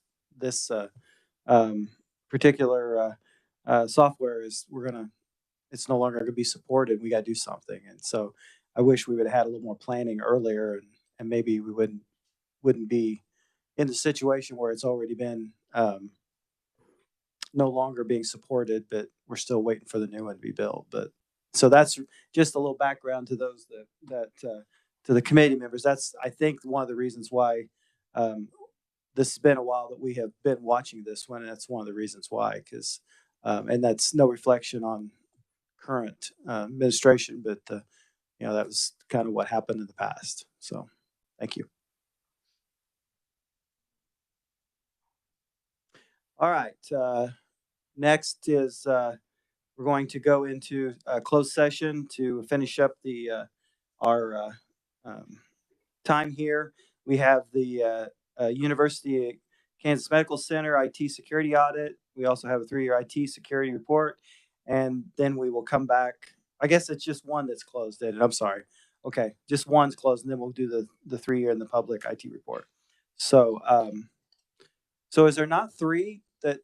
particular software it's no longer going to be supported. We got to do something. And so I wish we would have had a little more planning earlier, and maybe we wouldn't be in the situation where it's already been no longer being supported, but we're still waiting for the new one to be built. But so that's just a little background to those that to the committee members. That's, I think, one of the reasons why this has been a while that we have been watching this one, and that's one of the reasons why. Because and that's no reflection on current administration, but that was kind of what happened in the past. So, thank you. All right. Next is we're going to go into a closed session to finish up our time here. We have the University of Kansas Medical Center IT security audit. We also have a 3-year IT security report, and then we will come back. I guess it's just one that's closed, isn't it? I'm sorry. Okay, just one's closed, and then we'll do the 3-year and the public IT report. So, so is there not 3 that?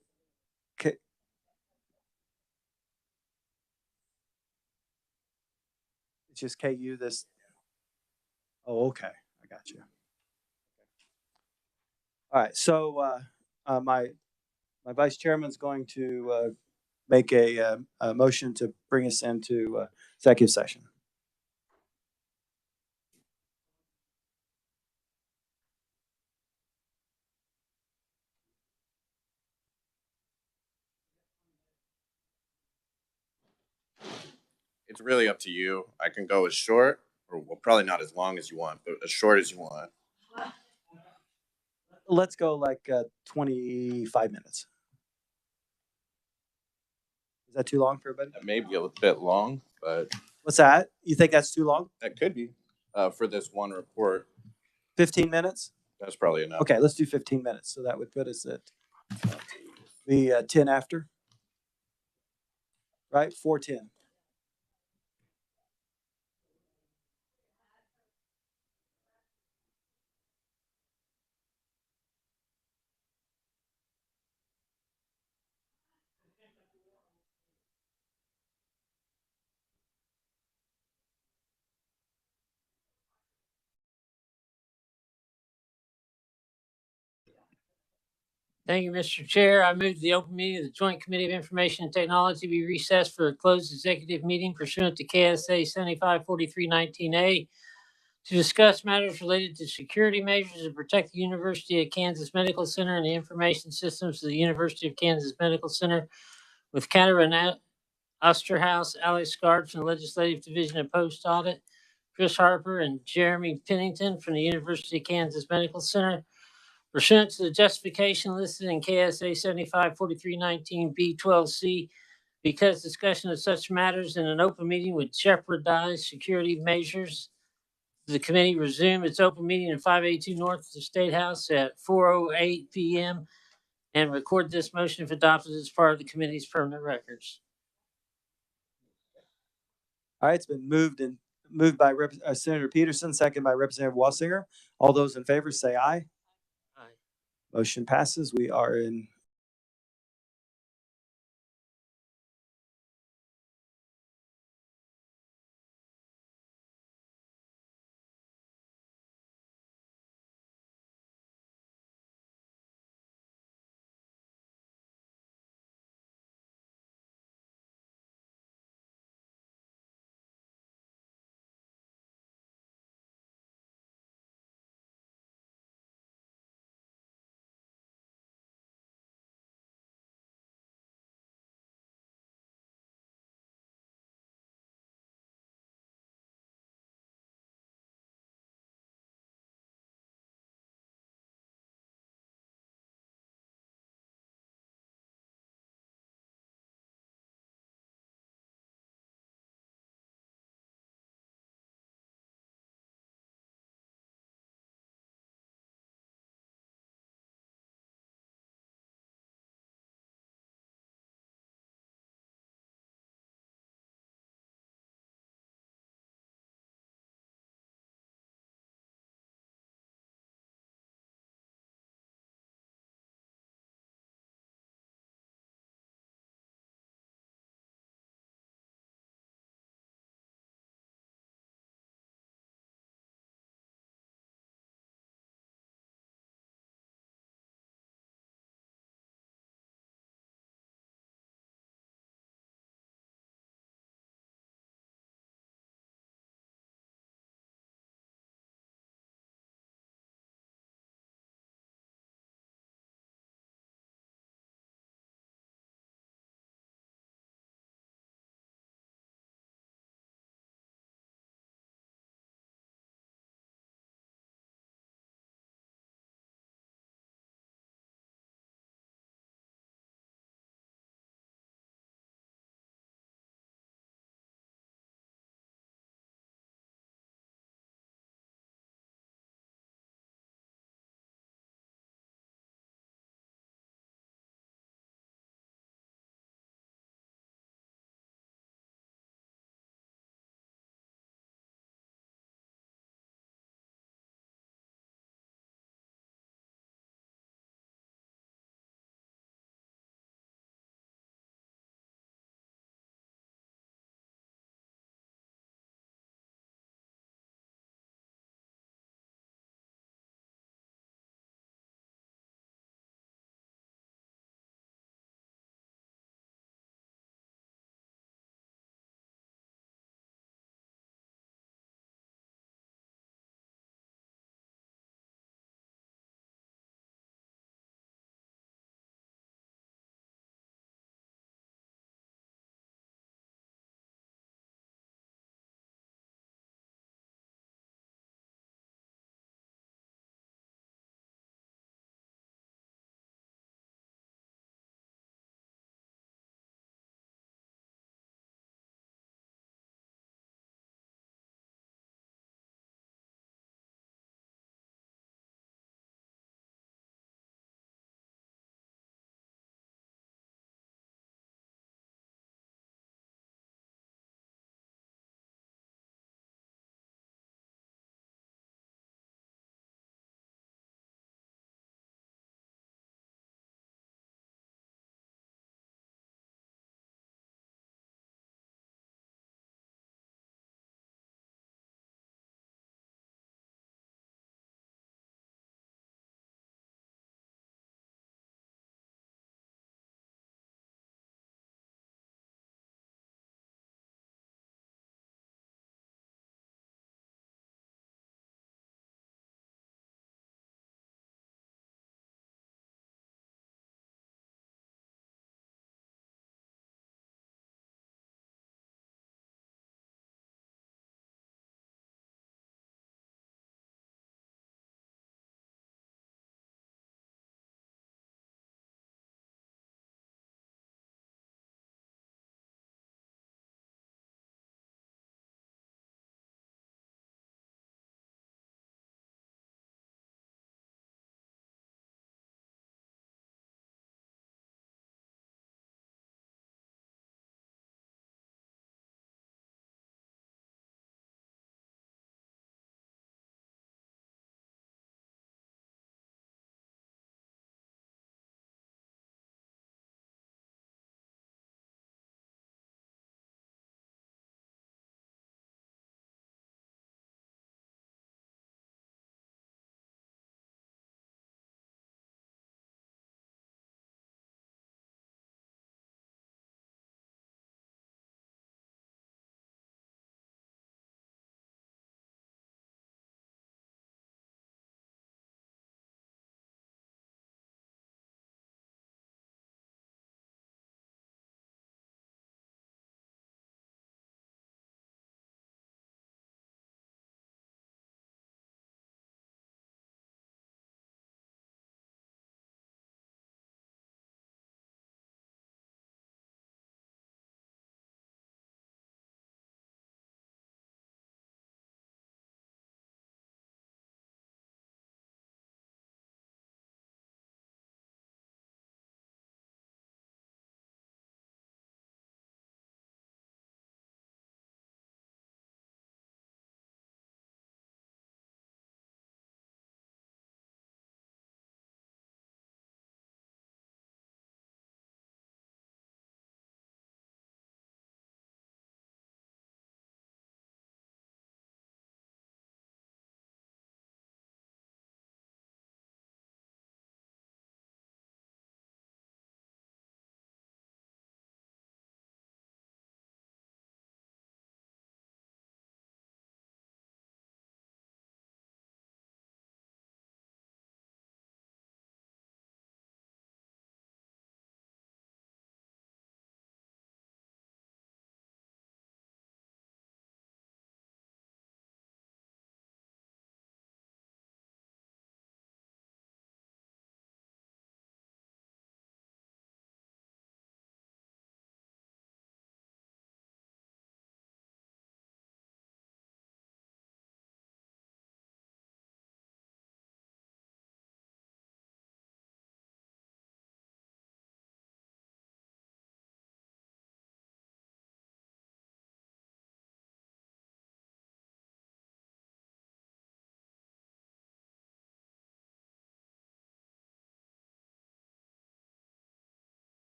It's just KU this. Oh, okay. I got you. All right. So my vice chairman is going to make a motion to bring us into executive session. It's really up to you. I can go as short, or well, probably not as long as you want, but as short as you want. Let's go like 25 minutes. Is that too long for everybody? That may be a bit long, but. What's that? You think that's too long? That could be for this one report. 15 minutes? That's probably enough. Okay, let's do 15 minutes. So that would put us at The 10 after, right? 4:10. Thank you, Mr. Chair. I move the open meeting of the Joint Committee of Information and Technology be recessed for a closed executive meeting pursuant to KSA 754319A to discuss matters related to security measures to protect the University of Kansas Medical Center and the information systems of the University of Kansas Medical Center with Catarina Osterhaus, Alex Scard from the Legislative Division of Post Audit, Chris Harper and Jeremy Pennington from the University of Kansas Medical Center pursuant to the justification listed in KSA 754319B12C, because discussion of such matters in an open meeting would jeopardize security measures. The committee resumed its open meeting in 582 North of the State House at 4:08 p.m. and record this motion if adopted as part of the committee's permanent records. All right, it's been moved by Senator Peterson, second by Representative Wassinger. All those in favor say aye. Aye. Motion passes. We are in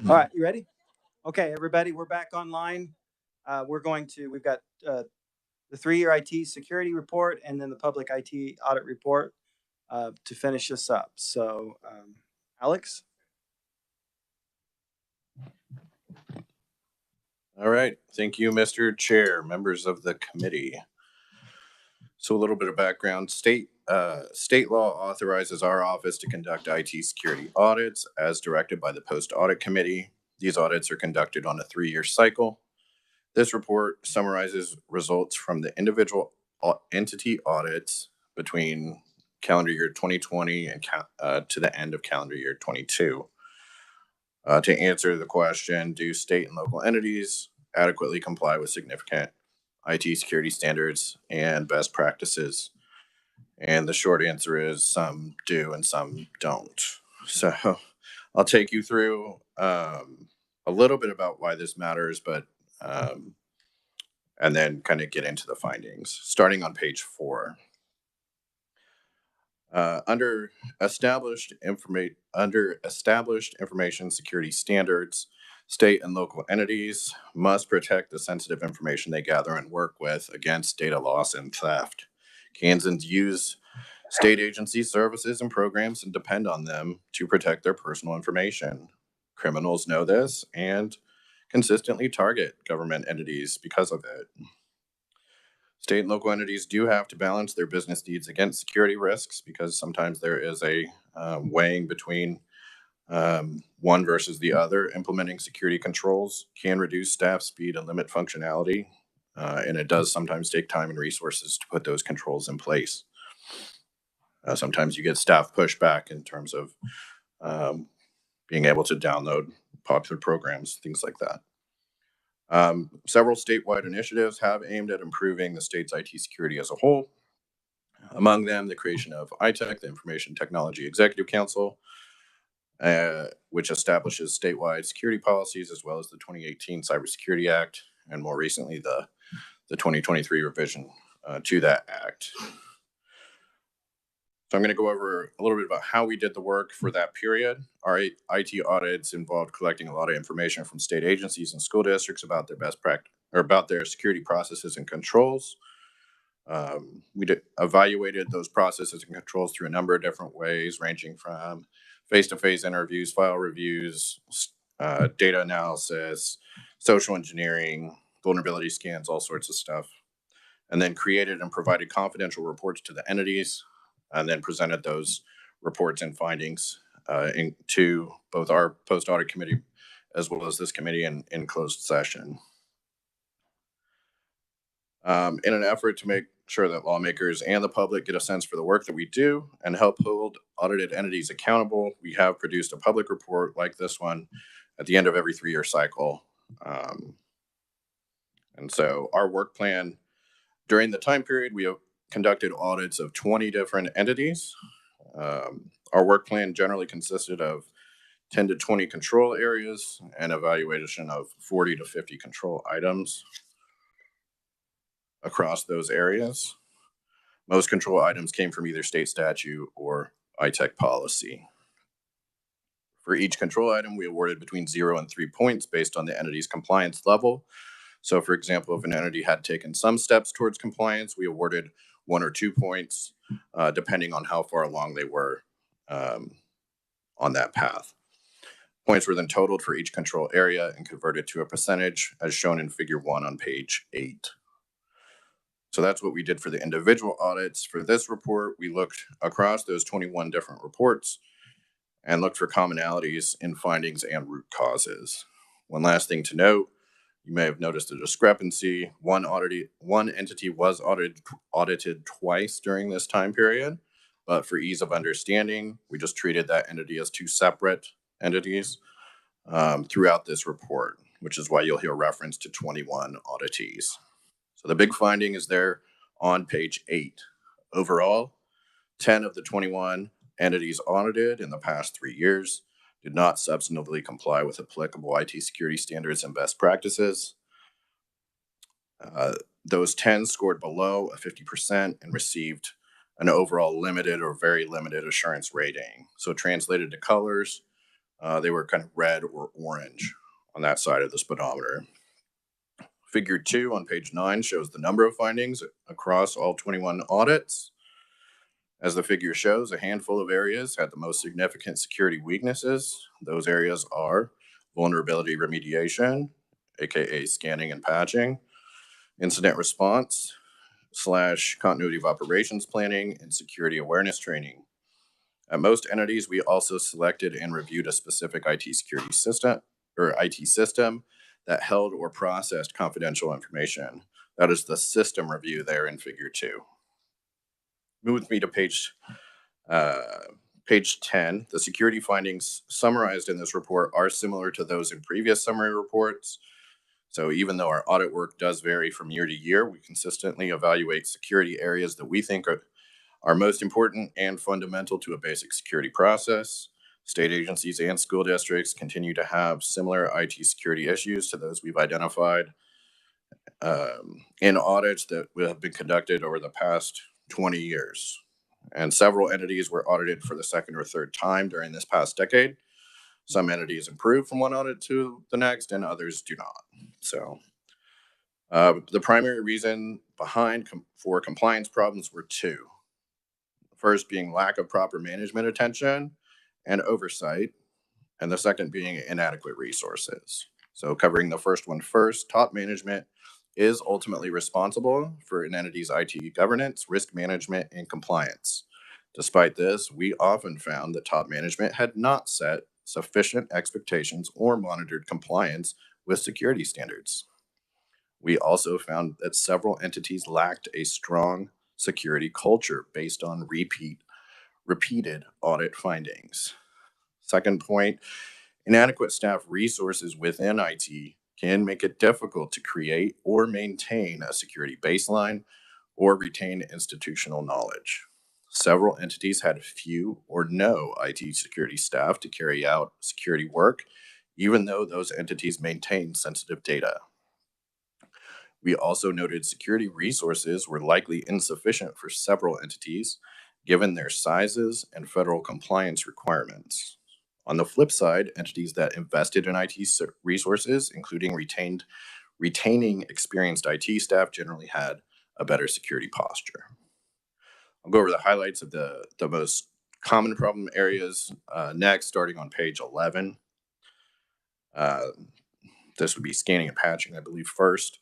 All right, you ready? Okay, everybody, we're back online. We've got the 3-year IT security report and then the public IT audit report to finish this up. So, Alex? All right. Thank you, Mr. Chair, members of the committee. So a little bit of background. State law authorizes our office to conduct IT security audits as directed by the Post Audit Committee. These audits are conducted on a 3-year cycle. This report summarizes results from the individual entity audits between calendar year 2020 and to the end of calendar year 22. To answer the question, do state and local entities adequately comply with significant IT security standards and best practices? And the short answer is some do and some don't. So I'll take you through a little bit about why this matters, but and then kind of get into the findings. Starting on page 4. Under established information security standards, state and local entities must protect the sensitive information they gather and work with against data loss and theft. Kansans use state agency services and programs and depend on them to protect their personal information. Criminals know this and consistently target government entities because of it. State and local entities do have to balance their business needs against security risks because sometimes there is a weighing between one versus the other. Implementing security controls can reduce staff speed and limit functionality, and it does sometimes take time and resources to put those controls in place. Sometimes you get staff pushback in terms of being able to download popular programs, things like that. Several statewide initiatives have aimed at improving the state's IT security as a whole. Among them, the creation of ITEC, the Information Technology Executive Council, which establishes statewide security policies, as well as the 2018 Cybersecurity Act, and more recently, the 2023 revision to that act. So I'm going to go over a little bit about how we did the work for that period. Our IT audits involved collecting a lot of information from state agencies and school districts about their best practice or about their security processes and controls. We evaluated those processes and controls through a number of different ways, ranging from face-to-face interviews, file reviews, data analysis, social engineering, vulnerability scans, all sorts of stuff. And then created and provided confidential reports to the entities, and then presented those reports and findings to both our post-audit committee as well as this committee in closed session. In an effort to make sure that lawmakers and the public get a sense for the work that we do and help hold audited entities accountable, we have produced a public report like this one at the end of every 3-year cycle. And so our work plan during the time period, we have conducted audits of 20 different entities. Our work plan generally consisted of 10 to 20 control areas and evaluation of 40 to 50 control items across those areas. Most control items came from either state statute or ITEC policy. For each control item, we awarded between 0 and 3 points based on the entity's compliance level. So for example, if an entity had taken some steps towards compliance, we awarded 1 or 2 points, depending on how far along they were on that path. Points were then totaled for each control area and converted to a percentage as shown in figure 1 on page 8. So that's what we did for the individual audits. For this report, we looked across those 21 different reports and looked for commonalities in findings and root causes. One last thing to note, you may have noticed a discrepancy. One entity was audited twice during this time period, but for ease of understanding, we just treated that entity as 2 separate entities throughout this report, which is why you'll hear reference to 21 auditees. So the big finding is there on page 8. Overall, 10 of the 21 entities audited in the past 3 years did not substantively comply with applicable IT security standards and best practices. Those 10 scored below a 50% and received an overall limited or very limited assurance rating. So translated to colors, They were kind of red or orange on that side of the speedometer. Figure 2 on page 9 shows the number of findings across all 21 audits. As the figure shows, a handful of areas had the most significant security weaknesses. Those areas are vulnerability remediation, aka scanning and patching, incident response / continuity of operations planning, and security awareness training. At most entities, we also selected and reviewed a specific IT security system or IT system that held or processed confidential information. That is the system review there in figure 2. Move with me to page 10. The security findings summarized in this report are similar to those in previous summary reports. So even though our audit work does vary from year to year, we consistently evaluate security areas that we think are most important and fundamental to a basic security process. State agencies and school districts continue to have similar IT security issues to those we've identified in audits that have been conducted over the past 20 years. And several entities were audited for the second or third time during this past decade. Some entities improved from one audit to the next, and others do not. So the primary reason behind for compliance problems were 2. The first being lack of proper management attention and oversight, and the second being inadequate resources. So covering the first one first, top management is ultimately responsible for an entity's IT governance, risk management, and compliance. Despite this, we often found that top management had not set sufficient expectations or monitored compliance with security standards. We also found that several entities lacked a strong security culture based on repeated audit findings. Second point, inadequate staff resources within IT can make it difficult to create or maintain a security baseline or retain institutional knowledge. Several entities had few or no IT security staff to carry out security work, even though those entities maintain sensitive data. We also noted security resources were likely insufficient for several entities, given their sizes and federal compliance requirements. On the flip side, entities that invested in IT resources, including retaining experienced IT staff, generally had a better security posture. I'll go over the highlights of the most common problem areas next, starting on page 11. This would be scanning and patching, I believe, first.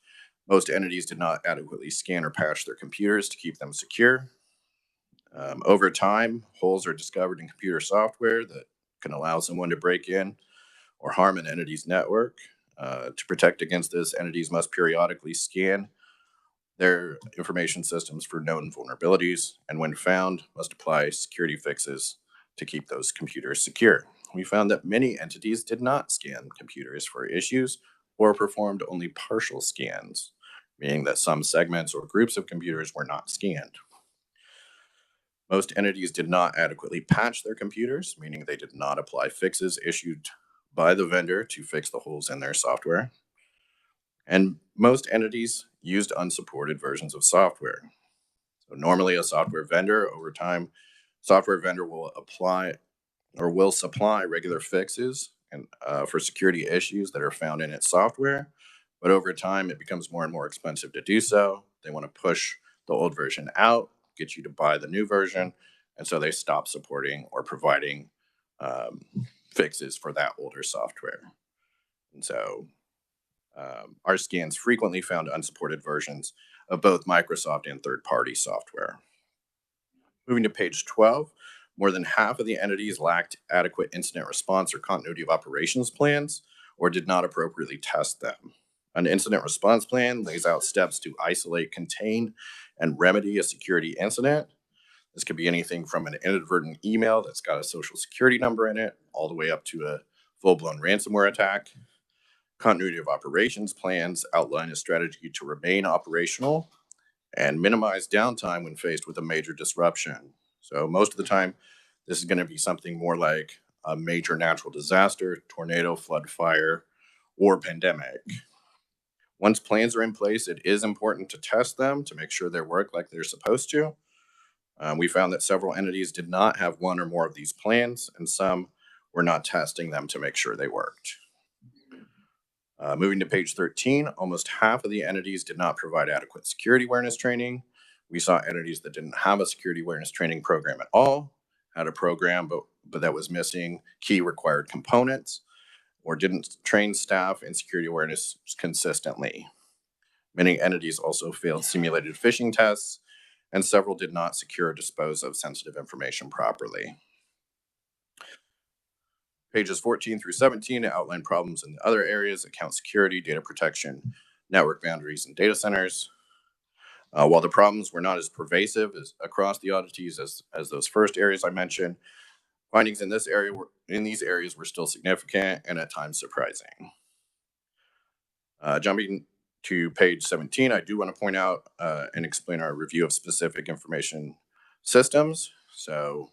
Most entities did not adequately scan or patch their computers to keep them secure. Over time, holes are discovered in computer software that can allow someone to break in or harm an entity's network. To protect against this, entities must periodically scan their information systems for known vulnerabilities, and when found, must apply security fixes to keep those computers secure. We found that many entities did not scan computers for issues or performed only partial scans, meaning that some segments or groups of computers were not scanned. Most entities did not adequately patch their computers, meaning they did not apply fixes issued by the vendor to fix the holes in their software. And most entities used unsupported versions of software. So normally a software vendor, over time, software vendor will apply or will supply regular fixes and for security issues that are found in its software. But over time, it becomes more and more expensive to do so. They want to push the old version out, get you to buy the new version. And so they stop supporting or providing fixes for that older software. And so our scans frequently found unsupported versions of both Microsoft and third-party software. Moving to page 12, more than half of the entities lacked adequate incident response or continuity of operations plans or did not appropriately test them. An incident response plan lays out steps to isolate, contain, and remedy a security incident. This could be anything from an inadvertent email that's got a social security number in it, all the way up to a full-blown ransomware attack. Continuity of operations plans outline a strategy to remain operational and minimize downtime when faced with a major disruption. So most of the time, this is going to be something more like a major natural disaster, tornado, flood, fire, or pandemic. Once plans are in place, it is important to test them to make sure they work like they're supposed to. We found that several entities did not have one or more of these plans, and some or not testing them to make sure they worked. Moving to page 13, almost half of the entities did not provide adequate security awareness training. We saw entities that didn't have a security awareness training program at all, had a program, but that was missing key required components, or didn't train staff in security awareness consistently. Many entities also failed simulated phishing tests, and several did not secure or dispose of sensitive information properly. Pages 14 through 17 outline problems in the other areas: account security, data protection, network boundaries, and data centers. While the problems were not as pervasive as across the oddities as those first areas I mentioned, findings in these areas were still significant and at times surprising. Jumping to page 17, I do want to point out and explain our review of specific information systems. So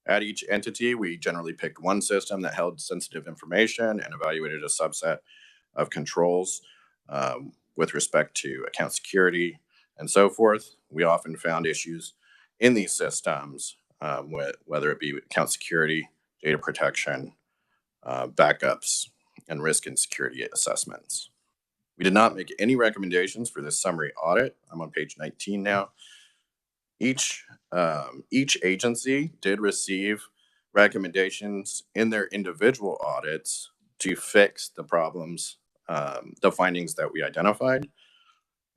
at each entity, we generally picked one system that held sensitive information and evaluated a subset of controls with respect to account security and so forth. We often found issues in these systems, whether it be account security, data protection, backups, and risk and security assessments. We did not make any recommendations for this summary audit. I'm on page 19 now. Each agency did receive recommendations in their individual audits to fix the problems, the findings that we identified.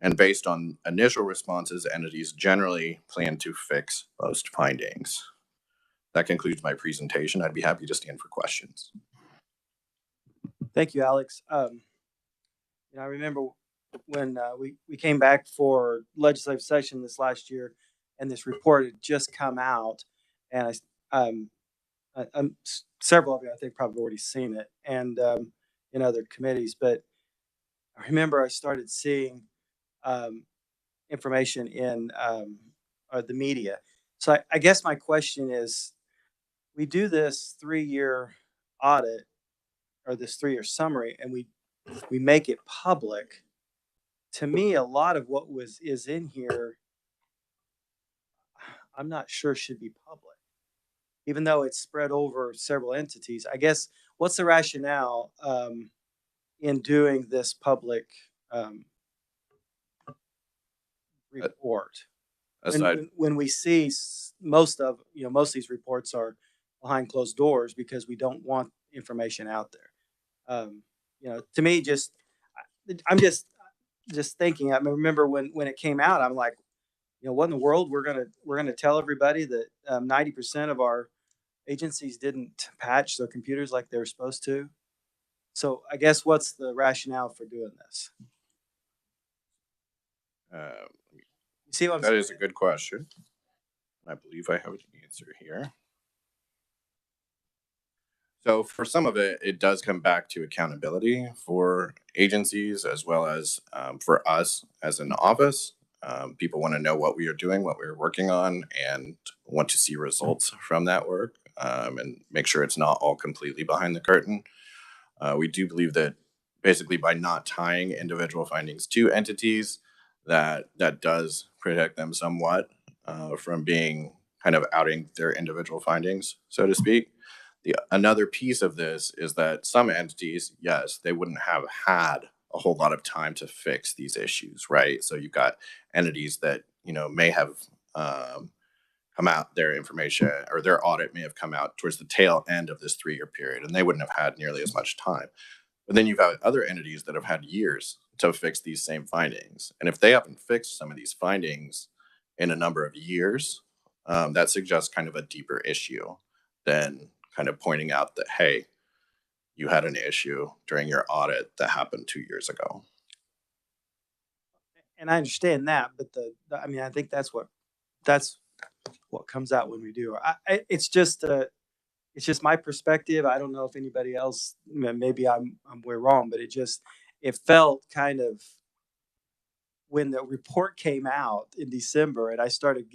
And based on initial responses, entities generally plan to fix most findings. That concludes my presentation. I'd be happy to stand for questions. Thank you, Alex. I remember when we came back for legislative session this last year, and this report had just come out, and several of you, I think, probably already seen it, and in other committees. But I remember I started seeing information in the media. So I guess my question is, we do this 3-year audit or this 3-year summary, and we make it public. To me, a lot of what is in here, I'm not sure should be public, even though it's spread over several entities. I guess, what's the rationale in doing this public report? When we see most of these reports are behind closed doors because we don't want information out there. To me, I'm just thinking. I remember when it came out, I'm like, what in the world? We're gonna tell everybody that 90% of our agencies didn't patch their computers like they were supposed to. So I guess, what's the rationale for doing this? You see what I'm saying? That is a good question. I believe I have an answer here. So for some of it, it does come back to accountability for agencies as well as for us as an office. People want to know what we are doing, what we're working on, and want to see results from that work, and make sure it's not all completely behind the curtain. We do believe that basically by not tying individual findings to entities, that does protect them somewhat from being kind of outing their individual findings, so to speak. Another piece of this is that some entities, yes, they wouldn't have had a whole lot of time to fix these issues, right? So you've got entities that, may have come out, their information or their audit may have come out towards the tail end of this 3-year period, and they wouldn't have had nearly as much time. But then you've got other entities that have had years to fix these same findings. And if they haven't fixed some of these findings in a number of years, that suggests kind of a deeper issue than kind of pointing out that, hey, you had an issue during your audit that happened 2 years ago. And I understand that, but I think that's what comes out when we do. It's just my perspective. I don't know if anybody else. Maybe we're wrong, but it felt kind of, when the report came out in December, and I started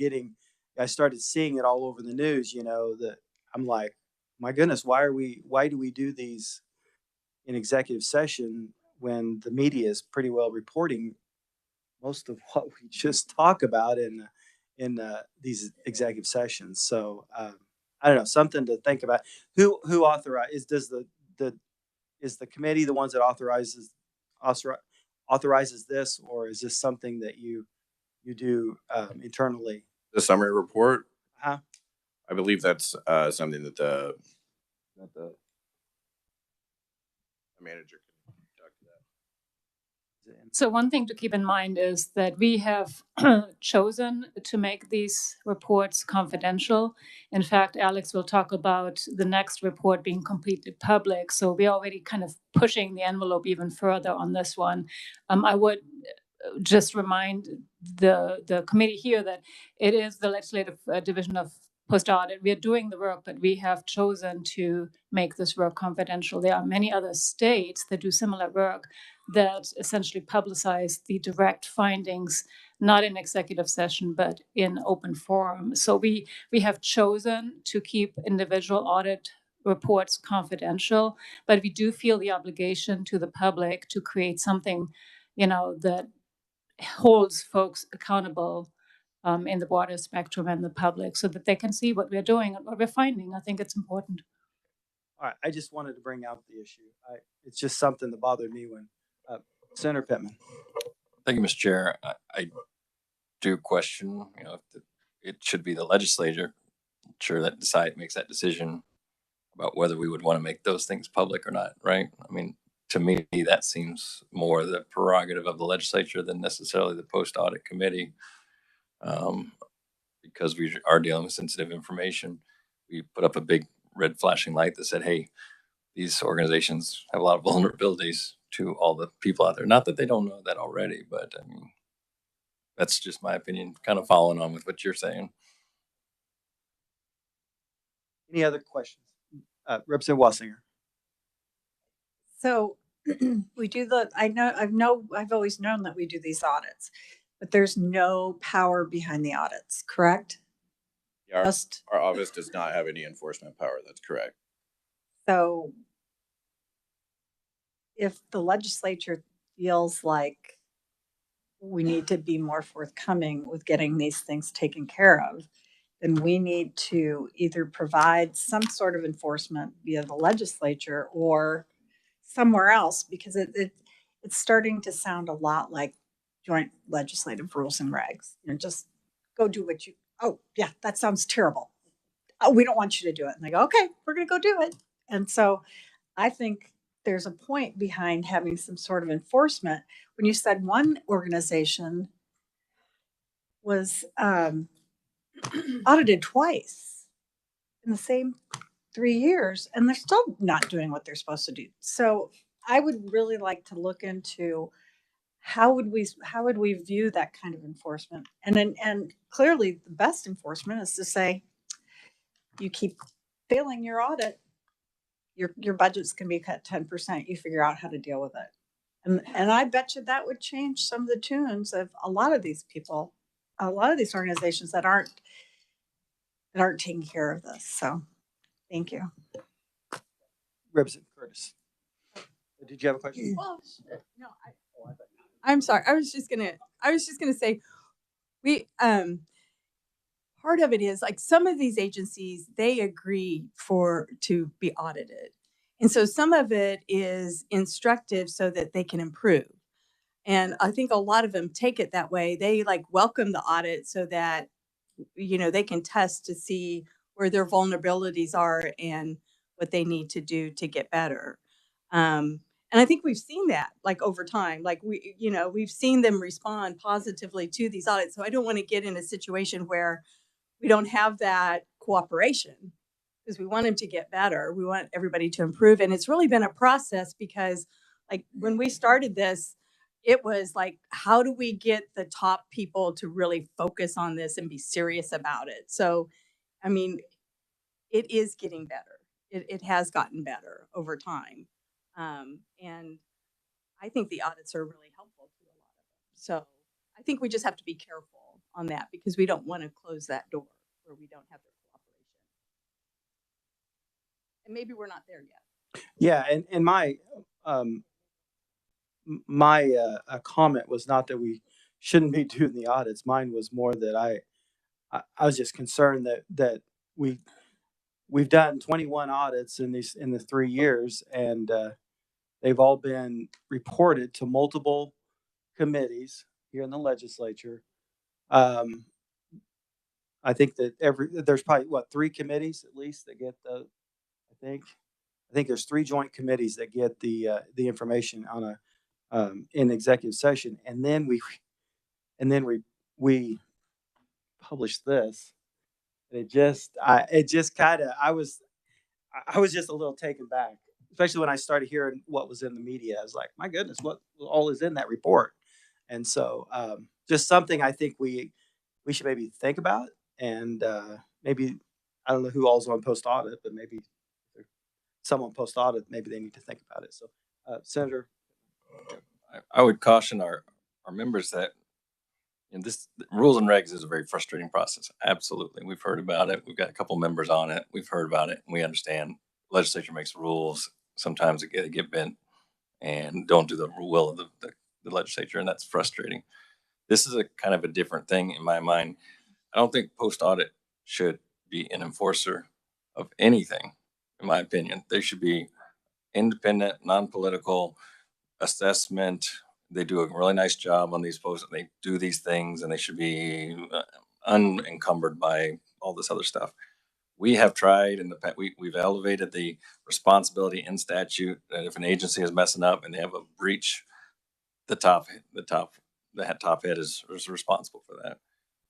seeing it all over the news. That I'm like, my goodness, why do we do these in executive session when the media is pretty well reporting most of what we just talk about in these executive sessions? So I don't know, something to think about. Who authorizes, is the committee the ones that authorizes this, or is this something that you do internally? The summary report, Huh? I believe that's something that the manager can talk to that. So one thing to keep in mind is that we have chosen to make these reports confidential. In fact, Alex will talk about the next report being completely public. So we're already kind of pushing the envelope even further on this one. I would just remind the committee here that it is the legislative division of post audit. We are doing the work, but we have chosen to make this work confidential. There are many other states that do similar work that essentially publicize the direct findings, not in executive session, but in open forum. So we have chosen to keep individual audit reports confidential, but we do feel the obligation to the public to create something, that holds folks accountable in the broader spectrum and the public so that they can see what we're doing and what we're finding. I think it's important. All right, I just wanted to bring out the issue. It's just something that bothered me when Senator Pittman. Thank you, Mr. Chair. I do question, if it should be the legislature, sure, that makes that decision about whether we would want to make those things public or not, right? I mean, to me, that seems more the prerogative of the legislature than necessarily the post audit committee, because we are dealing with sensitive information. We put up a big red flashing light that said, hey, these organizations have a lot of vulnerabilities to all the people out there. Not that they don't know that already, but I mean, that's just my opinion, kind of following on with what you're saying. Any other questions? Representative Wassinger. So we do I've always known that we do these audits, but there's no power behind the audits, correct? Yeah, our office does not have any enforcement power. That's correct. So if the legislature feels like we need to be more forthcoming with getting these things taken care of, then we need to either provide some sort of enforcement via the legislature or somewhere else, because it's starting to sound a lot like joint legislative rules and regs. Just go do what you, oh yeah, that sounds terrible. Oh, we don't want you to do it. And they go, okay, we're going to go do it. And so I think there's a point behind having some sort of enforcement. When you said one organization was audited twice in the same 3 years, and they're still not doing what they're supposed to do. So I would really like to look into how would we view that kind of enforcement? And clearly the best enforcement is to say, you keep failing your audit, your budgets can be cut 10%. You figure out how to deal with it. And I bet you that would change some of the tunes of a lot of these people, a lot of these organizations that aren't taking care of this. So thank you. Representative Curtis. Did you have a question? Well, no, I'm sorry. I was just gonna say, we part of it is like some of these agencies, they agree to be audited, and so some of it is instructive so that they can improve. And I think a lot of them take it that way. They like welcome the audit so that they can test to see where their vulnerabilities are and what they need to do to get better. And I think we've seen that like over time, like we've seen them respond positively to these audits. So I don't want to get in a situation where we don't have that cooperation, because we want them to get better. We want everybody to improve. And it's really been a process, because like when we started this, it was like, how do we get the top people to really focus on this and be serious about it? So, I mean, it is getting better. It has gotten better over time. And I think the audits are really helpful to a lot of them. So I think we just have to be careful on that, because we don't want to close that door where we don't have their cooperation. And maybe we're not there yet. Yeah, and my comment was not that we shouldn't be doing the audits. Mine was more that I was just concerned that we we've done 21 audits in the 3 years, and they've all been reported to multiple committees here in the legislature. I think that there's probably 3 committees at least that get the. I think there's 3 joint committees that get the information on a in executive session, and then we publish this. It just kind of I was just a little taken back, especially when I started hearing what was in the media. I was like, my goodness, what all is in that report? And so just something I think we should maybe think about, and maybe I don't know who all's on post audit, but maybe someone post audit, maybe they need to think about it. So, Senator, I would caution our members that this rules and regs is a very frustrating process. Absolutely, we've heard about it. We've got a couple members on it. We've heard about it, and we understand. Legislature makes rules. Sometimes it get bent and don't do the will of the legislature, and that's frustrating. This is a kind of a different thing in my mind. I don't think post audit should be an enforcer of anything. In my opinion, they should be independent, non-political assessment. They do a really nice job on these posts. They do these things, and they should be unencumbered by all this other stuff. We have tried in the past. We've elevated the responsibility in statute that if an agency is messing up and they have a breach, the top head is responsible for that.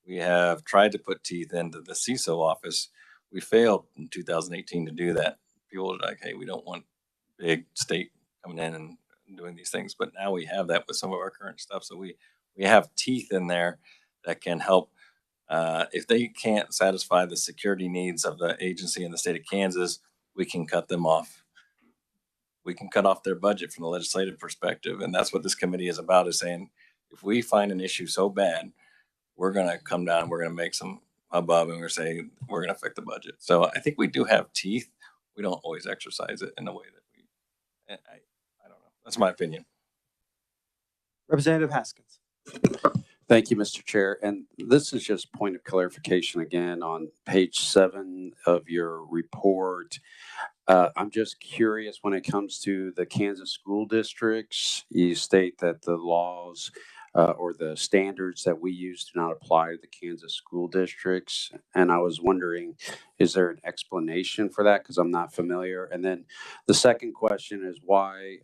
We have tried to put teeth into the CISO office. We failed in 2018 to do that. People are like, hey, we don't want big state coming in and doing these things. But now we have that with some of our current stuff. So we have teeth in there that can help. If they can't satisfy the security needs of the agency in the state of Kansas, we can cut them off. We can cut off their budget from the legislative perspective. And that's what this committee is about, is saying, if we find an issue so bad, we're going to come down, we're going to make some hubbub, and we're going to say, we're going to affect the budget. So I think we do have teeth. We don't always exercise it in the way that I don't know. That's my opinion. Representative Haskins. Thank you, Mr. Chair. And this is just point of clarification again on page 7 of your report. I'm just curious, when it comes to the Kansas school districts, you state that the laws or the standards that we use do not apply to the Kansas school districts. And I was wondering, is there an explanation for that? Because I'm not familiar. And then the second question is why,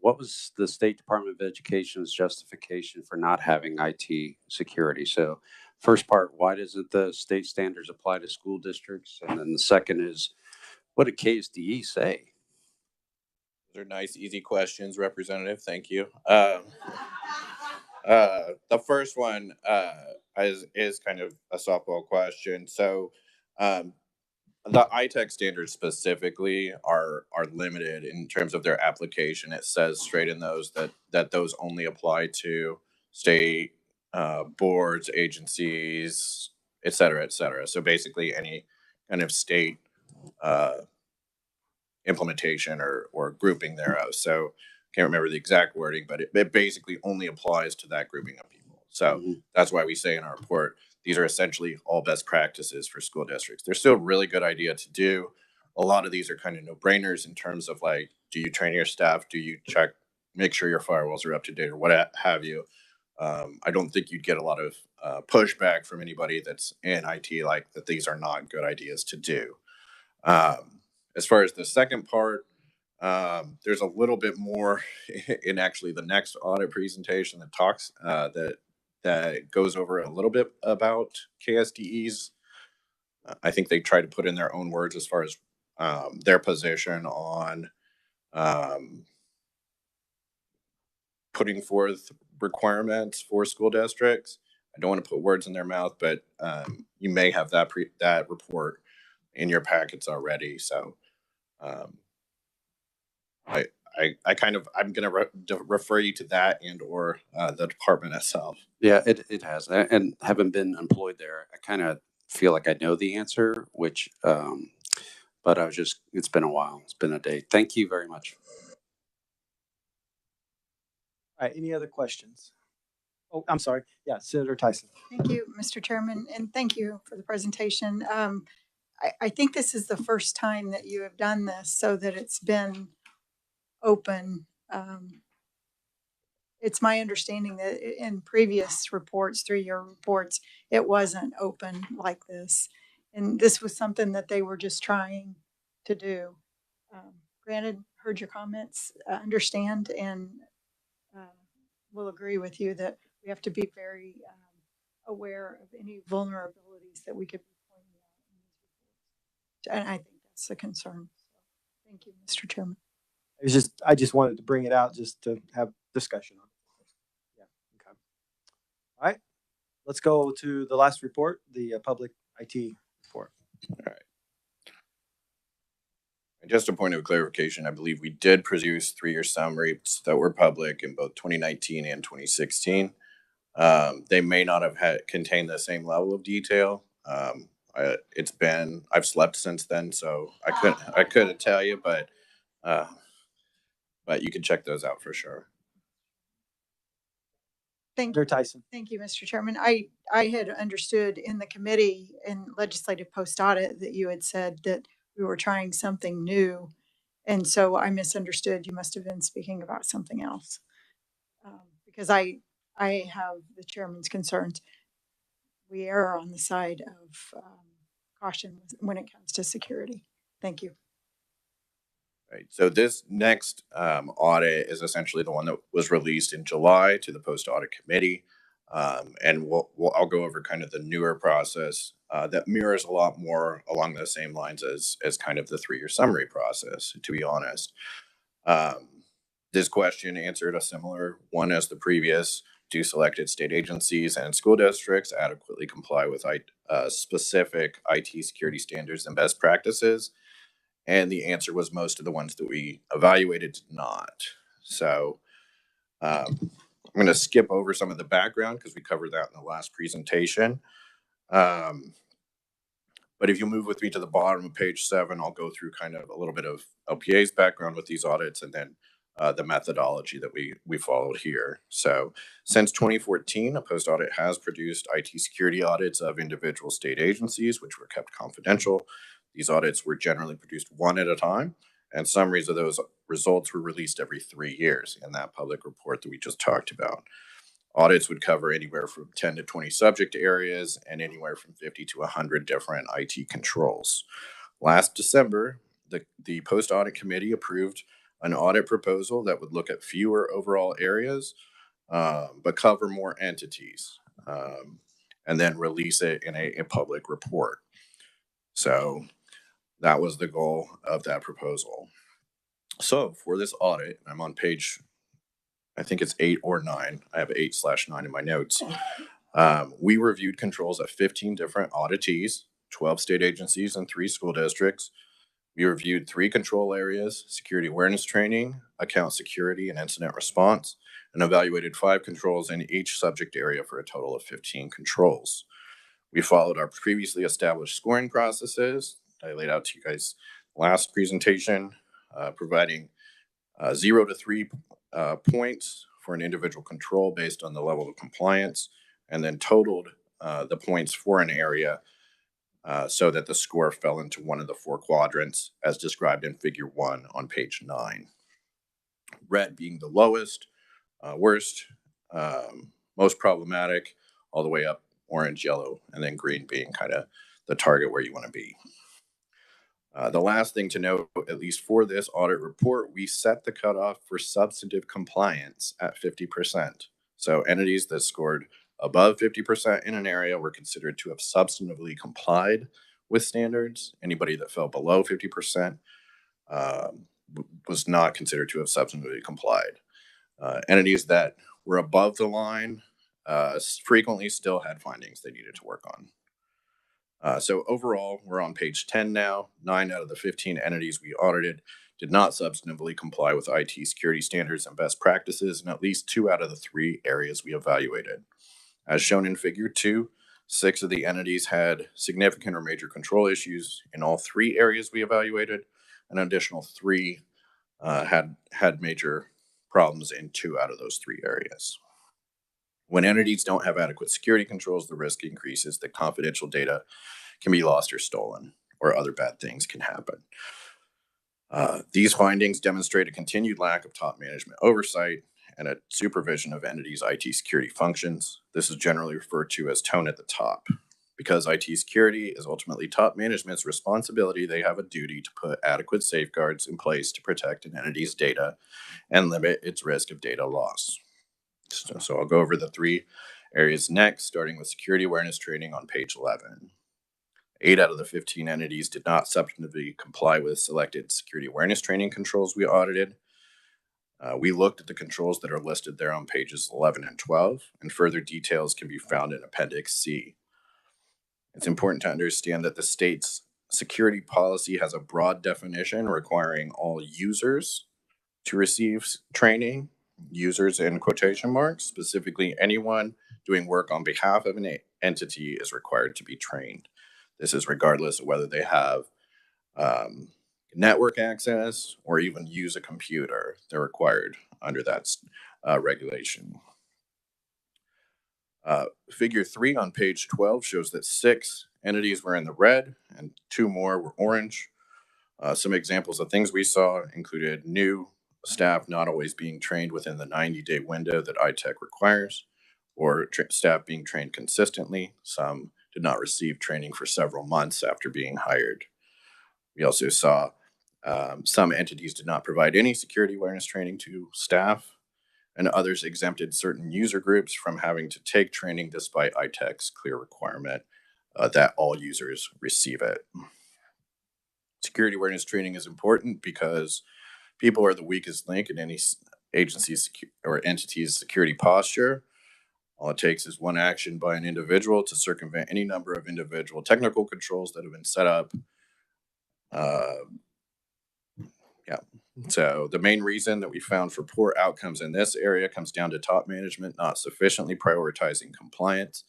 what was the State Department of Education's justification for not having IT security? So first part, why doesn't the state standards apply to school districts? And then the second is, what did KSDE say? Those are nice, easy questions, Representative. Thank you. The first one is kind of a softball question. So the ITech standards specifically are limited in terms of their application. It says straight in those that those only apply to state boards, agencies, et cetera, et cetera. So basically any kind of state implementation or grouping thereof. So can't remember the exact wording, but it basically only applies to that grouping of people. So that's why we say in our report, these are essentially all best practices for school districts. They're still a really good idea to do. A lot of these are kind of no-brainers in terms of like, do you train your staff? Do you check, make sure your firewalls are up to date or what have you? I don't think you'd get a lot of pushback from anybody that's in IT like that these are not good ideas to do. As far as the second part, there's a little bit more in actually the next audit presentation that talks that goes over a little bit about KSDEs. I think they try to put in their own words as far as their position on putting forth requirements for school districts. I don't want to put words in their mouth, but you may have that report in your packets already. So I'm going to refer you to that and or the department itself. Yeah, it has. And having been employed there, I kind of feel like I know the answer, which, but it's been a while. It's been a day. Thank you very much. All right, any other questions? Oh, I'm sorry. Yeah, Senator Tyson. Thank you, Mr. Chairman, and thank you for the presentation. I think this is the first time that you have done this so that it's been open. It's my understanding that in previous reports, 3-year reports, it wasn't open like this. And this was something that they were just trying to do. Granted, heard your comments, understand, and will agree with you that we have to be very aware of any vulnerabilities that we could be pointing out in these reports. And I think that's the concern. So, thank you, Mr. Chairman. I just wanted to bring it out just to have discussion on it. Yeah. Okay. All right. Let's go to the last report, the public IT report. All right. And just a point of clarification, I believe we did produce 3-year summaries that were public in both 2019 and 2016. They may not have contained the same level of detail. I've slept since then, so I couldn't tell you, but you can check those out for sure. Thank you, Tyson. Thank you, Mr. Chairman. I had understood in the committee in legislative post audit that you had said that we were trying something new. And so I misunderstood. You must have been speaking about something else. Because I have the chairman's concerns. We err on the side of caution when it comes to security. Thank you. Right. So this next audit is essentially the one that was released in July to the post audit committee. And I'll go over kind of the newer process that mirrors a lot more along the same lines as kind of the 3-year summary process, to be honest. This question answered a similar one as the previous. Do selected state agencies and school districts adequately comply with specific IT security standards and best practices? And the answer was most of the ones that we evaluated did not. So I'm going to skip over some of the background because we covered that in the last presentation. But if you move with me to the bottom of page 7, I'll go through kind of a little bit of LPA's background with these audits and then the methodology that we followed here. So since 2014, a post audit has produced IT security audits of individual state agencies, which were kept confidential. These audits were generally produced one at a time, and summaries of those results were released every 3 years in that public report that we just talked about. Audits would cover anywhere from 10 to 20 subject areas and anywhere from 50 to 100 different IT controls. Last December, the post-audit committee approved an audit proposal that would look at fewer overall areas, but cover more entities, and then release it in a public report. So that was the goal of that proposal. So for this audit, I'm on page, I think it's 8 or 9. I have 8/9 in my notes. We reviewed controls of 15 different auditees, 12 state agencies, and 3 school districts. We reviewed 3 control areas: security awareness training, account security, and incident response, and evaluated 5 controls in each subject area for a total of 15 controls. We followed our previously established scoring processes I laid out to you guys last presentation, providing 0 to 3 points for an individual control based on the level of compliance, and then totaled the points for an area so that the score fell into one of the 4 quadrants as described in figure 1 on page 9. Red being the lowest, worst, most problematic, all the way up orange, yellow, and then green being kind of the target where you want to be. The last thing to note, at least for this audit report, we set the cutoff for substantive compliance at 50%. So entities that scored above 50% in an area were considered to have substantively complied with standards. Anybody that fell below 50% was not considered to have substantively complied. Entities that were above the line frequently still had findings they needed to work on. So overall, we're on page 10 now. 9 out of the 15 entities we audited did not substantively comply with IT security standards and best practices in at least 2 out of the 3 areas we evaluated. As shown in figure 2, 6 of the entities had significant or major control issues in all 3 areas we evaluated. An additional 3 had major problems in 2 out of those 3 areas. When entities don't have adequate security controls, the risk increases that confidential data can be lost or stolen. or other bad things can happen. These findings demonstrate a continued lack of top management oversight and a supervision of entities' IT security functions. This is generally referred to as tone at the top. Because IT security is ultimately top management's responsibility, they have a duty to put adequate safeguards in place to protect an entity's data and limit its risk of data loss. So I'll go over the 3 areas next, starting with security awareness training on page 11. 8 out of the 15 entities did not substantively comply with selected security awareness training controls we audited. We looked at the controls that are listed there on pages 11 and 12, and further details can be found in Appendix C. It's important to understand that the state's security policy has a broad definition requiring all users to receive training, users in quotation marks, specifically anyone doing work on behalf of an entity is required to be trained. This is regardless of whether they have network access or even use a computer. They're required under that regulation. Figure 3 on page 12 shows that 6 entities were in the red and 2 more were orange. Some examples of things we saw included new staff not always being trained within the 90-day window that ITEC requires, or staff being trained consistently. Some did not receive training for several months after being hired. We also saw some entities did not provide any security awareness training to staff, and others exempted certain user groups from having to take training despite ITEC's clear requirement that all users receive it. Security awareness training is important because people are the weakest link in any agency's or entity's security posture. All it takes is one action by an individual to circumvent any number of individual technical controls that have been set up. So the main reason that we found for poor outcomes in this area comes down to top management not sufficiently prioritizing compliance.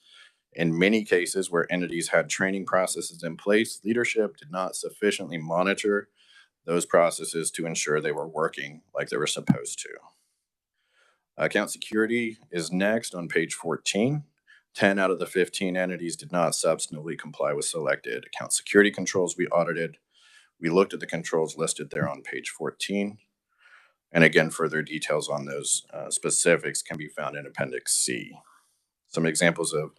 In many cases where entities had training processes in place, leadership did not sufficiently monitor those processes to ensure they were working like they were supposed to. Account security is next on page 14. 10 out of the 15 entities did not substantively comply with selected account security controls we audited. We looked at the controls listed there on page 14. And again, further details on those specifics can be found in Appendix C. Some examples of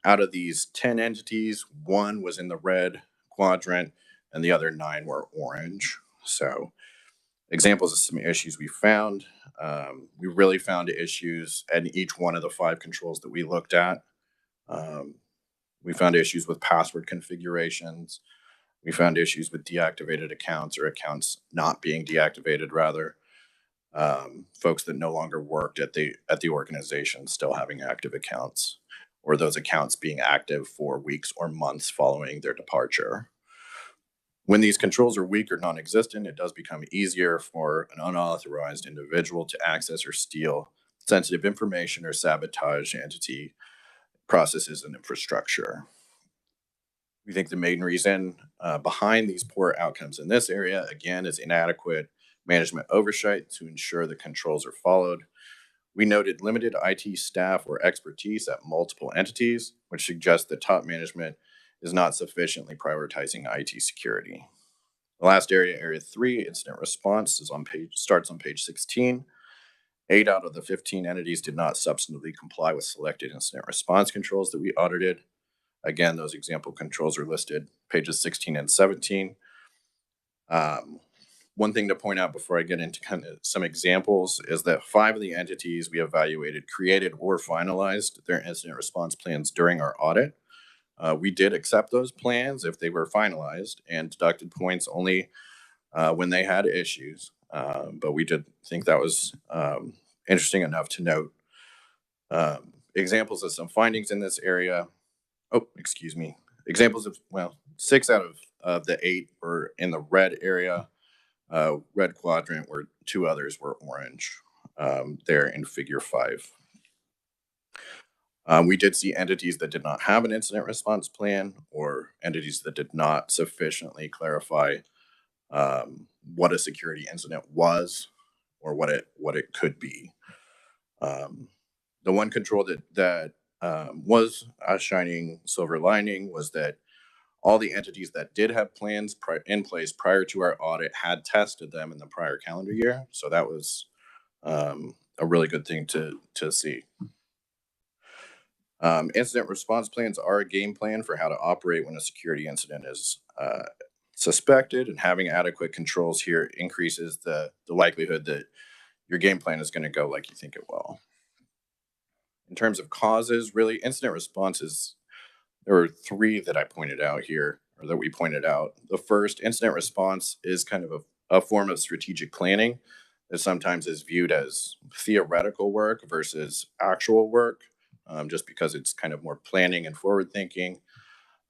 out of these 10 entities, 1 was in the red quadrant and the other 9 were orange. So examples of some issues we found. We really found issues at each one of the 5 controls that we looked at. We found issues with password configurations. We found issues with deactivated accounts or accounts not being deactivated, rather. Folks that no longer worked at the organization still having active accounts, or those accounts being active for weeks or months following their departure. When these controls are weak or non-existent, it does become easier for an unauthorized individual to access or steal sensitive information or sabotage entity processes and infrastructure. We think the main reason behind these poor outcomes in this area, again, is inadequate management oversight to ensure the controls are followed. We noted limited IT staff or expertise at multiple entities, which suggests that top management is not sufficiently prioritizing IT security. The last area, area 3, incident response, starts on page 16. 8 out of the 15 entities did not substantively comply with selected incident response controls that we audited. Again, those example controls are listed pages 16 and 17. One thing to point out before I get into kind of some examples is that 5 of the entities we evaluated created or finalized their incident response plans during our audit. We did accept those plans if they were finalized and deducted points only when they had issues. But we did think that was interesting enough to note. Examples of some findings in this area. Examples of, 6 out of the 8 were in the red area, red quadrant, where 2 others were orange there in figure 5. We did see entities that did not have an incident response plan, or entities that did not sufficiently clarify what a security incident was or what it could be. The one control that was a shining silver lining was that All the entities that did have plans in place prior to our audit had tested them in the prior calendar year. So that was a really good thing to see. Incident response plans are a game plan for how to operate when a security incident is suspected, and having adequate controls here increases the likelihood that your game plan is going to go like you think it will. In terms of causes, really, incident responses, there were three that I pointed out here, or that we pointed out. The first, incident response, is kind of a form of strategic planning that sometimes is viewed as theoretical work versus actual work, just because it's kind of more planning and forward thinking.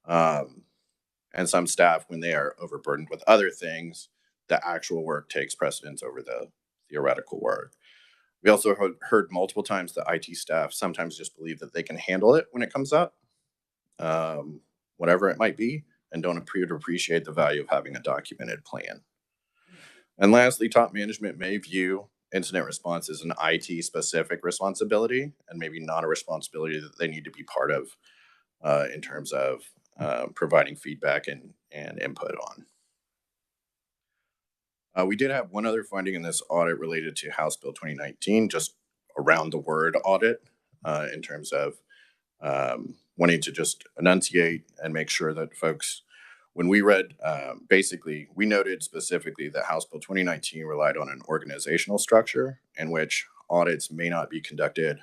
And some staff, when they are overburdened with other things, the actual work takes precedence over the theoretical work. We also heard multiple times that IT staff sometimes just believe that they can handle it when it comes up, whatever it might be, and don't appreciate the value of having a documented plan. And lastly, top management may view incident response as an IT specific responsibility, and maybe not a responsibility that they need to be part of in terms of providing feedback and input on. We did have one other finding in this audit related to House Bill 2019, just around the word audit, in terms of wanting to just enunciate and make sure that folks, when we read, basically, we noted specifically that House Bill 2019 relied on an organizational structure in which audits may not be conducted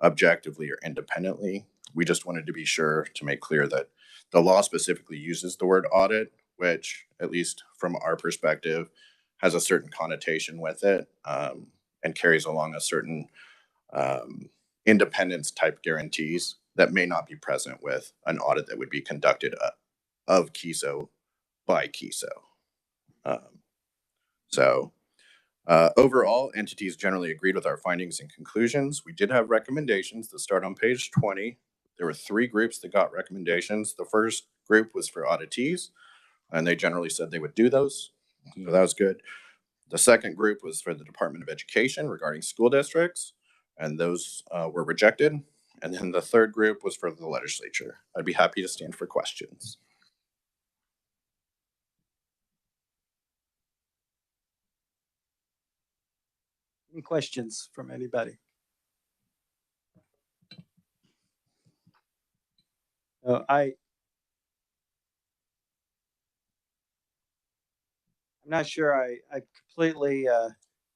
objectively or independently. We just wanted to be sure to make clear that the law specifically uses the word audit, which, at least from our perspective, has a certain connotation with it, and carries along a certain independence type guarantees that may not be present with an audit that would be conducted of KSO by KSO. Overall, entities generally agreed with our findings and conclusions. We did have recommendations that start on page 20. There were 3 groups that got recommendations. The first group was for auditees, and they generally said they would do those. So that was good. The second group was for the Department of Education regarding school districts, and those were rejected. And then the third group was for the legislature. I'd be happy to stand for questions. Any questions from anybody? I'm not sure I completely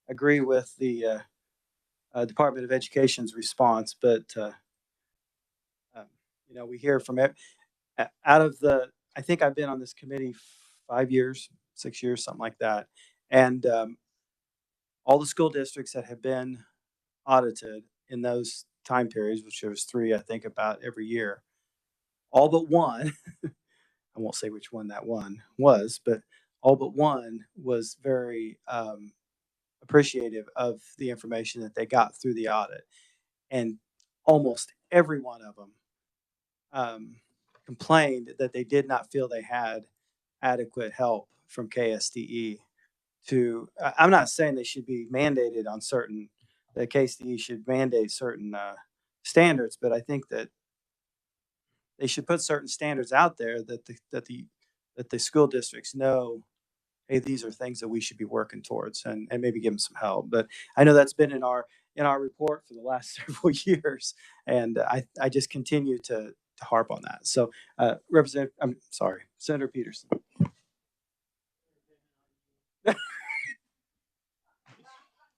agree with the Department of Education's response, but we hear from it. Out of the, I think I've been on this committee 5 years, 6 years, something like that, and all the school districts that have been audited in those time periods, which there was 3, I think, about every year, all but one, I won't say which one that one was, but all but one was very appreciative of the information that they got through the audit. And almost every one of them complained that they did not feel they had adequate help from KSDE to, I'm not saying they should be mandated on certain, that KSDE should mandate certain standards, but I think that they should put certain standards out there that the school districts know, hey, these are things that we should be working towards, and maybe give them some help. But I know that's been in our report for the last several years, and I just continue to harp on that. So, Senator Peterson.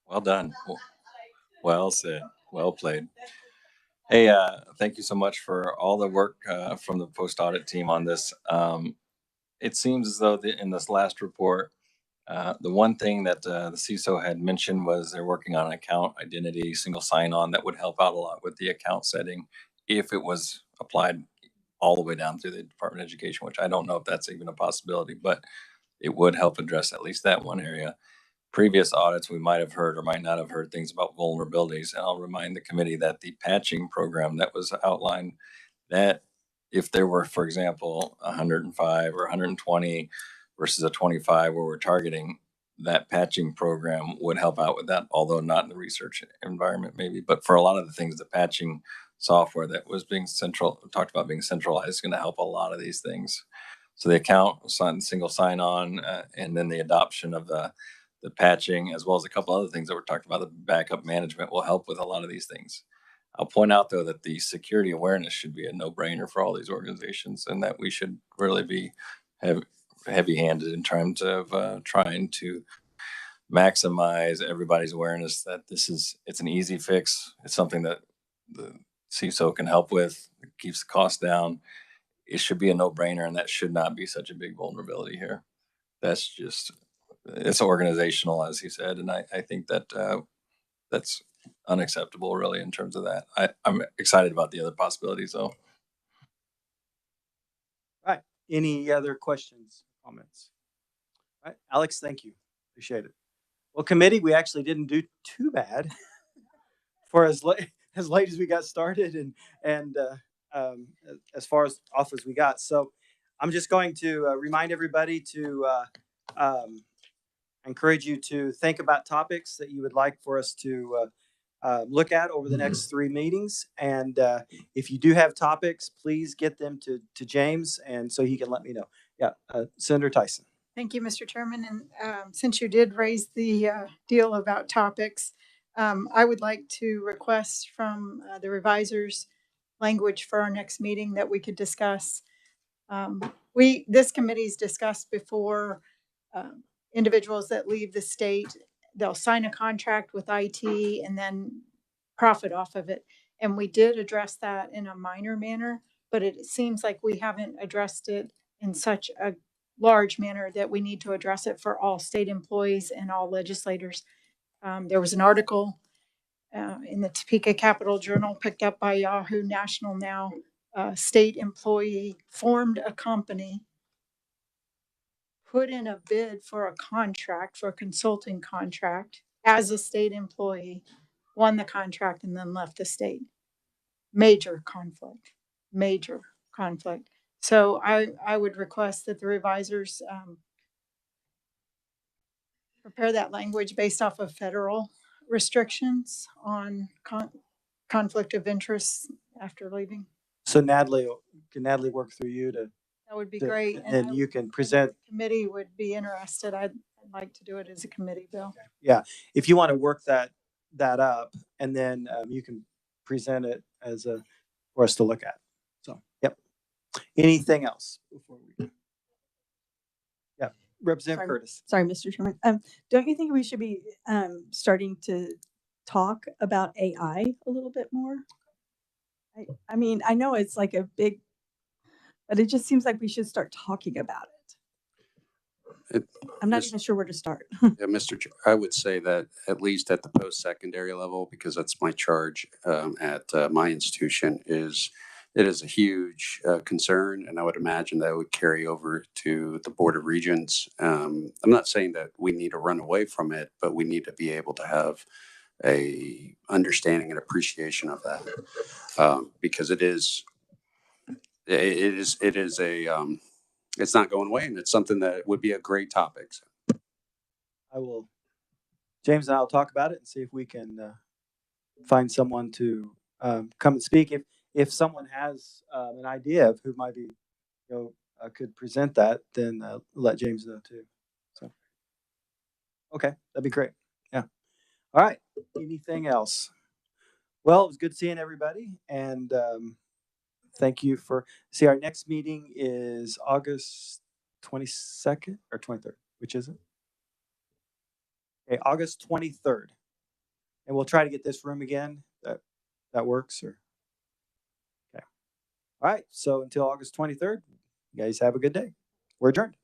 Well done. Well said. Well played. Hey, thank you so much for all the work from the post-audit team on this. It seems as though in this last report, the one thing that the CISO had mentioned was they're working on an account identity, single sign-on that would help out a lot with the account setting if it was applied all the way down through the Department of Education, which I don't know if that's even a possibility, but it would help address at least that one area. Previous audits, we might have heard or might not have heard things about vulnerabilities. And I'll remind the committee that the patching program that was outlined, that if there were, for example, 105 or 120 versus a 25 where we're targeting, that patching program would help out with that, although not in the research environment maybe. But for a lot of the things, the patching software that was being talked about being centralized is going to help a lot of these things. So the account single sign-on, and then the adoption of the patching, as well as a couple other things that we're talking about, the backup management will help with a lot of these things. I'll point out though that the security awareness should be a no-brainer for all these organizations, and that we should really be heavy-handed in terms of trying to maximize everybody's awareness that it's an easy fix. It's something that the CISO can help with. It keeps the cost down. It should be a no-brainer, and that should not be such a big vulnerability here. That's just, it's organizational, as he said, and I think that that's unacceptable, really, in terms of that. I'm excited about the other possibilities, though. All right. Any other questions, comments? All right, Alex, thank you. Appreciate it. Well, committee, we actually didn't do too bad for as late as we got started, and as far as off as we got. So I'm just going to remind everybody to encourage you to think about topics that you would like for us to look at over the next 3 meetings. And if you do have topics, please get them to James, and so he can let me know. Yeah, Senator Tyson. Thank you, Mr. Chairman. And since you did raise the deal about topics, I would like to request from the revisers language for our next meeting that we could discuss. This committee's discussed before individuals that leave the state, they'll sign a contract with IT and then profit off of it. And we did address that in a minor manner, but it seems like we haven't addressed it in such a large manner that we need to address it for all state employees and all legislators. There was an article in the Topeka Capital Journal picked up by Yahoo National Now. State employee formed a company, put in a bid for a contract, for a consulting contract as a state employee, won the contract, and then left the state. Major conflict. So I would request that the revisers prepare that language based off of federal restrictions on conflict of interest after leaving. So can Natalie work through you to? That would be great. And you can present. The committee would be interested. I'd like to do it as a committee bill. Yeah, if you want to work that up, and then you can present it as for us to look at. So, yep. Anything else before we go? Yeah, Representative Curtis. Sorry, Mr. Chairman. Don't you think we should be starting to talk about AI a little bit more? I mean, I know it's like a big, but it just seems like we should start talking about it. I'm not even sure where to start. Yeah, Mr. Chair, I would say that at least at the post-secondary level, because that's my charge at my institution, it is a huge concern, and I would imagine that would carry over to the Board of Regents. I'm not saying that we need to run away from it, but we need to be able to have a understanding and appreciation of that, because it's not going away, and it's something that would be a great topic. So. James and I will talk about it and see if we can find someone to come and speak. If someone has an idea of who might be, could present that, then let James know too. So, okay, that'd be great. Yeah. All right. Anything else? Well, it was good seeing everybody, and thank you for. See, our next meeting is August 22nd or 23rd. Which is it? Okay, August 23rd, and we'll try to get this room again. That works, or okay. All right. So until August 23rd, you guys have a good day. We're adjourned.